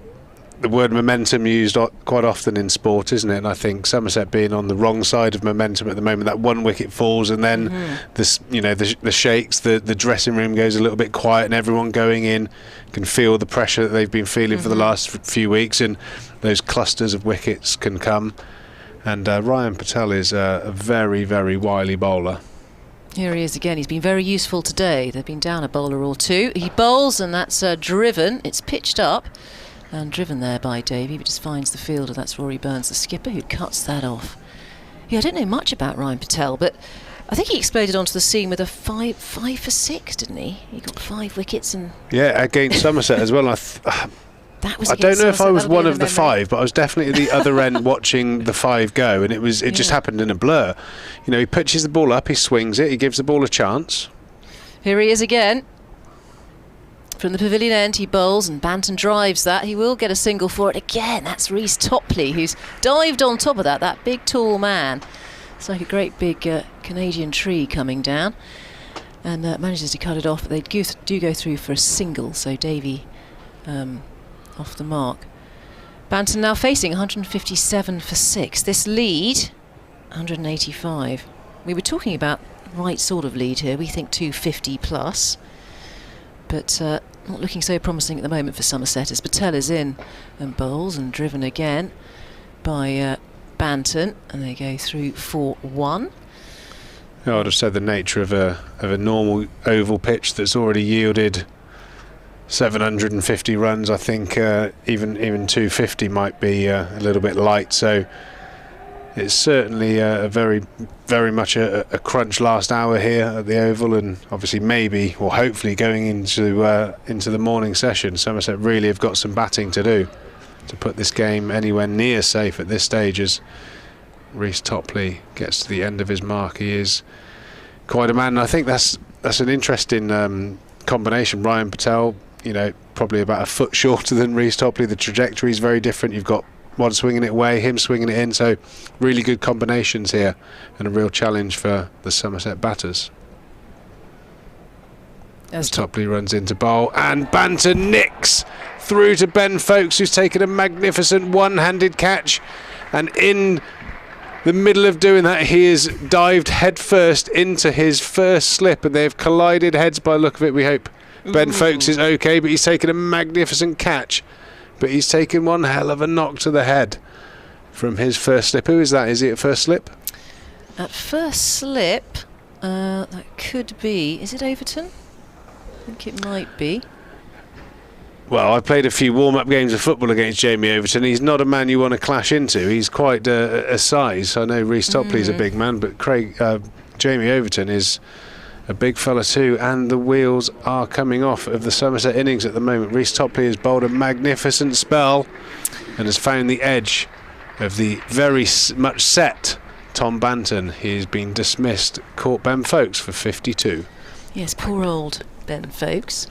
S16: the word momentum used quite often in sport, isn't it? And I think Somerset being on the wrong side of momentum at the moment, that 1 wicket falls and then this, the shakes, the dressing room goes a little bit quiet, and everyone going in can feel the pressure that they've been feeling for the last few weeks, and those clusters of wickets can come. And Ryan Patel is a very, very wily bowler.
S14: Here he is again. He's been very useful today. They've been down a bowler or two. He bowls, and that's driven. It's pitched up and driven there by Davey, but just finds the fielder. That's Rory Burns, the skipper, who cuts that off. Yeah, I don't know much about Ryan Patel, but I think he exploded onto the scene with a 5 for 6, didn't he? He got 5 wickets and...
S16: Yeah, against Somerset as well. I don't know if I was one of the 5, but I was definitely at the other end watching the 5 go, and it just happened in a blur. He pitches the ball up, he swings it, he gives the ball a chance.
S14: Here he is again. From the pavilion end, he bowls, and Banton drives that. He will get a single for it again. That's Rhys Topley, who's dived on top of that big tall man. It's like a great big Canadian tree coming down, and manages to cut it off. They do go through for a single, so Davey off the mark. Banton now facing 157 for 6. This lead, 185. We were talking about right sort of lead here. We think 250 plus. But not looking so promising at the moment for Somerset, as Patel is in and bowls, and driven again by Banton, and they go through for 1.
S16: I would have said the nature of a normal oval pitch that's already yielded 750 runs. I think even 250 might be a little bit light. So it's certainly a very, very much a crunch last hour here at the Oval, and obviously maybe or hopefully going into the morning session, Somerset really have got some batting to do to put this game anywhere near safe at this stage. As Rhys Topley gets to the end of his mark, he is quite a man. And I think that's an interesting combination. Ryan Patel, probably about a foot shorter than Rhys Topley. The trajectory is very different. You've got one swinging it away, him swinging it in, so really good combinations here, and a real challenge for the Somerset batters. As Topley runs into bowl, and Banton nicks through to Ben Folkes, who's taken a magnificent one-handed catch, and in the middle of doing that, he has dived headfirst into his first slip, and they've collided heads by the look of it. We hope Ben Folkes is okay, but he's taken a magnificent catch. But he's taken one hell of a knock to the head from his first slip. Who is that? Is he at first slip?
S14: At first slip, that could be... Is it Overton? I think it might be.
S16: Well, I've played a few warm-up games of football against Jamie Overton. He's not a man you want to clash into. He's quite a size. I know Rhys Topley's a big man, but Jamie Overton is a big fella too, and the wheels are coming off of the Somerset innings at the moment. Rhys Topley has bowled a magnificent spell and has found the edge of the very much set Tom Banton. He's been dismissed. Caught Ben Folkes for 52.
S14: Yes, poor old Ben Folkes.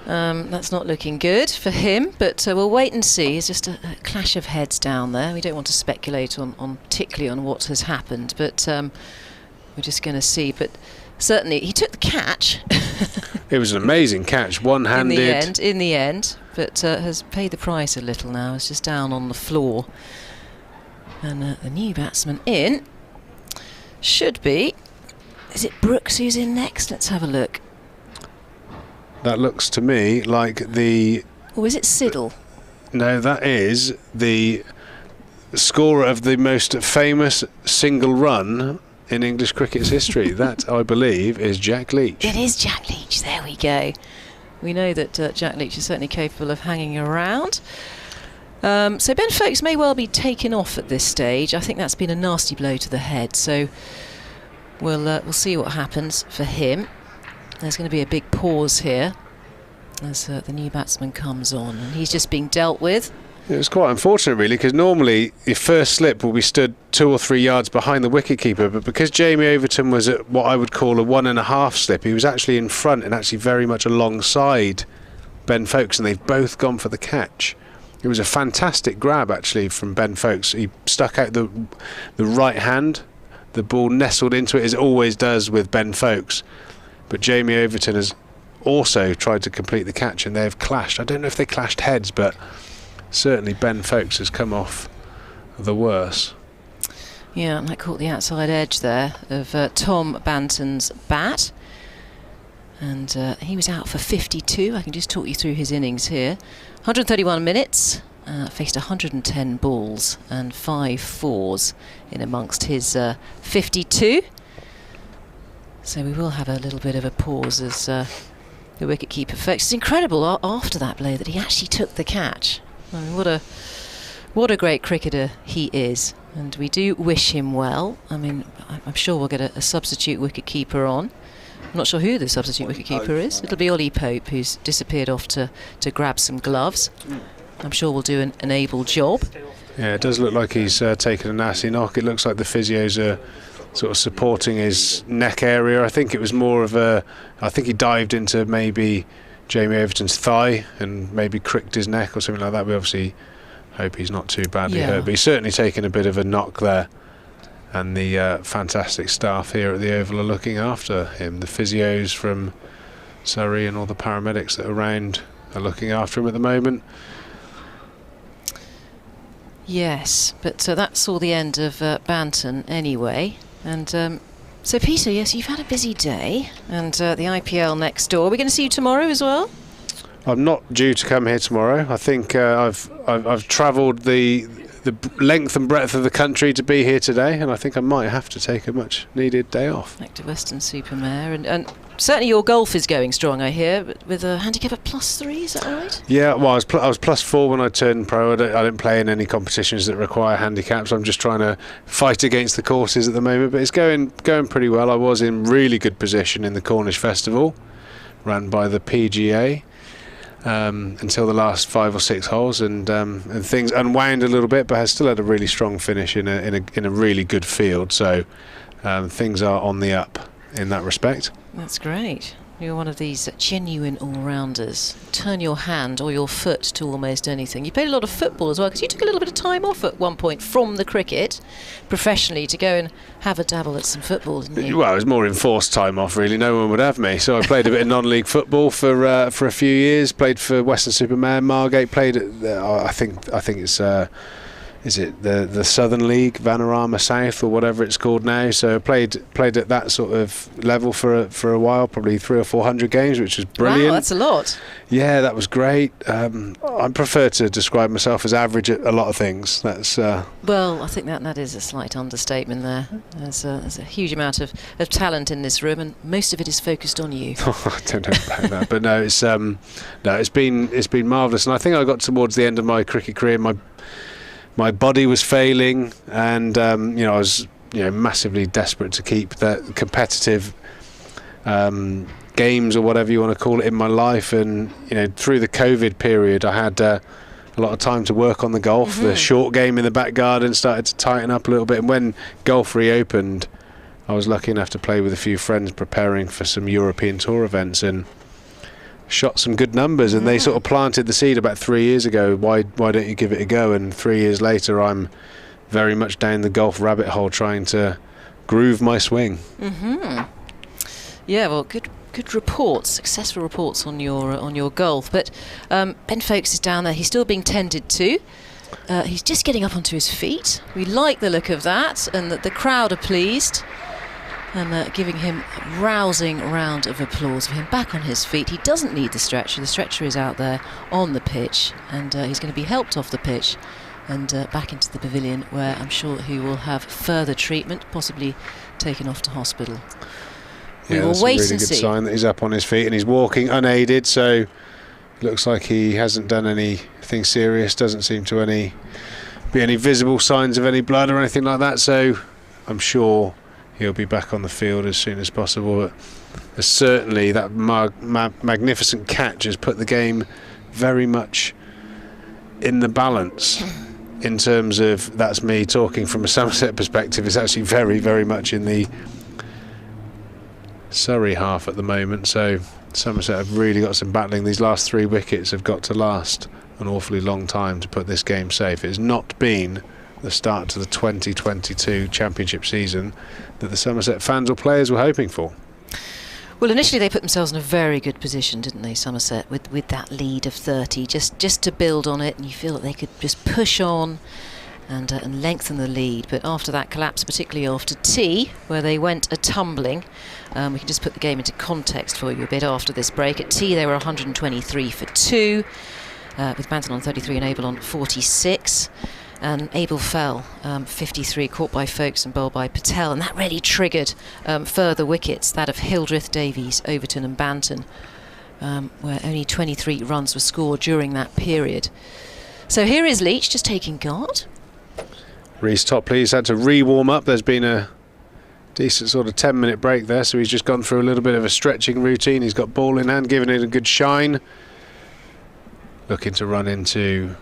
S14: That's not looking good for him, but we'll wait and see. It's just a clash of heads down there. We don't want to speculate on particularly on what has happened, but we're just going to see. But certainly, he took the catch.
S16: It was an amazing catch, one-handed.
S14: In the end, but has paid the price a little now. It's just down on the floor. And the new batsman in should be... Is it Brooks who's in next? Let's have a look.
S16: That looks to me like the...
S14: Or is it Siddle?
S16: No, that is the scorer of the most famous single run in English cricket's history. That, I believe, is Jack Leach.
S14: It is Jack Leach. There we go. We know that Jack Leach is certainly capable of hanging around. So Ben Folkes may well be taken off at this stage. I think that's been a nasty blow to the head. So we'll see what happens for him. There's going to be a big pause here as the new batsman comes on, and he's just being dealt with.
S16: It was quite unfortunate, really, because normally your first slip will be stood 2 or 3 yards behind the wicketkeeper, but because Jamie Overton was at what I would call a 1.5 slip, he was actually in front and actually very much alongside Ben Folkes, and they've both gone for the catch. It was a fantastic grab, actually, from Ben Folkes. He stuck out the right hand. The ball nestled into it, as it always does with Ben Folkes. But Jamie Overton has also tried to complete the catch, and they've clashed. I don't know if they clashed heads, but certainly Ben Folkes has come off the worse.
S14: Yeah, and that caught the outside edge there of Tom Banton's bat. And he was out for 52. I can just talk you through his innings here. 131 minutes, faced 110 balls and 5 fours in amongst his 52. So we will have a little bit of a pause as the wicketkeeper Folkes. It's incredible after that blow that he actually took the catch. I mean, what a great cricketer he is, and we do wish him well. I mean, I'm sure we'll get a substitute wicketkeeper on. I'm not sure who the substitute wicketkeeper is. It'll be Ollie Pope, who's disappeared off to grab some gloves. I'm sure we'll do an able job.
S16: Yeah, it does look like he's taken a nasty knock. It looks like the physios are sort of supporting his neck area. I think it was more of I think he dived into maybe Jamie Overton's thigh and maybe cricked his neck or something like that. We obviously hope he's not too badly hurt, but he's certainly taken a bit of a knock there. And the fantastic staff here at the Oval are looking after him. The physios from Surrey and all the paramedics that are around are looking after him at the moment.
S14: Yes, but that saw the end of Banton anyway. And so, Peter, yes, you've had a busy day, and the IPL next door. Are we going to see you tomorrow as well?
S16: I'm not due to come here tomorrow. I think I've travelled the length and breadth of the country to be here today, and I think I might have to take a much needed day off.
S14: Back to Weston-super-Mare, and certainly your golf is going strong, I hear, with a handicap of +3, is that right?
S16: Yeah, well, I was +4 when I turned pro. I don't play in any competitions that require handicaps. I'm just trying to fight against the courses at the moment, but it's going pretty well. I was in really good position in the Cornish Festival, run by the PGA. Until the last 5 or 6 holes, and things unwound a little bit, but has still had a really strong finish in a really good field. So things are on the up in that respect.
S14: That's great. You're one of these genuine all-rounders. Turn your hand or your foot to almost anything. You played a lot of football as well, because you took a little bit of time off at one point from the cricket professionally to go and have a dabble at some football, didn't you?
S16: Well, it was more enforced time off, really. No one would have me. So I played a bit of non-league football for a few years. Played for Weston-super-Mare, Margate. Played at I think it's. Is it the Southern League, Vanarama South, or whatever it's called now? So I played at that sort of level for a while, probably 300 or 400 games, which was brilliant.
S14: Wow, that's a lot.
S16: Yeah, that was great. I prefer to describe myself as average at a lot of things. That's
S14: well, I think that is a slight understatement there. There's a huge amount of talent in this room, and most of it is focused on you.
S16: I don't know about that, but no, it's been marvellous, and I think I got towards the end of my cricket career. My body was failing, and I was massively desperate to keep that competitive games or whatever you want to call it in my life. And through the COVID period, I had a lot of time to work on the golf. The short game in the back garden started to tighten up a little bit, and when golf reopened, I was lucky enough to play with a few friends preparing for some European Tour events, and shot some good numbers, and they sort of planted the seed about 3 years ago. Why don't you give it a go? And 3 years later, I'm very much down the golf rabbit hole, trying to groove my swing.
S14: Yeah, well, good reports, successful reports on your golf. But Ben Folkes is down there. He's still being tended to. He's just getting up onto his feet. We like the look of that, and that the crowd are pleased. And giving him a rousing round of applause for him back on his feet. He doesn't need the stretcher. The stretcher is out there on the pitch, and he's going to be helped off the pitch and back into the pavilion, where I'm sure he will have further treatment, possibly taken off to hospital.
S16: Yeah, that's a really good sign that he's up on his feet and he's walking unaided, so looks like he hasn't done anything serious. Doesn't seem to be any visible signs of any blood or anything like that, so I'm sure he'll be back on the field as soon as possible. But certainly that magnificent catch has put the game very much in the balance in terms of, that's me talking from a Somerset perspective, it's actually very, very much in the Surrey half at the moment. So Somerset have really got some battling. These last 3 wickets have got to last an awfully long time to put this game safe. It has not been the start to the 2022 championship season that the Somerset fans or players were hoping for.
S14: Well, initially they put themselves in a very good position, didn't they, Somerset, with that lead of 30, just to build on it, and you feel that they could just push on and lengthen the lead. But after that collapse, particularly after tea, where they went a-tumbling, we can just put the game into context for you a bit after this break. At tea they were 123 for 2, with Banton on 33 and Abel on 46. And Abel fell 53, caught by Folkes and bowled by Patel, and that really triggered further wickets, that of Hildreth, Davies, Overton and Banton, where only 23 runs were scored during that period. So here is Leach just taking guard.
S16: Reece Topley's had to re-warm up. There's been a decent sort of 10-minute break there, so he's just gone through a little bit of a stretching routine. He's got ball in hand, giving it a good shine, looking to run into,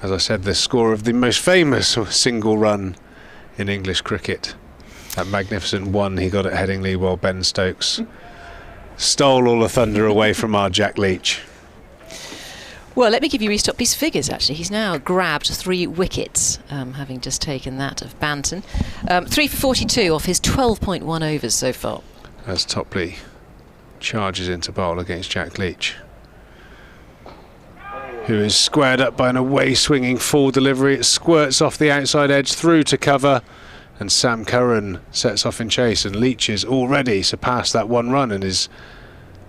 S16: as I said, the score of the most famous single run in English cricket. That magnificent one he got at Headingley while Ben Stokes stole all the thunder away from our Jack Leach.
S14: Well, let me give you Reece Topley's figures, actually. He's now grabbed 3 wickets, having just taken that of Banton. 3 for 42 off his 12.1 overs so far.
S16: As Topley charges into bowl against Jack Leach, who is squared up by an away swinging full delivery. It squirts off the outside edge through to cover, and Sam Curran sets off in chase, and Leach has already surpassed that 1 run and is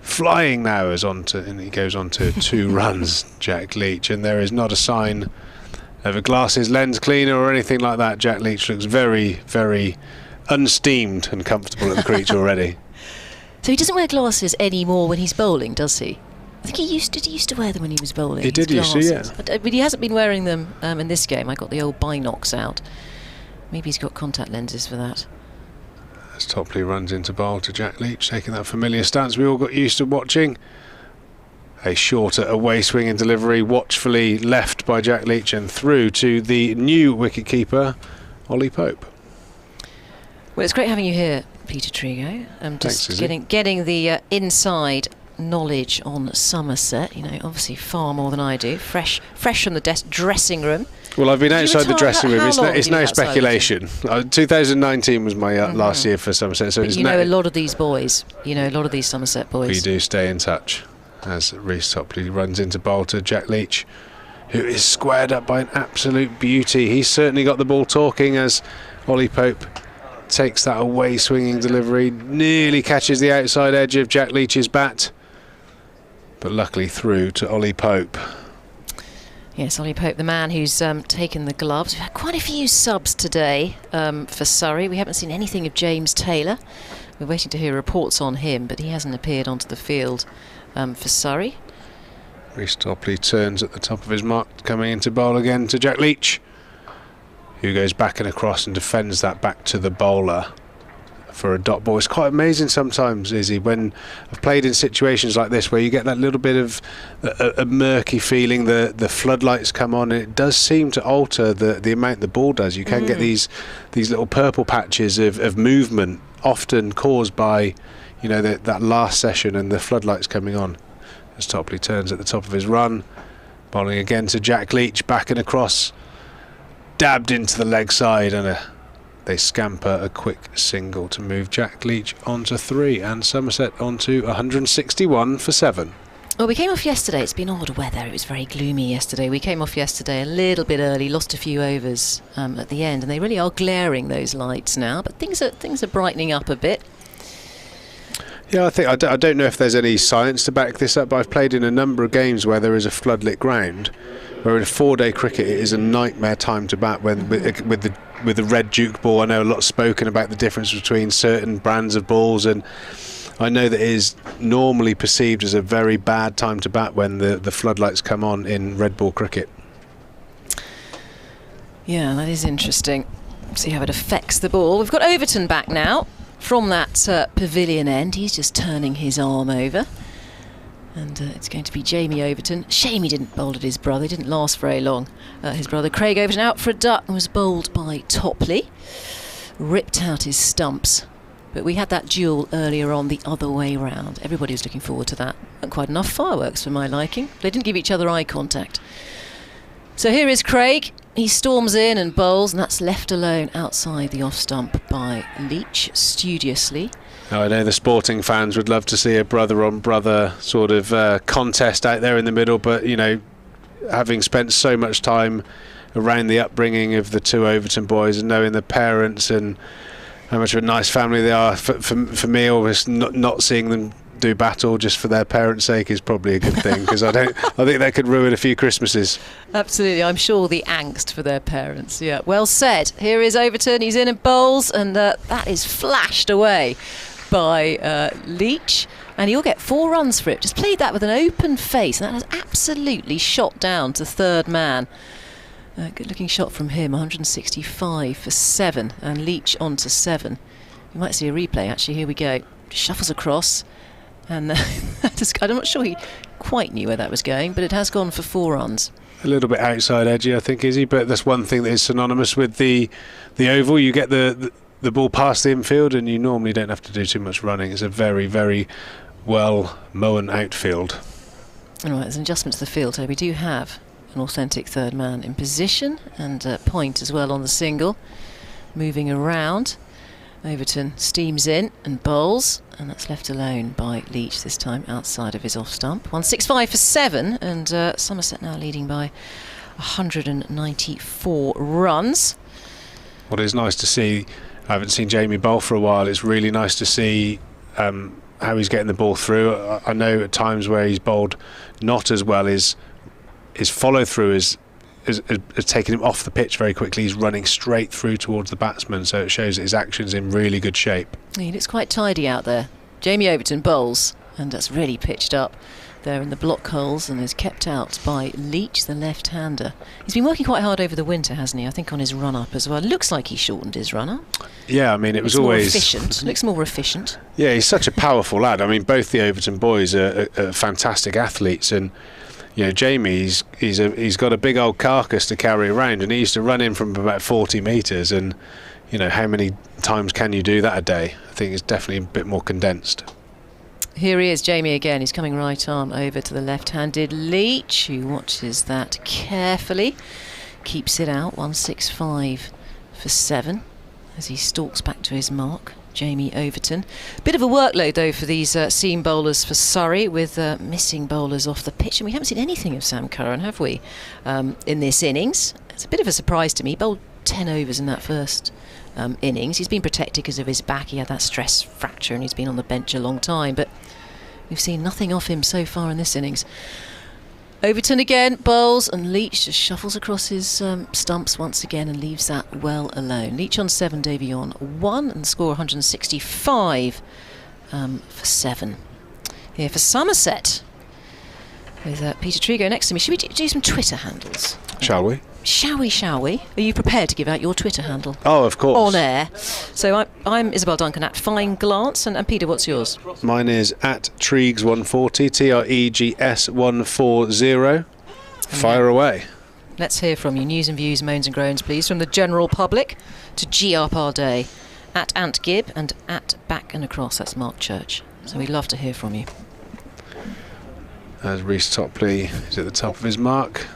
S16: flying now, and he goes on to 2 runs, Jack Leach, and there is not a sign of a glasses lens cleaner or anything like that. Jack Leach looks very, very unsteamed and comfortable at the crease already.
S14: So he doesn't wear glasses anymore when he's bowling, does he? I think he used to wear them when he was bowling.
S16: He did used to, yeah.
S14: But he hasn't been wearing them in this game. I got the old binocs out. Maybe he's got contact lenses for that.
S16: As Topley runs into bowl to Jack Leach, taking that familiar stance we all got used to watching. A shorter away swinging delivery, watchfully left by Jack Leach and through to the new wicketkeeper, Ollie Pope.
S14: Well, it's great having you here, Peter Trigo. Just getting the inside knowledge on Somerset. You know, obviously far more than I do. Fresh from the dressing room.
S16: Well, I've been outside the dressing room. It's no speculation. 2019 was my last year for Somerset. So
S14: but you know a lot of these boys. You know a lot of these Somerset boys.
S16: We do stay in touch. As Reece Topley runs into bowl to Jack Leach, who is squared up by an absolute beauty. He's certainly got the ball talking as Ollie Pope takes that away swinging delivery, nearly catches the outside edge of Jack Leach's bat, but luckily through to Ollie Pope.
S14: Yes, Ollie Pope, the man who's taken the gloves. We've had quite a few subs today for Surrey. We haven't seen anything of James Taylor. We're waiting to hear reports on him, but he hasn't appeared onto the field for Surrey.
S16: Reece Topley turns at the top of his mark, coming into bowl again to Jack Leach, who goes back and across and defends that back to the bowler for a dot ball. It's quite amazing sometimes, Izzy, when I've played in situations like this where you get that little bit of a murky feeling, the floodlights come on, and it does seem to alter the amount the ball does. You can get these little purple patches of movement, often caused by, you know, that last session and the floodlights coming on. As Topley turns at the top of his run, bowling again to Jack Leach, back and across, dabbed into the leg side, and they scamper a quick single to move Jack Leach onto 3 and Somerset onto 161 for 7.
S14: Well, we came off yesterday. It's been odd weather. It was very gloomy yesterday. We came off yesterday a little bit early, lost a few overs at the end, and they really are glaring, those lights now. But things are brightening up a bit.
S16: Yeah, I don't know if there's any science to back this up, but I've played in a number of games where there is a floodlit ground, where in a 4-day cricket it is a nightmare time to bat when with the red Duke ball. I know a lot spoken about the difference between certain brands of balls, and I know that it is normally perceived as a very bad time to bat when the floodlights come on in red ball cricket.
S14: Yeah, that is interesting. See how it affects the ball. We've got Overton back now from that pavilion end. He's just turning his arm over. And it's going to be Jamie Overton. Shame he didn't bowl at his brother. He didn't last very long. His brother Craig Overton out for a duck and was bowled by Topley. Ripped out his stumps. But we had that duel earlier on the other way round. Everybody was looking forward to that. And quite enough fireworks for my liking. They didn't give each other eye contact. So here is Craig. He storms in and bowls, and that's left alone outside the off stump by Leach, studiously.
S16: Now, I know the sporting fans would love to see a brother-on-brother sort of contest out there in the middle, but, you know, having spent so much time around the upbringing of the two Overton boys and knowing the parents and how much of a nice family they are, for me, always not seeing them do battle just for their parents' sake is probably a good thing, because I think that could ruin a few Christmases.
S14: Absolutely, I'm sure the angst for their parents. Yeah, well said. Here is Overton. He's in and bowls, and that is flashed away by Leach, and he'll get 4 runs for it. Just played that with an open face, and that has absolutely shot down to third man. Good looking shot from him. 165 for 7, and Leach on to 7. You might see a replay actually. Here we go. Just shuffles across, and I'm not sure he quite knew where that was going, but it has gone for 4 runs.
S16: A little bit outside edgy, I think, is he? But that's one thing that is synonymous with the oval. You get the ball past the infield, and you normally don't have to do too much running. It's a very, very well mown outfield.
S14: All right, there's an adjustment to the field here. We do have an authentic third man in position, and point as well on the single. Moving around, Overton steams in and bowls, and that's left alone by Leach this time outside of his off stump. 165 for 7, and Somerset now leading by 194 runs.
S16: What is nice to see, I haven't seen Jamie bowl for a while. It's really nice to see how he's getting the ball through. I know at times where he's bowled not as well, his follow through is taking him off the pitch very quickly. He's running straight through towards the batsman, so it shows that his action's in really good shape.
S14: He looks quite tidy out there. Jamie Overton bowls, and that's really pitched up there in the block holes, and is kept out by Leach, the left-hander. He's been working quite hard over the winter, hasn't he? I think on his run-up as well. Looks like he shortened his run-up.
S16: Yeah, I mean, it was always
S14: more efficient. Looks more efficient.
S16: Yeah, he's such a powerful lad. I mean, both the Overton boys are fantastic athletes, and you know, Jamie, he's got a big old carcass to carry around, and he used to run in from about 40 metres, and you know, how many times can you do that a day? I think it's definitely a bit more condensed.
S14: Here he is, Jamie again. He's coming right arm over to the left-handed Leach, who watches that carefully. Keeps it out, 165 for 7, as he stalks back to his mark. Jamie Overton. Bit of a workload though for these seam bowlers for Surrey, with missing bowlers off the pitch, and we haven't seen anything of Sam Curran, have we, in this innings? It's a bit of a surprise to me. He bowled 10 overs in that first innings. He's been protected because of his back. He had that stress fracture and he's been on the bench a long time, but we've seen nothing off him so far in this innings. Overton again bowls, and Leach just shuffles across his stumps once again and leaves that well alone. Leach on 7, Davey on 1, and the score 165 for 7. Here for Somerset, with Peter Trigo next to me. Should we do some Twitter handles?
S16: Shall we?
S14: Shall we? Are you prepared to give out your Twitter handle?
S16: Oh, of course.
S14: On air. So I'm Isabel Duncan at Fine Glance, and Peter, what's yours?
S16: Mine is at Treegs140, TREGS 140. Fire away.
S14: Let's hear from you. News and views, moans and groans, please, from the general public to G.R. Parday, at Ant Gibb, and at Back and Across. That's Mark Church. So we'd love to hear from you.
S16: As Reece Topley is at the top of his mark,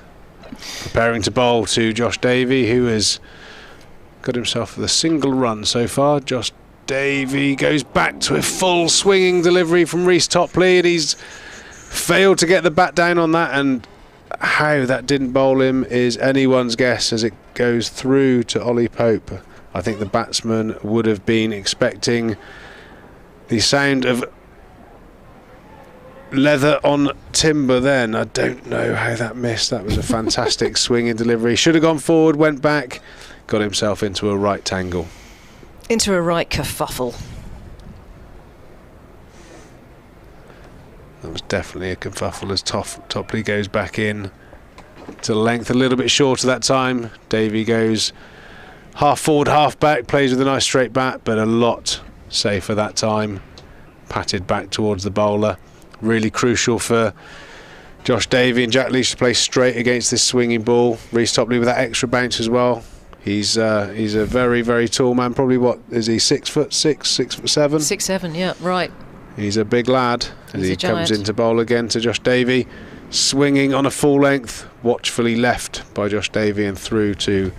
S16: preparing to bowl to Josh Davey, who has got himself with a single run so far. Josh Davey goes back to a full swinging delivery from Reece Topley, and he's failed to get the bat down on that, and how that didn't bowl him is anyone's guess as it goes through to Ollie Pope. I think the batsman would have been expecting the sound of leather on timber then. I don't know how that missed. That was a fantastic swinging delivery. Should have gone forward, went back, got himself into a right tangle.
S14: Into a right kerfuffle.
S16: That was definitely a kerfuffle as Topley goes back in to length, a little bit shorter that time. Davey goes half forward, half back, plays with a nice straight bat, but a lot safer that time. Patted back towards the bowler. Really crucial for Josh Davey and Jack Leach to play straight against this swinging ball. Reece Topley with that extra bounce as well. He's a very, very tall man. Probably, what is he, 6'6", 6'7"?
S14: 6'7", yeah, right.
S16: He's a big lad as he comes into bowl again to Josh Davey. Swinging on a full length, watchfully left by Josh Davey and through to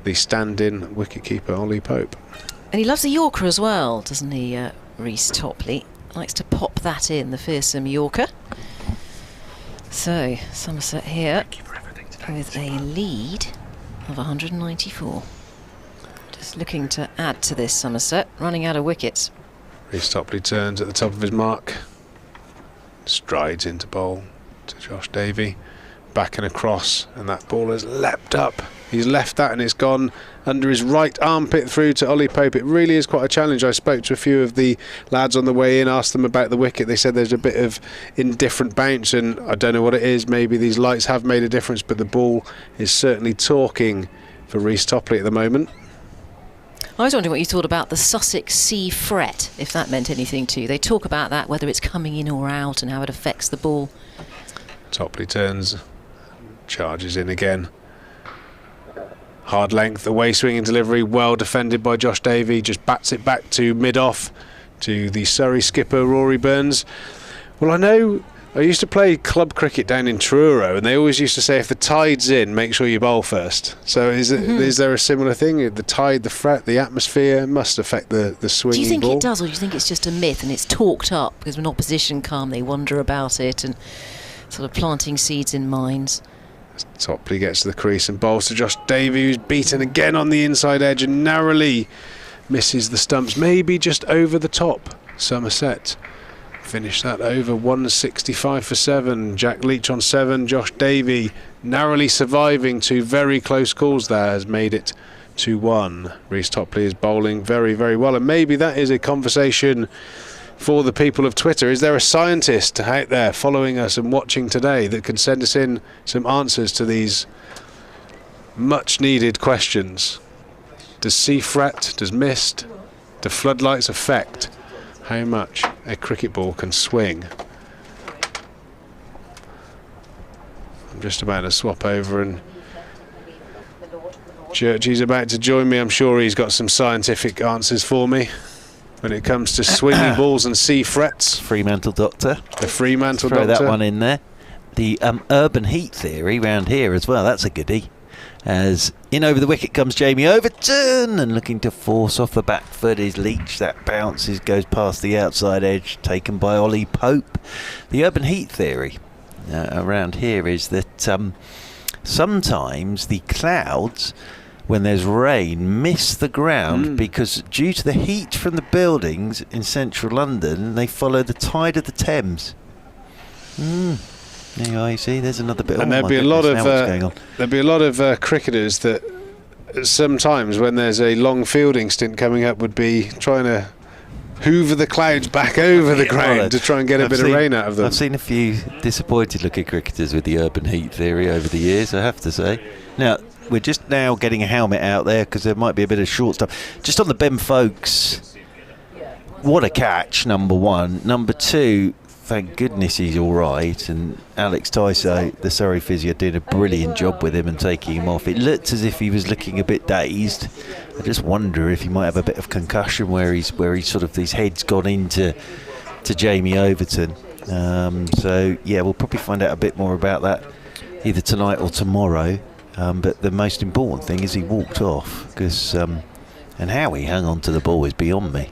S16: the stand-in wicketkeeper Ollie Pope.
S14: And he loves a Yorker as well, doesn't he, Reece Topley? Likes to pop that in, the fearsome Yorker. So, Somerset here with a lead of 194. Just looking to add to this, Somerset, running out of wickets.
S16: Reece Topley turns at the top of his mark, strides into bowl to Josh Davey, back and across, and that ball has leapt up. He's left that and it's gone under his right armpit through to Ollie Pope. It really is quite a challenge. I spoke to a few of the lads on the way in, asked them about the wicket. They said there's a bit of indifferent bounce, and I don't know what it is. Maybe these lights have made a difference, but the ball is certainly talking for Reece Topley at the moment.
S14: I was wondering what you thought about the Sussex sea fret, if that meant anything to you. They talk about that, whether it's coming in or out and how it affects the ball.
S16: Topley turns, charges in again. Hard length, away swinging delivery, well defended by Josh Davey, just bats it back to mid-off to the Surrey skipper Rory Burns. Well, I know I used to play club cricket down in Truro, and they always used to say if the tide's in, make sure you bowl first. So is there a similar thing? The tide, the fret, the atmosphere must affect the swinging ball?
S14: Do you think it does, or do you think it's just a myth and it's talked up because when opposition come they wonder about it and sort of planting seeds in minds?
S16: Topley gets to the crease and bowls to Josh Davey, who's beaten again on the inside edge and narrowly misses the stumps, maybe just over the top. Somerset finish that over 165 for 7. Jack Leach on 7. Josh Davey narrowly surviving 2 very close calls there, has made it 2-1. Reece Topley is bowling very, very well, and maybe that is a conversation for the people of Twitter. Is there a scientist out there following us and watching today that can send us in some answers to these much needed questions? Does sea fret, does mist, do floodlights affect how much a cricket ball can swing? I'm just about to swap over, and Churchy's about to join me. I'm sure he's got some scientific answers for me when it comes to swinging balls and sea frets.
S11: Fremantle doctor.
S16: The Fremantle
S11: Throw
S16: doctor.
S11: that one in there. The urban heat theory round here as well. That's a goodie. As in over the wicket comes Jamie Overton, and looking to force off the back foot is Leach. That bounces, goes past the outside edge, taken by Ollie Pope. The urban heat theory around here is that sometimes the clouds, when there's rain, miss the ground because due to the heat from the buildings in central London, they follow the tide of the Thames. There you are, you see, there's another bit.
S16: And there'll be a lot of cricketers that sometimes when there's a long fielding stint coming up would be trying to hoover the clouds back over the ground to try and get a bit of rain out of them.
S11: I've seen a few disappointed looking cricketers with the urban heat theory over the years, I have to say. Now, we're just now getting a helmet out there because there might be a bit of short stuff. Just on the Ben Folkes, what a catch, number one. Number two, thank goodness he's all right, and Alex Tyso, the Surrey physio, did a brilliant job with him and taking him off. It looked as if he was looking a bit dazed. I just wonder if he might have a bit of concussion where he's sort of his head's gone into Jamie Overton. So yeah, we'll probably find out a bit more about that either tonight or tomorrow. But the most important thing is he walked off, because and how he hung on to the ball is beyond me.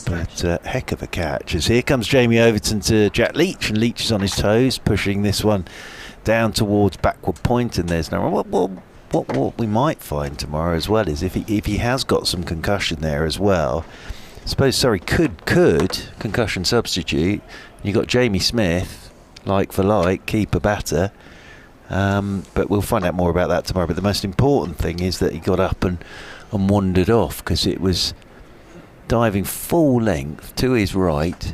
S11: But heck of a catch. As here comes Jamie Overton to Jack Leach, and Leach is on his toes, pushing this one down towards backward point. And there's no what we might find tomorrow as well is if he has got some concussion there as well. I suppose Surrey could concussion substitute. You got Jamie Smith, like for like, keeper batter. But we'll find out more about that tomorrow. But the most important thing is that he got up and wandered off, because it was diving full length to his right,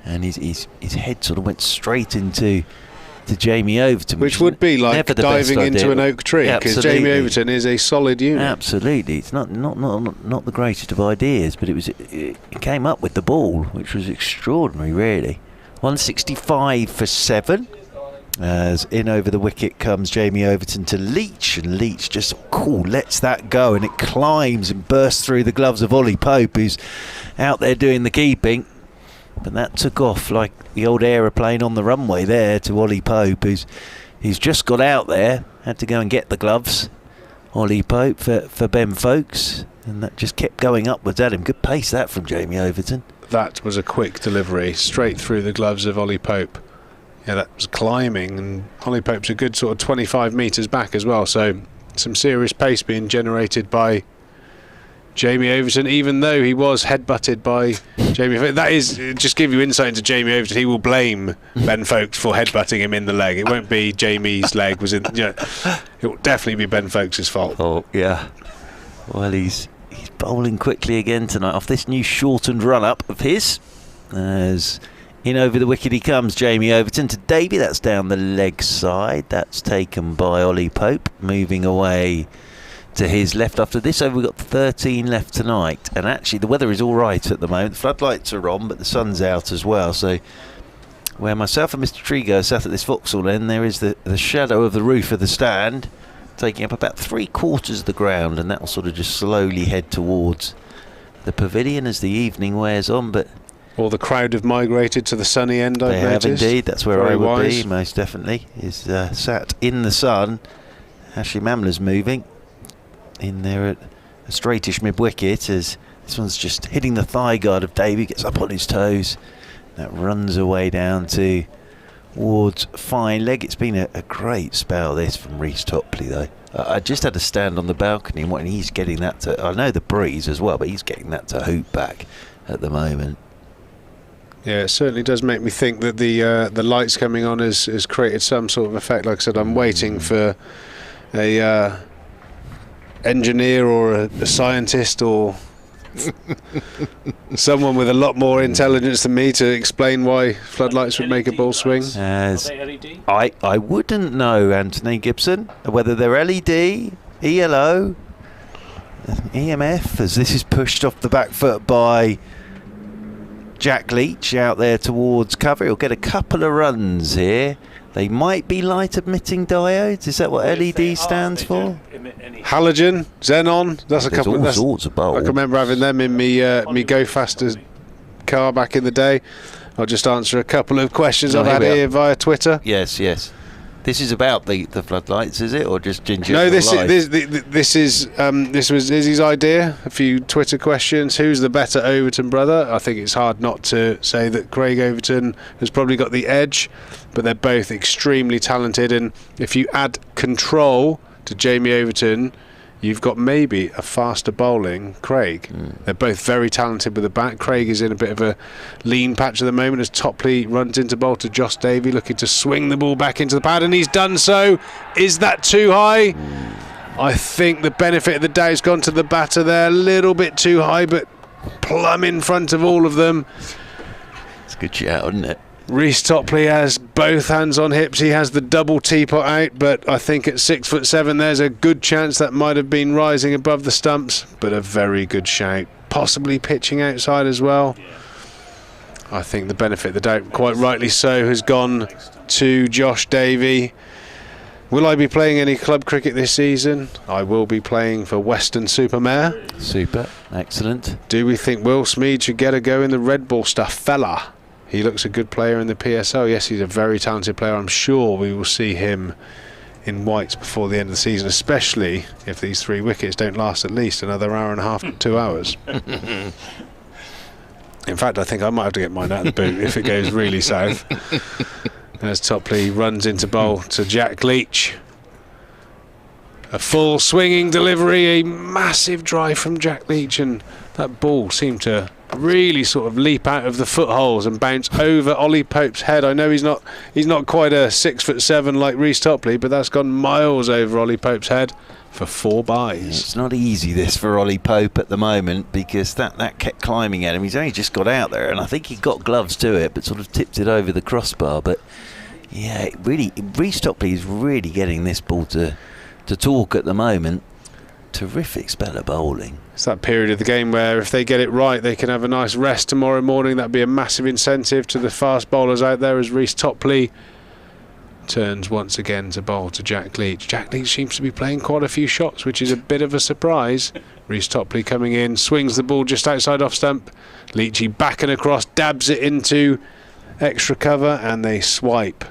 S11: and his head sort of went straight into Jamie Overton,
S16: which would be like diving into an oak tree, because Jamie Overton is a solid unit.
S11: Absolutely, it's not the greatest of ideas, but it came up with the ball, which was extraordinary, really. 165 for 7. As in over the wicket comes Jamie Overton to Leach, and Leach just lets that go, and it climbs and bursts through the gloves of Ollie Pope, who's out there doing the keeping. But that took off like the old aeroplane on the runway there to Ollie Pope, he's just got out there, had to go and get the gloves. Ollie Pope for Ben Folkes, and that just kept going upwards at him. Good pace that from Jamie Overton.
S16: That was a quick delivery straight through the gloves of Ollie Pope. Yeah, that was climbing, and Ollie Pope's a good sort of 25 metres back as well, so some serious pace being generated by Jamie Overton, even though he was headbutted by Jamie. That is, just give you insight into Jamie Overton, he will blame Ben Folkes for headbutting him in the leg. It won't be Jamie's leg was in, it will definitely be Ben Folkes' fault.
S11: Oh, yeah. Well, he's bowling quickly again tonight off this new shortened run-up of his. As in over the wicket he comes, Jamie Overton to Davey. That's down the leg side. That's taken by Ollie Pope, moving away to his left. After this over, we've got 13 left tonight, and actually the weather is all right at the moment. The floodlights are on, but the sun's out as well, so where myself and Mr. Trigo sat at this Vauxhall end, there is the shadow of the roof of the stand taking up about 3/4 of the ground, and that will sort of just slowly head towards the pavilion as the evening wears on. But
S16: all the crowd have migrated to the sunny end, I've noticed.
S11: They have indeed. That's where
S16: Very
S11: I would
S16: wise.
S11: be, most definitely, is sat in the sun. Ashley Mamler's moving in there at a straightish mid-wicket, as this one's just hitting the thigh guard of Davey, gets up on his toes. That runs away down towards fine leg. It's been a great spell, this, from Reece Topley, though. I just had to stand on the balcony, and he's getting that to, I know the breeze as well, but he's getting that to hoop back at the moment.
S16: Yeah, it certainly does make me think that the lights coming on has created some sort of effect. Like I said, I'm waiting for a engineer or a scientist or someone with a lot more intelligence than me to explain why floodlights would make a ball swing.
S11: As I wouldn't know, Anthony Gibson, whether they're LED, ELO, EMF, as this is pushed off the back foot by Jack Leach out there towards cover. He'll get a couple of runs here. They might be light emitting diodes. Is that what LED stands for?
S16: Halogen, xenon. That's a couple.
S11: All sorts of bulbs.
S16: I can remember having them in me Go Faster car back in the day. I'll just answer a couple of questions I've had here via Twitter.
S11: Yes. This is about the floodlights, is it, or just ginger?
S16: No, this was Izzy's idea. A few Twitter questions. Who's the better Overton brother? I think it's hard not to say that Craig Overton has probably got the edge, but they're both extremely talented. And if you add control to Jamie Overton, you've got maybe a faster bowling Craig. They're both very talented with the bat. Craig is in a bit of a lean patch at the moment as Topley runs into bowl to Josh Davey, looking to swing the ball back into the pad, and he's done so. Is that too high? I think the benefit of the doubt's gone to the batter there. A little bit too high, but plumb in front of all of them.
S11: It's a good shout, isn't it?
S16: Reece Topley has both hands on hips. He has the double teapot out, but I think at 6'7" there's a good chance that might have been rising above the stumps, but a very good shout. Possibly pitching outside as well. I think the benefit of the doubt, quite rightly so, has gone to Josh Davey. Will I be playing any club cricket this season? I will be playing for Weston-super-Mare.
S11: Super, excellent.
S16: Do we think Will Smead should get a go in the red ball stuff? Fella. He looks a good player in the PSL. Yes, he's a very talented player. I'm sure we will see him in whites before the end of the season, especially if these 3 wickets don't last at least another hour and a half to 2 hours. In fact, I think I might have to get mine out of the boot if it goes really south. As Topley runs into bowl to Jack Leach. A full swinging delivery, a massive drive from Jack Leach, and that ball seemed to really sort of leap out of the footholes and bounce over Ollie Pope's head. I know he's not quite a 6'7" like Reece Topley, but that's gone miles over Ollie Pope's head for 4 byes.
S11: It's not easy this for Ollie Pope at the moment, because that kept climbing at him. He's only just got out there, and I think he got gloves to it, but sort of tipped it over the crossbar. But yeah, Reece Topley is really getting this ball to talk at the moment. terrific spell of bowling.
S16: It's that period of the game where if they get it right, they can have a nice rest tomorrow morning. That'd be a massive incentive to the fast bowlers out there, as Reece Topley turns once again to bowl to Jack Leach. Jack Leach seems to be playing quite a few shots, which is a bit of a surprise. Reece Topley coming in, swings the ball just outside off stump. Leachy back and across, dabs it into extra cover, and they swipe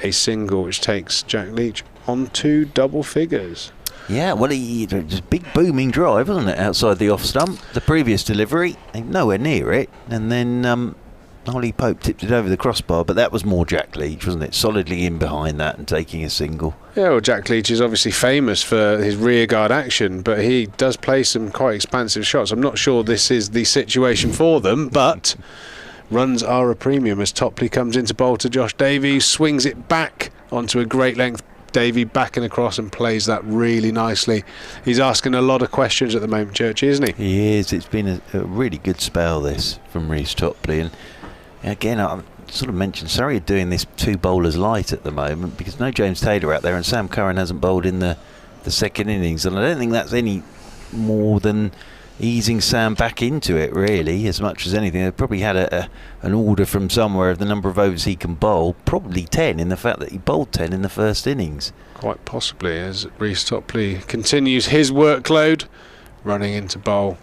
S16: a single, which takes Jack Leach onto double figures.
S11: Yeah, well, it was a big booming drive, wasn't it, outside the off stump? The previous delivery, nowhere near it, and then Ollie Pope tipped it over the crossbar, but that was more Jack Leach, wasn't it? Solidly in behind that and taking a single.
S16: Yeah, well, Jack Leach is obviously famous for his rearguard action, but he does play some quite expansive shots. I'm not sure this is the situation for them, but runs are a premium as Topley comes into bowl to Josh Davies, swings it back onto a great length. Davey back and across and plays that really nicely. He's asking a lot of questions at the moment, Churchy, isn't he?
S11: He is. It's been a really good spell, this, from Reece Topley. And again, I sort of mentioned Surrey are doing this 2 bowlers light at the moment because no James Taylor out there, and Sam Curran hasn't bowled in the second innings, and I don't think that's any more than easing Sam back into it, really, as much as anything. They've probably had an order from somewhere of the number of overs he can bowl, probably 10 in the fact that he bowled 10 in the first innings.
S16: Quite possibly, as Reece Topley continues his workload, running into bowl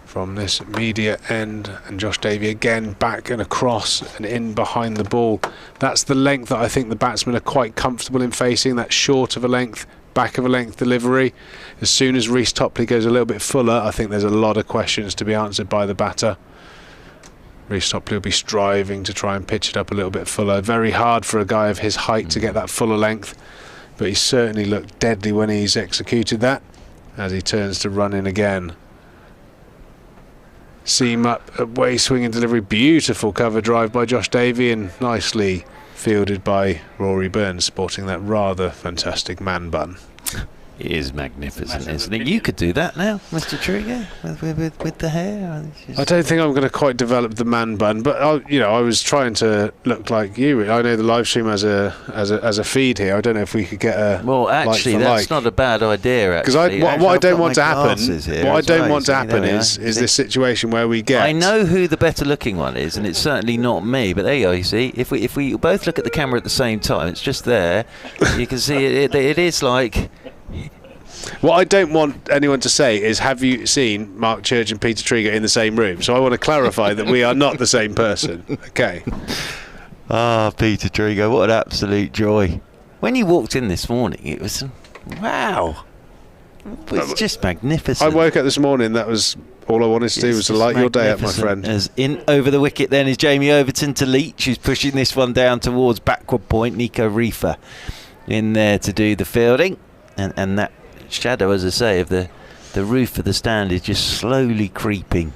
S16: from this immediate end, and Josh Davey again back and across and in behind the ball. That's the length that I think the batsmen are quite comfortable in facing, that short of a length, back of a length delivery. As soon as Reece Topley goes a little bit fuller, I think there's a lot of questions to be answered by the batter. Reece Topley will be striving to try and pitch it up a little bit fuller. Very hard for a guy of his height to get that fuller length, but he certainly looked deadly when he's executed that, as he turns to run in again. Seam up, away swinging delivery, beautiful cover drive by Josh Davey, and nicely fielded by Rory Burns, sporting that rather fantastic man bun.
S11: It is magnificent, isn't it? You could do that now, Mr. Trigger, with the hair.
S16: I don't think I'm going to quite develop the man bun, but I was trying to look like you. I know the live stream as a feed here. I don't know if we could get a
S11: actually, that's not a bad idea.
S16: Because what I don't want to happen, is this situation where we get.
S11: I know who the better looking one is, and it's certainly not me. But there you go. You see, if we both look at the camera at the same time, it's just there. You can see it is like.
S16: What I don't want anyone to say is, have you seen Mark Church and Peter Trigger in the same room? So I want to clarify that we are not the same person. Okay.
S11: Peter Trigger, what an absolute joy. When you walked in this morning, it was, wow. It was just magnificent.
S16: I woke up this morning, that was all I wanted to do, was to light your day up, my friend.
S11: As in over the wicket then is Jamie Overton to Leach, who's pushing this one down towards backward point. Nico Reefer in there to do the fielding. And that shadow, as I say, of the roof of the stand is just slowly creeping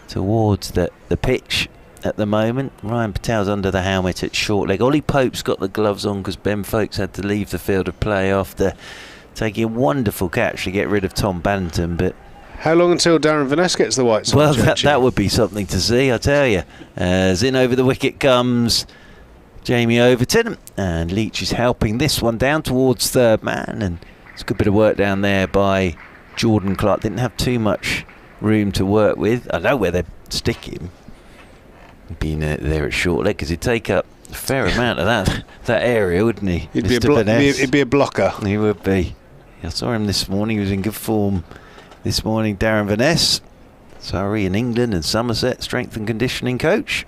S11: towards the pitch at the moment. Ryan Patel's under the helmet at short leg. Ollie Pope's got the gloves on because Ben Folkes had to leave the field of play after taking a wonderful catch to get rid of Tom Banton. But
S16: how long until Darren Vaness gets the whites on?
S11: Well, that would be something to see, I tell you. As in over the wicket comes Jamie Overton, and Leach is helping this one down towards third man, and it's a good bit of work down there by Jordan Clark. Didn't have too much room to work with. I know where they'd stick him, being there at short leg, because he'd take up a fair amount of that area, wouldn't he?
S16: He'd be a blocker.
S11: He would be. I saw him this morning. He was in good form this morning. Darren Vaness, Surrey in England and Somerset strength and conditioning coach.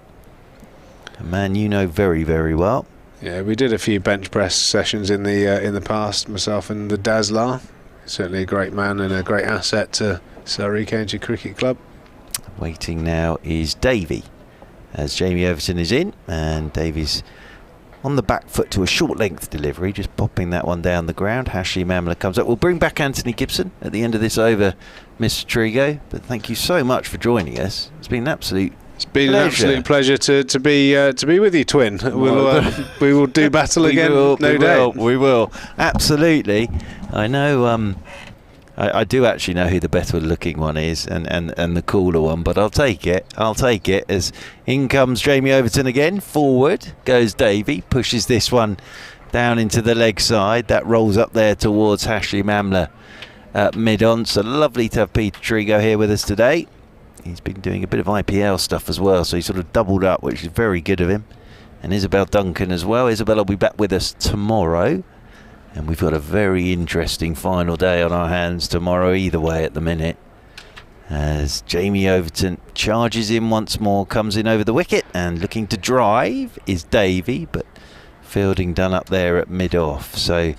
S11: A man you know very, very well.
S16: Yeah, we did a few bench press sessions in the past, myself and the Dazzler. Certainly a great man and a great asset to Surrey County Cricket Club.
S11: Waiting now is Davey, as Jamie Overton is in, and Davies on the back foot to a short length delivery, just popping that one down the ground. Hashley Mamla comes up. We'll bring back Anthony Gibson at the end of this over, Mr. Trigo, but thank you so much for joining us. It's been an absolute
S16: an absolute pleasure to be with you, twin. We will do battle again, no doubt.
S11: We will, absolutely. I know. I do actually know who the better looking one is, and the cooler one, but I'll take it. As in comes Jamie Overton again. Forward goes Davey, pushes this one down into the leg side. That rolls up there towards Hashley Mamla mid-on. So lovely to have Peter Trigo here with us today. He's been doing a bit of IPL stuff as well, so he sort of doubled up, which is very good of him. And Isabel Duncan as well. Isabel will be back with us tomorrow. And we've got a very interesting final day on our hands tomorrow either way at the minute. As Jamie Overton charges in once more, comes in over the wicket, and looking to drive is Davey, but fielding done up there at mid-off. So,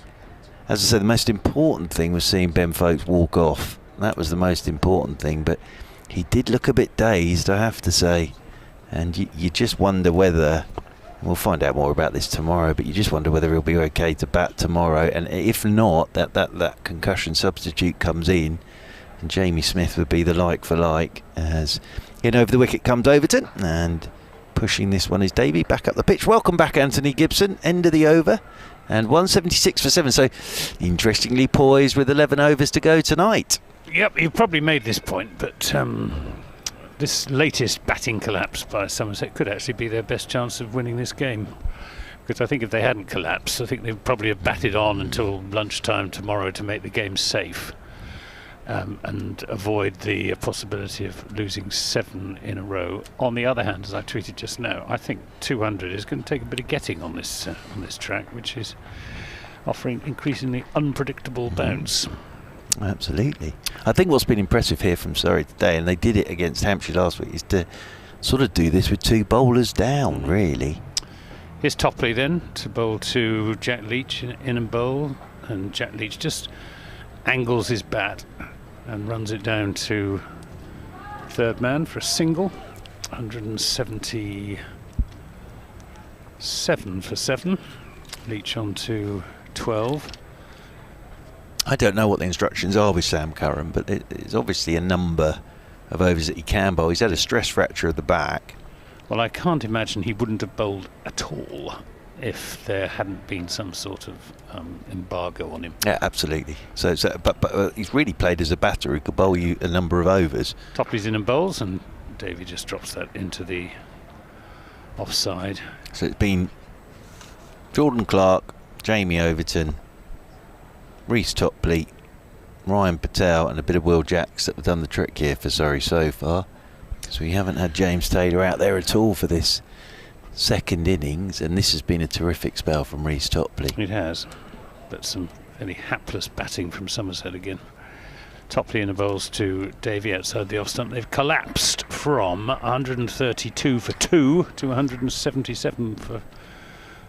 S11: as I said, the most important thing was seeing Ben Folkes walk off. That was the most important thing, but he did look a bit dazed, I have to say. And you just wonder whether... We'll find out more about this tomorrow, but you just wonder whether he'll be okay to bat tomorrow. And if not, that concussion substitute comes in, and Jamie Smith would be the like for like. As in over the wicket comes Overton, and pushing this one is Davey back up the pitch. Welcome back, Anthony Gibson. End of the over, and 176 for 7. So interestingly poised with 11 overs to go tonight.
S13: Yep, you probably made this point, but this latest batting collapse by Somerset could actually be their best chance of winning this game. Because I think if they hadn't collapsed, I think they'd probably have batted on until lunchtime tomorrow to make the game safe and avoid the possibility of losing 7 in a row. On the other hand, as I tweeted just now, I think 200 is going to take a bit of getting on this track, which is offering increasingly unpredictable bounce.
S11: Absolutely. I think what's been impressive here from Surrey today, and they did it against Hampshire last week, is to sort of do this with 2 bowlers down, really.
S13: Here's Topley then to bowl to Jack Leach in and bowl, and Jack Leach just angles his bat and runs it down to third man for a single. 177 for 7. Leach on to 12.
S11: I don't know what the instructions are with Sam Curran, but it's obviously a number of overs that he can bowl. He's had a stress fracture of the back.
S13: Well, I can't imagine he wouldn't have bowled at all if there hadn't been some sort of embargo on him.
S11: Yeah, absolutely. But he's really played as a batter who could bowl you a number of overs.
S13: Topley's in and bowls, and Davey just drops that into the offside.
S11: So it's been Jordan Clark, Jamie Overton, Reece Topley, Ryan Patel and a bit of Will Jacks that have done the trick here for Surrey so far. So we haven't had James Taylor out there at all for this second innings, and this has been a terrific spell from Reece Topley.
S13: It has, but some fairly hapless batting from Somerset again. Topley in the bowls to Davey outside the off stump. They've collapsed from 132 for 2 to 177 for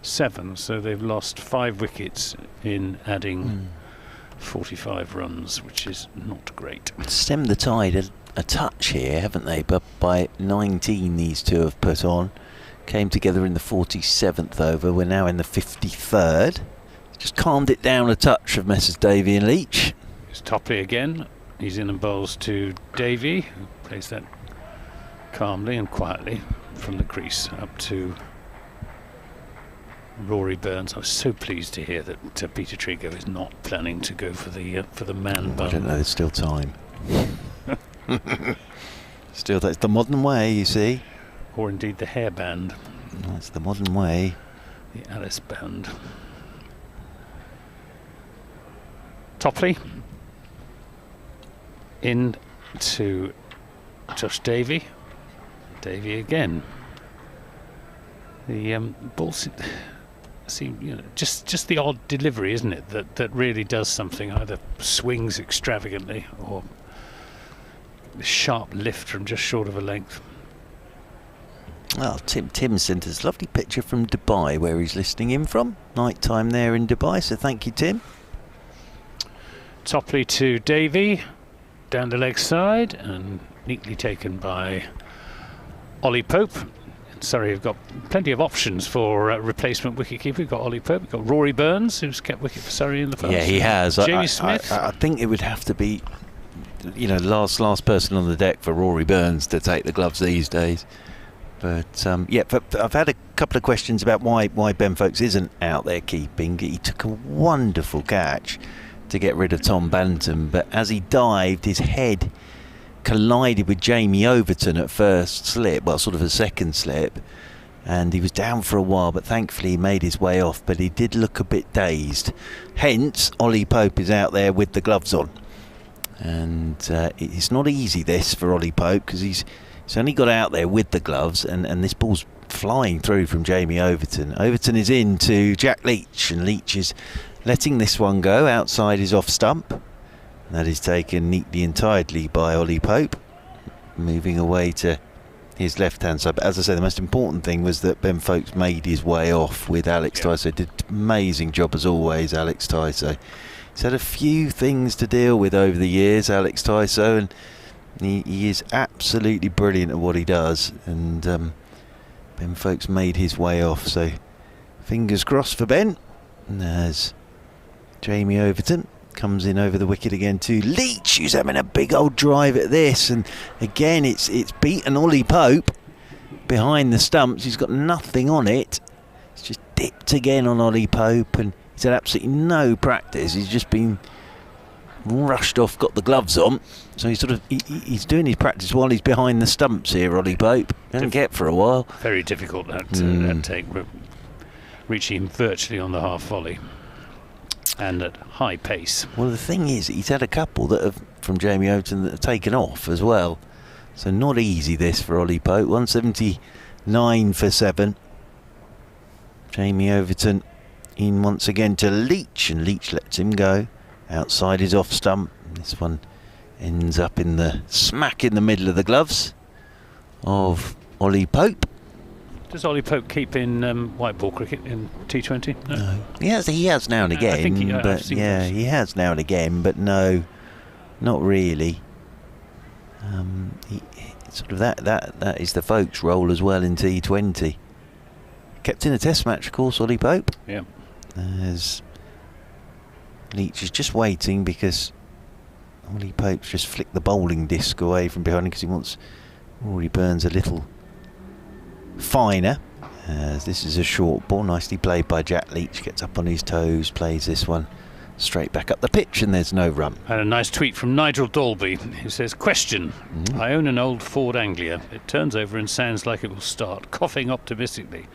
S13: 7, so they've lost 5 wickets in adding 45 runs, which is not great.
S11: Stemmed the tide a touch here, haven't they? But by 19 these two have put on. Came together in the 47th over. We're now in the 53rd. Just calmed it down a touch of Messrs Davey and Leach.
S13: It's Topley again. He's in and bowls to Davey, who plays that calmly and quietly from the crease up to Rory Burns. I was so pleased to hear that Peter Trigo is not planning to go for the man bun.
S11: I don't know, there's still time. Still, that's the modern way, you see.
S13: Or indeed the hairband.
S11: That's the modern way.
S13: The Alice band. Topley in to Josh Davey. Davey again. The ball seem, just the odd delivery, isn't it? That really does something. Either swings extravagantly or sharp lift from just short of a length.
S11: Well, Tim sent us a lovely picture from Dubai, where he's listening in from. Night time there in Dubai, so thank you, Tim.
S13: Topley to Davey, down the leg side, and neatly taken by Ollie Pope. Surrey have got plenty of options for replacement wicketkeeper. We've got Ollie Pope, we've got Rory Burns, who's kept wicket for Surrey in the past.
S11: Yeah, he has.
S13: Jamie Smith.
S11: I think it would have to be, last person on the deck for Rory Burns to take the gloves these days. But I've had a couple of questions about why Ben Folkes isn't out there keeping. He took a wonderful catch to get rid of Tom Bantam, but as he dived, his head collided with Jamie Overton at first slip, well, sort of a second slip, and he was down for a while, but thankfully he made his way off, but he did look a bit dazed. Hence, Ollie Pope is out there with the gloves on. And it's not easy this for Ollie Pope, because he's only got out there with the gloves, and this ball's flying through from Jamie Overton. Overton is in to Jack Leach, and Leach is letting this one go outside his off stump. That is taken neatly and tidily by Ollie Pope, moving away to his left-hand side. But as I say, the most important thing was that Ben Folkes made his way off with Alex Tyso. Did an amazing job as always, Alex Tyso. He's had a few things to deal with over the years, Alex Tyso, and he is absolutely brilliant at what he does. And Ben Folkes made his way off, so fingers crossed for Ben. And there's Jamie Overton. Comes in over the wicket again to Leach, who's having a big old drive at this, and again it's beaten Ollie Pope behind the stumps. He's got nothing on it. It's just dipped again on Ollie Pope, and he's had absolutely no practice. He's just been rushed off, got the gloves on, so he's doing his practice while he's behind the stumps here. Ollie Pope doesn't get for a while.
S13: Very difficult that take, reaching him virtually on the half volley. And at high pace.
S11: Well, the thing is, he's had a couple that have, from Jamie Overton, that have taken off as well. So not easy this for Ollie Pope. 179 for 7. Jamie Overton in once again to Leach, and Leach lets him go outside his off stump. This one ends up in the smack in the middle of the gloves of Ollie Pope.
S13: Does Ollie Pope keep in white ball cricket in T20? No.
S11: He has now and again.
S13: I think he
S11: has now and again, but no, not really. That is the Folkes role as well in T20. Kept in a Test match, of course, Ollie Pope.
S13: Yeah.
S11: As Leach is just waiting, because Ollie Pope's just flicked the bowling disc away from behind him, because he wants Rory Burns a little finer. As this is a short ball, nicely played by Jack Leach. Gets up on his toes, plays this one straight back up the pitch, and there's no run.
S13: And a nice tweet from Nigel Dalby, who says, question, I own an old Ford Anglia. It turns over and sounds like it will start, coughing optimistically.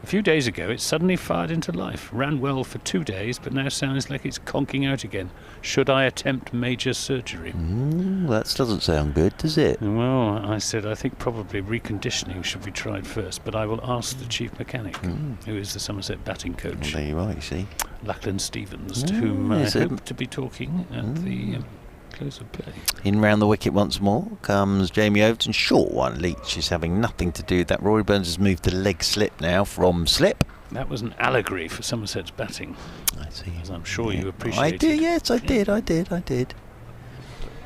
S13: A few days ago it suddenly fired into life, ran well for 2 days, but now sounds like it's conking out again. Should I attempt major surgery?
S11: That doesn't sound good, does it?
S13: Well, I said I think probably reconditioning should be tried first, but I will ask the chief mechanic, who is the Somerset batting coach.
S11: Well, there you are, you see.
S13: Lachlan Stevens, to whom I hope to be talking at the close of play.
S11: In round the wicket once more comes Jamie Overton. Short one. Leach is having nothing to do with that. Rory Burns has moved to leg slip now from slip.
S13: That was an allegory for Somerset's batting.
S11: I see.
S13: As I'm sure you appreciated.
S11: I did, yes, I did.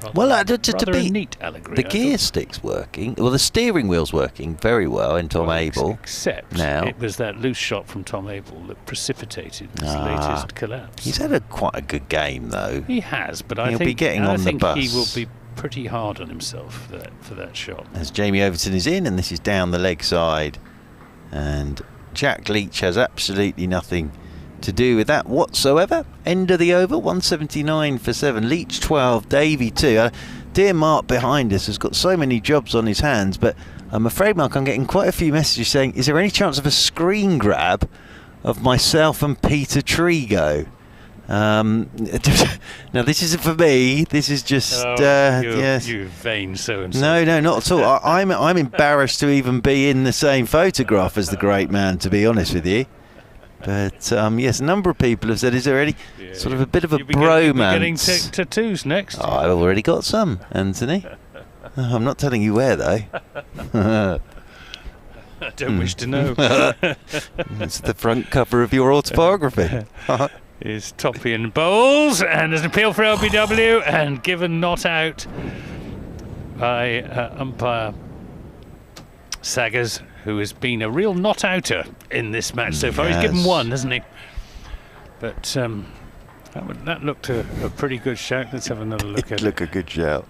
S13: Rather,
S11: well,
S13: to be a neat allegory.
S11: The gear stick's working. Well, the steering wheel's working very well in Tom Abel.
S13: Except
S11: now
S13: it was that loose shot from Tom Abel that precipitated his latest collapse.
S11: He's had quite a good game, though.
S13: He has, but
S11: He'll be getting on the bus.
S13: He will be pretty hard on himself for that shot.
S11: As Jamie Overton is in, and this is down the leg side, and Jack Leach has absolutely nothing to do with that whatsoever. End of the over, 179 for 7. Leach 12, Davey 2. Dear Mark behind us has got so many jobs on his hands, but I'm afraid, Mark, I'm getting quite a few messages saying, is there any chance of a screen grab of myself and Peter Trigo? Now this isn't for me, this is just yes.
S13: You vain so-and-so.
S11: No, not at all. I'm embarrassed to even be in the same photograph as the great man, to be honest with you. But yes, a number of people have said, is there any sort of a bit of a bromance?
S13: Getting tattoos next.
S11: Oh, I've already got some, Anthony. I'm not telling you where, though.
S13: I don't wish to know.
S11: It's the front cover of your autobiography.
S13: Is Toppy and bowls, and there's an appeal for LBW, and given not out by umpire Saggers, who has been a real not-outer in this match so far. He's given one, hasn't he? But that looked a pretty good shout. Let's have another look at it.
S11: Look a good shout.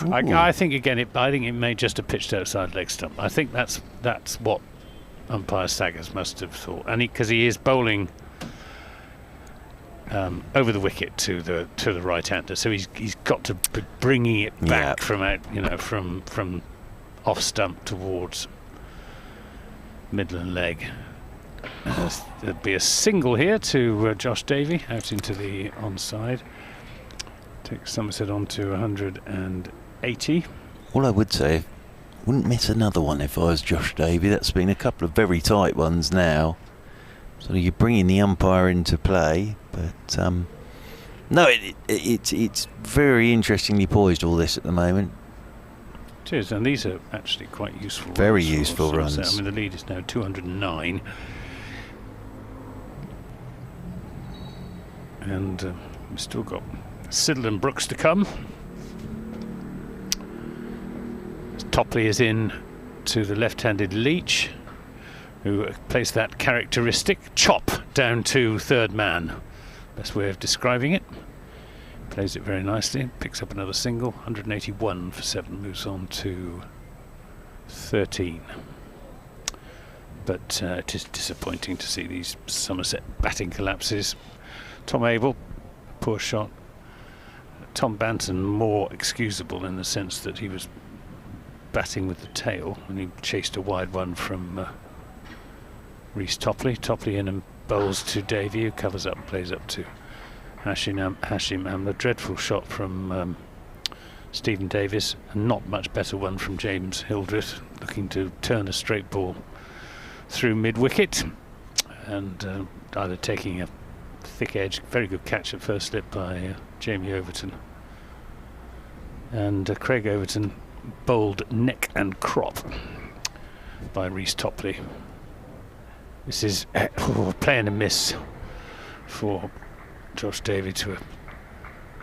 S13: I think again, I think it may just have pitched outside leg stump. I think that's what umpire Saggers must have thought, and because he is bowling over the wicket to the right-hander, so he's got to be bringing it back from out, from off stump towards Midland leg. There'd be a single here to Josh Davey out into the onside. Takes Somerset on to 180.
S11: All I would say, wouldn't miss another one if I was Josh Davey. That's been a couple of very tight ones now. So you're bringing the umpire into play, but no, it's very interestingly poised, all this at the moment.
S13: It is, and these are actually quite useful.
S11: Very
S13: runs
S11: useful
S13: for Somerset.
S11: runs.
S13: I mean, the lead is now 209, and we've still got Siddle and Brooks to come. Topley is in to the left-handed Leach, who plays that characteristic chop down to third man. Best way of describing it. Plays it very nicely, picks up another single, 181 for 7, moves on to 13. But it is disappointing to see these Somerset batting collapses. Tom Abel, poor shot. Tom Banton, more excusable in the sense that he was batting with the tail and he chased a wide one from Reece Topley. Topley in and bowls to Davey, who covers up and plays up to Hashim. The dreadful shot from Stephen Davis, and not much better one from James Hildreth, looking to turn a straight ball through mid-wicket, and either taking a thick edge, very good catch at first slip by Jamie Overton, and Craig Overton bowled neck and crop by Reece Topley. This is playing a miss for Josh Davey to a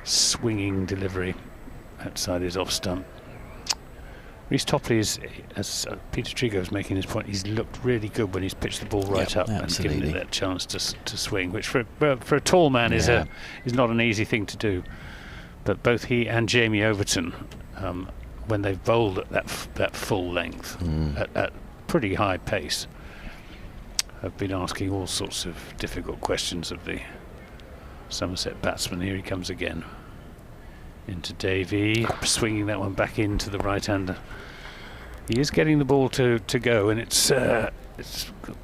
S13: swinging delivery outside his off stump. Reece Topley is, as Peter Trigo was making his point, he's looked really good when he's pitched the ball right up and given it that chance to swing, which for a tall man is not an easy thing to do. But both he and Jamie Overton, when they've bowled at that full length at pretty high pace, have been asking all sorts of difficult questions of the Somerset batsman. Here he comes again into Davey, swinging that one back into the right-hander. He is getting the ball to go, and it's got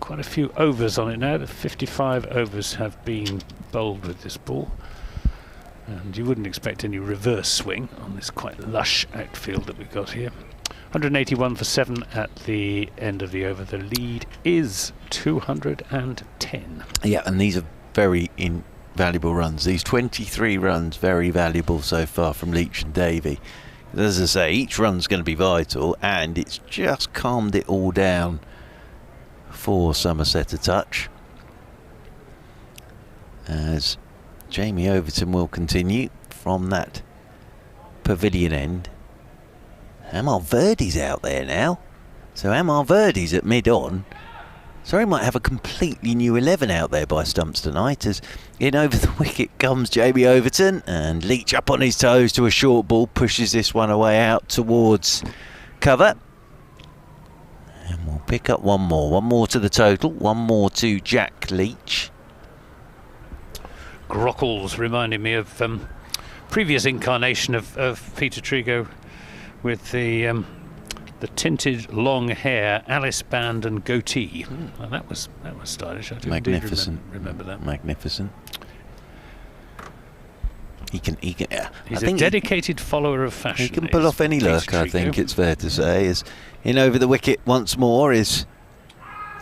S13: quite a few overs on it now. The 55 overs have been bowled with this ball, and you wouldn't expect any reverse swing on this quite lush outfield that we've got here. 181 for 7 at the end of the over. The lead is 210.
S11: Yeah, and these are very valuable runs. These 23 runs, very valuable so far from Leach and Davey. As I say, each run's going to be vital, and it's just calmed it all down for Somerset a touch, as Jamie Overton will continue from that pavilion end. Amar Verdi's out there now, so Amar Verdi's at mid-on. Surrey might have a completely new 11 out there by stumps tonight, as in over the wicket comes Jamie Overton, and Leach up on his toes to a short ball, pushes this one away out towards cover. And we'll pick up one more to the total, one more to Jack Leach.
S13: Grockles reminding me of previous incarnation of Peter Trigo, with the tinted long hair, Alice band and goatee. Well, that was stylish. I do
S11: Magnificent.
S13: Remember that.
S11: Magnificent.
S13: He's a dedicated follower of fashion.
S11: He can pull off any look, I think it's fair to say. Is in over the wicket once more is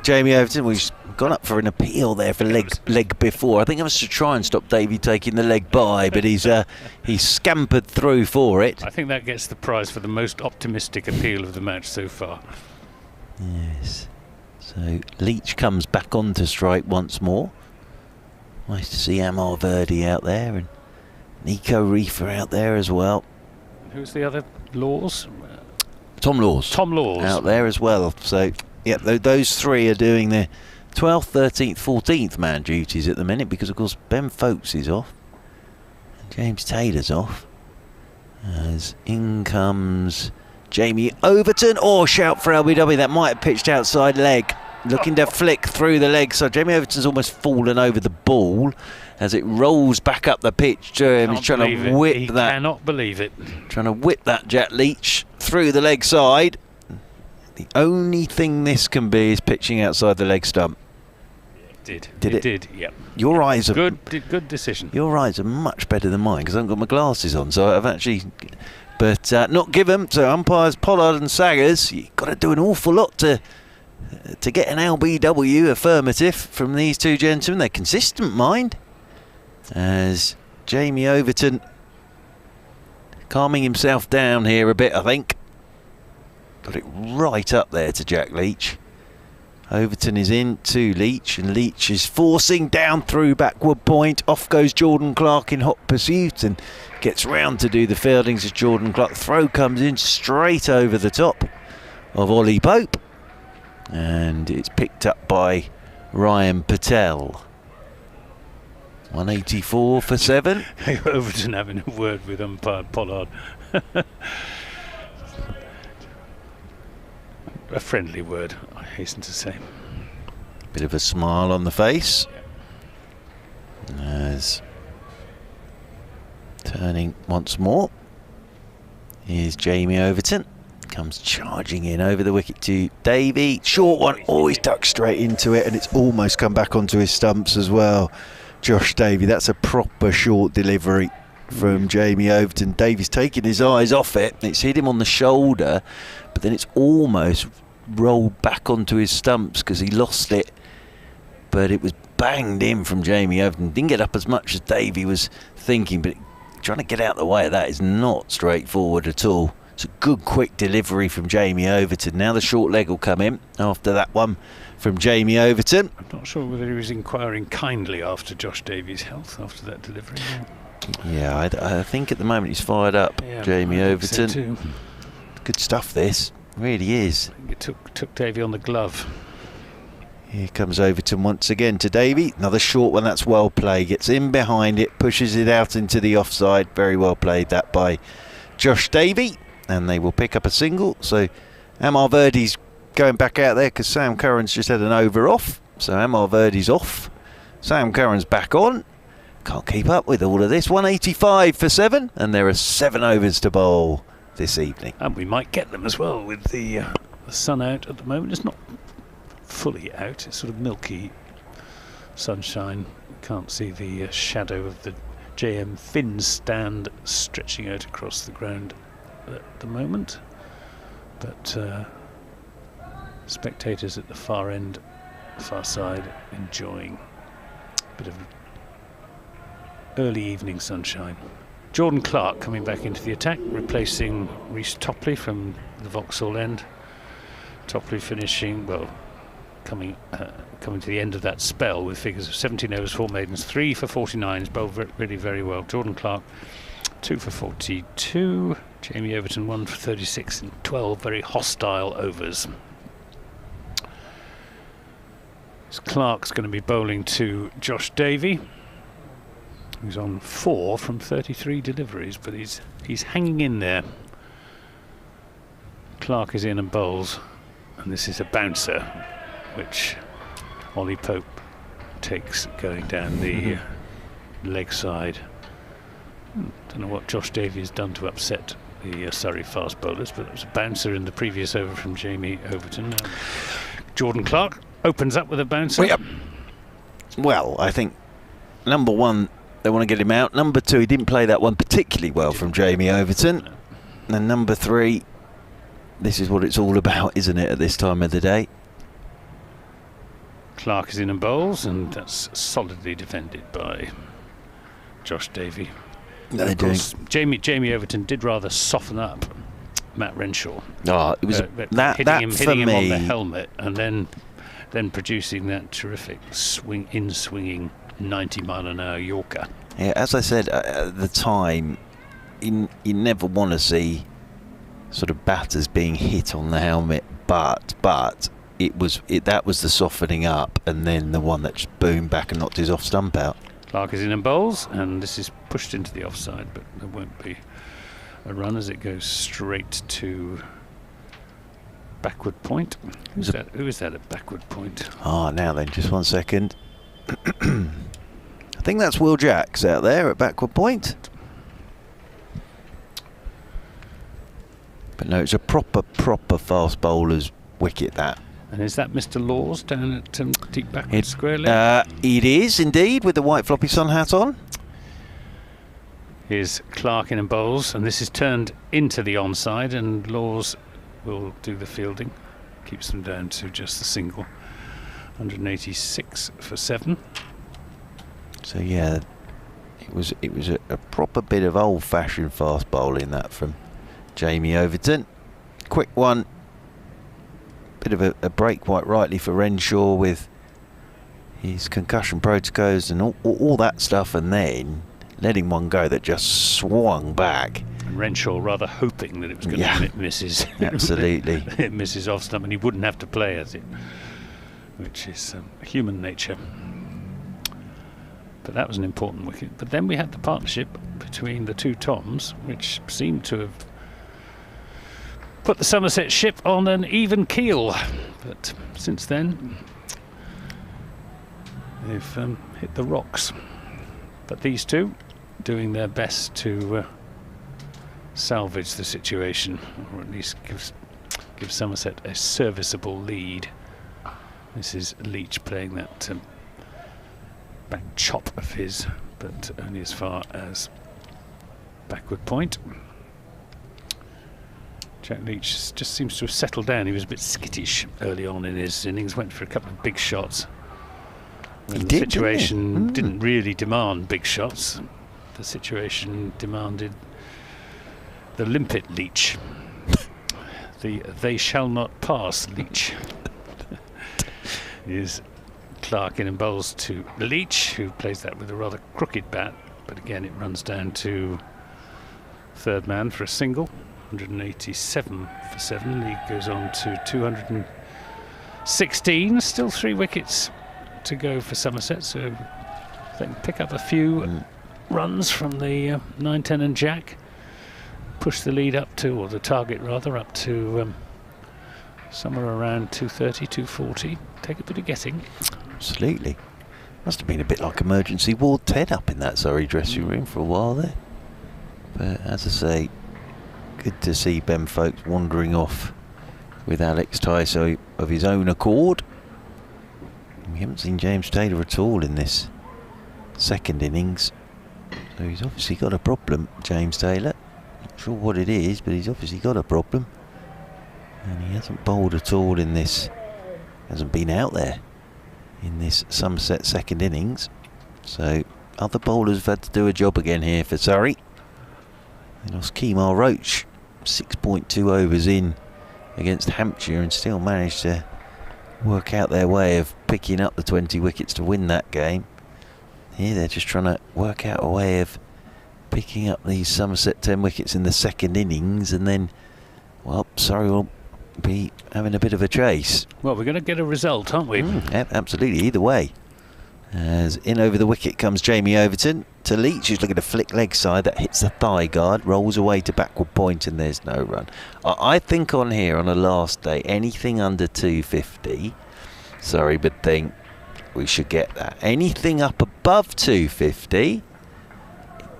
S11: Jamie Overton. We've gone up for an appeal there for leg before. I think I was to try and stop Davey taking the leg by, but he's scampered through for it.
S13: I think that gets the prize for the most optimistic appeal of the match so far.
S11: Yes. So Leach comes back on to strike once more. Nice to see Amar Verdi out there, and Nico Reefer out there as well.
S13: Who's the other? Laws?
S11: Tom Laws.
S13: Tom Laws.
S11: Out there as well. So, yeah, those three are doing their 12th, 13th, 14th man duties at the minute, because, of course, Ben Folkes is off. And James Taylor's off. As in comes Jamie Overton. Oh, shout for LBW. That might have pitched outside leg. Looking to flick through the leg. So Jamie Overton's almost fallen over the ball as it rolls back up the pitch to him. He's trying to whip that.
S13: He cannot believe it.
S11: Trying to whip that Jack Leach through the leg side. The only thing this can be is pitching outside the leg stump.
S13: Did
S11: Did it?
S13: Did, yeah.
S11: Your eyes are
S13: good decision.
S11: Your eyes are much better than mine because I haven't got my glasses on, so I've actually. But not given. So umpires Pollard and Saggers, you've got to do an awful lot to get an LBW affirmative from these two gentlemen. They're consistent, mind. As Jamie Overton calming himself down here a bit, I think. Got it right up there to Jack Leach. Overton is in to Leach, and Leach is forcing down through backward point. Off goes Jordan Clark in hot pursuit and gets round to do the fieldings as Jordan Clark. Throw comes in straight over the top of Ollie Pope, and it's picked up by Ryan Patel. 184 for 7.
S13: Overton having a word with umpire Pollard. A friendly word, I hasten to say.
S11: Bit of a smile on the face. As turning once more is Jamie Overton. Comes charging in over the wicket to Davey. Short one, always ducked straight into it, and it's almost come back onto his stumps as well. Josh Davey, that's a proper short delivery from Jamie Overton. Davey's taking his eyes off it. It's hit him on the shoulder, but then it's almost rolled back onto his stumps because he lost it. But it was banged in from Jamie Overton. Didn't get up as much as Davey was thinking, but trying to get out the way of that is not straightforward at all. It's a good quick delivery from Jamie Overton. Now the short leg will come in after that one from Jamie Overton.
S13: I'm not sure whether he was inquiring kindly after Josh Davies' health after that delivery.
S11: Yeah, I think at the moment he's fired up,
S13: Yeah,
S11: Jamie
S13: I think so
S11: Overton.
S13: too.
S11: Good stuff, this. Really is.
S13: I think it took Davey on the glove.
S11: Here comes Overton once again to Davey. Another short one, that's well played. Gets in behind it, pushes it out into the offside. Very well played that by Josh Davey. And they will pick up a single. So Amar Verdi's going back out there because Sam Curran's just had an over off. So Amar Verdi's off. Sam Curran's back on. Can't keep up with all of this. 185 for 7. And there are 7 overs to bowl this evening.
S13: And we might get them as well with the sun out at the moment. It's not fully out. It's sort of milky sunshine. Can't see the shadow of the JM Finn stand stretching out across the ground at the moment, but spectators at the far end, far side, enjoying a bit of early evening sunshine. Jordan Clark coming back into the attack, replacing Rhys Topley from the Vauxhall end. Topley finishing, well, coming to the end of that spell with figures of 17 overs, 4 maidens, 3 for 49s, bowled really very well. Jordan Clark 2 for 42. Jamie Overton 1 for 36 in 12 very hostile overs. Clark's going to be bowling to Josh Davey, who's on 4 from 33 deliveries, but he's hanging in there. Clark is in and bowls, and this is a bouncer, which Ollie Pope takes going down the leg side. Don't know what Josh Davey has done to upset the Surrey fast bowlers, but it was a bouncer in the previous over from Jamie Overton. Jordan Clark opens up with a bouncer.
S11: Well, I think number 1, they want to get him out. Number 2, he didn't play that one particularly well from Jamie Overton. And number 3, this is what it's all about, isn't it, at this time of the day?
S13: Clark is in and bowls, and that's solidly defended by Josh Davey. Of course, Jamie Overton did rather soften up Matt Renshaw.
S11: Oh, it was
S13: hitting him on the helmet, and then producing that terrific swinging 90-mile-an-hour Yorker.
S11: Yeah, as I said at the time, you never want to see sort of batters being hit on the helmet, but that was the softening up, and then the one that just boomed back and knocked his off stump out.
S13: Clark is in and bowls, and this is pushed into the offside, but there won't be a run as it goes straight to backward point. Who is that at backward point?
S11: Now then, just 1 second. I think that's Will Jacks out there at backward point. But no, it's a proper fast bowler's wicket, that.
S13: And is that Mr. Laws down at deep backward square leg.
S11: It is indeed, with the white floppy sun hat on.
S13: Here's Clark in and bowls, and this is turned into the onside, and Laws will do the fielding. Keeps them down to just the single. 186 for 7.
S11: So yeah, it was a proper bit of old-fashioned fast bowling that from Jamie Overton. Quick one. Bit of a break, quite rightly, for Renshaw with his concussion protocols and all that stuff, and then letting one go that just swung back.
S13: And Renshaw rather hoping that it was going to misses.
S11: Absolutely.
S13: It misses off stump, and he wouldn't have to play at it, which is human nature. But that was an important wicket. But then we had the partnership between the two Toms, which seemed to have put the Somerset ship on an even keel. But since then, they've hit the rocks. But these two doing their best to salvage the situation, or at least give Somerset a serviceable lead. This is Leach playing that back chop of his, but only as far as backward point. Jack Leach just seems to have settled down. He was a bit skittish early on in his innings, went for a couple of big shots. When the situation didn't really demand big shots. The situation demanded the limpet Leach. The they shall not pass Leach. Is Clark in and bowls to Leach, who plays that with a rather crooked bat, but again it runs down to third man for a single. 187 for 7. League goes on to 216. Still 3 wickets to go for Somerset, so they can pick up a few runs from the 9, 10 and Jack, push the lead up to, or the target rather, up to somewhere around 230, 240. Take a bit of getting.
S11: Absolutely. Must have been a bit like emergency ward 10 up in that Surrey dressing room for a while there. But as I say, good to see Ben Folkes wandering off with Alex Tyso of his own accord. We haven't seen James Taylor at all in this second innings, so he's obviously got a problem, James Taylor. Not sure what it is, but he's obviously got a problem, and he hasn't bowled at all in this, hasn't been out there in this Somerset second innings. So other bowlers have had to do a job again here for Surrey. They lost Kemar Roach 6.2 overs in against Hampshire and still managed to work out their way of picking up the 20 wickets to win that game. Here they're just trying to work out a way of picking up these Somerset 10 wickets in the second innings, and then, well, Surrey will be having a bit of a chase.
S13: Well, we're going to get a result, aren't we?
S11: Absolutely, either way. As in over the wicket comes Jamie Overton to Leach, who's looking to flick leg side, that hits the thigh guard, rolls away to backward point, and there's no run. I think on here, on a last day, anything under 250, Surrey would think we should get that. Anything up above 250,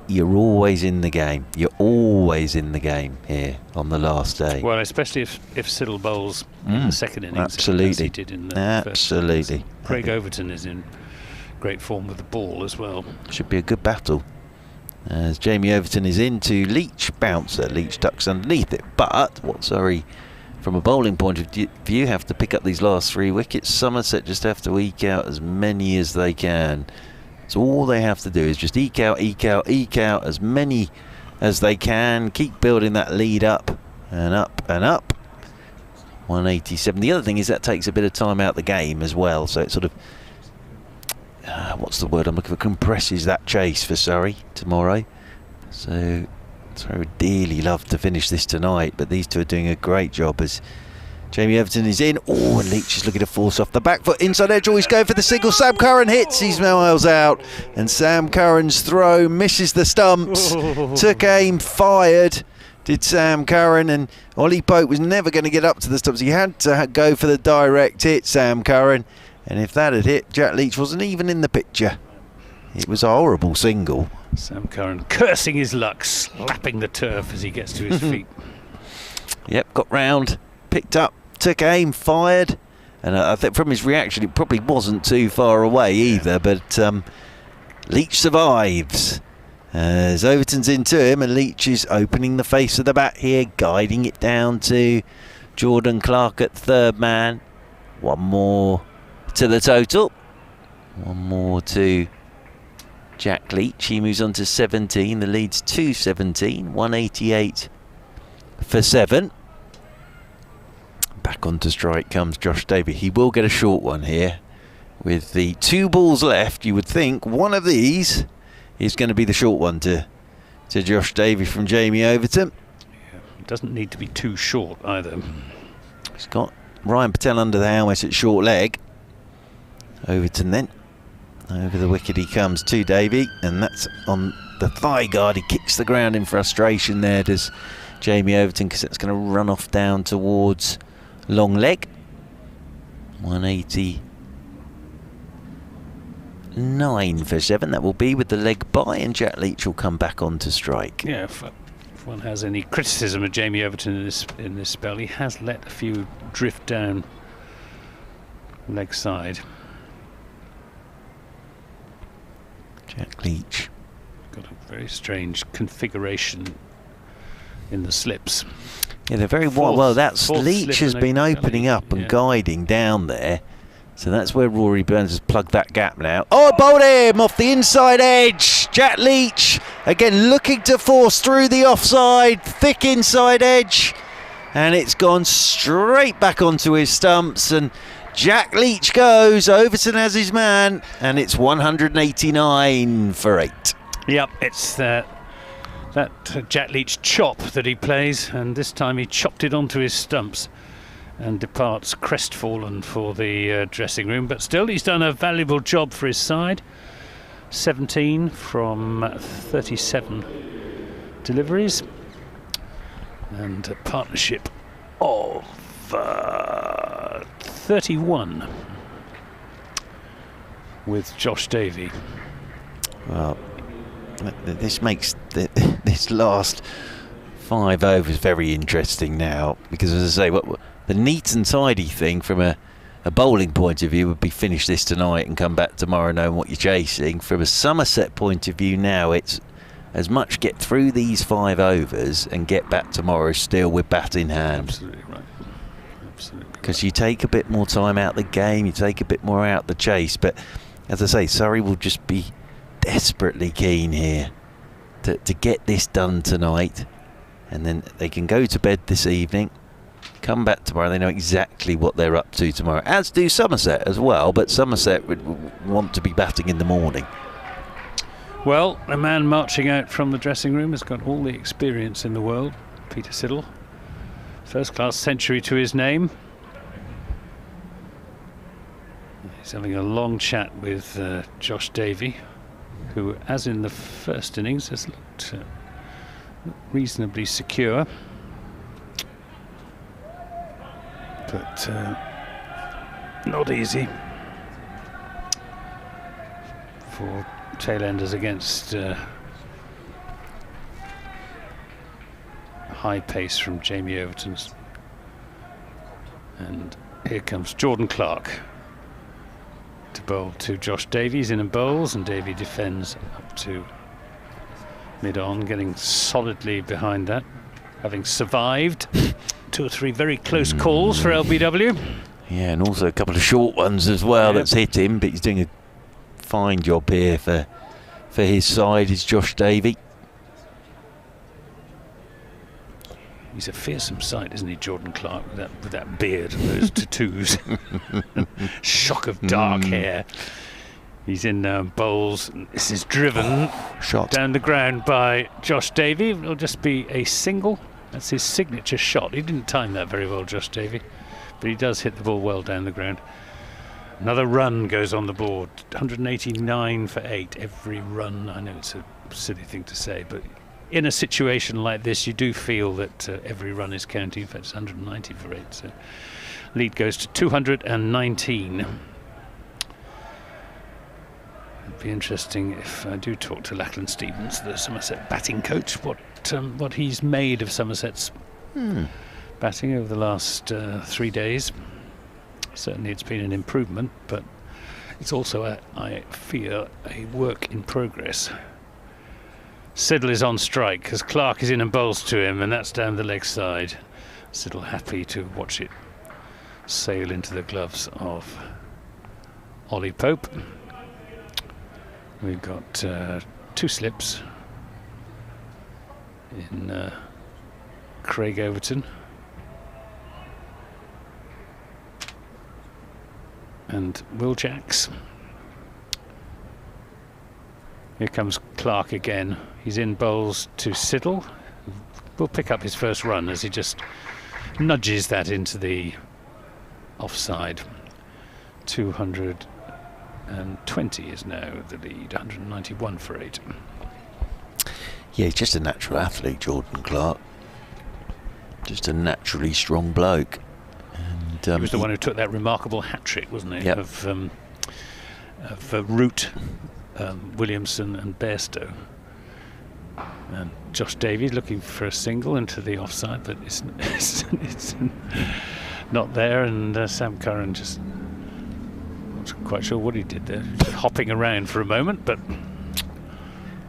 S11: you're always in the game. You're always in the game here on the last day.
S13: Well, especially if Siddle bowls in the second innings.
S11: Absolutely.
S13: As he did in the
S11: Absolutely.
S13: First. Craig Overton is in great form with the ball as well.
S11: Should be a good battle. As Jamie Overton is into Leach, bouncer. Leach ducks underneath it. But what Surrey, from a bowling point of view, have to pick up these last 3 wickets. Somerset just have to eke out as many as they can. So all they have to do is just eke out as many as they can. Keep building that lead up and up and up. 187. The other thing is that takes a bit of time out the game as well. So it sort of, what's the word I'm looking for, compresses that chase for Surrey tomorrow. So Surrey would dearly love to finish this tonight, but these two are doing a great job as Jamie Overton is in. Oh, and Leach is looking to force off the back foot. Inside edge, always going for the single. Sam Curran hits. He's miles out. And Sam Curran's throw misses the stumps. Took aim, fired. Did Sam Curran. And Ollie Pope was never going to get up to the stumps. He had to go for the direct hit, Sam Curran. And if that had hit, Jack Leach wasn't even in the picture. It was a horrible single.
S13: Sam Curran cursing his luck, slapping the turf as he gets to his feet.
S11: Yep, got round, picked up, took aim, fired, And I think from his reaction, it probably wasn't too far away either. But Leach survives. As Overton's into him, and Leach is opening the face of the bat here, guiding it down to Jordan Clark at third man. One more to the total. One more to Jack Leach. He moves on to 17. The lead's 217. 188 for 7. Back onto strike comes Josh Davey. He will get a short one here. With the 2 balls left, you would think one of these is going to be the short one to Josh Davey from Jamie Overton.
S13: Yeah, it doesn't need to be too short either.
S11: He's got Ryan Patel under the helmet at short leg. Overton then. Over the wicket he comes to Davey, and that's on the thigh guard. He kicks the ground in frustration there, does Jamie Overton, because it's going to run off down towards long leg. 189 for 7. That will be with the leg by, and Jack Leach will come back on to strike.
S13: Yeah, if one has any criticism of Jamie Overton in this spell, he has let a few drift down leg side.
S11: Jack Leach.
S13: Got a very strange configuration in the slips.
S11: Yeah, they're very wide. Well, that's Leach has been opening up and guiding down there. So that's where Rory Burns has plugged that gap now. Oh, bowled him off the inside edge. Jack Leach again looking to force through the offside, thick inside edge. And it's gone straight back onto his stumps, and Jack Leach goes. Overton has his man, and it's 189 for 8.
S13: Yep, it's that Jack Leach chop that he plays, and this time he chopped it onto his stumps and departs crestfallen for the dressing room. But still, he's done a valuable job for his side. 17 from 37 deliveries, and a partnership of 31 with Josh Davey.
S11: Well, this makes this last 5 overs very interesting now, because as I say, the neat and tidy thing from a bowling point of view would be finish this tonight and come back tomorrow knowing what you're chasing. From a Somerset point of view now, it's as much get through these 5 overs and get back tomorrow still with bat in hand.
S13: Absolutely right. Absolutely.
S11: Because you take a bit more time out the game, you take a bit more out the chase. But as I say, Surrey will just be desperately keen here to get this done tonight, and then they can go to bed this evening, come back tomorrow. They know exactly what they're up to tomorrow, as do Somerset as well, but Somerset would want to be batting in the morning.
S13: Well, a man marching out from the dressing room has got all the experience in the world. Peter Siddle, first class century to his name. He's having a long chat with Josh Davey, who, as in the first innings, has looked reasonably secure. But not easy for tail-enders against high pace from Jamie Overton's. And here comes Jordan Clark to bowl to Josh Davies in and bowls, and Davey defends up to mid-on, getting solidly behind that, having survived 2 or 3 very close calls for LBW.
S11: Yeah, and also a couple of short ones as well that's hit him, but he's doing a fine job here for his side is Josh Davey.
S13: He's a fearsome sight, isn't he, Jordan Clark, with that beard and those tattoos. Shock of dark hair. He's in bowls. This is driven
S11: shot
S13: down the ground by Josh Davey. It'll just be a single. That's his signature shot. He didn't time that very well, Josh Davey, but he does hit the ball well down the ground. Another run goes on the board. 189 for 8. Every run. I know it's a silly thing to say, but in a situation like this, you do feel that every run is counting. In fact, it's 190 for 8. So lead goes to 219. It'd be interesting if I do talk to Lachlan Stevens, the Somerset batting coach, what he's made of Somerset's batting over the last 3 days. Certainly it's been an improvement, but it's also, I fear, a work in progress. Siddle is on strike because Clark is in and bowls to him, and that's down the leg side. Siddle happy to watch it sail into the gloves of Ollie Pope. We've got 2 slips in Craig Overton and Will Jacks. Here comes Clark again. He's in bowls to Siddle. Will pick up his first run as he just nudges that into the offside. 220 is now the lead, 191 for 8.
S11: Yeah, he's just a natural athlete, Jordan Clark. Just a naturally strong bloke. And,
S13: he was the one who took that remarkable hat-trick, wasn't he?
S11: Yep.
S13: Of Root, Williamson and Bairstow. And Josh Davies looking for a single into the offside, but it's not there, and Sam Curran just not quite sure what he did there. Just hopping around for a moment, but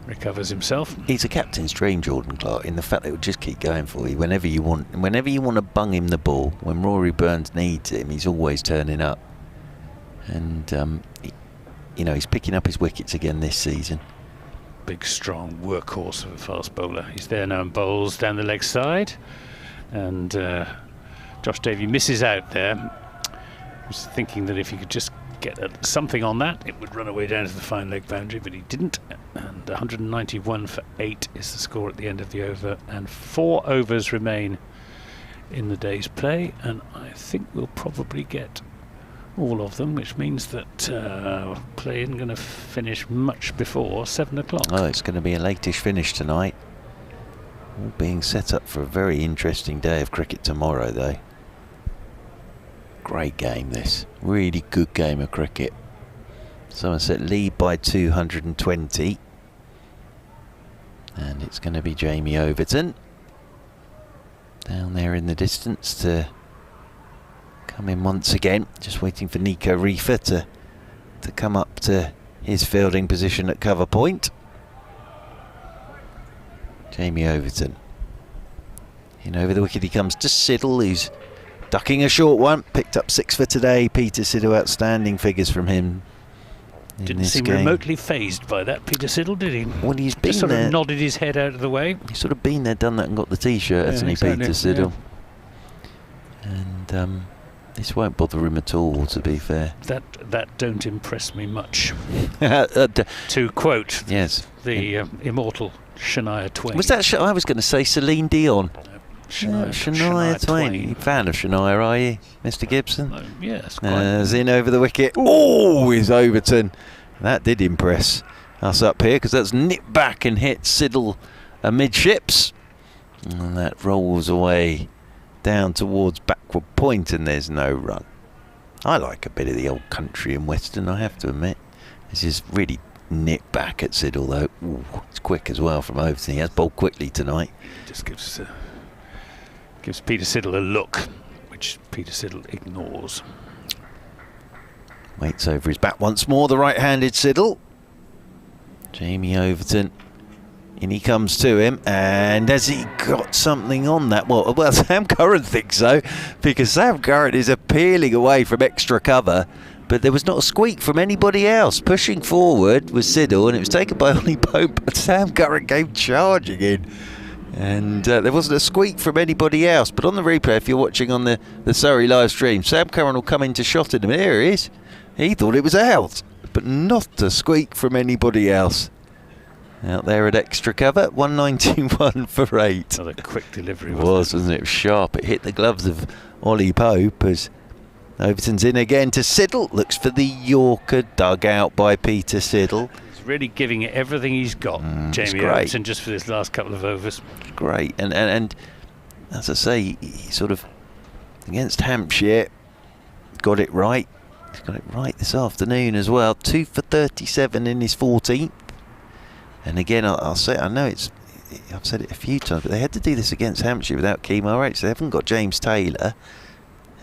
S13: recovers himself.
S11: He's a captain's dream, Jordan Clark, in the fact that it will just keep going for you whenever you want. And whenever you want to bung him the ball, when Rory Burns needs him, he's always turning up. And you know, he's picking up his wickets again this season.
S13: Big, strong workhorse of a fast bowler. He's there now and bowls down the leg side, and Josh Davey misses out there. He was thinking that if he could just get something on that, it would run away down to the fine leg boundary, but he didn't. And 191 for 8 is the score at the end of the over, and 4 overs remain in the day's play, and I think we'll probably get all of them, which means that play isn't going to finish much before 7 o'clock.
S11: Oh, it's going to be a latish finish tonight. All being set up for a very interesting day of cricket tomorrow, though. Great game, this. Really good game of cricket. Somerset lead by 220. And it's going to be Jamie Overton down there in the distance to come in once again. Just waiting for Nico Reefer to come up to his fielding position at cover point. Jamie Overton. In over the wicket he comes to Siddle, who's ducking a short one. Picked up 6 for today. Peter Siddle, outstanding figures from him.
S13: Didn't seem remotely phased by that, Peter Siddle, did he?
S11: Well, he's been
S13: just sort
S11: there.
S13: of nodded his head out of the way.
S11: He's sort of been there, done that, and got the T-shirt, hasn't he,
S13: exactly,
S11: Peter Siddle? Yeah. And this won't bother him at all, to be fair.
S13: That don't impress me much. To quote the immortal Shania Twain.
S11: Was that I was going to say Celine Dion.
S13: Shania
S11: Twain. Fan of Shania, are you, Mr. Gibson?
S13: Yes, quite.
S11: In over the wicket. Oh, is Overton. That did impress us up here, because that's nipped back and hit Siddle amidships. And that rolls away down towards backward point, and there's no run. I like a bit of the old country and western, I have to admit. This is really nipped back at Siddle, though. Ooh, it's quick as well from Overton. He has bowled quickly tonight.
S13: Just gives Peter Siddle a look, which Peter Siddle ignores.
S11: Waits over his bat once more, the right-handed Siddle. Jamie Overton. In he comes to him, and has he got something on that? Well, Sam Curran thinks so, because Sam Curran is appealing away from extra cover, but there was not a squeak from anybody else. Pushing forward was Siddle, and it was taken by Ollie Pope, but Sam Curran came charging in. And there wasn't a squeak from anybody else. But on the replay, if you're watching on the Surrey live stream, Sam Curran will come into shot at him. Here he is. He thought it was out, but not a squeak from anybody else. Out there at extra cover, 191 for 8.
S13: Another quick delivery,
S11: wasn't it? It was sharp. It hit the gloves of Ollie Pope as Overton's in again to Siddle. Looks for the Yorker, dug out by Peter Siddle.
S13: He's really giving it everything he's got, Jamie Overton, just for this last couple of overs.
S11: Great. And as I say, he sort of, against Hampshire, got it right. He's got it right this afternoon as well. 2 for 37 in his 14th. And again, I'll say, I know I've said it a few times, but they had to do this against Hampshire without Kemar H. They haven't got James Taylor.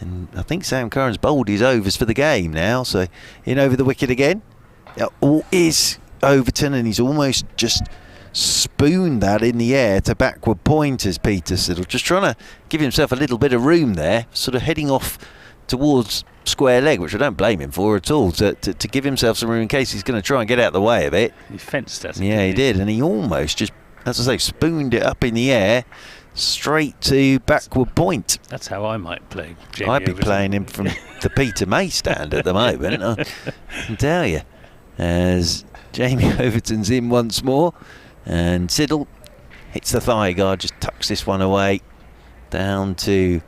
S11: And I think Sam Curran's bowled his overs for the game now, so in over the wicket again. Is Overton, and he's almost just spooned that in the air to backward pointers, Peter Siddle. Just trying to give himself a little bit of room there, sort of heading off towards square leg, which I don't blame him for at all, to give himself some room in case he's going to try and get out of the way of it.
S13: He fenced that.
S11: Yeah, he did, and he almost just, as I say, spooned it up in the air straight to backward point.
S13: That's how I might play Jamie
S11: I'd be
S13: Overton.
S11: playing him from the Peter May stand at the moment, I can tell you. As Jamie Overton's in once more, and Siddle hits the thigh guard, just tucks this one away down to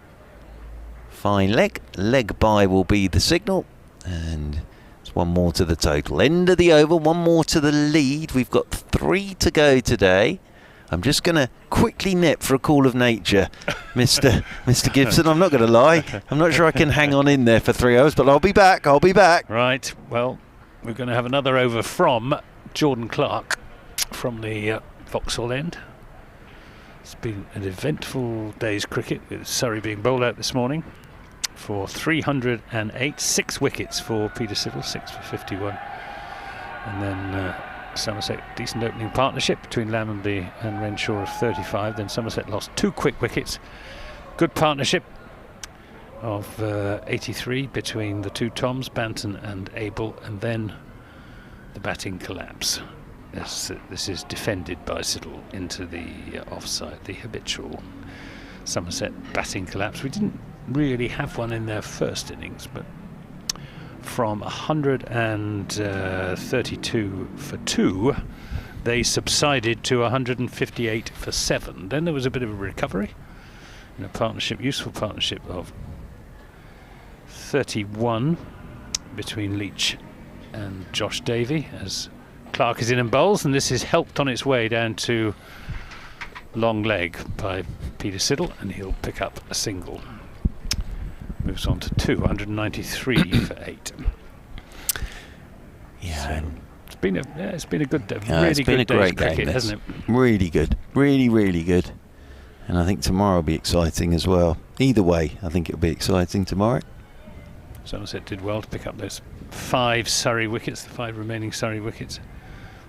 S11: fine leg. Leg by will be the signal, and it's one more to the total. End of the over, one more to the lead. We've got 3 to go today. I'm just going to quickly nip for a call of nature, Mr. Gibson. I'm not going to lie. I'm not sure I can hang on in there for 3 hours, but I'll be back.
S13: Right, well, we're going to have another over from Jordan Clark from the Vauxhall end. It's been an eventful day's cricket, with Surrey being bowled out this morning for 308, 6 wickets for Peter Siddle, 6 for 51. And then Somerset, decent opening partnership between Lammonby and Renshaw of 35. Then Somerset lost 2 quick wickets. Good partnership of 83 between the 2 Toms, Banton and Abel, and then the batting collapse. This is defended by Siddle into the offside, the habitual Somerset batting collapse. We didn't really have one in their first innings, but from 132 for 2, they subsided to 158 for 7. Then there was a bit of a recovery in a partnership, useful partnership of 31 between Leach and Josh Davey, as Clark is in and bowls, and this is helped on its way down to long leg by Peter Siddle, and he'll pick up a single. Moves on to 193 for 8.
S11: Yeah,
S13: so it's been a good day.
S11: Yeah,
S13: Really
S11: it's been
S13: good
S11: a great
S13: cricket,
S11: game,
S13: hasn't it?
S11: Really good, really good. And I think tomorrow will be exciting as well. Either way, I think it'll be exciting tomorrow.
S13: Somerset did well to pick up those 5 Surrey wickets, the 5 remaining Surrey wickets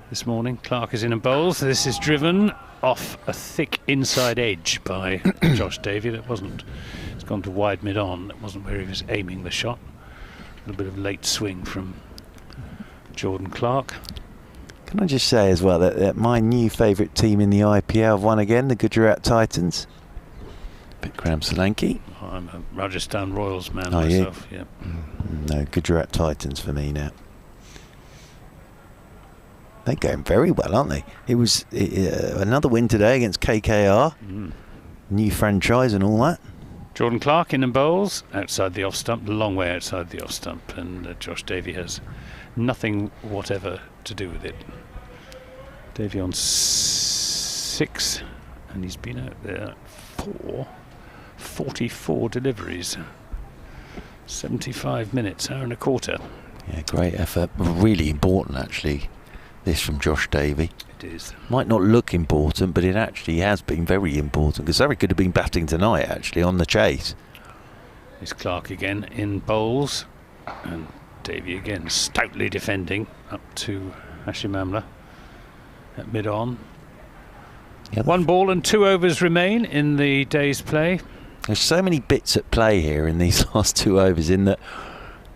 S13: this morning. Clark is in and bowls. This is driven off a thick inside edge by Josh Davey. That wasn't. It's gone to wide mid-on. That wasn't where he was aiming the shot. A little bit of late swing from Jordan Clark.
S11: Can I just say as well that my new favourite team in the IPL have won again, the Gujarat Titans. Bikram Solanki.
S13: I'm a Rajasthan Royals man
S11: Are
S13: myself.
S11: you?
S13: Yeah.
S11: No, Gujarat Titans for me now. They're going very well, aren't they? It was another win today against KKR. New franchise and all that.
S13: Jordan Clark in and bowls outside the off stump, a long way outside the off stump, and Josh Davey has nothing whatever to do with it. Davey on 6, and he's been out there 44 deliveries, 75 minutes, hour and a quarter.
S11: Yeah, great effort. Really important, actually, this from Josh Davey.
S13: It is.
S11: Might not look important, but it actually has been very important, because Surrey could have been batting tonight, actually, on the chase.
S13: It's Clark again in bowls, and Davey again stoutly defending up to Hashim Amla at mid-on.
S11: Yep.
S13: 1 ball and 2 overs remain in the day's play.
S11: There's so many bits at play here in these last 2 overs, in that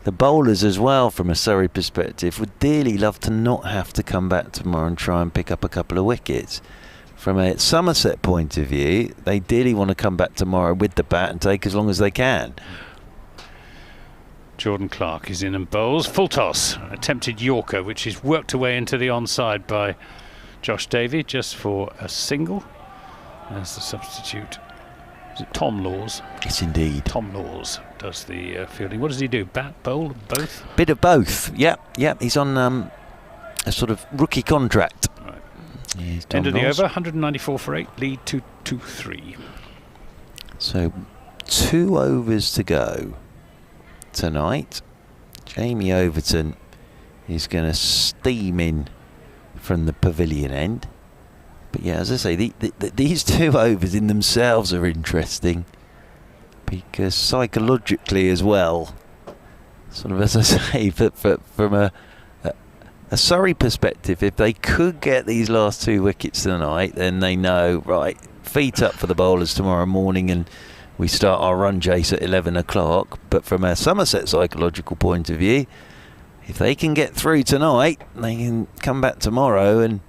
S11: the bowlers as well, from a Surrey perspective, would dearly love to not have to come back tomorrow and try and pick up a couple of wickets. From a Somerset point of view, they dearly want to come back tomorrow with the bat and take as long as they can.
S13: Jordan Clark is in and bowls. Full toss. Attempted Yorker, which is worked away into the onside by Josh Davey, just for a single. As the substitute. Is it Tom Laws?
S11: Yes, indeed.
S13: Tom Laws does the fielding. What does he do? Bat, bowl, both?
S11: Bit of both. Yep. He's on a sort of rookie contract.
S13: Right.
S11: Yeah,
S13: End of the over, 194 for 8, lead 2-3.
S11: So 2 overs to go tonight. Jamie Overton is going to steam in from the pavilion end. But yeah, as I say, these 2 overs in themselves are interesting. because psychologically as well, sort of as I say, from a Surrey perspective, if they could get these last 2 wickets tonight, then they know, right, feet up for the bowlers tomorrow morning and we start our run chase at 11 o'clock. But from a Somerset psychological point of view, if they can get through tonight, they can come back tomorrow, and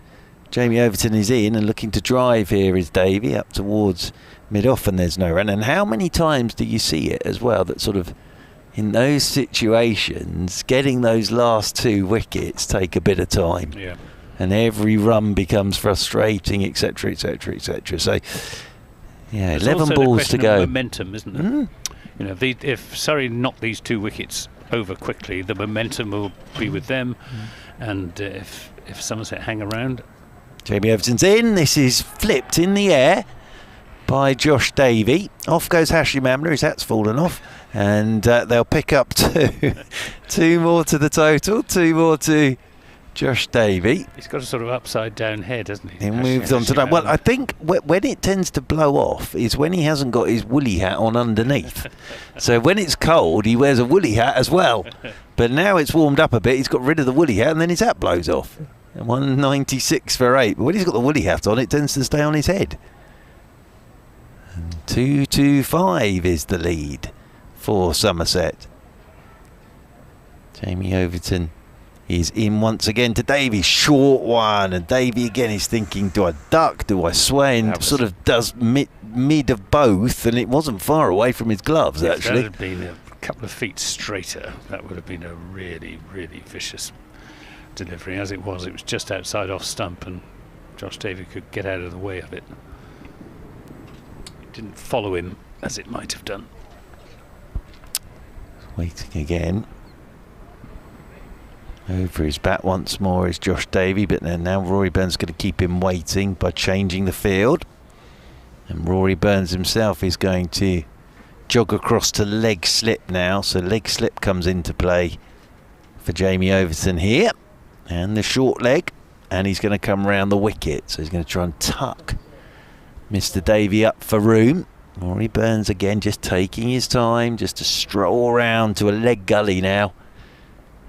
S11: Jamie Overton is in and looking to drive here is Davey up towards mid-off, and there's no run. And how many times do you see it as well that sort of in those situations getting those last 2 wickets take a bit of time, and every run becomes frustrating, etc, etc, etc. So yeah,
S13: There's
S11: 11 balls to go.
S13: Momentum, isn't there? You know, if Surrey knock these 2 wickets over quickly, the momentum will be with them, and if Somerset hang around.
S11: Jamie Overton's in. This is flipped in the air by Josh Davey. Off goes Hashim Amla. His hat's fallen off, and they'll pick up 2. 2 more to the total. 2 more to Josh Davey.
S13: He's got a sort of upside down head, hasn't he?
S11: He moves on to that. Well, I think when it tends to blow off is when he hasn't got his woolly hat on underneath. So when it's cold, he wears a woolly hat as well. But now it's warmed up a bit, he's got rid of the woolly hat, and then his hat blows off. 196 for 8. But when he's got the woolly hat on, it tends to stay on his head. 2-5 is the lead for Somerset. Jamie Overton is in once again to Davey. Short one, and Davey again is thinking, do I duck, do I sway, and sort of does mid of both, and it wasn't far away from his gloves actually.
S13: If that had been a couple of feet straighter, that would have been a really, really vicious delivery. As it was just outside off stump, and Josh Davey could get out of the way of it. It didn't follow him as it might have done.
S11: Waiting again. Over his bat once more is Josh Davey, but then now Rory Burns going to keep him waiting by changing the field. And Rory Burns himself is going to jog across to leg slip now. So leg slip comes into play for Jamie Overton here. And the short leg. And he's going to come round the wicket. So he's going to try and tuck Mr. Davey up for room. Rory Burns again just taking his time just to stroll around to a leg gully now.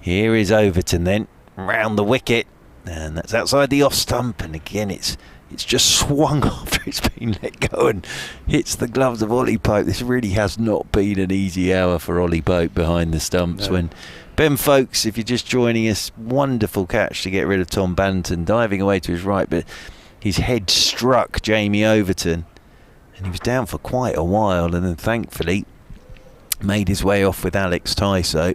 S11: Here is Overton then, round the wicket, and that's outside the off stump, and again it's just swung after it's been let go and hits the gloves of Ollie Pope. This really has not been an easy hour for Ollie Pope behind the stumps. No. When Ben Folkes, if you're just joining us, wonderful catch to get rid of Tom Banton, diving away to his right, but his head struck Jamie Overton, and he was down for quite a while, and then thankfully made his way off with Alex Tyso.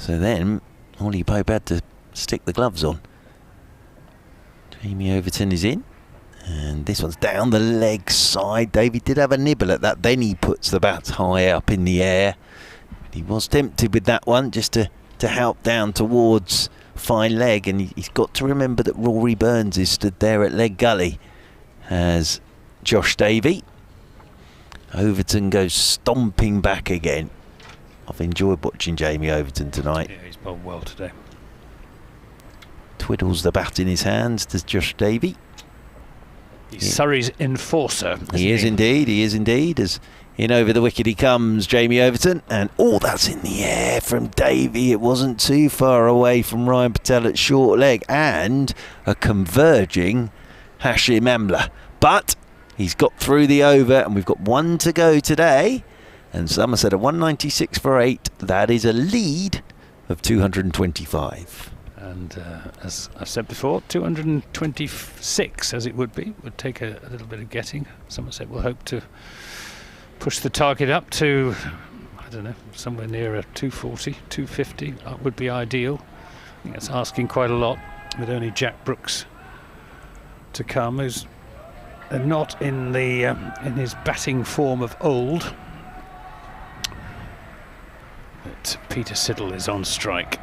S11: So then, Ollie Pope had to stick the gloves on. Jamie Overton is in. And this one's down the leg side. David did have a nibble at that. Then he puts the bat high up in the air. He was tempted with that one just to help down towards fine leg. And he's got to remember that Rory Burns is stood there at leg gully as Josh Davey. Overton goes stomping back again. I've enjoyed watching Jamie Overton tonight.
S13: Yeah, he's bowled well today.
S11: Twiddles the bat in his hands, does Josh Davey.
S13: He's Surrey's enforcer.
S11: He is indeed. As in over the wicket he comes, Jamie Overton. And that's in the air from Davey. It wasn't too far away from Ryan Patel at short leg. And a converging Hashim Amla. But he's got through the over, and we've got 1 to go today. And Somerset at 196 for 8. That is a lead of 225.
S13: And as I've said before, 226 as it would be. Would take a little bit of getting. Somerset will hope to push the target up to, I don't know, somewhere near a 240, 250. That would be ideal. I think that's asking quite a lot, with only Jack Brooks to come, who's not in the in his batting form of old. But Peter Siddle is on strike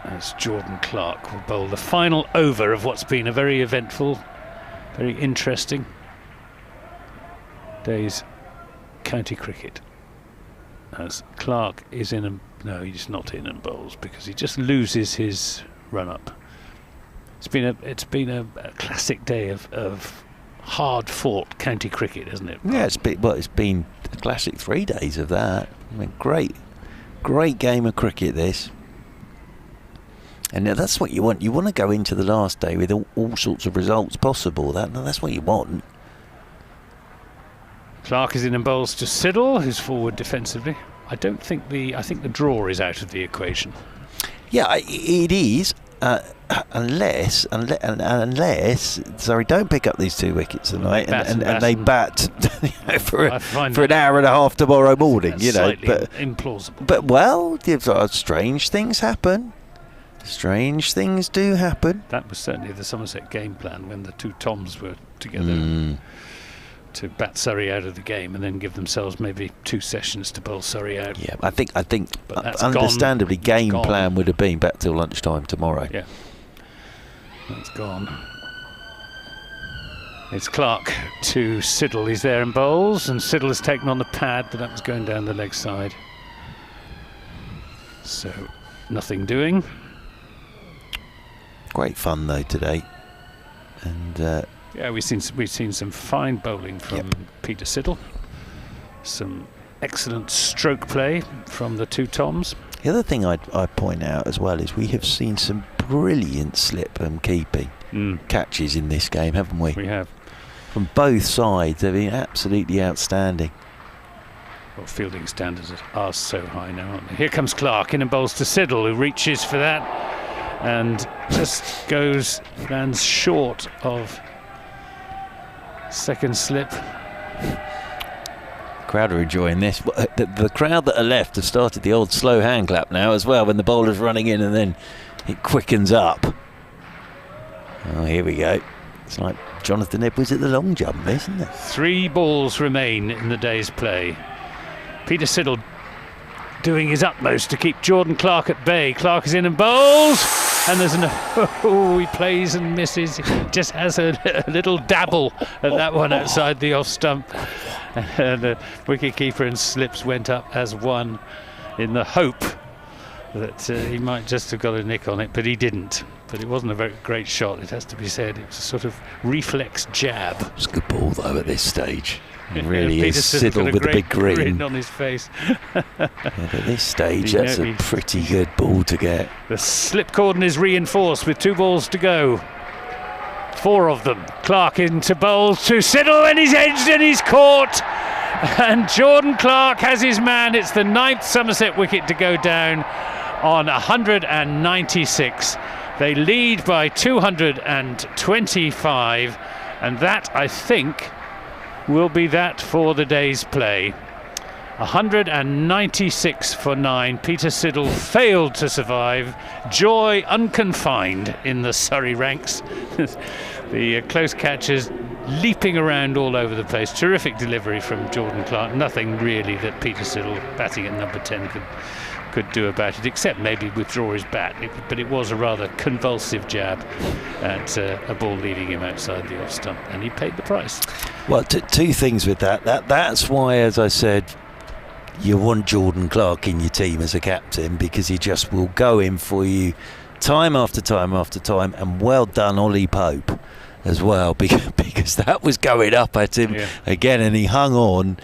S13: as Jordan Clark will bowl the final over of what's been a very eventful, very interesting day's county cricket. As Clark is in, no, he's not in and bowls because he just loses his run up. It's been a classic day of hard-fought county cricket, hasn't it?
S11: Yeah, it's been a classic 3 days of that. I mean, great game of cricket, this. And that's what you want. You want to go into the last day with all sorts of results possible. That's what you want.
S13: Clark is in and bowls to Siddle, who's forward defensively. I think the draw is out of the equation.
S11: Yeah, it is. Unless Surrey don't pick up these 2 wickets tonight and they bat for an hour and a half tomorrow morning.
S13: Slightly implausible.
S11: But well, strange things happen. Strange things do happen.
S13: That was certainly the Somerset game plan when the 2 Toms were together to bat Surrey out of the game and then give themselves maybe 2 sessions to bowl Surrey out.
S11: Yeah, I think understandably game plan would have been back till lunchtime tomorrow.
S13: Yeah, that's gone. It's Clark to Siddle. He's there and bowls, and Siddle has taken on the pad, but that was going down the leg side. So nothing doing.
S11: Great fun though today, and
S13: yeah, we've seen some fine bowling from Peter Siddle, some excellent stroke play from the 2 Toms.
S11: The other thing I'd point out as well is we have seen some brilliant slip and keeping catches in this game, haven't we?
S13: We have.
S11: From both sides, they've been absolutely outstanding.
S13: Well, fielding standards are so high now, aren't they? Here comes Clark in and bowls to Siddle, who reaches for that and just lands short of second slip.
S11: Crowd are enjoying this. The crowd that are left have started the old slow hand clap now as well when the bowler's running in and then it quickens up. Oh, here we go. It's like Jonathan Edwards at the long jump, isn't it?
S13: 3 balls remain in the day's play. Peter Siddle doing his utmost to keep Jordan Clark at bay. Clark is in and bowls, and there's he plays and misses. He just has a little dabble at that one outside the off stump. And the wicket-keeper and slips went up as one in the hope that he might just have got a nick on it, but he didn't. But it wasn't a very great shot, it has to be said. It was a sort of reflex jab.
S11: It's a good ball though at this stage. It really is.
S13: Siddle
S11: with a big grin
S13: on his face.
S11: At this stage, that's a pretty good ball to get.
S13: The slip cordon is reinforced with 2 balls to go. 4 of them. Clark into bowl to Siddle, and he's edged and he's caught. And Jordan Clark has his man. It's the 9th Somerset wicket to go down on 196. They lead by 225, and that, I think, will be that for the day's play. 196 for 9. Peter Siddle failed to survive. Joy unconfined in the Surrey ranks. The close catches leaping around all over the place. Terrific delivery from Jordan Clark. Nothing really that Peter Siddle, batting at number 10, could do about it, except maybe withdraw his bat. But it was a rather convulsive jab at a ball leaving him outside the off stump, and he paid the price.
S11: Well, 2 things with that. That's why, as I said, you want Jordan Clark in your team as a captain, because he just will go in for you time after time after time. And well done, Ollie Pope, as well, because that was going up at him again, and he hung on.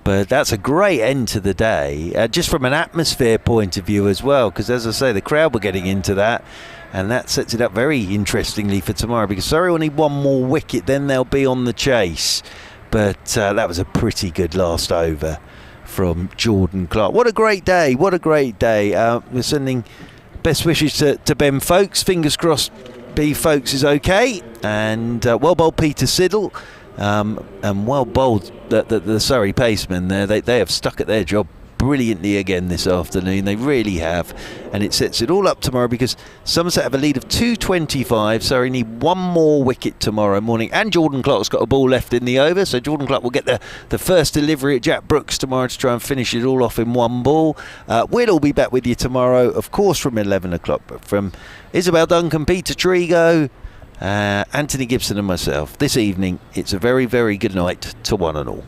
S11: But that's a great end to the day, just from an atmosphere point of view as well, because as I say, the crowd were getting into that, and that sets it up very interestingly for tomorrow, because Surrey will need 1 more wicket, then they'll be on the chase. But that was a pretty good last over from Jordan Clark. What a great day, what a great day. We're sending best wishes to Ben Folkes. Fingers crossed B Folkes is okay, and well bowled Peter Siddle. And well bowled the Surrey pacemen there. They have stuck at their job brilliantly again this afternoon. They really have, and it sets it all up tomorrow, because Somerset have a lead of 225. Surrey need 1 more wicket tomorrow morning, and Jordan Clark's got a ball left in the over, so Jordan Clark will get the first delivery at Jack Brooks tomorrow to try and finish it all off in 1 ball. We'll all be back with you tomorrow, of course, from 11 o'clock, but from Isabel Duncan, Peter Trigo, Anthony Gibson and myself this evening, it's a very, very good night to one and all.